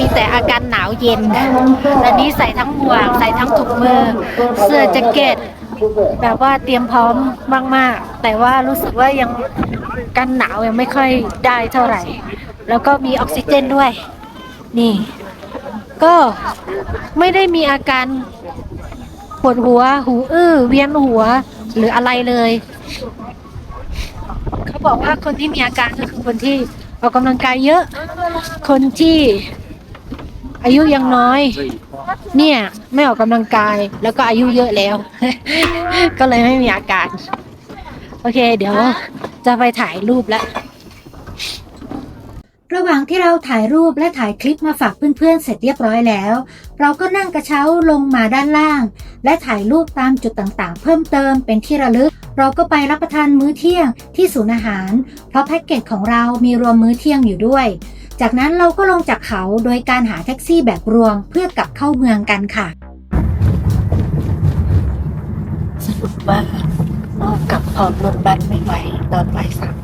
มีแต่อาการหนาวเย็นและนี้ใส่ทั้งหมวกใส่ทั้งถุงมือ เสื้อแจ็คเก็ต แบบว่าเตรียมพร้อมมากๆ แต่ว่ารู้สึกว่ายังกันหนาวยังไม่ค่อยได้เท่าไหร่ แล้วก็มีออกซิเจนด้วย นี่ ก็ไม่ได้มีอาการปวดหัว หูอื้อ เวียนหัว หรืออะไรเลย เขาบอกว่าคนที่มีอาการก็คือคนที่ออกกำลังกายเยอะ คนที่อายุยังน้อย เนี่ยไม่ออกกำลังกายแล้วก็อายุเยอะแล้ว ก็เลยไม่มีอาการ โอเค เดี๋ยวจะไปถ่ายรูปแล้ว ระหว่างที่เราถ่ายรูปและถ่ายคลิปมาฝากเพื่อนๆเสร็จเรียบร้อยแล้ว เราก็นั่งกระเช้าลงมาด้านล่าง และถ่ายรูปตามจุดต่างๆเพิ่มเติมเป็นที่ระลึก เราก็ไปรับประทานมื้อเที่ยงที่ศูนย์อาหาร เพราะแพ็กเกจของเรามีรวมมื้อเที่ยงอยู่ด้วย จากนั้นเราก็ลงจากเขาโดยการหาแท็กซี่แบบรวมเพื่อกลับเข้าเมืองกันค่ะ สรุปว่าน้องกลับพร้อมรถบัสไม่ไหวตอนบ่ายสาม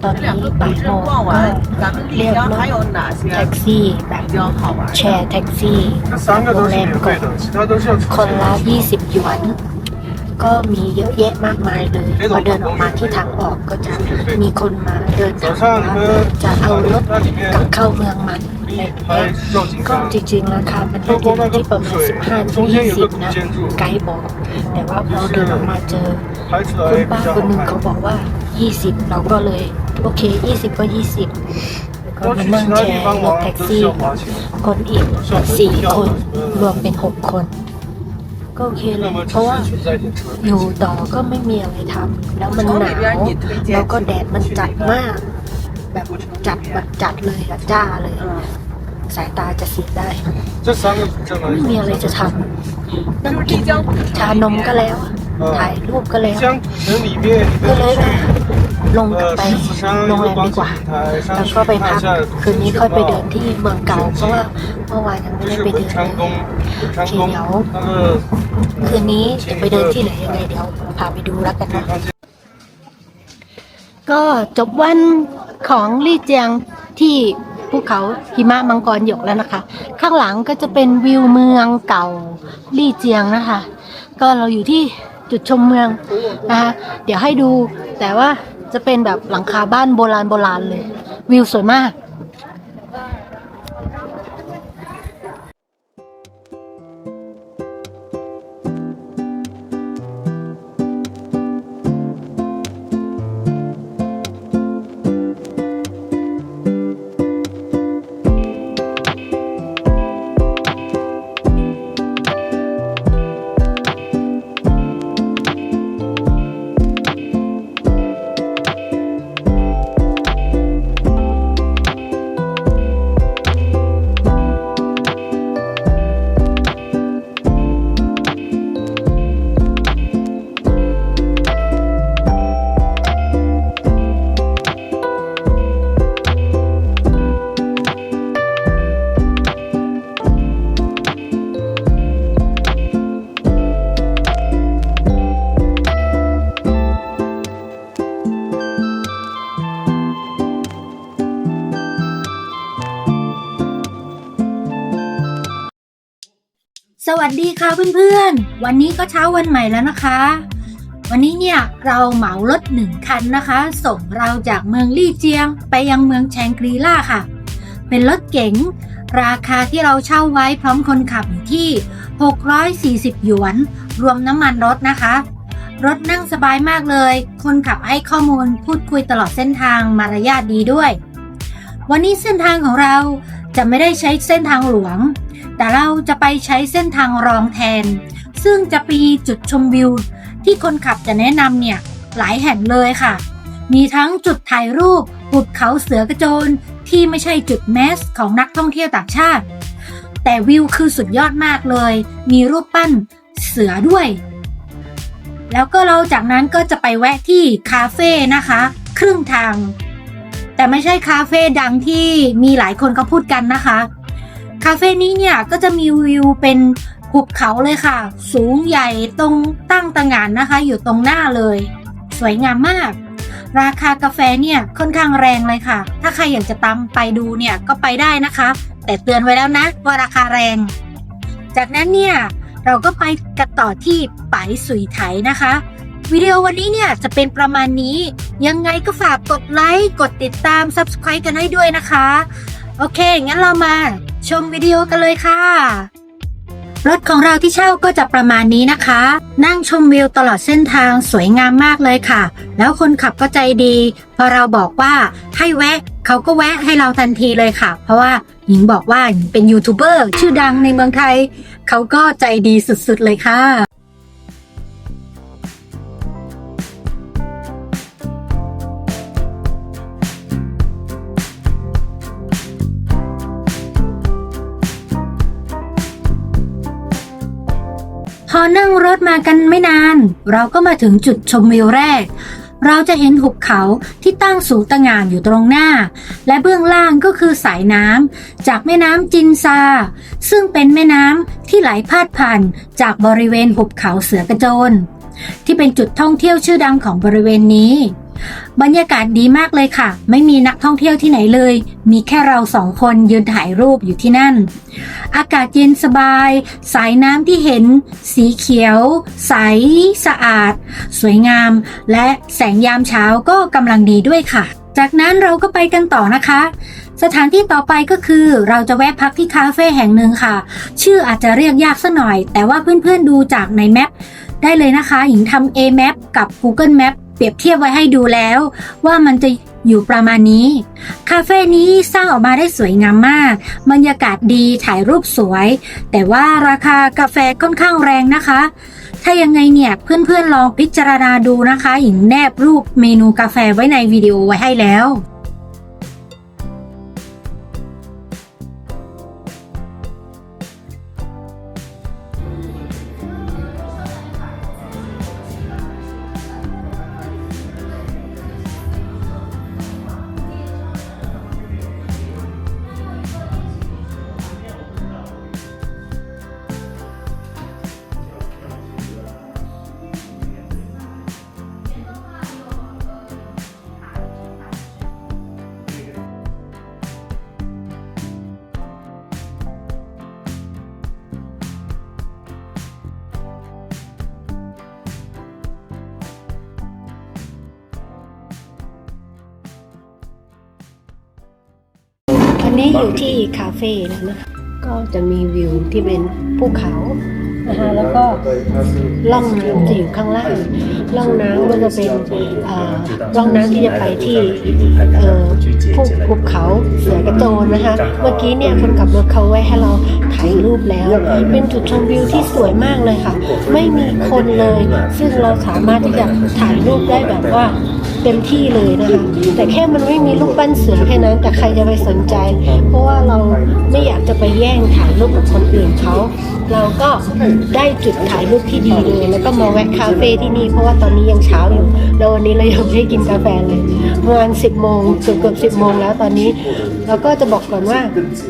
ตอนนี้บ่ายโมงก็เรียกรถแท็กซี่แบบแชร์แท็กซี่โรงแรมก่อนคนละ20 หยวน ก็มีเยอะแยะมากมายเลยพอเดินออกมาที่ทางออกก็จะมีคนมาเดินถามว่าจะเอารถกลับเข้าเมืองมันอะไรแบบนี้ก็จริงๆราคามันน่าจะอยู่ที่ประมาณ15-20 นะไกด์บอก แต่ว่าพอเดินออกมาเจอคุณป้าคนหนึ่งเขาบอกว่า20เราก็เลยโอเค20ก็20ก็มานั่งแชร์รถแท็กซี่คนอีก4 คนรวมเป็น6 คนก็โอเคเลยเพราะว่าอยู่ต่อก็ไม่มีอะไรทำแล้วมันหนาวแล้วก็แดดมันจัดมาก แบบจัดเลยอะจ้าเลย สายตาจะเสียได้ไม่มีอะไรจะทำนั่งกินชานมก็แล้วถ่ายรูปก็แล้วก็เลยลงไปโรงแรมดีกว่าแล้วก็ไปพักคืนนี้ค่อยไปเดินที่เมืองเก่าเพราะว่าเมื่อวานยังไม่ได้ไปเดินเลยโอเคเดี๋ยวคืนนี้จะไปเดินที่ไหนยังไงเดี๋ยวพาไปดูแล้วกันนะก็จบวันของลี่เจียงที่ภูเขาหิมะมังกรหยกแล้วนะคะข้างหลังก็จะเป็นวิวเมืองเก่าลี่เจียงนะคะก็เราอยู่ที่จุดชมเมืองนะคะเดี๋ยวให้ดูแต่ว่าจะเป็นแบบหลังคาบ้านโบราณเลยวิวสวยมาก สวัสดีค่ะเพื่อนๆวันนี้ก็เช้าวันใหม่แล้วนะคะ วันนี้เนี่ยเราเหมารถ1 คันนะคะ ส่งเราจากเมืองลี่เจียงไปยังเมืองแชงกรีล่าค่ะ เป็นรถเก๋งราคาที่เราเช่าไว้พร้อมคนขับอยู่ที่640หยวนรวมน้ำมันรถนะคะรถนั่งสบายมากเลยคนขับให้ข้อมูลพูดคุยตลอดเส้นทางมารยาทดีด้วยวันนี้เส้นทางของเราจะไม่ได้ใช้เส้นทางหลวงแต่เราจะไปใช้เส้นทางรองแทนซึ่งจะมีจุดชมวิวที่คนขับจะแนะนำเนี่ยหลายแห่งเลยค่ะมีทั้งจุดถ่ายรูปหุบเขาเสือกระโจนที่ไม่ใช่จุดแมสของนักท่องเที่ยวต่างชาติแต่วิวคือสุดยอดมากเลยมีรูปปั้นเสือด้วยแล้วก็เราจากนั้นก็จะไปแวะที่คาเฟ่นะคะครึ่งทางแต่ไม่ใช่คาเฟ่ดังที่มีหลายคนเขาพูดกันนะคะคาเฟ่นี้เนี่ยก็จะมีวิวเป็นหุบเขาเลยค่ะสูงใหญ่ตรงตั้งตระหง่านนะคะอยู่ตรงหน้าเลยสวยงามมากราคากาแฟเนี่ยค่อนข้างแรงเลยค่ะถ้าใครอยากจะตามไปดูเนี่ยก็ไปได้นะคะแต่เตือนไว้แล้วนะว่าราคาแรงจากนั้นเนี่ยเราก็ไปกันต่อที่ไปสุยไถนะคะวิดีโอวันนี้เนี่ยจะเป็นประมาณนี้ยังไงก็ฝากกดไลค์กดติดตาม Subscribe กันให้ด้วยนะคะโอเคงั้นเรามาชมวิดีโอกันเลยค่ะรถของเราที่เช่าก็จะประมาณนี้นะคะนั่งชมวิวตลอดเส้นทางสวยงามมากเลยค่ะแล้วคนขับก็ใจดีพอเราบอกว่าให้แวะเขาก็แวะให้เราทันทีเลยค่ะเพราะว่าหญิงบอกว่าหญิงเป็นยูทูบเบอร์ชื่อดังในเมืองไทยเขาก็ใจดีสุดๆเลยค่ะพอนั่งรถมากันไม่นานเราก็มาถึงจุดชมวิวแรกเราจะเห็นหุบเขาที่ตั้งสูงตระหง่านอยู่ตรงหน้าและเบื้องล่างก็คือสายน้ำจากแม่น้ำจินซาซึ่งเป็นแม่น้ำที่ไหลพาดผ่านจากบริเวณหุบเขาเสือกระโจนที่เป็นจุดท่องเที่ยวชื่อดังของบริเวณนี้บรรยากาศดีมากเลยค่ะไม่มีนักท่องเที่ยวที่ไหนเลยมีแค่เรา2 คนยืนถ่ายรูปอยู่ที่นั่นอากาศเย็นสบายสายน้ำที่เห็นสีเขียวใสสะอาดสวยงามและแสงยามเช้าก็กำลังดีด้วยค่ะจากนั้นเราก็ไปกันต่อนะคะสถานที่ต่อไปก็คือเราจะแวะพักที่คาเฟ่แห่งหนึ่งค่ะชื่ออาจจะเรียกยากสักหน่อยแต่ว่าเพื่อนๆดูจากในแมปได้เลยนะคะหญิงทำ A-Map กับ Google Map เปรียบเทียบไว้ให้ดูแล้วว่ามันจะอยู่ประมาณนี้คาเฟ่นี้สร้างออกมาได้สวยงามมากบรรยากาศดีถ่ายรูปสวยแต่ว่าราคากาแฟค่อนข้างแรงนะคะถ้ายังไงเนี่ยเพื่อนๆลองพิจารณาดูนะคะหญิงแนบรูปเมนูกาแฟไว้ในวิดีโอไว้ให้แล้ว วันนี้อยู่ที่คาเฟ่นะคะก็จะมีวิวที่เป็นภูเขานะคะแล้วก็ล่องน้ำจะอยู่ข้างล่างล่องน้ำก็จะเป็นล่องน้ำที่จะไปที่ภูเขาเสือกระโจนนะคะเมื่อกี้เนี่ยคนขับรถเขาไว้ให้เราถ่ายรูปแล้วเป็นจุดชมวิวที่สวยมากเลยค่ะไม่มีคนเลยซึ่งเราสามารถที่จะถ่ายรูปได้แบบว่าเต็มที่เลยนะคะแต่แค่มันไม่มีรูปปั้นเสือแค่นั้นแต่ใครจะไปสนใจเพราะว่าเราไม่อยากจะไปแย่งถ่ายรูปกับคนอื่นเขาเราก็ได้จุดถ่ายรูปที่ดีเลยแล้วก็มาแวะคาเฟ่ที่นี่เพราะว่าตอนนี้ยังเช้าอยู่แล้ววันนี้เรายังไม่ได้กินกาแฟเลยประมาณ10 โมงเกือบ10 โมงแล้วตอนนี้เราก็จะบอกก่อนว่า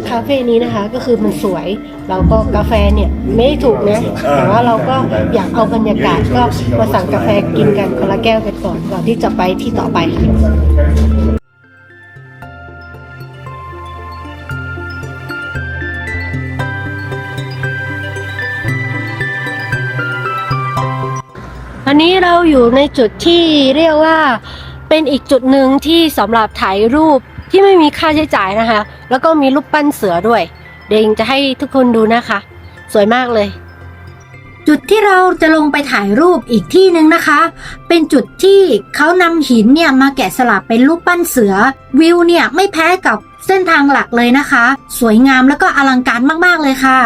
คาเฟ่นี้นะคะก็คือมันสวยเราก็กาแฟเนี่ยไม่ได้ถูกนะแต่ว่าเราก็อยากเอาบรรยากาศก็มาสั่งกาแฟกินกันคนละแก้วกันก่อนที่จะไปที่ต่อไปค่ะ อันนี้เราอยู่ในจุดที่เรียกว่าเป็นอีกจุดหนึ่งที่สำหรับถ่ายรูปที่ไม่มีค่าใช้จ่ายนะคะ แล้วก็มีรูปปั้นเสือด้วยเดี๋ยวจะให้ทุกคนดูนะคะ สวยมากเลย จุดที่เราจะลงไปถ่ายรูปอีกที่หนึ่งนะคะ เป็นจุดที่เขานำหินเนี่ยมาแกะสลักเป็นรูปปั้นเสือวิวเนี่ยไม่แพ้กับเส้นทางหลักเลยนะคะ สวยงามแล้วก็อลังการมากๆเลยค่ะ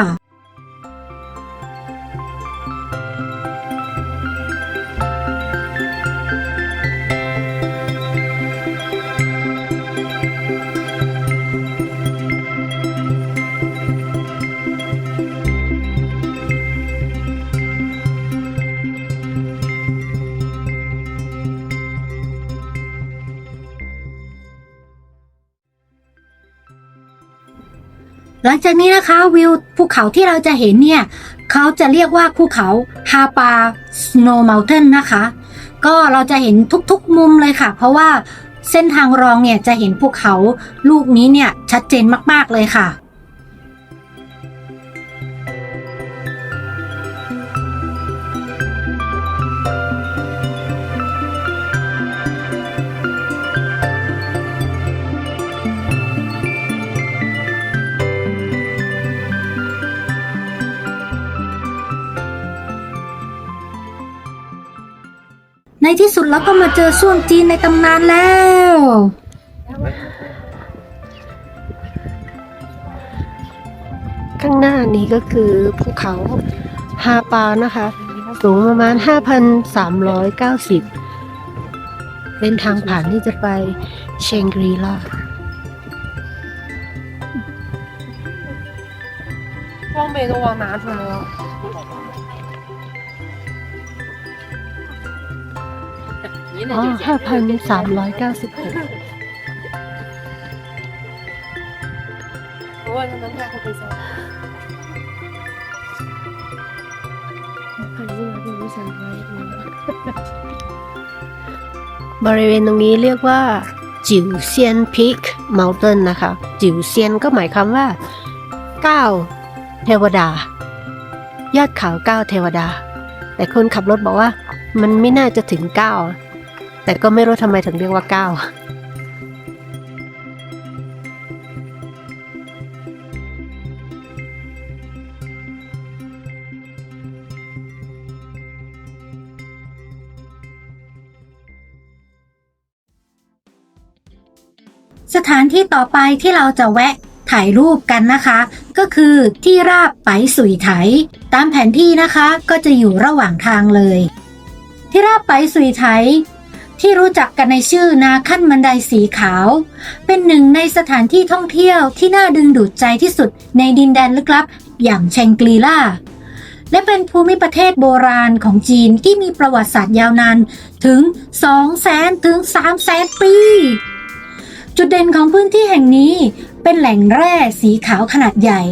หลังจากนี้นะคะวิวภูเขาที่เราจะเห็นเนี่ยเขาจะเรียกว่าภูเขาฮาปาสโนว์เมลเทนนะคะ ก็เราจะเห็นทุกๆมุมเลยค่ะ เพราะว่าเส้นทางรองเนี่ยจะเห็นภูเขาลูกนี้เนี่ยชัดเจนมากๆเลยค่ะ ในที่สุดเราก็มาเจอส้วมจีนในตำนานแล้ว ข้างหน้านี้ก็คือภูเขาฮาปานะคะ สูงประมาณ 5,390 เป็นทางผ่านที่จะไปเชงกรีลา装备都忘拿出来了。อ๋อ 5,396 我问他能带后备箱。บริเวณตรงนี้เรียกว่าจิ๋วเซียนพีคเมลตันนะคะ จิ๋วเซียนก็หมายความว่า9เทวดายอดเขา9เทวดาแต่คนขับรถบอกว่ามันไม่น่าจะถึง9แต่ก็ไม่รู้ทำไมถึงเรียกว่า9สถานที่ต่อไปที่เราจะแวะถ่ายรูปกันนะคะ ก็คือที่ราบไปสุยไถตามแผนที่นะคะก็จะอยู่ระหว่างทางเลย ที่ราบไปสุยไถที่รู้จักกันในชื่อนาขั้นบันไดสีขาวเป็นหนึ่งในสถานที่ท่องเที่ยวที่น่าดึงดูดใจที่สุดในดินแดนลึกลับอย่างแชงกรีล่าและเป็นภูมิประเทศโบราณของจีนที่มีประวัติศาสตร์ยาวนานถึง 200,000 ถึง 300,000 ปีจุดเด่นของพื้นที่แห่งนี้เป็นแหล่งแร่สีขาวขนาดใหญ่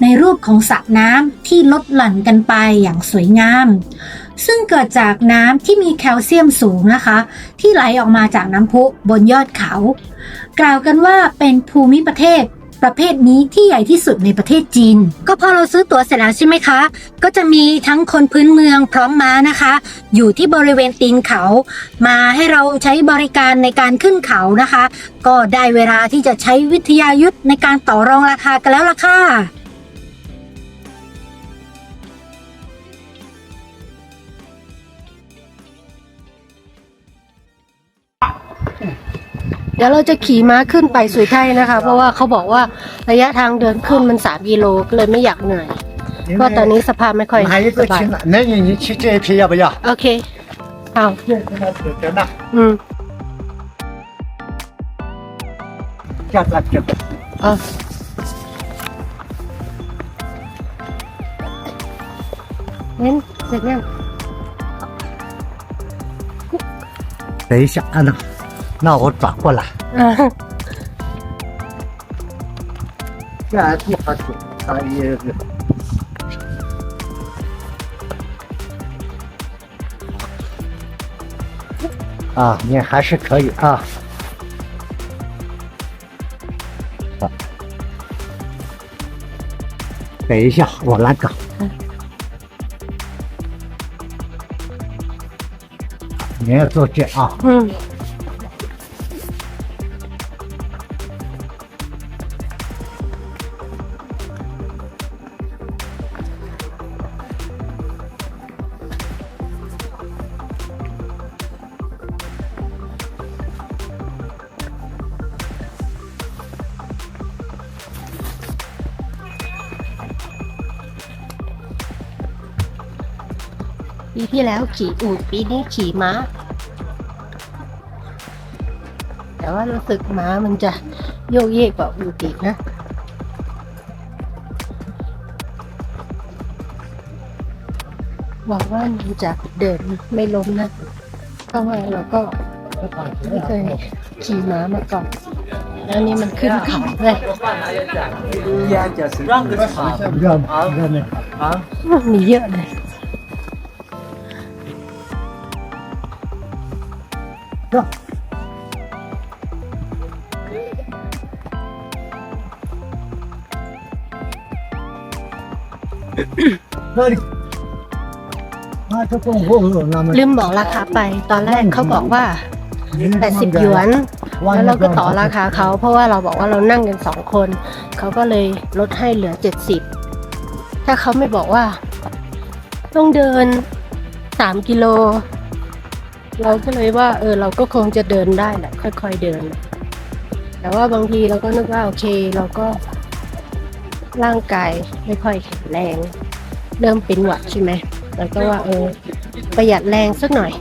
ในรูปของสระน้ำที่ลดหลั่นกันไปอย่างสวยงามซึ่งเกิดจากน้ำที่มีแคลเซียมสูงนะคะที่ไหลออกมาจากน้ำพุบนยอดเขากล่าวกันว่าเป็นภูมิประเทศประเภทนี้ที่ใหญ่ที่สุดในประเทศจีนก็พอเราซื้อตั๋วเสร็จแล้วใช่ไหมคะก็จะมีทั้งคนพื้นเมืองพร้อมม้านะคะอยู่ที่บริเวณตีนเขามาให้เราใช้บริการในการขึ้นเขานะคะก็ได้เวลาที่จะใช้วิทยายุทธในการต่อรองราคากันแล้วล่ะค่ะเดี๋ยวเราจะขี่ม้าขึ้นไปสุยไทนะคะเพราะว่าเขาบอกว่าระยะทางเดินขึ้นมัน3 กิโลก็เลยไม่อยากเหนื่อยเพราะตอนนี้สภาพไม่ค่อยสบาย美女，你去这一批要不要？ โอเคเอา 真的，这个。อ๋อเล่นเสร็จยัง等一下啊，那我转过来。这地方挺大一个。啊，你还是可以啊。等一下，我来搞。你要做这啊。 อืมปีที่แล้วขี่อูฐปีนี้ขี่ม้า แต่ว่ารู้สึกม้ามันจะโยกเยกกว่าอูฐอีกนะหวังว่ามันจะเดินไม่ล้มนะเพราะว่าเราก็ไม่เคยขี่ม้ามาก่อนแล้วนี่มันขึ้นเขาเลยมีเยอะเลยลืมบอกราคาไปตอนแรกเขาบอกว่า80 หยวน แล้วเราก็ต่อราคาเขาเพราะว่าเราบอกว่าเรานั่งกัน2 คนเขาก็เลยลดให้เหลือ70ถ้าเขาไม่บอกว่าต้องเดิน3 กิโลเราก็เลยว่าเราก็คงจะเดินได้แหละค่อยๆเดินแต่ว่าบางทีเราก็นึกว่าโอเคเราก็ร่างกายไม่ค่อยแข็งแรงเริ่มเป็นหวัดใช่ไหมแล้วก็ว่าประหยัดแรงสักหน่อย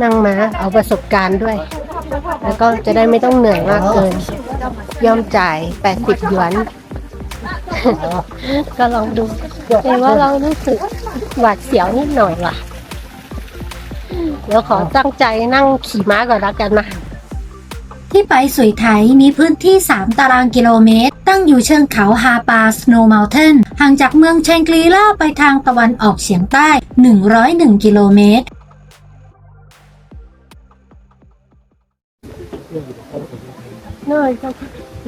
นั่งม้าเอาประสบการณ์ด้วยแล้วก็จะได้ไม่ต้องเหนื่อยมากเกินยอมจ่าย80 หยวน ก็ลองดูแต่ว่าเรารู้สึกหวาดเสียวนิดหน่อยว่ะเดี๋ยวขอตั้งใจนั่งขี่ม้าก่อนแล้วกันนะ ที่ไปสุยไถมีพื้นที่ 3 ตารางกิโลเมตร ตั้งอยู่เชิงเขาฮาปาสโนว์เมลเทนห่างจากเมืองแชงกรีล่าไปทางตะวันออกเฉียงใต้ 101 กิโลเมตร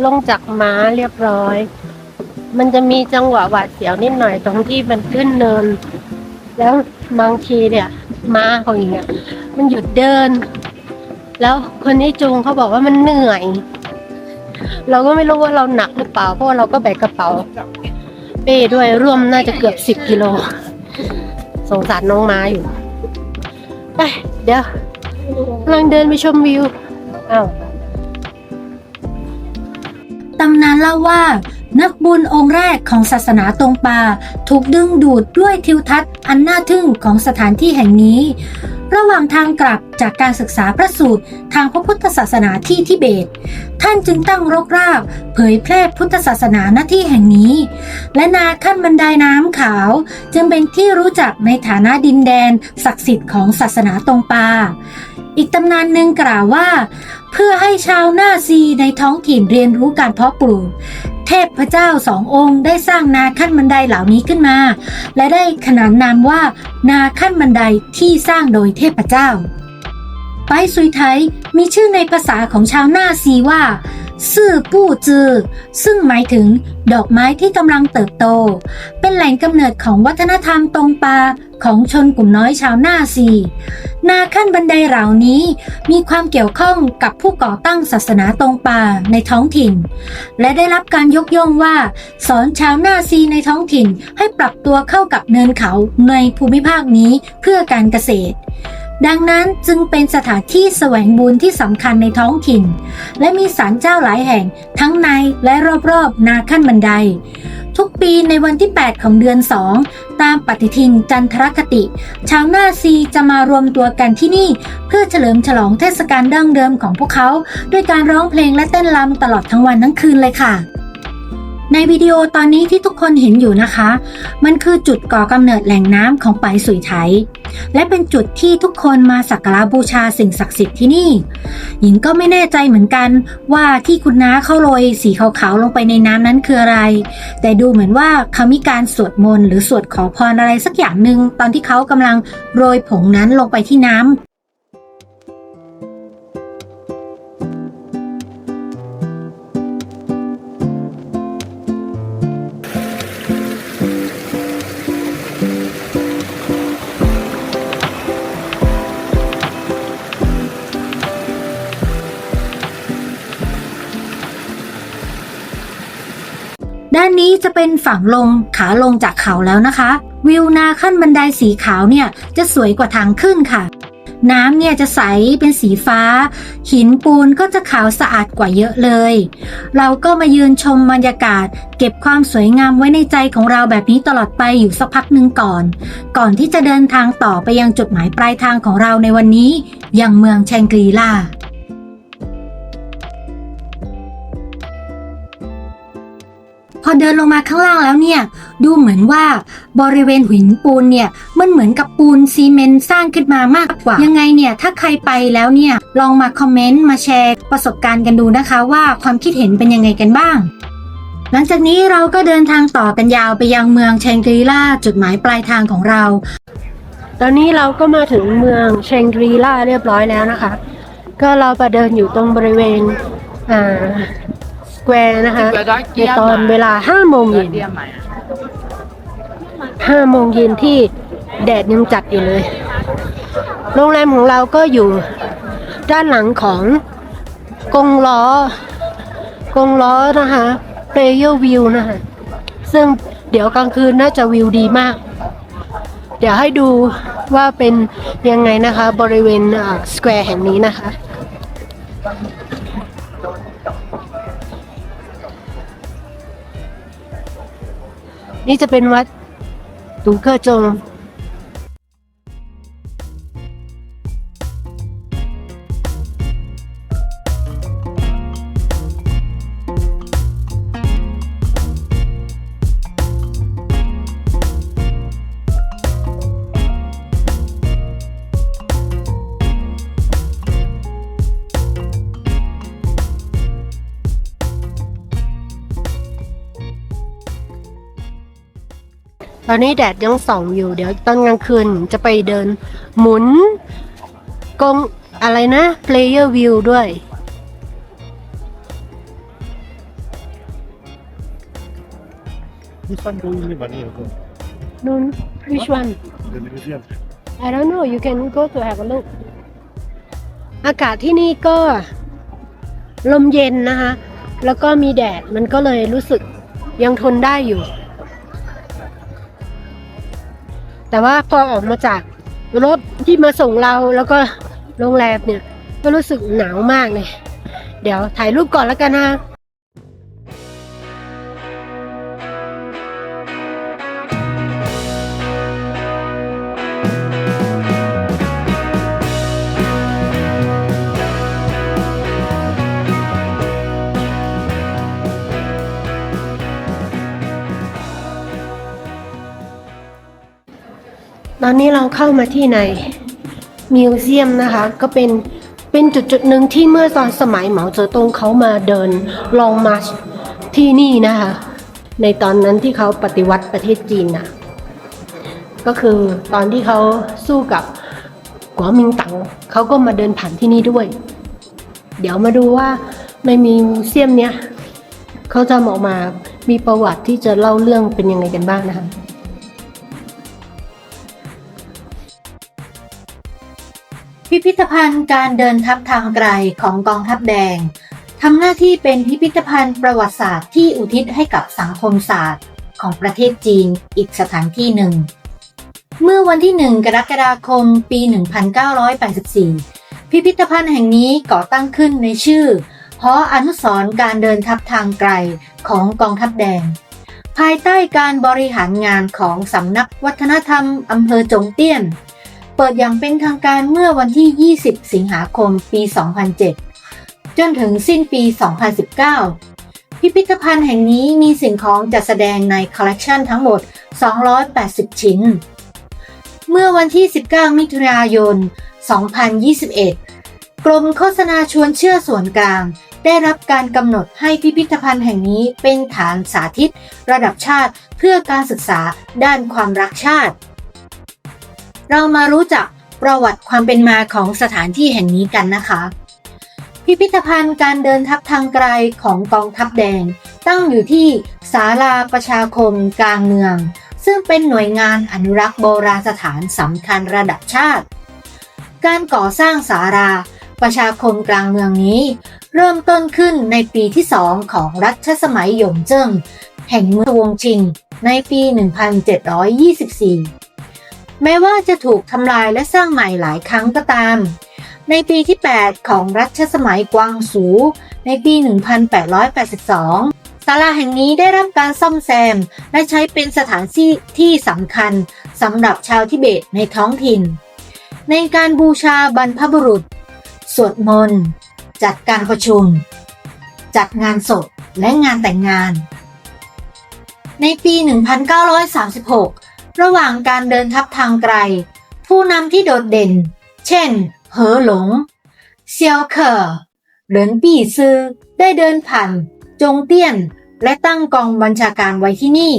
ลงจากม้าเรียบร้อย มันจะมีจังหวะหวาดเสียวนิดหน่อยตรงที่มันขึ้นเนิน แล้วบางทีเนี่ยม้าของอย่างเงี้ยมันหยุดเดิน แล้วคนที่จูงเขาบอกว่ามันเหนื่อย เราก็ไม่รู้ว่าเราหนักหรือเปล่าเพราะว่าเราก็แบกกระเป๋าเป้ด้วยร่วมน่าจะเกือบ10 กิโลสงสารน้องม้าอยู่ไปเดี๋ยวกำลังเดินไปชมวิวอ้าว ตำนานเล่าว่านักบุญองค์แรกของศาสนาตงปาถูกดึงดูดด้วยทิวทัศน์อันน่าทึ่งของสถานที่แห่งนี้ ระหว่างทางกลับจากการศึกษาพระสูตรทางพระพุทธศาสนาที่ทิเบต ท่านจึงตั้งรกรากเผยแพร่พุทธศาสนาณที่แห่งนี้ และนาขั้นบันไดน้ำขาวจึงเป็นที่รู้จักในฐานะดินแดนศักดิ์สิทธิ์ของศาสนาตงปา อีกตำนานหนึ่งกล่าวว่าเพื่อให้ชาวนาซีในท้องถิ่นเรียนรู้การเพาะปลูกเทพเจ้า2 องค์ได้สร้างนาขั้นบันไดเหล่านี้ขึ้นมาและได้ขนานนามว่านาขั้นบันไดที่สร้างโดยเทพเจ้าไปซุยไทยมีชื่อในภาษาของชาวนาซีว่าซื่อปู้จือซึ่งหมายถึงดอกไม้ที่กำลังเติบโตเป็นแหล่งกำเนิดของวัฒนธรรมตงปาของชนกลุ่มน้อยชาวนาซีนาขั้นบันไดเหล่านี้มีความเกี่ยวข้องกับผู้ก่อตั้งศาสนาตงปาในท้องถิ่นและได้รับการยกย่องว่าสอนชาวนาซีในท้องถิ่นให้ปรับตัวเข้ากับเนินเขาในภูมิภาคนี้เพื่อการเกษตรดังนั้นจึงเป็นสถานที่แสวงบุญที่สำคัญในท้องถิ่นและมีศาลเจ้าหลายแห่งทั้งในและรอบๆนาขั้นบันไดทุกปีในวันที่ 8 ของเดือน 2 ตามปฏิทินจันทรคติชาวนาซีจะมารวมตัวกันที่นี่เพื่อเฉลิมฉลองเทศกาลดั้งเดิมของพวกเขาด้วยการร้องเพลงและเต้นรำตลอดทั้งวันทั้งคืนเลยค่ะในวิดีโอตอนนี้ที่ทุกคนเห็นอยู่นะคะมันคือจุดก่อกำเนิดแหล่งน้ำของไปสุยไถและเป็นจุดที่ทุกคนมาสักการะบูชาสิ่งศักดิ์สิทธิ์ที่นี่หญิงก็ไม่แน่ใจเหมือนกันว่าที่คุณน้าเขาโรยสีขาวๆลงไปในน้ำนั้นคืออะไรแต่ดูเหมือนว่าเขามีการสวดมนต์หรือสวดขอพรอะไรสักอย่างหนึ่งตอนที่เขากำลังโรยผงนั้นลงไปที่น้ำ ด้านนี้จะเป็นฝั่งลงขาลงจากเขาแล้วนะคะ วิวนาขั้นบันไดสีขาวเนี่ยจะสวยกว่าทางขึ้นค่ะ น้ำเนี่ยจะใสเป็นสีฟ้า หินปูนก็จะขาวสะอาดกว่าเยอะเลย เราก็มายืนชมบรรยากาศ เก็บความสวยงามไว้ในใจของเราแบบนี้ตลอดไปอยู่สักพักหนึ่งก่อนที่จะเดินทางต่อไปยังจุดหมายปลายทางของเราในวันนี้ยังเมืองแชงกรีลาพอเดินลงมาข้างล่างแล้วเนี่ยดูเหมือนว่าบริเวณหินปูนเนี่ยมันเหมือนกับปูนซีเมนต์สร้างขึ้นมามากกว่ายังไงเนี่ยถ้าใครไปแล้วเนี่ยลองมาคอมเมนต์มาแชร์ประสบการณ์กันดูนะคะว่าความคิดเห็นเป็นยังไงกันบ้างหลังจากนี้เราก็เดินทางต่อกันยาวไปยังเมืองแชงกรีลาจุดหมายปลายทางของเราตอนนี้เราก็มาถึงเมืองแชงกรีลาเรียบร้อยแล้วนะคะก็เราไปเดินอยู่ตรงบริเวณสแควร์นะคะในตอนเวลา5 โมงเย็นที่แดดยังจัดอยู่เลยโรงแรมของเราก็อยู่ด้านหลังของกงล้อนะคะ Player View นะคะซึ่งเดี๋ยวกลางคืนน่าจะวิวดีมากเดี๋ยวให้ดูว่าเป็นยังไงนะคะบริเวณสแควร์แห่งนี้นะคะนี่จะเป็นวัดตูเคอร์จงตอนนี้แดดยังส่องอยู่เดี๋ยวตอนกลางคืนจะไปเดินหมุนกงอะไรนะ Player View ด้วย This one going in money also. No, which one? The museum. I don't know. You can go to have a look. อากาศที่นี่ก็ลมเย็นนะคะแล้วก็มีแดดมันก็เลยรู้สึกยังทนได้อยู่แต่ว่าพอออกมาจากรถที่มาส่งเราแล้วก็โรงแรมเนี่ยก็รู้สึกหนาวมากเลยเดี๋ยวถ่ายรูปก่อนแล้วกันนะตอนนี้เราเข้ามาที่ในมิวเซียมนะคะก็เป็นจุดหนึ่งที่เมื่อตอนสมัยเหมาเจ๋อตงเขามาเดินลองมาร์ชที่นี่นะคะในตอนนั้นที่เขาปฏิวัติประเทศจีนน่ะก็คือตอนที่เขาสู้กับกัวมิงตั๋งเขาก็มาเดินผ่านที่นี่ด้วยเดี๋ยวมาดูว่าในมิวเซียมเนี้ยเขาจะออกมามีประวัติที่จะเล่าเรื่องเป็นยังไงกันบ้างนะคะพิพิธภัณฑ์การเดินทัพทางไกลของกองทัพแดงทำหน้าที่เป็นพิพิธภัณฑ์ประวัติศาสตร์ที่อุทิศให้กับสังคมศาสตร์ของประเทศจีนอีกสถานที่หนึ่งเมื่อวันที่ 1 กรกฎาคม ปี 1984 พิพิธภัณฑ์แห่งนี้ก่อตั้งขึ้นในชื่อหออนุสรณ์การเดินทัพทางไกลของกองทัพแดงภายใต้การบริหารงานของสำนักวัฒนธรรมอำเภอจงเตี้ยนเปิดอย่างเป็นทางการเมื่อวันที่ 20 สิงหาคม ปี 2007 จนถึงสิ้นปี 2019 พิพิธภัณฑ์แห่งนี้มีสิ่งของจัดแสดงในคอลเลกชันทั้งหมด 280 ชิ้น เมื่อวันที่ 19 มิถุนายน 2021 กรมโฆษณาชวนเชื่อส่วนกลางได้รับการกำหนดให้พิพิธภัณฑ์แห่งนี้เป็นฐานสาธิตระดับชาติเพื่อการศึกษาด้านความรักชาติเรามารู้จักประวัติความเป็นมาของสถานที่แห่งนี้กันนะคะพิพิธภัณฑ์การเดินทัพทางไกลของกองทัพแดงตั้งอยู่ที่ศาลาประชาคมกลางเมืองซึ่งเป็นหน่วยงานอนุรักษ์โบราณสถานสำคัญระดับชาติการก่อสร้างศาลาประชาคมกลางเมืองนี้เริ่มต้นขึ้นในปีที่2ของรัชสมัยหยงเจิ้ง แห่งเมืองวงชิงในปี 1724 แม้ว่าจะถูกทำลายและสร้างใหม่หลายครั้งก็ตาม ในปีที่ 8 ของรัชสมัยกวางสูในปี 1882 ศาลาแห่งนี้ได้รับการซ่อมแซมและใช้เป็นสถานที่สำคัญสำหรับชาวทิเบตในท้องถิ่น ในการบูชาบรรพบุรุษ สวดมนต์ จัดการประชุม จัดงานศพและงานแต่งงาน ในปี 1936 ระหว่างการเดินทัพทางไกล ผู้นำที่โดดเด่น เช่น เหอหลง เซียวเคอร์เหรินปี่ซือ ได้เดินผ่านจงเตี้ยน และตั้งกองบัญชาการไว้ที่นี่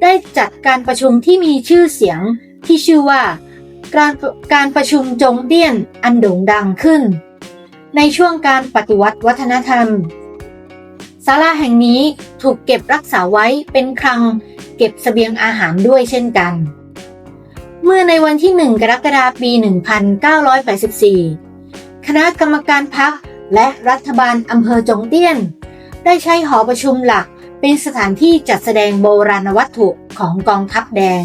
ได้จัดการประชุมที่มีชื่อเสียงที่ชื่อว่าการประชุมจงเตี้ยนอันโด่งดังขึ้น ในช่วงการปฏิวัติวัฒนธรรม ศาลาแห่งนี้ถูกเก็บรักษาไว้เป็นคลังเก็บเสบียงอาหารด้วยเช่นกัน เมื่อในวันที่ 1 กรกฎาคม ปี 1984 คณะกรรมการพรรคและรัฐบาลอำเภอจงเตี้ยนได้ใช้หอประชุมหลักเป็นสถานที่จัดแสดงโบราณวัตถุของกองทัพแดง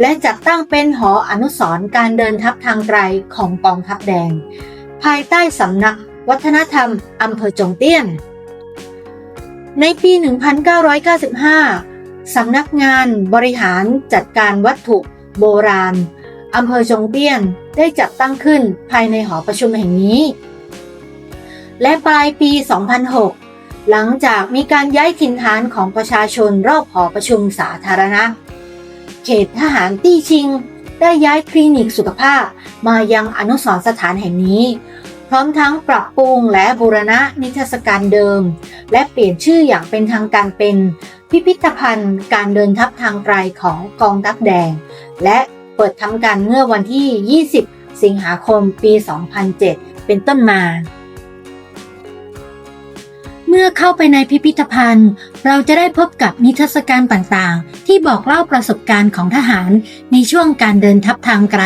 และจัดตั้งเป็นหออนุสรณ์การเดินทัพทางไกลของกองทัพแดง ภายใต้สำนักวัฒนธรรมอำเภอจงเตี้ยน ในปี 1995 สำนักงานบริหารจัดการวัตถุโบราณอำเภอจงเตี้ยนได้จัดตั้งขึ้นภายในหอประชุมแห่งนี้ และปลายปี 2006 หลังจากมีการย้ายถิ่นฐานของประชาชนรอบหอประชุมสาธารณะ เขตทหารตี้ชิงได้ย้ายคลินิกสุขภาพมายังอนุสรณ์สถานแห่งนี้ พร้อมทั้งปรับปรุงและบูรณะนิทรรศการเดิมและเปลี่ยนชื่ออย่างเป็นทางการเป็นพิพิธภัณฑ์การเดินทัพทางไกลของกองทัพแดงและเปิดทำการเมื่อวันที่ 20 สิงหาคม ปี 2007 เป็นต้นมา เมื่อเข้าไปในพิพิธภัณฑ์เราจะได้พบกับนิทรรศการต่างๆที่บอกเล่าประสบการณ์ของทหารในช่วงการเดินทัพทางไกล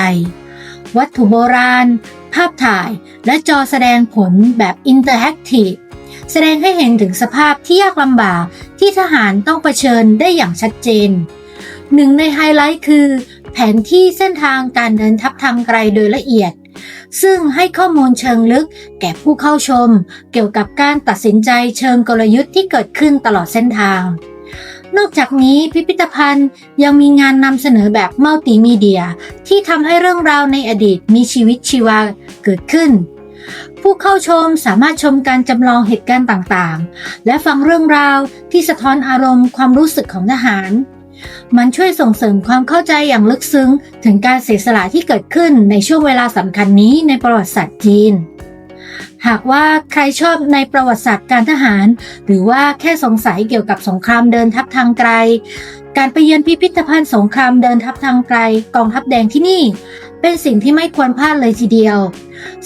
วัตถุโบราณ ภาพถ่ายและจอแสดงผลแบบอินเตอร์แอคทีฟแสดงให้เห็นถึงสภาพที่ยากลำบากที่ทหารต้องเผชิญได้อย่างชัดเจน หนึ่งในไฮไลท์คือแผนที่เส้นทางการเดินทัพทางไกลโดยละเอียดซึ่งให้ข้อมูลเชิงลึกแก่ผู้เข้าชมเกี่ยวกับการตัดสินใจเชิงกลยุทธ์ที่เกิดขึ้นตลอดเส้นทางนอกจากนี้พิพิธภัณฑ์ยังมีงานนำเสนอแบบมัลติมีเดียที่ทำให้เรื่องราวในอดีตมีชีวิตชีวาเกิดขึ้นผู้เข้าชมสามารถชมการจำลองเหตุการณ์ต่างๆและฟังเรื่องราวที่สะท้อนอารมณ์ความรู้สึกของทหารมันช่วยส่งเสริมความเข้าใจอย่างลึกซึ้งถึงการเสียสละที่เกิดขึ้นในช่วงเวลาสำคัญนี้ในประวัติศาสตร์จีนหากว่าใครชอบในประวัติศาสตร์การทหารหรือว่าแค่สงสัยเกี่ยวกับสงครามเดินทัพทางไกลการไปเยือนพิพิธภัณฑ์สงครามเดินทัพทางไกลกองทัพแดงที่นี่เป็นสิ่งที่ไม่ควรพลาดเลยทีเดียว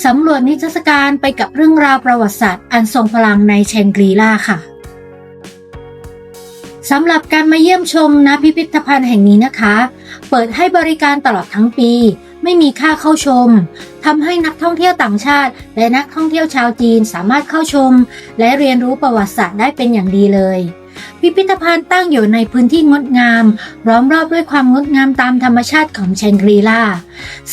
สำรวจนิทรรศการไปกับเรื่องราวประวัติศาสตร์อันทรงพลังในแชงกรีลาค่ะสำหรับการมาเยี่ยมชมณพิพิธภัณฑ์แห่งนี้นะคะเปิดให้บริการตลอดทั้งปีไม่มีค่าเข้าชมทำให้นักท่องเที่ยวต่างชาติและนักท่องเที่ยวชาวจีนสามารถเข้าชมและเรียนรู้ประวัติศาสตร์ได้เป็นอย่างดีเลยพิพิธภัณฑ์ตั้งอยู่ในพื้นที่งดงามล้อมรอบด้วยความงดงามตามธรรมชาติของแชงกรีลา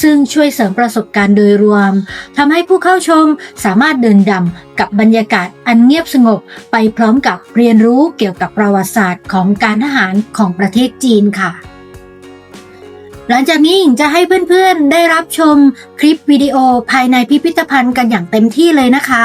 ซึ่งช่วยเสริมประสบการณ์โดยรวมทำให้ผู้เข้าชมสามารถเดินดำกับบรรยากาศอันเงียบสงบไปพร้อมกับเรียนรู้เกี่ยวกับประวัติศาสตร์ของการทหารของประเทศจีนค่ะหลังจากนี้หญิงจะให้เพื่อนๆได้รับชมคลิปวิดีโอภายในพิพิธภัณฑ์กันอย่างเต็มที่เลยนะคะ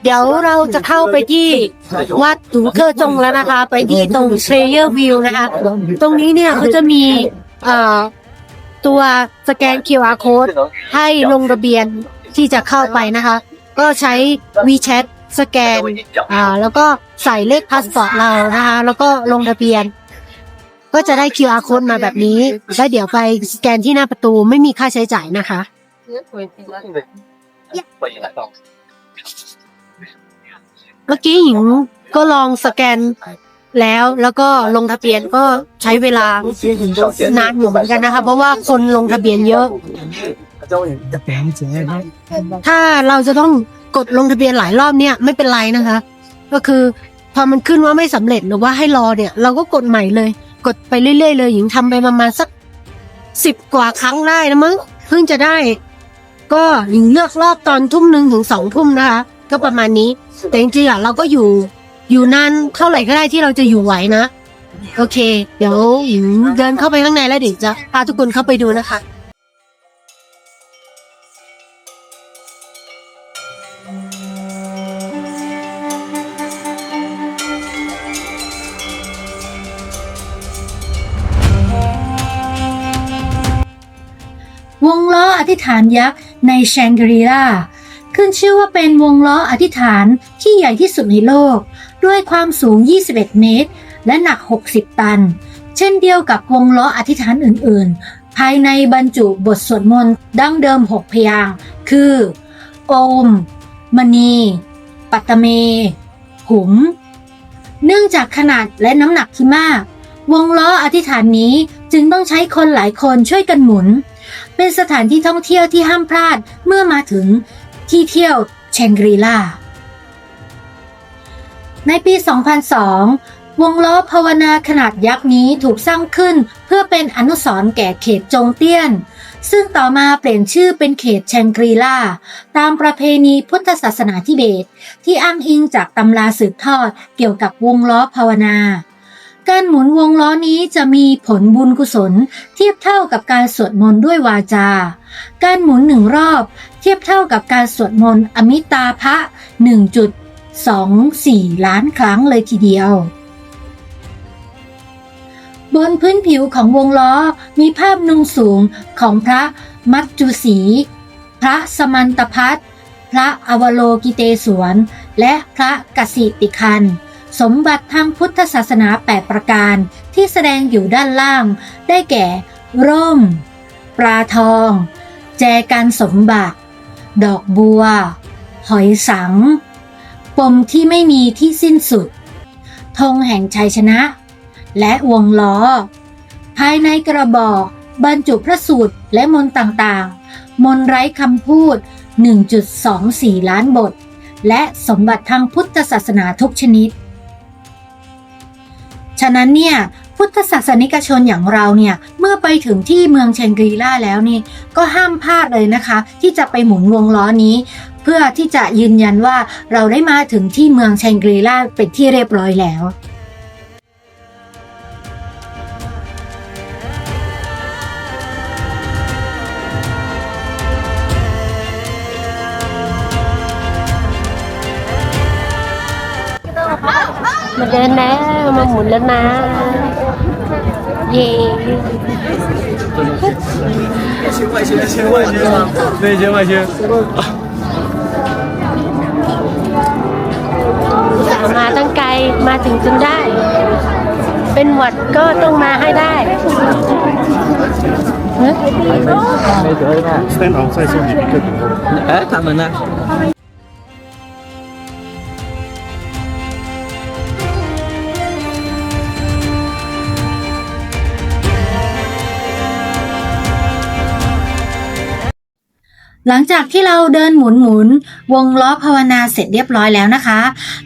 ดี๋ยวเราจะเข้าไปที่วัดตูเคอจงแล้วนะคะ ไปที่ตรง Prayer View นะคะ ตรงนี้เนี่ยเขาจะมีตัวสแกน QR code ให้ลงทะเบียนที่จะเข้าไปนะคะ ก็ใช้ WeChat สแกนแล้วก็ใส่เลขพาสปอร์ตเรานะคะ แล้วก็ลงทะเบียน ก็จะได้ QR code มาแบบนี้ แล้วเดี๋ยวไปสแกนที่หน้าประตูไม่มีค่าใช้จ่ายนะคะ เมื่อกี้หญิงก็ลองสแกนแล้วก็ลงทะเบียนก็ใช้เวลานานอยู่เหมือนกันนะคะ เพราะว่าคนลงทะเบียนเยอะ ถ้าเราจะต้องกดลงทะเบียนหลายรอบเนี่ยไม่เป็นไรนะคะ ก็คือพอมันขึ้นว่าไม่สำเร็จหรือว่าให้รอเนี่ย เราก็กดใหม่เลย กดไปเรื่อยๆเลยหญิงทำไปประมาณสัก10 กว่าครั้งได้นะมั้งเพิ่งจะได้ ก็หญิงเลือกรอบตอนทุ่ม 1 ถึง 2 ทุ่มนะคะ ก็ประมาณนี้ แต่จริงๆเราก็อยู่นานเท่าไหร่ก็ได้ที่เราจะอยู่ไหวนะ โอเค เดี๋ยวหญิงเดินเข้าไปข้างในแล้วเดี๋ยวจะพาทุกคนเข้าไปดูนะคะ วงล้ออธิษฐานยักษ์ในแชงกรีลาขึ้นชื่อว่าเป็นวงล้ออธิษฐานที่ใหญ่ที่สุดในโลกด้วยความสูง 21 เมตร และหนัก 60 ตัน เช่นเดียวกับวงล้ออธิษฐานอื่นๆ ภายในบรรจุบทสวดมนต์ดั้งเดิม 6 พยางค์คือ โอม มณี ปัตตเม หุม เนื่องจากขนาดและน้ำหนักที่มาก วงล้ออธิษฐานนี้จึงต้องใช้คนหลายคนช่วยกันหมุน เป็นสถานที่ท่องเที่ยวที่ห้ามพลาดเมื่อมาถึงที่เที่ยวแชงกรีลาในปี 2002 วงล้อภาวนาขนาดยักษ์นี้ถูกสร้างขึ้นเพื่อเป็นอนุสรณ์แก่เขตจงเตี้ยนซึ่งต่อมาเปลี่ยนชื่อเป็นเขตแชงกรีลาตามประเพณีพุทธศาสนาทิเบตที่อ้างอิงจากตำราสืบทอดเกี่ยวกับวงล้อภาวนาการหมุนวงล้อนี้จะมีผลบุญกุศลเทียบเท่ากับการสวดมนต์ด้วยวาจาการหมุน1 รอบเทียบเท่ากับการสวดมนต์อมิตาภะ 1.24 ล้านครั้งเลยทีเดียวบนพื้นผิวของวงล้อมีภาพนุ่งสูงของพระมัจจุสีพระสมันตพัทรพระอวโลกิเตศวรและพระกสิติคันสมบัติทางพุทธศาสนา8 ประการที่แสดงอยู่ด้านล่างได้แก่ ร่ม ปลาทอง แจกันสมบัติ ดอกบัว หอยสัง ปมที่ไม่มีที่สิ้นสุด ธงแห่งชัยชนะ และวงล้อ ภายในกระบอกบรรจุพระสูตรและมนต์ต่างๆ มนต์ไร้คำพูด 1.24 ล้านบท และสมบัติทางพุทธศาสนาทุกชนิดฉะนั้นเนี่ยพุทธศาสนิกชนอย่างเราเนี่ยเมื่อไปถึงที่เมืองแชงกรีลาแล้วนี่ก็ห้ามพลาดเลยนะคะที่จะไปหมุนวงล้อนี้เพื่อที่จะยืนยันว่าเราได้มาถึงที่เมืองแชงกรีลาเป็นที่เรียบร้อยแล้วมาเดินแล้วมาหมุนแล้วนะเย่มาตั้งไกลมาถึงจนได้ เป็นหวัดก็ต้องมาให้ได้Stand outside so difficult to hold. 他们呢？หลังจากที่เราเดินหมุนวงล้อภาวนาเสร็จเรียบร้อยแล้วนะคะ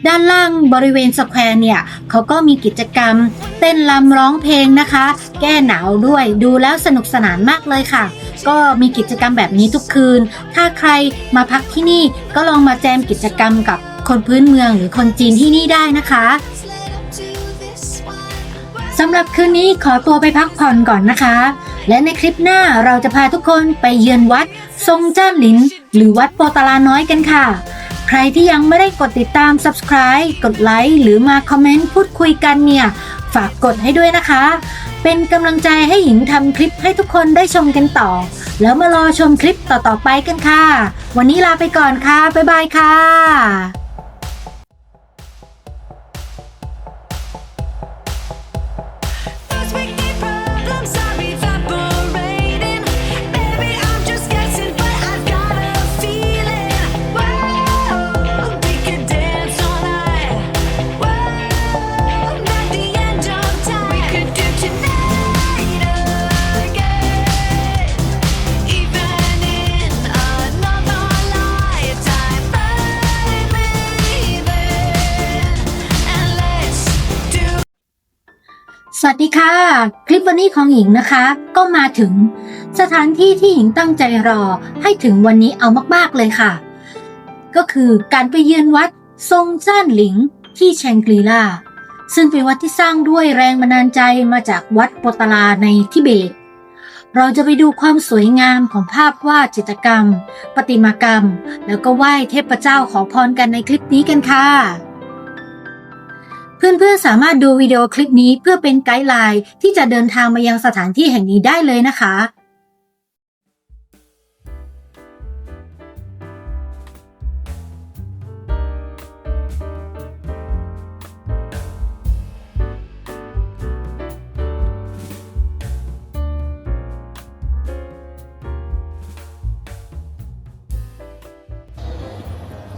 ด้านล่างบริเวณสแควร์เนี่ยเขาก็มีกิจกรรมเต้นรำร้องเพลงนะคะแก้หนาวด้วยดูแล้วสนุกสนานมากเลยค่ะก็มีกิจกรรมแบบนี้ทุกคืนถ้าใครมาพักที่นี่ก็ลองมาแจมกิจกรรมกับคนพื้นเมืองหรือคนจีนที่นี่ได้นะคะสำหรับคืนนี้ขอตัวไปพักผ่อนก่อนนะคะและในคลิปหน้าเราจะพาทุกคนไปเยือนวัดทรงจ้านหลินหรือวัดโปตาลาน้อยกันค่ะ ใครที่ยังไม่ได้กดติดตาม Subscribe กดไลค์หรือมาคอมเมนต์พูดคุยกันเนี่ยฝากกดให้ด้วยนะคะ เป็นกำลังใจให้หญิงทำคลิปให้ทุกคนได้ชมกันต่อ แล้วมารอชมคลิปต่อๆไปกันค่ะ วันนี้ลาไปก่อนค่ะ บ๊ายบายค่ะ สวัสดีค่ะ คลิปวันนี้ของหญิงนะคะ ก็มาถึงสถานที่ที่หญิงตั้งใจรอให้ถึงวันนี้เอามากๆเลยค่ะ ก็คือการไปเยือนวัดซงจ้านหลิงที่แชงกรีลาซึ่งเป็นวัดที่สร้างด้วยแรงบันดาลใจมาจากวัดโปตลาในทิเบต เราจะไปดูความสวยงามของภาพวาดจิตรกรรมประติมากรรมแล้วก็ไหว้เทพเจ้าขอพรกันในคลิปนี้กันค่ะเพื่อนๆสามารถดูวิดีโอคลิปนี้เพื่อเป็นไกด์ไลน์ที่จะเดินทางมายังสถานที่แห่งนี้ได้เลยนะคะ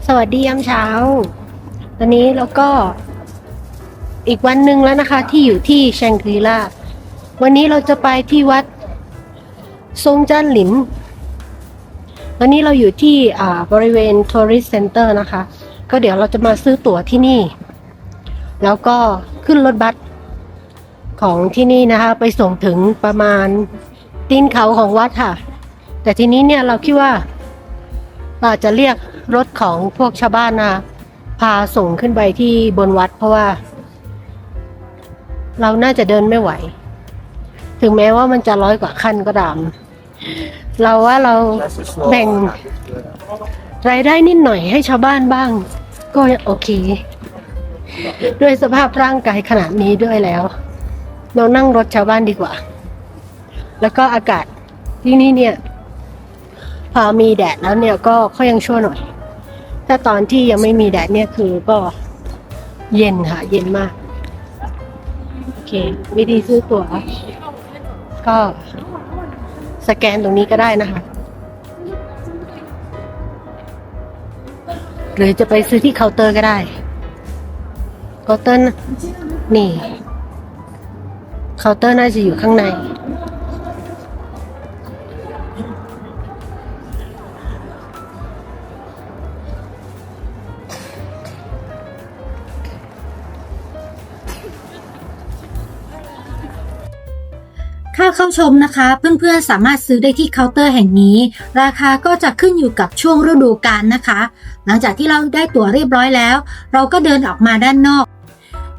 สวัสดียามเช้า ตอนนี้เราก็อีกวันหนึ่งแล้วนะคะที่อยู่ที่แชงกรีลาวันนี้เราจะไปที่วัดซงจ้านหลินวันนี้เราอยู่ที่บริเวณ Tourist Center นะคะก็เดี๋ยวเราจะมาซื้อตั๋วที่นี่แล้วก็ขึ้นรถบัสของที่นี่นะคะไปส่งถึงประมาณตีนเขาของวัดค่ะแต่ทีนี้เนี่ยเราคิดว่าเราจะเรียกรถของพวกชาวบ้านนะพาส่งขึ้นไปที่บนวัดเพราะว่าเราน่าจะเดินไม่ไหวถึงแม้ว่ามันจะ100 กว่าขั้นก็ตามเราว่าเราแบ่งรายได้นิดหน่อยให้ชาวบ้านบ้างก็โอเคด้วยสภาพร่างกายขนาดนี้ด้วยแล้วเรานั่งรถชาวบ้านดีกว่าแล้วก็อากาศที่นี่เนี่ยพอมีแดดแล้วเนี่ยก็ค่อยยังชั่วหน่อยถ้าตอนที่ยังไม่มีแดดเนี่ยคือก็เย็นค่ะเย็นมากโอเควิธีซื้อตั๋วก็สแกนตรงนี้ก็ได้นะคะหรือจะไปซื้อที่เคาน์เตอร์ก็ได้เคาน์เตอร์นี่เคาน์เตอร์น่าจะอยู่ข้างในค่าเข้าชมนะคะเพื่อนๆสามารถซื้อได้ที่เคาน์เตอร์แห่งนี้ราคาก็จะขึ้นอยู่กับช่วงฤดูกาลนะคะหลังจากที่เราได้ตั๋วเรียบร้อยแล้วเราก็เดินออกมาด้านนอก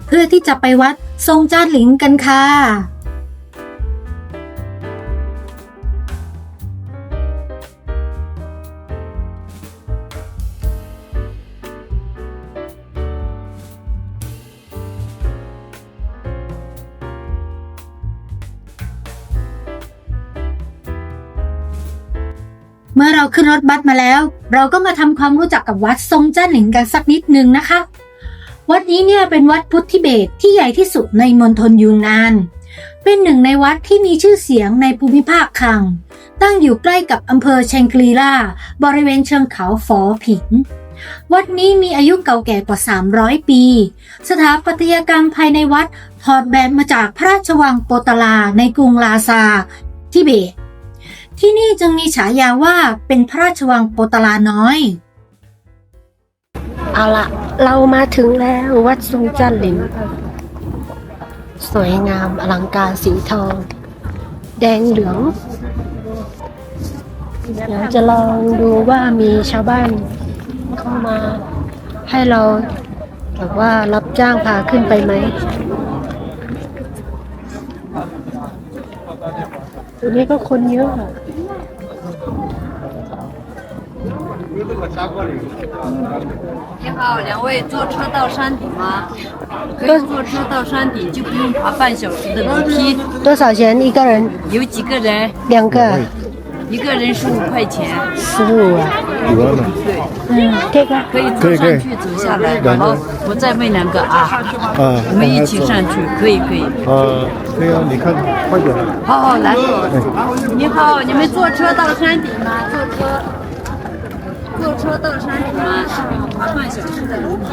เพื่อที่จะไปวัดซงจ้านหลิงกันค่ะ เมื่อเราขึ้นรถบัสมาแล้วเราก็มาทำความรู้จักกับวัดซงจ้านหลิงกันสักนิดนึงนะคะวัดนี้เนี่ยเป็นวัดพุทธทิเบตที่ใหญ่ที่สุดในมณฑลยูนนานเป็นหนึ่งในวัดที่มีชื่อเสียงในภูมิภาคคังตั้งอยู่ใกล้กับอำเภอแชงกรีลาบริเวณเชิงเขาฝอผิงวัดนี้มีอายุเก่าแก่กว่า300ปีสถาปัตยกรรมภายในวัดถอดแบบมาจากพระราชวังโปตลาในกรุงลาซาทิเบตที่นี่จึงมีฉายาว่าเป็นพระราชวังโปตลาน้อยเอาล่ะเรามาถึงแล้ววัดซงจ้านหลินสวยงามอลังการสีทองแดงเหลืองเดี๋ยวจะลองดูว่ามีชาวบ้านเข้ามาให้เราแบบว่ารับจ้างพาขึ้นไปไหมตัวนี้ก็คนเยอะ你好，两位坐车到山顶吗？可以坐车到山顶，就不用爬半小时的楼梯。多少钱一个人？有几个人？两个。一个人15块钱。15啊。这个可以坐上去走下来。好，我再问2个啊。我们一起上去，可以。可以啊，你看快点。好，来。你好，你们坐车到山顶吗？坐车到山顶吗？是不用爬半小时的楼梯。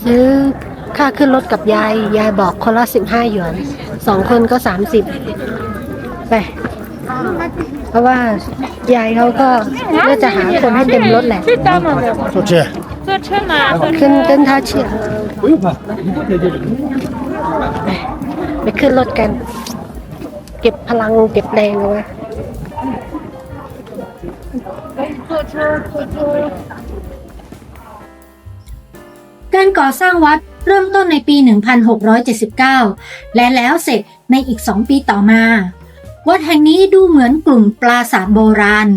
ซื้อค่าขึ้นรถกับยายบอกคนละ15หยวน2คนก็30ไปเพราะว่ายายเขาก็น่าจะหาคนให้เต็มรถแหละ坐车ขึ้นเต้นท่าเชียไปขึ้นรถกันเก็บพลังเก็บแรงเอาไว้การก่อสร้างวัดเริ่มต้นในปี 1679 และแล้วเสร็จในอีก 2 ปีต่อมา วัดแห่งนี้ดูเหมือนกลุ่มปราสาทโบราณ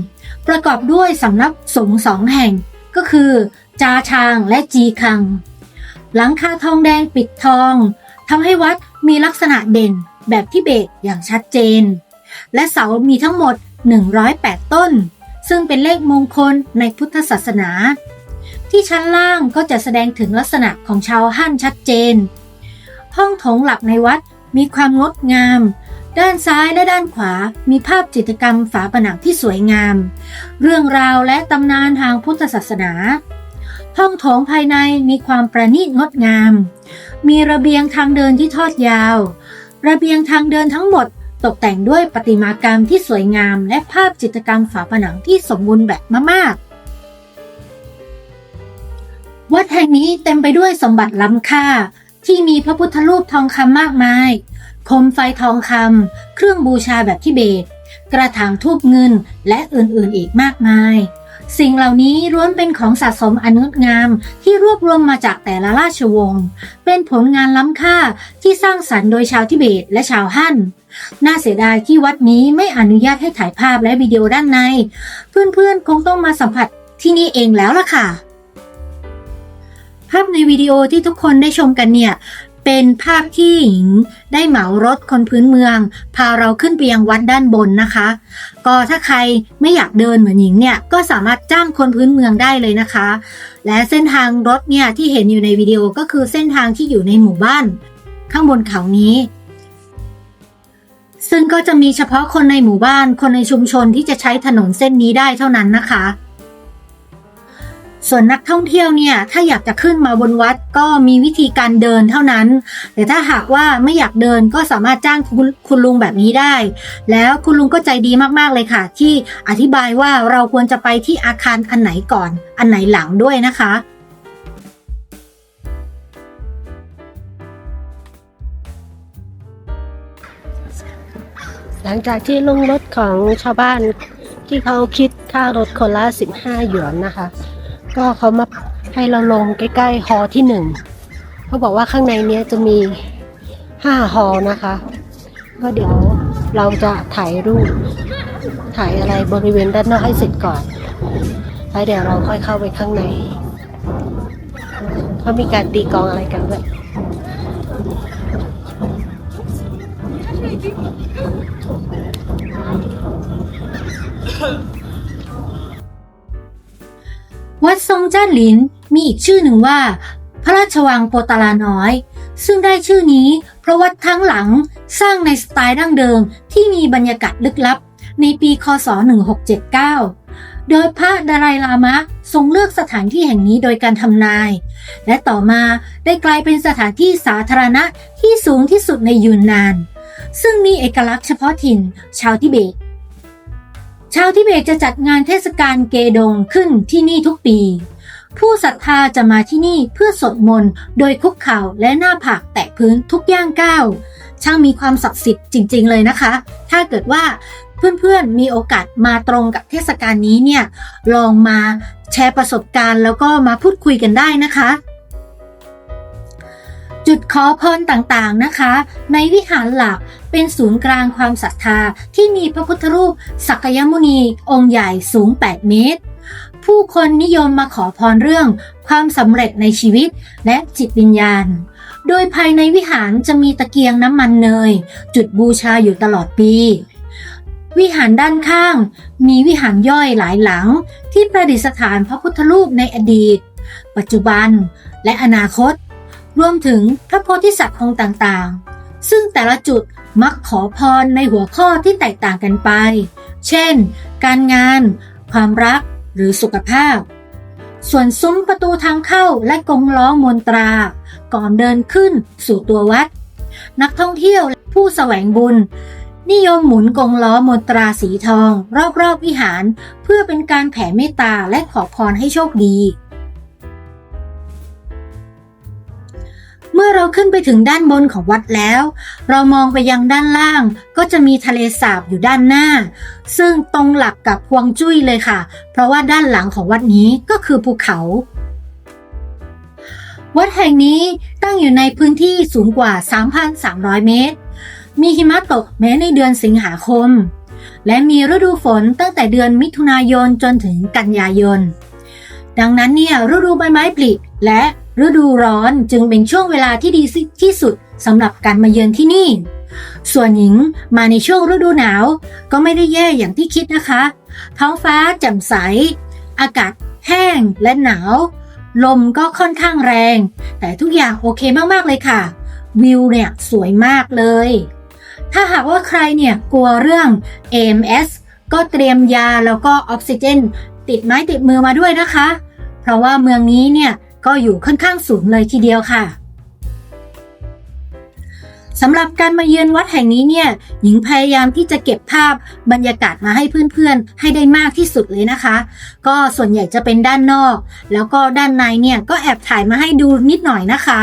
ประกอบด้วยสำนักสงฆ์2 แห่งก็คือจาชางและจีคังหลังคาทองแดงปิดทองทำให้วัดมีลักษณะเด่นแบบทิเบตอย่างชัดเจนและเสามีทั้งหมด108ต้นซึ่งเป็นเลขมงคลในพุทธศาสนาที่ชั้นล่างก็จะแสดงถึงลักษณะของชาวฮั่นชัดเจนห้องโถงหลักในวัดมีความงดงามด้านซ้ายและด้านขวามีภาพจิตรกรรมฝาผนังที่สวยงามเรื่องราวและตำนานทางพุทธศาสนาห้องโถงภายในมีความประณีตงดงามมีระเบียงทางเดินที่ทอดยาวระเบียงทางเดินทั้งหมดตกแต่งด้วยประติมากรรมที่สวยงามและภาพจิตรกรรมฝาผนังที่สมบูรณ์แบบมากๆวัดแห่งนี้เต็มไปด้วยสมบัติล้ำค่าที่มีพระพุทธรูปทองคำมากมายโคมไฟทองคำเครื่องบูชาแบบทิเบตกระถางธูปเงินและอื่นๆอีกมากมายสิ่งเหล่านี้ล้วนเป็นของสะสมอันงดงามที่รวบรวมมาจากแต่ละราชวงศ์เป็นผลงานล้ำค่าที่สร้างสรรค์โดยชาวทิเบตและชาวฮั่นน่าเสียดายที่วัดนี้ไม่อนุญาตให้ถ่ายภาพและวิดีโอด้านในเพื่อนๆคงต้องมาสัมผัสที่นี่เองแล้วล่ะค่ะภาพในวิดีโอที่ทุกคนได้ชมกันเนี่ยเป็นภาพที่หญิงได้เหมารถคนพื้นเมืองพาเราขึ้นไปยังวัดด้านบนนะคะก็ถ้าใครไม่อยากเดินเหมือนหญิงเนี่ยก็สามารถจ้างคนพื้นเมืองได้เลยนะคะและเส้นทางรถเนี่ยที่เห็นอยู่ในวิดีโอก็คือเส้นทางที่อยู่ในหมู่บ้านข้างบนเขานี้ซึ่งก็จะมีเฉพาะคนในหมู่บ้านคนในชุมชนที่จะใช้ถนนเส้นนี้ได้เท่านั้นนะคะส่วนนักท่องเที่ยวเนี่ยถ้าอยากจะขึ้นมาบนวัดก็มีวิธีการเดินเท่านั้นแต่ถ้าหากว่าไม่อยากเดินก็สามารถจ้างคุณลุงแบบนี้ได้แล้วคุณลุงก็ใจดีมากๆเลยค่ะที่อธิบายว่าเราควรจะไปที่อาคารอันไหนก่อนอันไหนหลังด้วยนะคะหลังจากที่ลงรถของชาวบ้านที่เขาคิดค่ารถคนละ15หยวนนะคะก็เขามาให้เราลงใกล้ๆฮอที่1เขาบอกว่าข้างในเนี้ยจะมี5ฮอนะคะก็เดี๋ยวเราจะถ่ายรูปถ่ายอะไรบริเวณด้านนอกให้เสร็จก่อนแล้วเดี๋ยวเราค่อยเข้าไปข้างในเขามีการตีกลองอะไรกันด้วยวัดซงจ้านหลินมีอีกชื่อหนึ่งว่าพระราชวังโปตาลาน้อยซึ่งได้ชื่อนี้เพราะวัดทั้งหลังสร้างในสไตล์ดั้งเดิมที่มีบรรยากาศลึกลับในปีค.ศ. 1679โดยพระดาไลลามะทรงเลือกสถานที่แห่งนี้โดยการทำนายและต่อมาได้กลายเป็นสถานที่สาธารณะที่สูงที่สุดในยูนนานซึ่งมีเอกลักษณ์เฉพาะถิ่นชาวทิเบตจะจัดงานเทศกาลเกดงขึ้นที่นี่ทุกปีผู้ศรัทธาจะมาที่นี่เพื่อสวดมนต์โดยคุกเข่าและหน้าผากแตะพื้นทุกย่างก้าวช่างมีความศักดิ์สิทธิ์จริงๆเลยนะคะถ้าเกิดว่าเพื่อนๆมีโอกาสมาตรงกับเทศกาลนี้เนี่ยลองมาแชร์ประสบการณ์แล้วก็มาพูดคุยกันได้นะคะจุดขอพรต่างๆนะคะในวิหารหลักเป็นศูนย์กลางความศรัทธาที่มีพระพุทธรูปสักยมุนีองค์ใหญ่สูง8 เมตรผู้ ผู้คนนิยมมาขอพรเรื่องความสำเร็จในชีวิตและจิตวิญญาณ โดยภายในวิหารจะมีตะเกียงน้ำมันเนยจุดบูชาอยู่ตลอดปี วิหารด้านข้างมีวิหารย่อยหลายหลังที่ประดิษฐานพระพุทธรูปในอดีต ปัจจุบันและอนาคต รวมถึงพระโพธิสัตว์องค์ต่างๆ ซึ่งแต่ละจุดมักขอพรในหัวข้อที่แตกต่างกันไป เช่น การงาน ความรัก หรือสุขภาพ ส่วนซุ้มประตูทางเข้าและกงล้อมนตราก่อนเดินขึ้นสู่ตัววัด นักท่องเที่ยวและผู้แสวงบุญนิยมหมุนกงล้อมนตราสีทองรอบๆวิหารเพื่อเป็นการแผ่เมตตาและขอพรให้โชคดี เมื่อเราขึ้นไปถึงด้านบนของวัดแล้ว เรามองไปยังด้านล่างก็จะมีทะเลสาบอยู่ด้านหน้าซึ่งตรงหลักกับฮวงจุ้ยเลยค่ะเพราะว่าด้านหลังของวัดนี้ก็คือภูเขาวัดแห่งนี้ตั้งอยู่ในพื้นที่สูงกว่า 3,300 เมตรมีหิมะตกแม้ในเดือนสิงหาคมและมีฤดูฝนตั้งแต่เดือนมิถุนายนจนถึงกันยายนดังนั้นเนี่ยฤดูใบไม้ผลิและฤดูร้อนจึงเป็นช่วงเวลาที่ดีที่สุดสำหรับการมาเยือนที่นี่ส่วนหญิงมาในช่วงฤดูหนาวก็ไม่ได้แย่อย่างที่คิดนะคะท้องฟ้าแจ่มใสอากาศแห้งและหนาวลมก็ค่อนข้างแรงแต่ทุกอย่างโอเคมากๆเลยค่ะวิวเนี่ยสวยมากเลยถ้าหากว่าใครเนี่ยกลัวเรื่อง AMS ก็เตรียมยาแล้วก็ออกซิเจนติดไม้ติดมือมาด้วยนะคะเพราะว่าเมืองนี้เนี่ยก็อยู่ค่อนข้างสูงเลยทีเดียวค่ะสำหรับการมาเยือนวัดแห่งนี้เนี่ยหญิงพยายามที่จะเก็บภาพบรรยากาศมาให้เพื่อนๆให้ได้มากที่สุดเลยนะคะก็ส่วนใหญ่จะเป็นด้านนอกแล้วก็ด้านในเนี่ยก็แอบถ่ายมาให้ดูนิดหน่อยนะคะ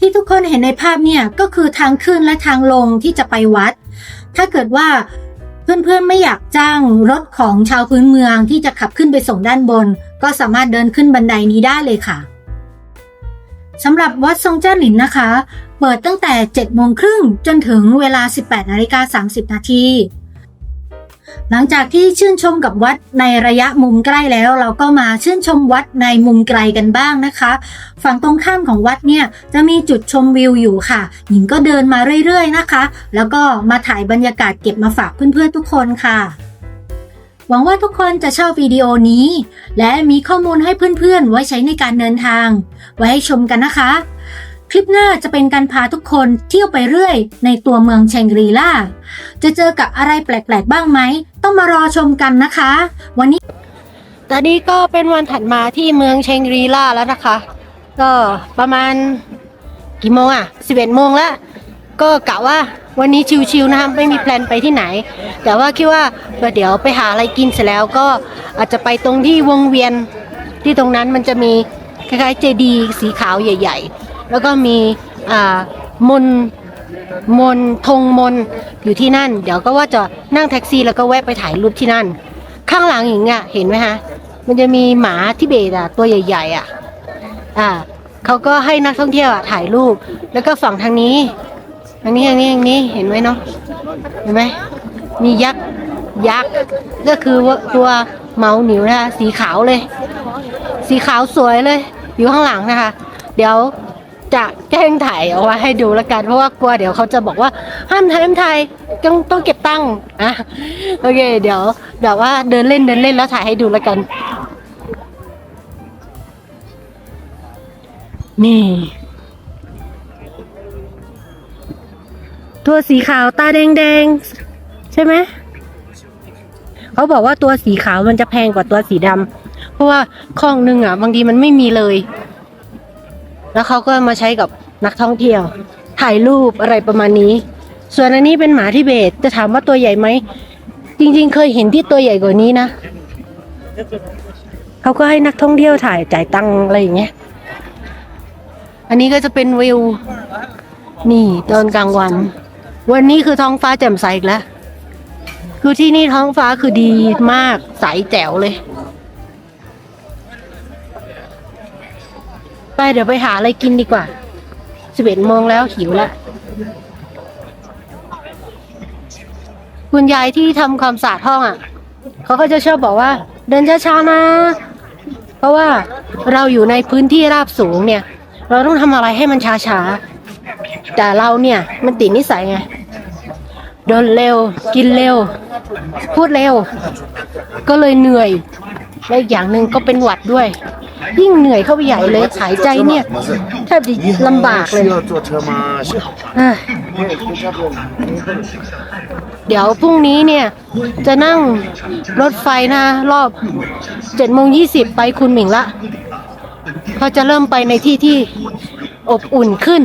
ที่ทุกคนเห็นในภาพเนี่ยก็คือทางขึ้นและทางลงที่จะไปวัดถ้าเกิดว่าเพื่อนๆไม่อยากจ้างรถของชาวพื้นเมืองที่จะขับขึ้นไปส่งด้านบนก็สามารถเดินขึ้นบันไดนี้ได้เลยค่ะสำหรับวัดซงเจ้าหลินนะคะเปิดตั้งแต่ 7:30 จนถึงเวลา 18:30 นาทีหลังจากที่ชื่นชมกับวัดในระยะมุมใกล้แล้วเราก็มาชื่นชมวัดในมุมไกลกันบ้างนะคะฝั่งตรงข้ามของวัดเนี่ยจะมีจุดชมวิวอยู่ค่ะหญิงก็เดินมาเรื่อยๆนะคะแล้วก็มาถ่ายบรรยากาศเก็บมาฝากเพื่อนๆทุกคนค่ะหวังว่าทุกคนจะชอบวิดีโอนี้และมีข้อมูลให้เพื่อนๆไว้ใช้ในการเดินทางไว้ให้ชมกันนะคะคลิปหน้าจะเป็นการพาทุกคนเที่ยวไปเรื่อยในตัวเมืองแชงกรีล่าจะเจอกับอะไรแปลกๆบ้างไหมต้องมารอชมกันนะคะวันนี้ตอนนี้ก็เป็นวันถัดมาที่เมืองแชงกรีล่าแล้วนะคะก็ประมาณ กี่โมงอ่ะ11 โมงแล้วก็กะว่าวันนี้ชิวๆนะคะไม่มีแพลนไปที่ไหน แต่ว่าคิดว่าเดี๋ยวไปหาอะไรกินเสร็จแล้วก็อาจจะไปตรงที่วงเวียนที่ตรงนั้นมันจะมีคล้ายๆเจดีย์สีขาวใหญ่ๆแล้วก็มีมนธงมนอยู่ที่นั่นเดี๋ยวก็ว่าจะนั่งแท็กซี่แล้วก็แวะไปถ่ายรูปที่นั่นข้างหลังหญิงอ่ะเห็นไหมคะมันจะมีหมาทิเบตอ่ะตัวใหญ่ๆอ่ะเขาก็ให้นักท่องเที่ยวอ่ะถ่ายรูปแล้วก็ฝั่งทางนี้เห็นไหมเนาะเห็นไหมมียักษ์ก็คือว่าตัวเมาหนิวนะคะสีขาวเลยสีขาวสวยเลยอยู่ข้างหลังนะคะเดี๋ยวจะแกล้งถ่ายเอาไว้ให้ดูละกันเพราะว่ากลัวเดี๋ยวเขาจะบอกว่าห้ามถ่ายต้องเก็บตังค์โอเคเดี๋ยวแบบว่าเดินเล่นแล้วถ่ายให้ดูละกันนี่ตัวสีขาวตาแดงใช่ไหมเขาบอกว่าตัวสีขาวมันจะแพงกว่าตัวสีดำเพราะว่าข้องนึงอ่ะบางทีมันไม่มีเลยแล้วเขาก็มาใช้กับนักท่องเที่ยวถ่ายรูปอะไรประมาณนี้ส่วนอันนี้เป็นหมาทิเบตจะถามว่าตัวใหญ่ไหมจริงๆเคยเห็นที่ตัวใหญ่กว่านี้นะเขาก็ให้นักท่องเที่ยวถ่ายจ่ายตังค์อะไรอย่างเงี้ยอันนี้ก็จะเป็นวิวนี่ตอนกลางวันนี้คือท้องฟ้าแจ่มใสอีกแล้วคือที่นี่ท้องฟ้าคือดีมากใสแจ๋วเลยไปเดี๋ยวไปหาอะไรกินดีกว่า11 โมงแล้วหิวแล้วคุณยายที่ทำความสะอาดห้องอ่ะเขาก็จะชอบบอกว่าเดินช้าๆนะเพราะว่าเราอยู่ในพื้นที่ราบสูงเนี่ยเราต้องทำอะไรให้มันช้าๆแต่เราเนี่ยมันติดนิสัยไงเดินเร็วกินเร็วพูดเร็วก็เลยเหนื่อยและอีกอย่างหนึ่งก็เป็นหวัดด้วยยิ่งเหนื่อยเข้าไปใหญ่เลยหายใจเนี่ยแทบจะลำบากเลยเดี๋ยวพรุ่งนี้เนี่ยจะนั่งรถไฟนะรอบ7:20ไปคุนหมิงละเขาจะเริ่มไปในที่ที่อบอุ่นขึ้น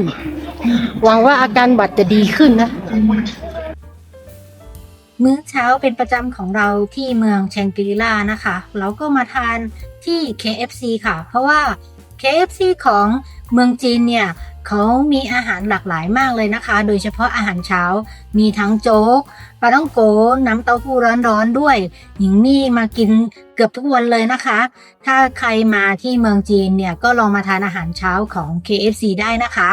หวังว่าอาการบาดจะดีขึ้นนะมื้อเช้าเป็นประจำของเราที่เมืองแชงกรีลานะคะเราก็มาทานที่ KFC ค่ะเพราะว่า KFC ของเมืองจีนเนี่ยเขามีอาหารหลากหลายมากเลยนะคะโดยเฉพาะอาหารเช้ามีทั้งโจ๊กปลาท่องโกน้ำเต้าหู้ร้อนๆด้วยหญิงนี่มากินเกือบทุกวันเลยนะคะถ้าใครมาที่เมืองจีนเนี่ยก็ลองมาทานอาหารเช้าของ KFC ได้นะคะ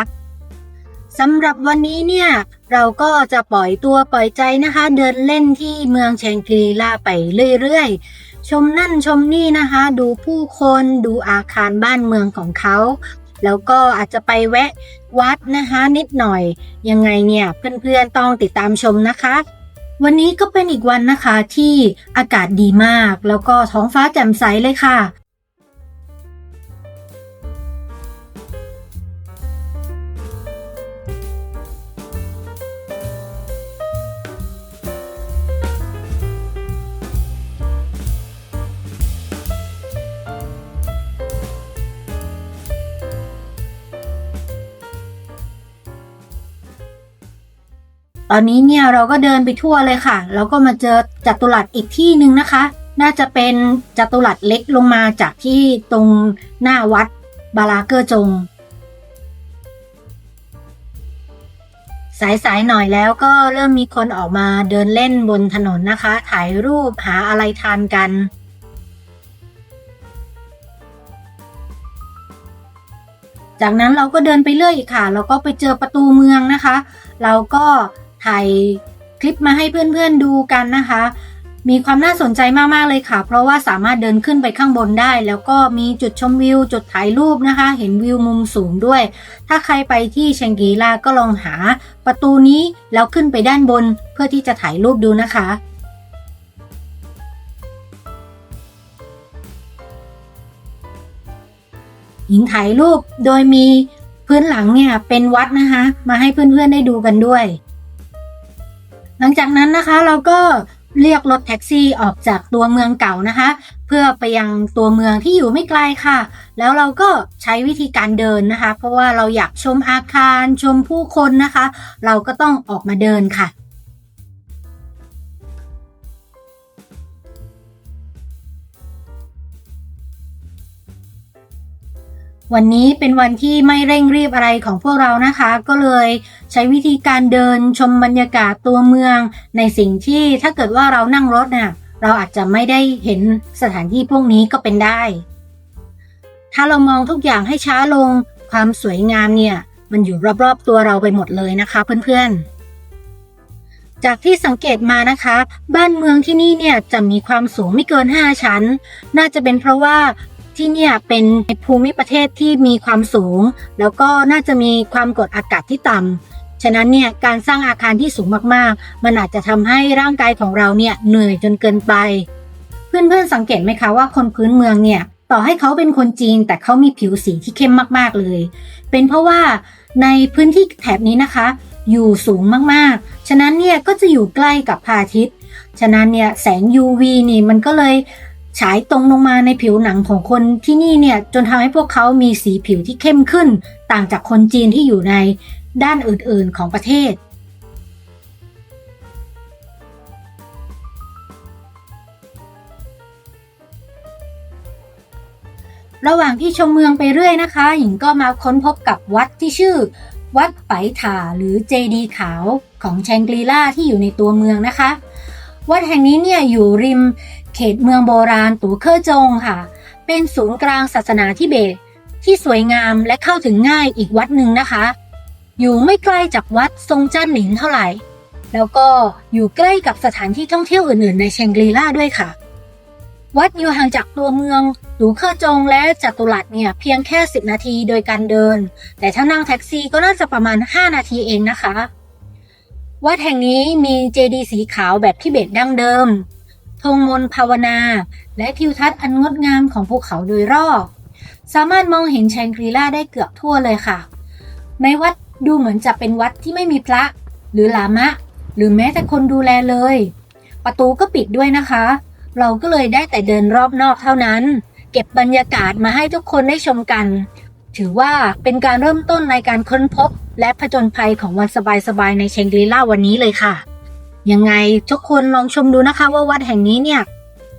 สำหรับวันนี้เนี่ยเราก็จะปล่อยตัวปล่อยใจนะคะเดินเล่นที่เมืองแชงกรีลาไปเรื่อยๆชมนั่นชมนี่นะคะดูผู้คนดูอาคารบ้านเมืองของเขาแล้วก็อาจจะไปแวะวัดนะคะนิดหน่อยยังไงเนี่ยเพื่อนๆต้องติดตามชมนะคะวันนี้ก็เป็นอีกวันนะคะที่อากาศดีมากแล้วก็ท้องฟ้าแจ่มใสเลยค่ะ ตอนนี้เนี่ยเราก็เดินไปทั่วเลยค่ะแล้วก็มาเจอจัตุรัสอีกที่หนึ่งนะคะ น่าจะเป็นจัตุรัสเล็กลงมาจากที่ตรงหน้าวัดบาลาเกอร์จงสายๆหน่อยแล้วก็เริ่มมีคนออกมาเดินเล่นบนถนนนะคะถ่ายรูปหาอะไรทานกันจากนั้นเราก็เดินไปเรื่อยอีกค่ะแล้วก็ไปเจอประตูเมืองนะคะเราก็ถ่ายคลิปมาให้เพื่อนๆดูกันนะคะมีความน่าสนใจมากๆเลยค่ะเพราะว่าสามารถเดินขึ้นไปข้างบนได้แล้วก็มีจุดชมวิวจุดถ่ายรูปนะคะเห็นวิวมุมสูงด้วยถ้าใครไปที่แชงกรีลาก็ลองหาประตูนี้แล้วขึ้นไปด้านบนเพื่อที่จะถ่ายรูปดูนะคะหญิงถ่ายรูปโดยมีพื้นหลังเนี่ยเป็นวัดนะคะมาให้เพื่อนๆได้ดูกันด้วยหลังจากนั้นนะคะเราก็ เรียกรถแท็กซี่ออกจากตัวเมืองเก่านะคะ เพื่อไปยังตัวเมืองที่อยู่ไม่ไกลค่ะ แล้วเราก็ใช้วิธีการเดินนะคะ เพราะว่าเราอยากชมอาคารชมผู้คนนะคะ เราก็ต้องออกมาเดินค่ะ วันนี้เป็นวันที่ไม่เร่งรีบอะไรของพวกเรานะคะ ก็เลยใช้วิธีการเดินชมบรรยากาศตัวเมืองในสิ่งที่ถ้าเกิดว่าเรานั่งรถเนี่ยเราอาจจะไม่ได้เห็นสถานที่พวกนี้ก็เป็นได้ ถ้าเรามองทุกอย่างให้ช้าลงความสวยงามเนี่ยมันอยู่รอบๆตัวเราไปหมดเลยนะคะเพื่อนๆจากที่สังเกตมานะคะบ้านเมืองที่นี่เนี่ยจะมีความสูงไม่เกิน5ชั้นน่าจะเป็นเพราะว่าที่เนี่ยเป็นภูมิประเทศที่มีความสูงแล้วก็น่าจะมีความกดอากาศที่ต่ำฉะนั้นเนี่ยการสร้างอาคารที่สูงมากๆมันอาจจะทำให้ร่างกายของเราเนี่ยเหนื่อยจนเกินไปเพื่อนๆสังเกตไหมคะว่าคนพื้นเมืองเนี่ยต่อให้เขาเป็นคนจีนแต่เขามีผิวสีที่เข้มมากๆเลยเป็นเพราะว่าในพื้นที่แถบนี้นะคะอยู่สูงมากๆฉะนั้นเนี่ยก็จะอยู่ใกล้กับพระอาทิตย์ฉะนั้นเนี่ยแสง UV นี่มันก็เลยฉายตรงลงมาในผิวหนังของคนที่นี่เนี่ยจนทำให้พวกเขามีสีผิวที่เข้มขึ้นต่างจากคนจีนที่อยู่ในด้านอื่นๆของประเทศระหว่างที่ชมเมืองไปเรื่อยนะคะหญิงก็มาค้นพบกับวัดที่ชื่อวัดไปถาหรือเจดีย์ขาวของแชงกรีล่าที่อยู่ในตัวเมืองนะคะวัดแห่งนี้เนี่ยอยู่ริมเขตเมืองโบราณตูเคอจงค่ะเป็นศูนย์กลางศาสนาทิเบตที่สวยงามและเข้าถึงง่ายอีกวัดหนึ่งนะคะอยู่ไม่ไกลจากวัดซงจ้านหลินเท่าไหร่แล้วก็อยู่ใกล้กับสถานที่ท่องเที่ยวอื่นๆในแชงกรีล่าด้วยค่ะวัดอยู่ห่างจากตัวเมืองตูเคอจงและจัตุรัสเนี่ยเพียงแค่10นาทีโดยการเดินแต่ถ้านั่งแท็กซี่ก็น่าจะประมาณ5นาทีเองนะคะวัดแห่งนี้มีเจดีย์สีขาวแบบทิเบตดั้งเดิมธงมนต์ภาวนาและทิวทัศน์อันงดงามของภูเขาโดยรอบสามารถมองเห็นแชงกรีล่าได้เกือบทั่วเลยค่ะในวัดดูเหมือนจะเป็นวัดที่ไม่มีพระหรือลามะหรือแม้แต่คนดูแลเลยประตูก็ปิดด้วยนะคะเราก็เลยได้แต่เดินรอบนอกเท่านั้นเก็บบรรยากาศมาให้ทุกคนได้ชมกันถือว่าเป็นการเริ่มต้นในการค้นพบและผจญภัยของวันสบายๆในแชงกรีล่าวันนี้เลยค่ะยังไงทุกคนลองชมดูนะคะว่าวัดแห่งนี้เนี่ย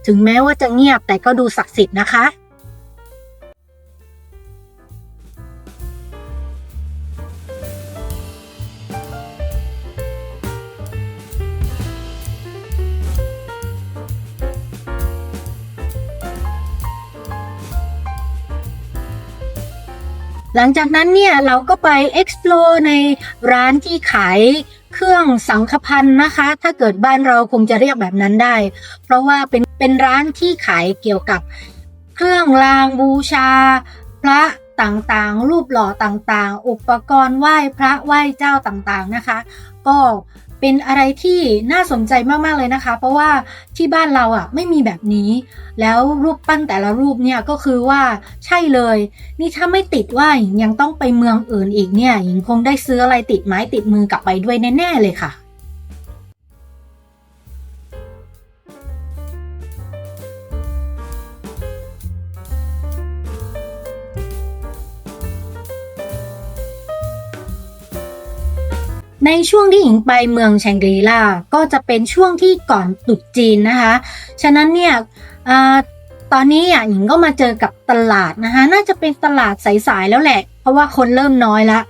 ถึงแม้ว่าจะเงียบแต่ก็ดูศักดิ์สิทธิ์นะคะหลังจากนั้นเนี่ยเราก็ไป explore ในร้านที่ขายเครื่องสังฆพันธ์นะคะถ้าเกิดบ้านเราคงจะเรียกแบบนั้นได้เพราะว่าเป็นร้านที่ขายเกี่ยวกับเครื่องรางบูชาพระต่างๆรูปหล่อต่างๆอุปกรณ์ไหว้พระไหว้เจ้าต่างๆนะคะก็เป็นอะไรที่น่าสนใจมากๆเลยนะคะเพราะว่าที่บ้านเราอ่ะไม่มีแบบนี้แล้วรูปปั้นแต่ละรูปเนี่ยก็คือว่าใช่เลยนี่ถ้าไม่ติดว่าหญิงยังต้องไปเมืองอื่นอีกเนี่ยหญิงคงได้ซื้ออะไรติดไม้ติดมือกลับไปด้วยแน่ๆเลยค่ะในช่วงที่หญิงไปเมืองแชงกรีล่าก็จะเป็นช่วงที่ก่อนตรุษจีนนะคะฉะนั้นเนี่ยตอนนี้หญิงก็มาเจอกับตลาดนะคะน่าจะเป็นตลาดสายๆแล้วแหละเพราะว่าคนเริ่มน้อยละ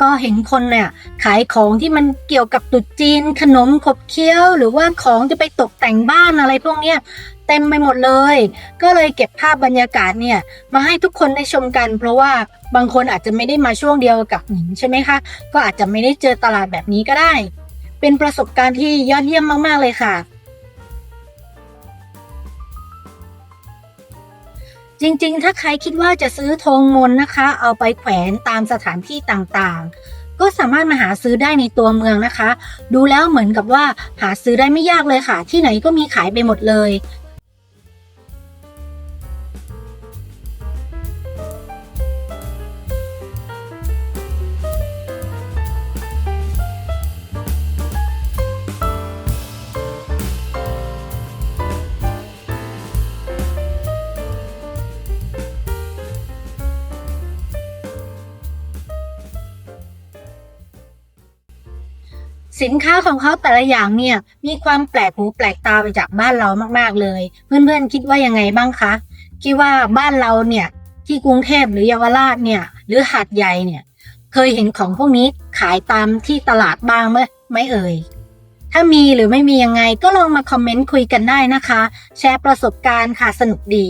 ก็เห็นคนเนี่ยขายของที่มันเกี่ยวกับตรุษจีนขนมขบเคี้ยวหรือว่าของจะไปตกแต่งบ้านอะไรพวกเนี้ยเต็มไปหมดเลยก็เลยเก็บภาพบรรยากาศเนี่ยมาให้ทุกคนได้ชมกันเพราะว่าบางคนอาจจะไม่ได้มาช่วงเดียวกับหญิงใช่ไหมคะก็อาจจะไม่ได้เจอตลาดแบบนี้ก็ได้เป็นประสบการณ์ที่ยอดเยี่ยมมากๆเลยค่ะจริงๆถ้าใครคิดว่าจะซื้อธงมนต์นะคะเอาไปแขวนตามสถานที่ต่างๆก็สามารถมาหาซื้อได้ในตัวเมืองนะคะดูแล้วเหมือนกับว่าหาซื้อได้ไม่ยากเลยค่ะที่ไหนก็มีขายไปหมดเลย สินค้าของเขาแต่ละอย่างเนี่ยมีความแปลกหูแปลกตาไปจากบ้านเรามากๆเลยเพื่อนๆคิดว่ายังไงบ้างคะคิดว่าบ้านเราเนี่ยที่กรุงเทพหรือเยาวราชเนี่ยหรือหาดใหญ่เนี่ยเคยเห็นของพวกนี้ขายตามที่ตลาดบ้างไหมเอ่ยถ้ามีหรือไม่มียังไงก็ลองมาคอมเมนต์คุยกันได้นะคะแชร์ประสบการณ์ค่ะสนุกดี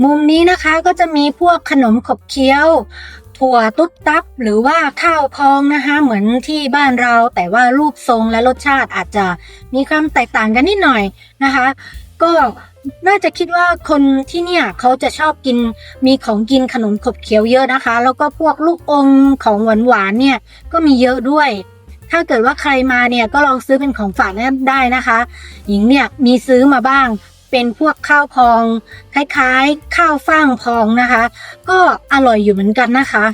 มุมนี้นะคะก็จะมีพวกขนมขบเคี้ยวถั่วตุ๊บตับหรือว่าข้าวพองนะคะเหมือนที่บ้านเราแต่ว่ารูปทรงและรสชาติอาจจะมีความแตกต่างกันนิดหน่อยนะคะก็น่าจะคิดว่าคนที่เนี่ยเขาจะชอบกินมีของกินขนมขบเคี้ยวเยอะนะคะแล้วก็พวกลูกอมของหวานๆเนี่ยก็มีเยอะด้วยถ้าเกิดว่าใครมาเนี่ยก็ลองซื้อเป็นของฝากได้นะคะหญิงเนี่ยมีซื้อมาบ้างเป็นพวกข้าวพองคล้ายๆข้าวฟ่างพองนะคะก็อร่อยอยู่เหมือนกันนะคะ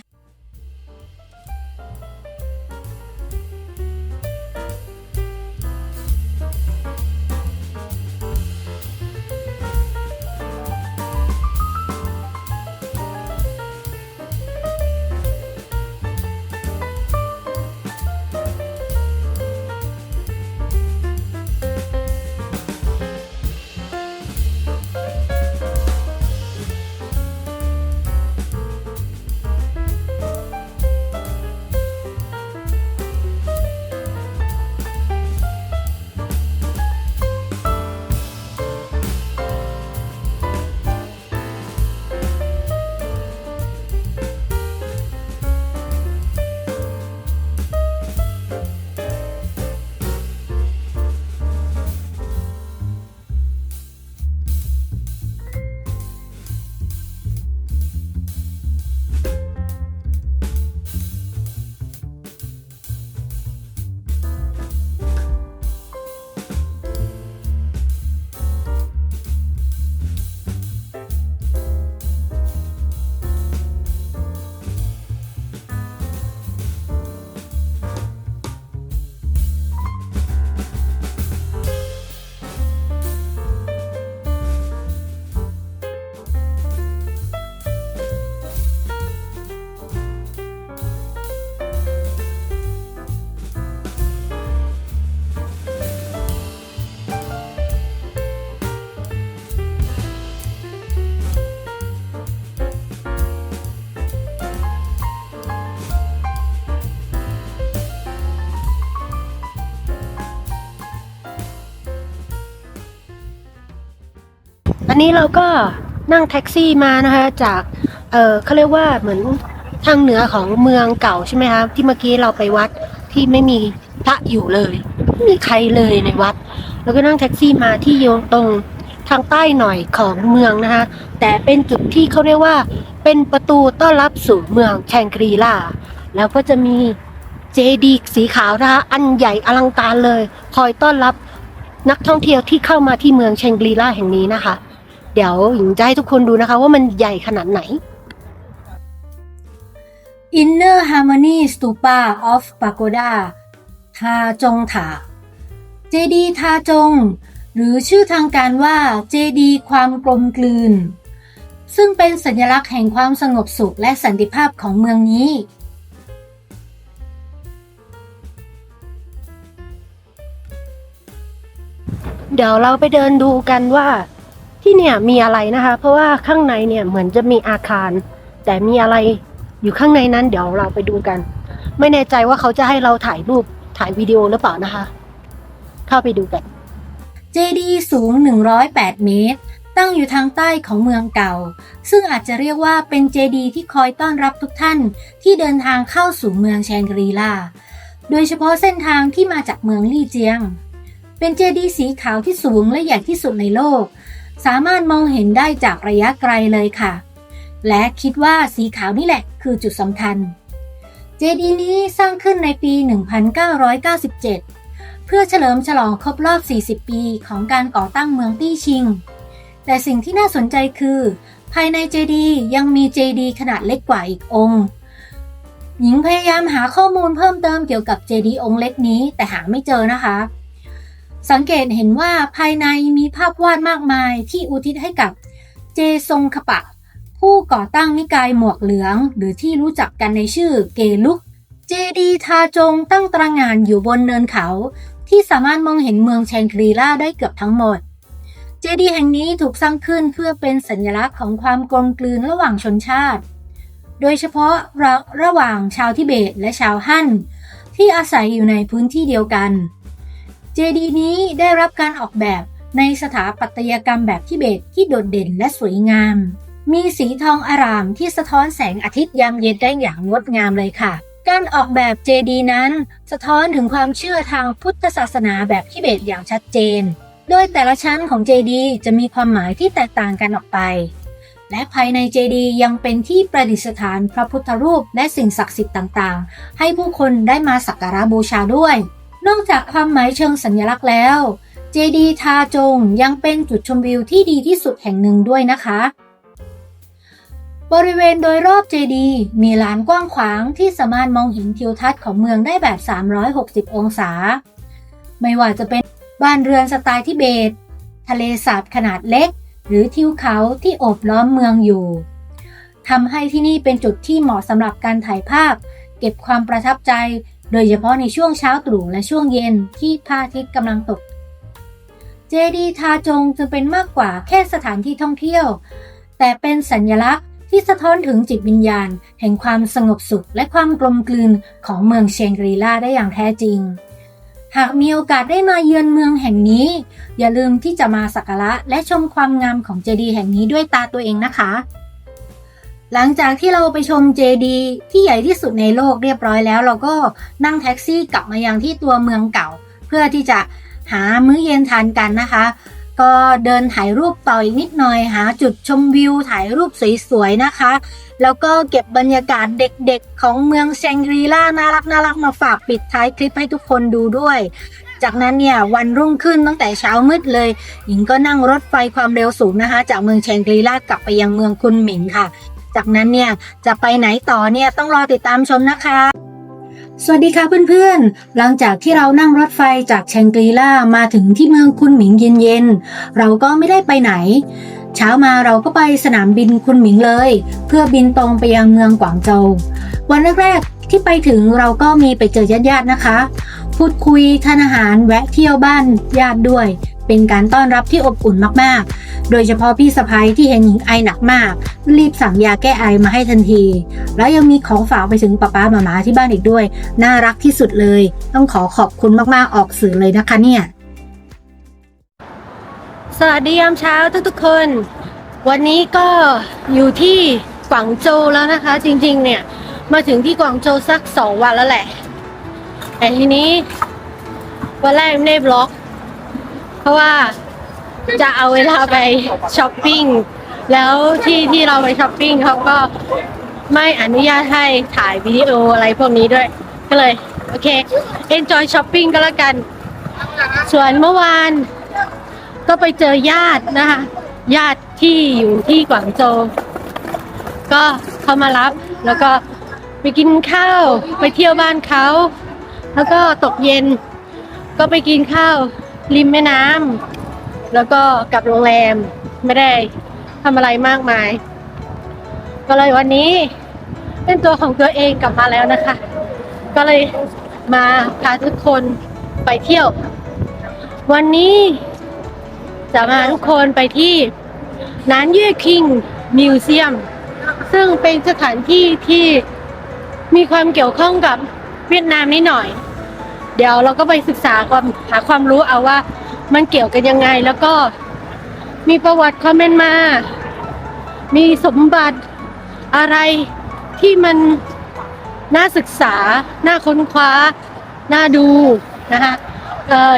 อันนี้เราก็นั่งแท็กซี่มานะคะจากเขาเรียกว่าเหมือนทางเหนือของเมืองเก่าใช่ไหมคะที่เมื่อกี้เราไปวัดที่ไม่มีพระอยู่เลยไม่มีใครเลยในวัดแล้วก็นั่งแท็กซี่มาที่อยู่ตรงทางใต้หน่อยของเมืองนะคะแต่เป็นจุดที่เขาเรียกว่าเป็นประตูต้อนรับสู่เมืองแชงกรีลาแล้วก็จะมีเจดีย์สีขาวนะคะอันใหญ่อลังการเลยคอยต้อนรับนักท่องเที่ยวที่เข้ามาที่เมืองแชงกรีลาแห่งนี้นะคะเดี๋ยวหญิงจะให้ทุกคนดูนะคะว่ามันใหญ่ขนาดไหน Inner Harmony Stupa of Pagoda ทาจงถาเจดีย์ทาจงหรือชื่อทางการว่าเจดีย์ความกลมกลืนซึ่งเป็นสัญลักษณ์แห่งความสงบสุขและสันติภาพของเมืองนี้ เดี๋ยวเราไปเดินดูกันว่าที่เนี่ยมีอะไรนะคะ เพราะว่าข้างในเนี่ยเหมือนจะมีอาคาร แต่มีอะไรอยู่ข้างในนั้นเดี๋ยวเราไปดูกัน ไม่แน่ใจว่าเขาจะให้เราถ่ายรูปถ่ายวิดีโอหรือเปล่านะคะ เข้าไปดูกัน เจดีย์สูง 108 เมตร ตั้งอยู่ทางใต้ของเมืองเก่า ซึ่งอาจจะเรียกว่าเป็นเจดีย์ที่คอยต้อนรับทุกท่านที่เดินทางเข้าสู่เมืองแชงกรีลา โดยเฉพาะเส้นทางที่มาจากเมืองลี่เจียง เป็นเจดีย์สีขาวที่สูงและใหญ่ที่สุดในโลก สามารถมองเห็นได้จากระยะไกลเลยค่ะ และคิดว่าสีขาวนี่แหละคือจุดสำคัญ เจดีย์นี้สร้างขึ้นในปี 1997 เพื่อเฉลิมฉลองครบรอบ 40 ปีของการก่อตั้งเมืองตี้ชิง แต่สิ่งที่น่าสนใจคือ ภายในเจดีย์ยังมีเจดีย์ขนาดเล็กกว่าอีกองค์ หญิงพยายามหาข้อมูลเพิ่มเติมเกี่ยวกับเจดีย์องค์เล็กนี้แต่หาไม่เจอนะคะ สังเกตเห็นว่าภายในมีภาพวาดมากมายที่อุทิศให้กับเจซงขปะ ผู้ก่อตั้งนิกายหมวกเหลืองหรือที่รู้จักกันในชื่อเกลุก เจดีย์ทาจงตั้งตระหง่านอยู่บนเนินเขาที่สามารถมองเห็นเมืองแชงกรีลาได้เกือบทั้งหมด เจดีย์แห่งนี้ถูกสร้างขึ้นเพื่อเป็นสัญลักษณ์ของความกลมกลืนระหว่างชนชาติ โดยเฉพาะระหว่างชาวทิเบตและชาวฮั่นที่อาศัยอยู่ในพื้นที่เดียวกัน เจดีย์นี้ได้รับการออกแบบในสถาปัตยกรรมแบบทิเบตที่โดดเด่นและสวยงาม มีสีทองอารามที่สะท้อนแสงอาทิตย์ยามเย็นได้อย่างงดงามเลยค่ะ การออกแบบเจดีย์นั้นสะท้อนถึงความเชื่อทางพุทธศาสนาแบบทิเบตอย่างชัดเจน โดยแต่ละชั้นของเจดีย์จะมีความหมายที่แตกต่างกันออกไป และภายในเจดีย์ยังเป็นที่ประดิษฐานพระพุทธรูปและสิ่งศักดิ์สิทธิ์ต่างๆให้ผู้คนได้มาสักการะบูชาด้วย นอกจากความหมายเชิงสัญลักษณ์แล้วเจดีย์ทาจงยังเป็นจุดชมวิวที่ดีที่สุดแห่งหนึ่งด้วยนะคะบริเวณโดยรอบเจดีย์มีลานกว้างขวางที่สามารถมองเห็นทิวทัศน์ของเมืองได้แบบ360องศาไม่ว่าจะเป็นบ้านเรือนสไตล์ทิเบตทะเลสาบขนาดเล็กหรือทิวเขาที่โอบล้อมเมืองอยู่ทำให้ที่นี่เป็นจุดที่เหมาะสำหรับการถ่ายภาพเก็บความประทับใจโดยเฉพาะในช่วงเช้าตรู่และช่วงเย็นที่พระอาทิตย์กำลังตกเจดีย์ทาจงจึงเป็นมากกว่าแค่สถานที่ท่องเที่ยวแต่เป็นสัญลักษณ์ที่สะท้อนถึงจิตวิญญาณแห่งความสงบสุขและความกลมกลืนของเมืองแชงกรีลาได้อย่างแท้จริงหากมีโอกาสได้มาเยือนเมืองแห่งนี้อย่าลืมที่จะมาสักการะและชมความงามของเจดีย์แห่งนี้ด้วยตาตัวเองนะคะหลังจากที่เราไปชมเจดีย์ที่ใหญ่ที่สุดในโลกเรียบร้อยแล้วเราก็นั่งแท็กซี่กลับมายังที่ตัวเมืองเก่าเพื่อที่จะหามื้อเย็นทานกันนะคะก็เดินถ่ายรูปต่ออีกนิดหน่อยหาจุดชมวิวถ่ายรูปสวยๆนะคะแล้วก็เก็บบรรยากาศเด็กๆของเมืองแชงกรีลาน่ารักมาฝากปิดท้ายคลิปให้ทุกคนดูด้วยจากนั้นเนี่ยวันรุ่งขึ้นตั้งแต่เช้ามืดเลยหญิงก็นั่งรถไฟความเร็วสูงนะคะจากเมืองแชงกรีลากลับไปยังเมืองคุนหมิงค่ะจากนั้นเนี่ยจะไปไหนต่อเนี่ยต้องรอติดตามชมนะคะสวัสดีค่ะเพื่อนๆหลังจากที่เรานั่งรถไฟจากแชงกรีลามาถึงที่เมืองคุนหมิงเย็นๆเราก็ไม่ได้ไปไหนเช้ามาเราก็ไปสนามบินคุนหมิงเลยเพื่อบินตรงไปยังเมืองกวางโจววันแรกๆที่ไปถึงเราก็มีไปเจอญาติๆนะคะพูดคุยทานอาหารแวะเที่ยวบ้านญาติด้วยเป็นการต้อนรับที่อบอุ่นมากๆโดยเฉพาะพี่สะใภ้ที่เห็นหญิงไอหนักมากรีบสั่งยาแก้ไอมาให้ทันทีแล้วยังมีของฝากไปถึงป๊าๆหม่าๆที่บ้านอีกด้วยน่ารักที่สุดเลยต้องขอบคุณมากๆออกสื่อเลยนะคะเนี่ยสวัสดียามเช้าทุกๆคนวันนี้ก็อยู่ที่กวางโจวแล้วนะคะจริงๆเนี่ยมาถึงที่กวางโจวสัก2 วันแล้วแหละแต่ทีนี้วันแรกไม่ได้บล็อกเพราะว่าจะเอาเวลาไปช้อปปิ้งแล้วที่เราไปช้อปปิ้งเขาก็ไม่อนุญาตให้ถ่ายวิดีโออะไรพวกนี้ด้วยก็เลยโอเค enjoy shopping ก็แล้วกันส่วนเมื่อวานก็ไปเจอญาตินะคะญาติที่อยู่ที่กวางโจวก็เขามารับแล้วก็ไปกินข้าวไปเที่ยวบ้านเขาแล้วก็ตกเย็นก็ไปกินข้าวริมแม่น้ำแล้วก็กลับโรงแรมไม่ได้ทำอะไรมากมายก็เลยวันนี้เป็นตัวของตัวเองกลับมาแล้วนะคะก็เลยมาพาทุกคนไปเที่ยววันนี้ จะพาทุกคนไปที่นานเย่คิงมิวเซียมซึ่งเป็นสถานที่ที่มีความเกี่ยวข้องกับเวียดนามนิดหน่อยเดี๋ยวเราก็ไปศึกษาหาความรู้เอาว่ามันเกี่ยวกันยังไงแล้วก็มีประวัติความเป็นมามีสมบัติอะไรที่มันน่าศึกษาน่าค้นคว้าน่าดูนะคะ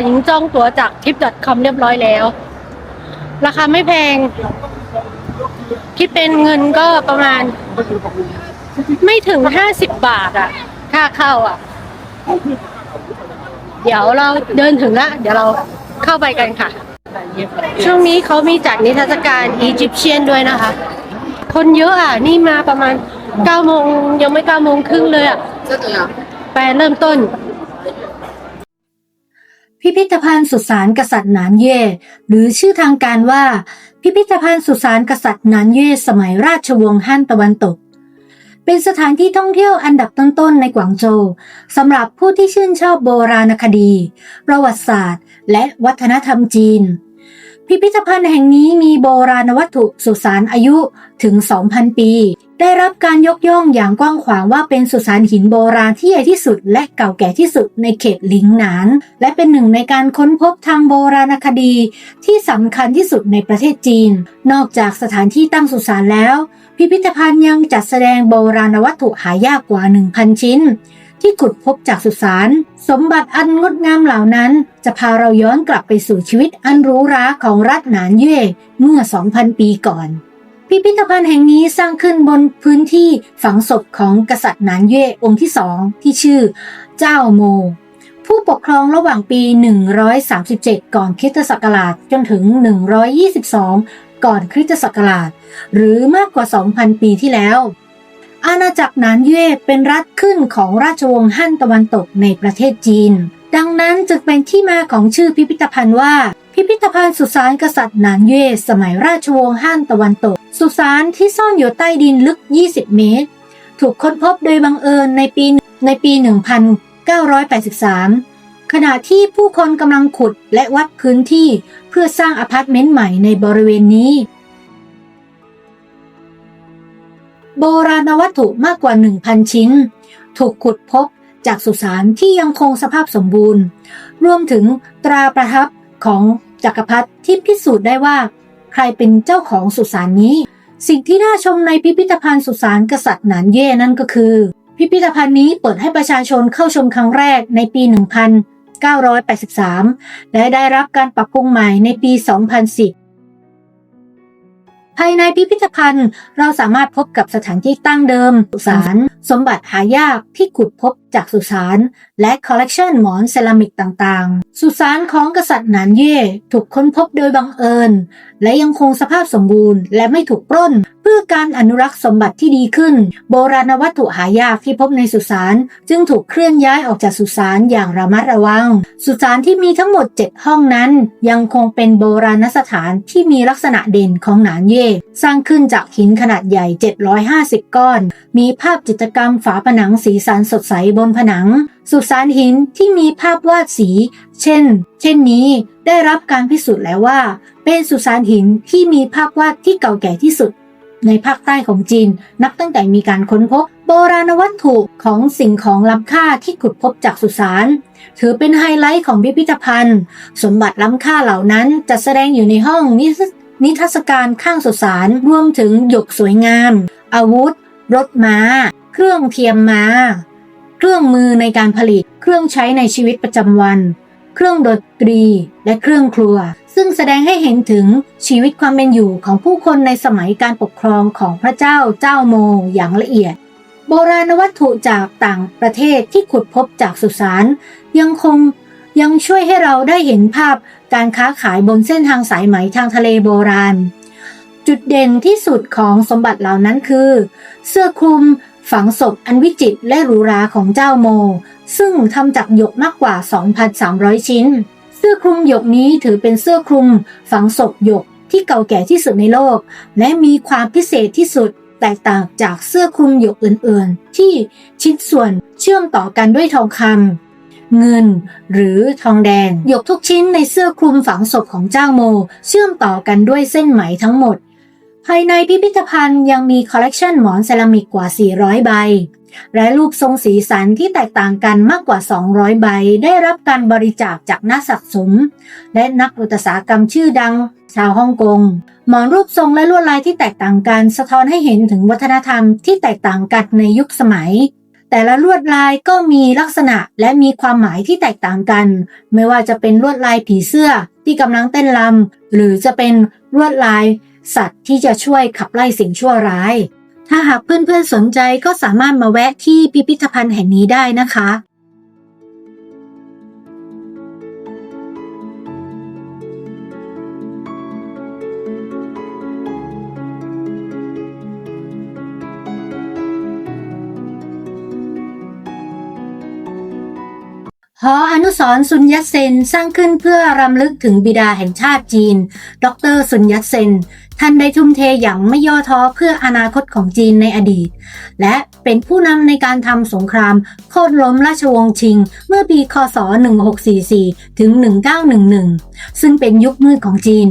หญิงจองตั๋วจาก trip.com เรียบร้อยแล้วราคาไม่แพงคิดเป็นเงินก็ประมาณไม่ถึง50 บาทอ่ะค่าเข้าอ่ะเดี๋ยวเราเดินถึงละเดี๋ยวเราเข้าไปกันค่ะช่วงนี้เขามีจัดนิทรรศการอียิปเชียนด้วยนะคะคนเยอะอ่ะนี่มาประมาณ9 โมงยังไม่9 โมงครึ่งเลยอ่ะไปเริ่มต้นพิพิธภัณฑ์สุสานกษัตริย์หนานเย่หรือชื่อทางการว่าพิพิธภัณฑ์สุสานกษัตริย์หนานเย่สมัยราชวงศ์ฮั่นตะวันตกเป็นสถานที่ท่องเที่ยวอันดับต้นๆในกวางโจวสำหรับผู้ที่ชื่นชอบโบราณคดีประวัติศาสตร์และวัฒนธรรมจีนพิพิธภัณฑ์แห่งนี้มีโบราณวัตถุสุสานอายุถึง 2,000 ปีได้รับการยกย่องอย่างกว้างขวางว่าเป็นสุสานหินโบราณที่ใหญ่ที่สุดและเก่าแก่ที่สุดในเขตหลิงหนานและเป็นหนึ่งในการค้นพบทางโบราณคดีที่สำคัญที่สุดในประเทศจีนนอกจากสถานที่ตั้งสุสานแล้วพิพิธภัณฑ์ยังจัดแสดงโบราณวัตถุหายากกว่า 1,000 ชิ้นที่ขุดพบจากสุสานสมบัติอันงดงามเหล่านั้นจะพาเราย้อนกลับไปสู่ชีวิตอันหรูหราของรัฐหนานเย่เมื่อ 2,000 ปีก่อนพิพิธภัณฑ์แห่งนี้สร้างขึ้นบนพื้นที่ฝังศพของกษัตริย์หนานเย่องค์ที่ 2ที่ชื่อเจ้าโมผู้ปกครองระหว่างปี 137 ก่อนคริสตศักราชจนถึง 122 ก่อนคริสตศักราชหรือมากกว่า 2,000 ปีที่แล้วอาณาจักรหนานเย่เป็นรัฐขึ้นของราชวงศ์ฮั่นตะวันตกในประเทศจีนดังนั้นจึงเป็นที่มาของชื่อพิพิธภัณฑ์ว่าพิพิธภัณฑ์สุสานกษัตริย์หนานเย่สมัยราชวงศ์ฮั่นตะวันตกสุสานที่ซ่อนอยู่ใต้ดินลึก 20 เมตรถูกค้นพบโดยบังเอิญในปี 1983 ขณะที่ผู้คนกำลังขุดและวัดพื้นที่เพื่อสร้างอพาร์ตเมนต์ใหม่ในบริเวณนี้โบราณวัตถุมากกว่า 1,000 ชิ้นถูกขุดพบจากสุสานที่ยังคงสภาพสมบูรณ์รวมถึงตราประทับของจักรพรรดิที่พิสูจน์ได้ว่าใครเป็นเจ้าของสุสานนี้สิ่งที่น่าชมในพิพิธภัณฑ์สุสานกษัตริย์หนานเย่นั่นก็คือพิพิธภัณฑ์นี้เปิดให้ประชาชนเข้าชมครั้งแรกในปี 1983 และได้รับการปรับปรุงใหม่ในปี 2010ภายในพิพิธภัณฑ์เราสามารถพบกับสถานที่ตั้งเดิมสุสานสมบัติหายากที่ขุดพบจากสุสานและคอลเลกชันหมอนเซรามิกต่างๆสุสานของกษัตริย์หนานเย่ถูกค้นพบโดยบังเอิญและยังคงสภาพสมบูรณ์และไม่ถูกปล้นเพื่อการอนุรักษ์สมบัติที่ดีขึ้นโบราณวัตถุหายากที่พบในสุสานจึงถูกเคลื่อนย้ายออกจากสุสานอย่างระมัดระวังสุสานที่มีทั้งหมด7ห้องนั้นยังคงเป็นโบราณสถานที่มีลักษณะเด่นของหนานเย่สร้างขึ้นจากหินขนาดใหญ่750ก้อนมีภาพจิตรกรรมฝาผนังสีสันสดใสบนผนังสุสานหินที่มีภาพวาดสีเช่นนี้ได้รับการพิสูจน์แล้วว่าเป็นสุสานหินที่มีภาพวาดที่เก่าแก่ที่สุดในภาคใต้ของจีนนับตั้งแต่มีการค้นพบโบราณวัตถุของสิ่งของล้ำค่าที่ขุดพบจากสุสานถือเป็นไฮไลท์ของพิพิธภัณฑ์สมบัติล้ำค่าเหล่านั้นจัดแสดงอยู่ในห้องนิทรรศการข้างสุสานรวมถึงหยกสวยงามอาวุธรถม้าเครื่องเทียมม้าเครื่องมือในการผลิตเครื่องใช้ในชีวิตประจำวันเครื่องดนตรีและเครื่องครัวซึ่งแสดงให้เห็นถึงชีวิตความเป็นอยู่ของผู้คนในสมัยการปกครองของพระเจ้าเจ้าโมอย่างละเอียดโบราณวัตถุจากต่างประเทศที่ขุดพบจากสุสานยังช่วยให้เราได้เห็นภาพการค้าขายบนเส้นทางสายไหมทางทะเลโบราณจุดเด่นที่สุดของสมบัติเหล่านั้นคือเสื้อคลุมฝังศพอันวิจิตรและหรูหราของเจ้าโมซึ่งทำจากหยกมากกว่า 2,300 ชิ้นเสื้อคลุมหยกนี้ถือเป็นเสื้อคลุมฝังศพหยกที่เก่าแก่ที่สุดในโลกและมีความพิเศษที่สุดแตกต่างจากเสื้อคลุมหยกอื่นๆที่ชิ้นส่วนเชื่อมต่อกันด้วยทองคำ เงินหรือทองแดงหยกทุกชิ้นในเสื้อคลุมฝังศพของเจ้าโมเชื่อมต่อกันด้วยเส้นไหมทั้งหมดภายในพิพิธภัณฑ์ยังมีคอลเลกชันหมอนเซรามิกกว่า400ใบและรูปทรงสีสันที่แตกต่างกันมากกว่า200ใบได้รับการบริจาคจากนักสะสมและนักอุตสาหกรรมชื่อดังชาวฮ่องกงหมอนรูปทรงและลวดลายที่แตกต่างกันสะท้อนให้เห็นถึงวัฒนธรรมที่แตกต่างกันในยุคสมัยแต่ละลวดลายก็มีลักษณะและมีความหมายที่แตกต่างกันไม่ว่าจะเป็นลวดลายผีเสื้อที่กำลังเต้นรำหรือจะเป็นลวดลายสัตว์ที่จะช่วยขับไล่สิ่งชั่วร้ายถ้าหากเพื่อนๆสนใจก็สามารถมาแวะที่พิพิธภัณฑ์แห่งนี้ได้นะคะ หออนุสรณ์ซุนยัตเซนสร้างขึ้นเพื่อรำลึกถึงบิดาแห่งชาติจีนดร.ซุนยัตเซนท่านได้ทุ่มเทอย่างไม่ย่อท้อเพื่ออนาคตของจีนในอดีตและเป็นผู้นำในการทำสงครามโค่นล้มราชวงศ์ชิงเมื่อปีค.ศ. 1644 ถึง 1911 ซึ่งเป็นยุคมืดของจีน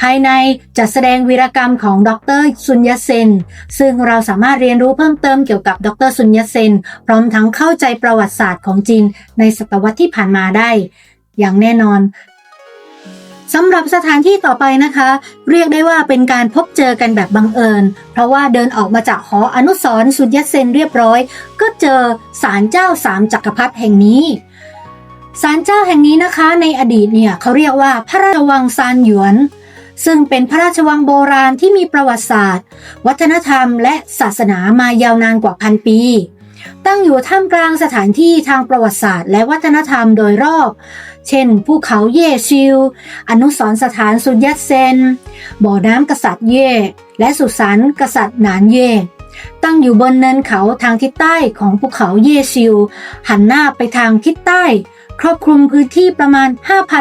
ภายในจัดแสดงวีรกรรมของดร.ซุนยัตเซนซึ่งเราสามารถเรียนรู้เพิ่มเติมเกี่ยวกับดร.ซุนยัตเซนพร้อมทั้งเข้าใจประวัติศาสตร์ของจีนในศตวรรษที่ผ่านมาได้อย่างแน่นอนสำหรับสถานที่ต่อไปนะคะเรียกได้ว่าเป็นการพบเจอกันแบบบังเอิญเพราะว่าเดินออกมาจากหออนุสรณ์ซุนยัตเซนเรียบร้อยก็เจอศาลเจ้าสามจักรพรรดิแห่งนี้ศาลเจ้าแห่งนี้นะคะในอดีตเนี่ยเขาเรียกว่าพระราชวังซานหยวนซึ่งเป็นพระราชวังโบราณที่มีประวัติศาสตร์วัฒนธรรมและศาสนามายาวนานกว่า1,000 ปีตั้งอยู่ท่ามกลางสถานที่ทางประวัติศาสตร์และวัฒนธรรมโดยรอบเช่นภูเขาเย่ชิวอนุสรณ์สถานซุนยัตเซนบ่อน้ำกษัตริย์เย่และสุสานกษัตริย์หนานเย่ตั้งอยู่บนเนินเขาทางทิศใต้ของภูเขาเย่ชิวหันหน้าไปทางทิศใต้ครอบคลุมพื้นที่ประมาณ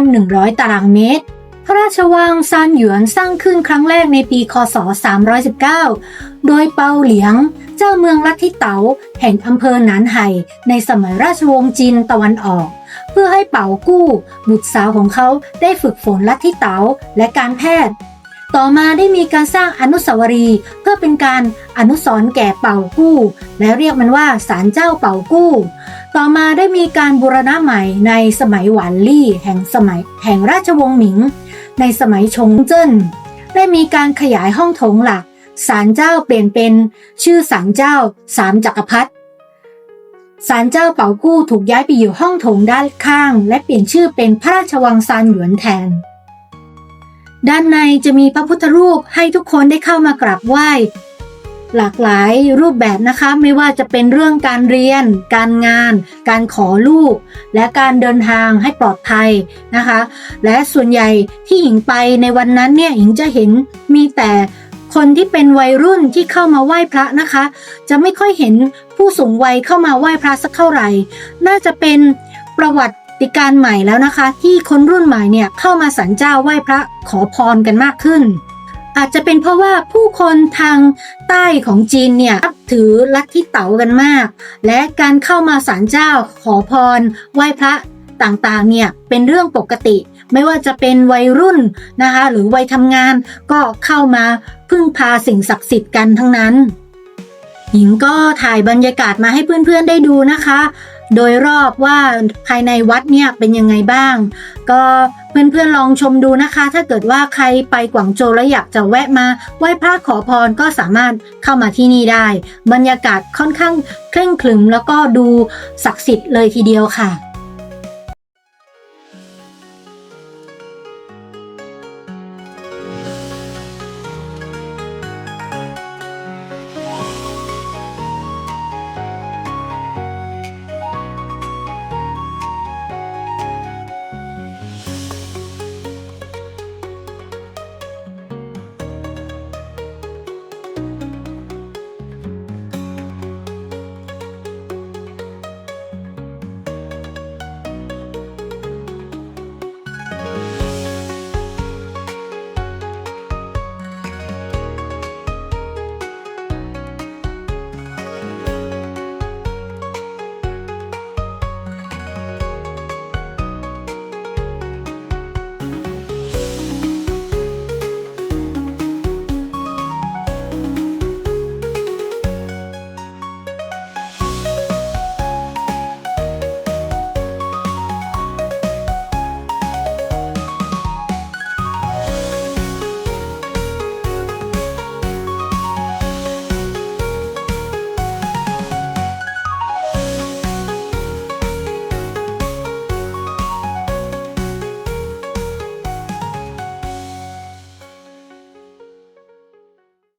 5,100 ตารางเมตรพระราชวังซานหยวนสร้างขึ้นครั้งแรกในปีค.ศ. 319 โดยเปาเหลียงเจ้าเมืองลัทธิเต๋าแห่งอำเภอหนานไห่ในสมัยราชวงศ์จีนตะวันออกเพื่อให้เป่ากู้บุตรสาวของเขาได้ฝึกฝนลัทธิเต๋าและการแพทย์ต่อมาได้มีการสร้างอนุสาวรีย์เพื่อเป็นการอนุสรณ์แก่เป่ากู้และเรียกมันว่าศาลเจ้าเป่ากู้ต่อมาได้มีการบูรณะใหม่ในสมัยหวานลี่แห่งราชวงศ์หมิงในสมัยชงเจิ้นได้มีการขยายห้องโถงหลักศาลเจ้าเปลี่ยนเป็นชื่อศาลเจ้าสามจักรพรรดิศาลเจ้าเป่ากู้ถูกย้ายไปอยู่ห้องโถงด้านข้างและเปลี่ยนชื่อเป็นพระราชวังซานหยวนแทนด้านในจะมีพระพุทธรูปให้ทุกคนได้เข้ามากราบไหว้หลากหลายรูปแบบนะคะไม่ว่าจะเป็นเรื่องการเรียนการงานการขอลูกและการเดินทางให้ปลอดภัยนะคะและส่วนใหญ่ที่หญิงไปในวันนั้นเนี่ยหญิงจะเห็นมีแต่คนที่เป็นวัยรุ่นที่เข้ามาไหว้พระนะคะจะไม่ค่อยเห็นผู้สูงวัยเข้ามาไหว้พระสักเท่าไหร่น่าจะเป็นประวัติการใหม่แล้วนะคะที่คนรุ่นใหม่เนี่ยเข้ามาศาลเจ้าไหว้พระขอพรกันมากขึ้นอาจจะเป็นเพราะว่าผู้คนทางใต้ของจีนเนี่ยนับถือลัทธิเต๋ากันมากและการเข้ามาศาลเจ้าขอพรไหว้พระต่างๆเนี่ยเป็นเรื่องปกติไม่ว่าจะเป็นวัยรุ่นนะคะหรือวัยทำงานก็เข้ามาพึ่งพาสิ่งศักดิ์สิทธิ์กันทั้งนั้นหญิงก็ถ่ายบรรยากาศมาให้เพื่อนๆได้ดูนะคะโดยรอบว่าภายในวัดเนี่ยเป็นยังไงบ้างก็เพื่อนๆลองชมดูนะคะถ้าเกิดว่าใครไปกวางโจวแล้วอยากจะแวะมาไหว้พระขอพรก็สามารถเข้ามาที่นี่ได้บรรยากาศค่อนข้างเคร่งขรึมแล้วก็ดูศักดิ์สิทธิ์เลยทีเดียวค่ะ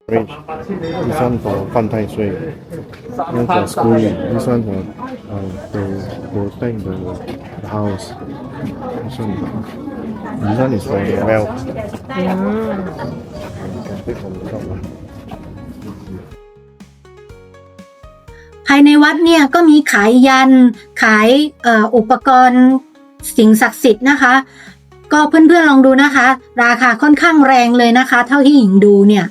Bridge. This one for fun Thai Sui. One for schooling. This one for to protect the house. This one is for the well. Can take from the top one. ภายในวัดเนี่ยก็มีขายยันขายอุปกรณ์สิ่งศักดิ์สิทธิ์นะคะก็เพื่อนๆลองดูนะคะราคาค่อนข้างแรงเลยนะคะเท่าที่หญิงดูเนี่ย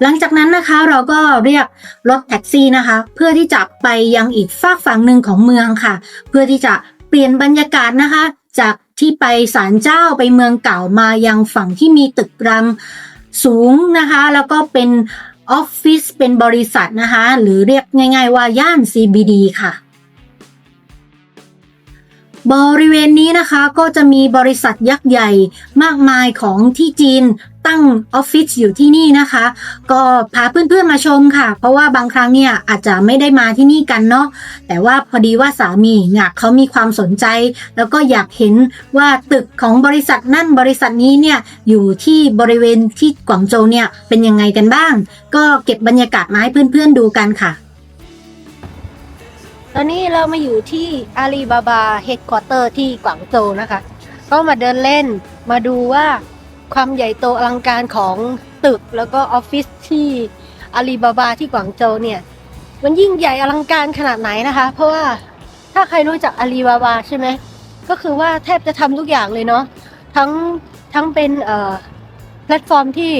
หลังจากนั้นนะคะเราก็เรียกรถแท็กซี่นะคะเพื่อที่จะไปยังอีกฝากฝั่งหนึ่งของเมืองค่ะเพื่อที่จะเปลี่ยนบรรยากาศนะคะจากที่ไปศาลเจ้าไปเมืองเก่ามายังฝั่งที่มีตึกรามสูงนะคะแล้วก็เป็นออฟฟิศเป็นบริษัทนะคะหรือเรียกง่ายๆว่าย่าน CBD ค่ะบริเวณนี้นะคะก็จะมีบริษัทยักษ์ใหญ่มากมายของที่จีนตั้งออฟฟิศอยู่ที่นี่นะคะก็พาเพื่อนๆมาชมค่ะเพราะว่าบางครั้งเนี่ยอาจจะไม่ได้มาที่นี่กันเนาะแต่ว่าพอดีว่าสามีเนี่ยเขามีความสนใจแล้วก็อยากเห็นว่าตึกของบริษัทนั่นบริษัทนี้เนี่ยอยู่ที่บริเวณที่กวางโจวเนี่ยเป็นยังไงกันบ้างก็เก็บบรรยากาศมาให้เพื่อนๆดูกันค่ะตอนนี้เรามาอยู่ที่อาลีบาบาเฮดควอเตอร์ที่กวางโจวนะคะก็มาเดินเล่นมาดูว่าความใหญ่โตอลังการของตึกแล้วก็ออฟฟิศที่อาลีบาบาที่กวางโจวเนี่ยมันยิ่งใหญ่อลังการขนาดไหนนะคะเพราะว่าถ้าใครรู้จักอาลีบาบาใช่ไหมก็คือว่าแทบจะทำทุกอย่างเลยเนาะทั้งเป็นแพลตฟอร์มที่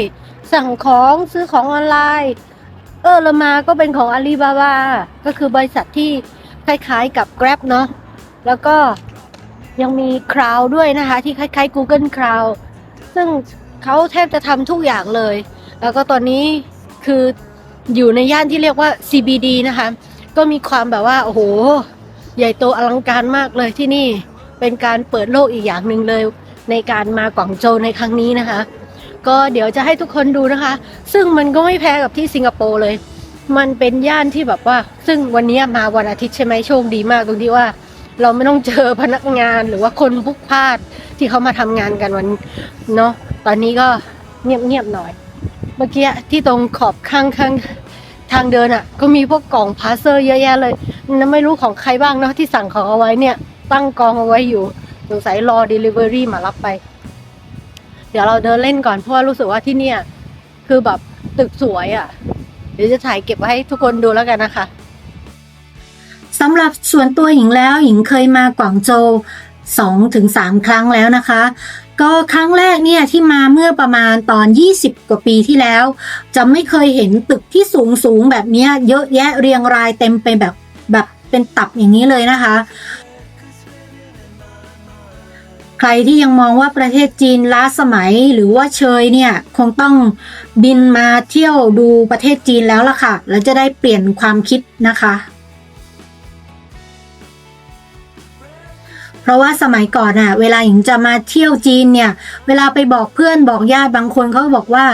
สั่งของซื้อของออนไลน์ละมาก็เป็นของอาลีบาบาก็คือบริษัทที่คล้ายๆกับ Grab เนาะแล้วก็ยังมี Cloud ด้วยนะคะที่คล้ายๆ Google Cloud ซึ่งเขาแทบจะทำทุกอย่างเลยแล้วก็ตอนนี้คืออยู่ในย่านที่เรียกว่า CBD นะคะก็มีความแบบว่าโอ้โหใหญ่โตอลังการมากเลยที่นี่เป็นการเปิดโลกอีกอย่างหนึ่งเลยในการมากวางโจวในครั้งนี้นะคะก็เดี๋ยวจะให้ทุกคนดูนะคะซึ่งมันก็ไม่แพ้กับที่สิงคโปร์เลยมันเป็นย่านที่แบบว่าซึ่งวันนี้มาวันอาทิตย์ใช่ไหมโชคดีมากตรงที่ว่าเราไม่ต้องเจอพนักงานหรือว่าคนพลุกพล่านที่เขามาทำงานกันวันเนาะตอนนี้ก็เงียบๆหน่อยเมื่อกี้ที่ตรงขอบข้างทางเดินอ่ะก็มีพวกกล่องพาร์เซอร์เยอะแยะเลยนั่นไม่รู้ของใครบ้างเนาะที่สั่งของเอาไว้เนี่ยตั้งกองเอาไว้อยู่สงสัยรอ delivery มารับไปเดี๋ยวเราเดินเล่นก่อนเพราะว่ารู้สึกว่าที่เนี่ยคือแบบตึกสวยอ่ะเดี๋ยวจะถ่ายเก็บไว้ให้ทุกคนดูแล้วกันนะคะสำหรับส่วนตัวหญิงแล้วหญิงเคยมากวางโจว 2-3 ครั้งแล้วนะคะก็ครั้งแรกเนี่ยที่มาเมื่อประมาณตอน20กว่าปีที่แล้วจะไม่เคยเห็นตึกที่สูงแบบนี้เยอะแยะเรียงรายเต็มไปแบบเป็นตับอย่างนี้เลยนะคะใครที่ยังมองว่าประเทศจีนล้าสมัยหรือว่าเชยเนี่ยคงต้องบินมาเที่ยวดูประเทศจีนแล้วล่ะค่ะแล้วจะได้เปลี่ยนความคิดนะคะเพราะว่าสมัยก่อนน่ะเวลาหญิงจะมาเที่ยวจีนเนี่ยเวลาไปบอกเพื่อนบอกญาติบางคนเขาบอกว่า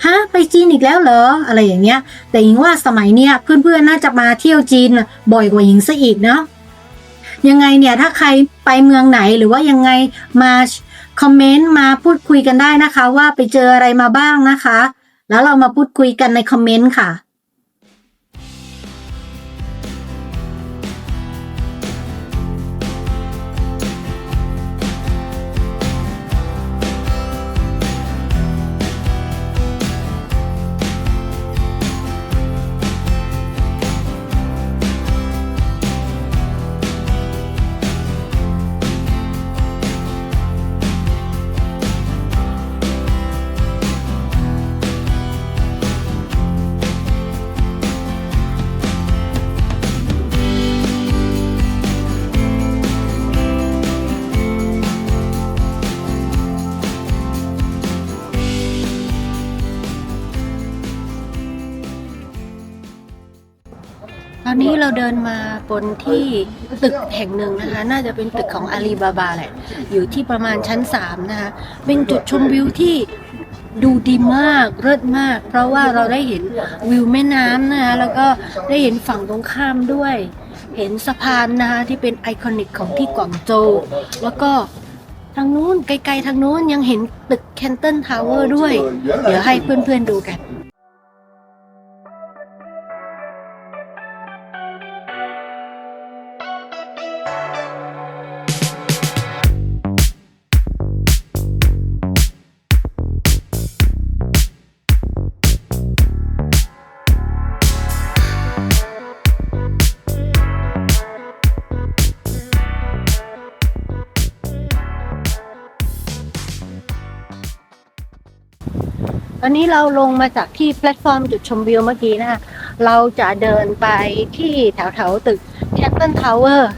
ฮะไปจีนอีกแล้วเหรออะไรอย่างเงี้ยแต่หญิงว่าสมัยเนี้ยเพื่อนๆน่าจะมาเที่ยวจีนบ่อยกว่าหญิงซะอีกเนาะยังไงเนี่ยถ้าใครไปเมืองไหนหรือว่ายังไงมาคอมเมนต์มาพูดคุยกันได้นะคะว่าไปเจออะไรมาบ้างนะคะแล้วเรามาพูดคุยกันในคอมเมนต์ค่ะ อนนี้เราเดินมาบนที่ตึกแห่งหนึ่งนะคะ น่าจะเป็นตึกของอาลีบาบาแหละ อยู่ที่ประมาณชั้น 3 นะคะ เป็นจุดชมวิวที่ดูดีมากเลิศมาก เพราะว่าเราได้เห็นวิวแม่น้ำนะคะ แล้วก็ได้เห็นฝั่งตรงข้ามด้วย เห็นสะพานนะคะที่เป็นไอคอนิกของที่กวางโจว แล้วก็ทางนู้นไกลๆทางนู้นยังเห็นตึกแคนตันทาวเวอร์ด้วย เดี๋ยวให้เพื่อนๆดูกัน ตอนนี้เราลงมาจากที่แพลตฟอร์มจุดชมวิวเมื่อกี้นะคะเราจะเดินไปที่แถวตึกแคนตันทาวเวอร์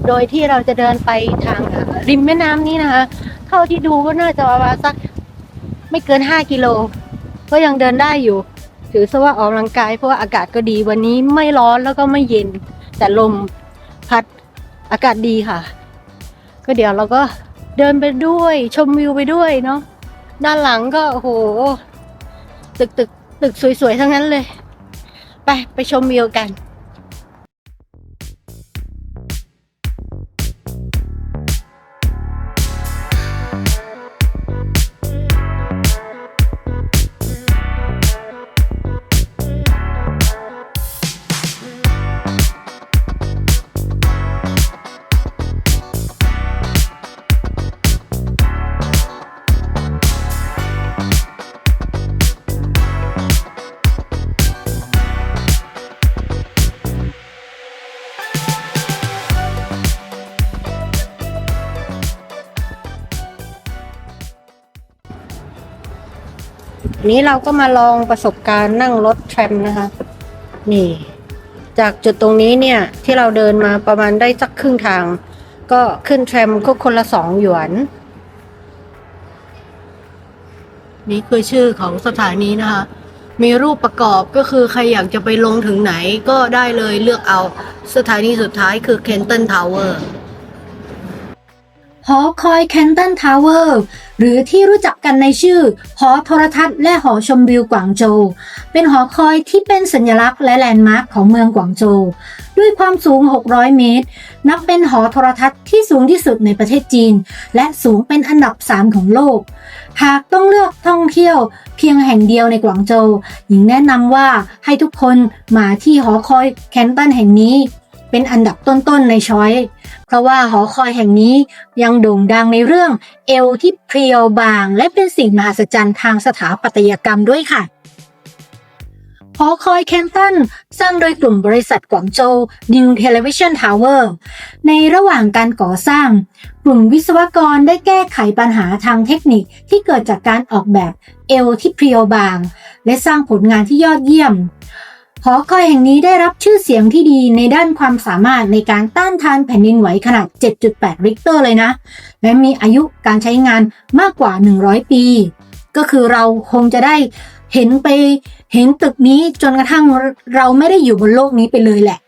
โดยที่เราจะเดินไปทางริมแม่น้ำนี้นะคะเท่าที่ดูก็น่าจะประมาณสักไม่เกิน5 กิโลก็ยังเดินได้อยู่ถือซะว่าออกกำลังกายเพราะว่าอากาศก็ดีวันนี้ไม่ร้อนแล้วก็ไม่เย็นแต่ลมพัดอากาศดีค่ะก็เดี๋ยวเราก็เดินไปด้วยชมวิวไปด้วยเนาะด้านหลังก็โอ้โหตึกสวยๆทั้งนั้นเลยไปชมวิวกัน นี้เราก็มาลองประสบการณ์นั่งรถแทรมนะคะนี่จากจุดตรงนี้เนี่ยที่เราเดินมาประมาณได้สักครึ่งทางก็ขึ้นแทรมก็คนละ2 หยวนนี่คือชื่อของสถานีนะคะมีรูปประกอบก็คือใครอยากจะไปลงถึงไหนก็ได้เลยเลือกเอาสถานีสุดท้ายคือแคนตันทาวเวอร์หอคอยแคนตันทาวเวอร์หรือที่รู้จักกันในชื่อหอโทรทัศน์และหอชมวิวกวางโจวเป็นหอคอยที่เป็นสัญลักษณ์และแลนด์มาร์คของเมืองกวางโจวด้วยความสูง600 เมตรนับเป็นหอโทรทัศน์ที่สูงที่สุดในประเทศจีนและสูงเป็นอันดับ3ของโลกหากต้องเลือกท่องเที่ยวเพียงแห่งเดียวในกวางโจวหญิงแนะนำว่าให้ทุกคนมาที่หอคอยแคนตันแห่งนี้เป็นอันดับต้นๆในช้อยเพราะว่าหอคอยแห่งนี้ยังโด่งดังในเรื่องเอวที่เพรียวบางและเป็นสิ่งมหัศจรรย์ทางสถาปัตยกรรมด้วยค่ะหอคอยแคนตันสร้างโดยกลุ่มบริษัทกวางโจว New Television Tower ในระหว่างการก่อสร้างกลุ่มวิศวกรได้แก้ไขปัญหาทางเทคนิคที่เกิดจากการออกแบบเอวที่เพรียวบางและสร้างผลงานที่ยอดเยี่ยมหอคอยแห่งนี้ได้รับชื่อเสียงที่ดีในด้านความสามารถในการต้านทานแผ่นดินไหวขนาด 7.8 ริกเตอร์เลยนะและมีอายุการใช้งานมากกว่า100 ปีก็คือเราคงจะได้เห็นตึกนี้จนกระทั่งเราไม่ได้อยู่บนโลกนี้ไปเลยแหละ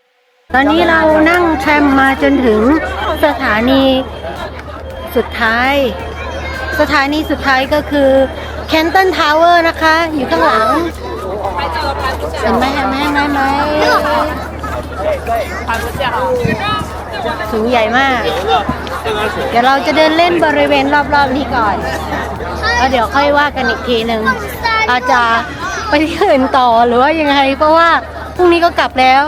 ตอนนี้เรานั่งแทรมมาจนถึงสถานีสุดท้ายก็คือแคนตันทาวเวอร์นะคะอยู่ข้างหลังเห็นไหมสูงใหญ่มากเดี๋ยวเราจะเดินเล่นบริเวณรอบๆนี้ก่อนแล้วเดี๋ยวค่อยว่ากันอีกทีหนึ่งอาจจะไปที่อื่นต่อหรือว่ายังไงเพราะว่าพรุ่งนี้ก็กลับแล้ว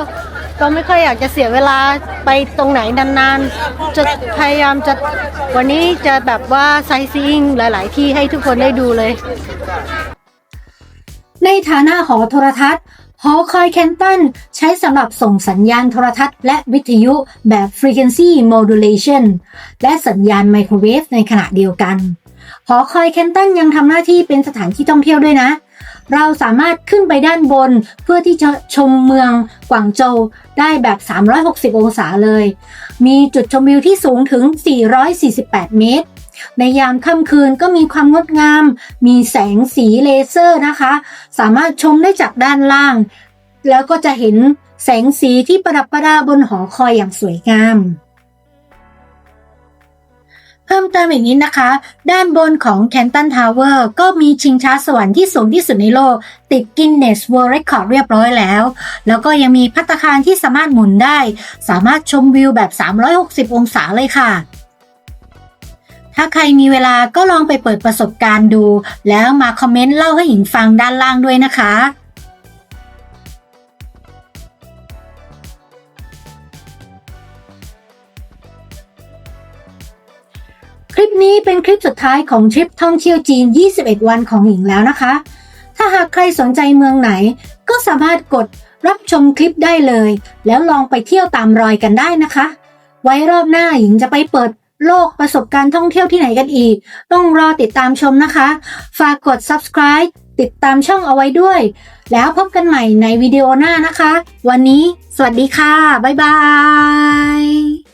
ก็ไม่ค่อยอยากจะเสียเวลาไปตรงไหนนานๆจะพยายามจะวันนี้จะแบบว่าไซต์ซีอิ้งหลายๆที่ให้ทุกคนได้ดูเลยในฐานะหอโทรทัศน์หอคอยแคนตันใช้สำหรับส่งสัญญาณโทรทัศน์และวิทยุแบบ frequency modulation และสัญญาณไมโครเวฟในขณะเดียวกันหอคอยแคนตันยังทำหน้าที่เป็นสถานที่ท่องเที่ยวด้วยนะเราสามารถขึ้นไปด้านบนเพื่อที่จะชมเมืองกวางโจวได้แบบ360 องศาเลยมีจุดชมวิวที่สูงถึง448 เมตรในยามค่ำคืนก็มีความงดงามมีแสงสีเลเซอร์นะคะสามารถชมได้จากด้านล่างแล้วก็จะเห็น แสงสีที่ประดับประดาบนหอคอยอย่างสวยงามเพิ่มเติมอีกนิดนะคะ ด้านบนของ Canton Tower ก็มีชิงช้าสวรรค์ที่สูงที่สุดในโลกติด Guinness World Record เรียบร้อยแล้วแล้วก็ยังมีภัตตาคารที่สามารถหมุนได้สามารถชมวิวแบบ360องศาเลยค่ะถ้าใครมีเวลาก็ลองไปเปิดประสบการณ์ดูแล้วมาคอมเมนต์เล่าให้หญิงฟังด้านล่างด้วยนะคะคลิปนี้เป็นคลิปสุดท้ายของทริปท่องเที่ยวจีน21วันของหญิงแล้วนะคะถ้าหากใครสนใจเมืองไหนก็สามารถกดรับชมคลิปได้เลยแล้วลองไปเที่ยวตามรอยกันได้นะคะไว้รอบหน้าหญิงจะไปเปิดโลกประสบการณ์ท่องเที่ยวที่ไหนกันอีกต้องรอติดตามชมนะคะฝากกด subscribe ติดตามช่องเอาไว้ด้วยแล้วพบกันใหม่ในวิดีโอหน้านะคะวันนี้สวัสดีค่ะบ๊ายบาย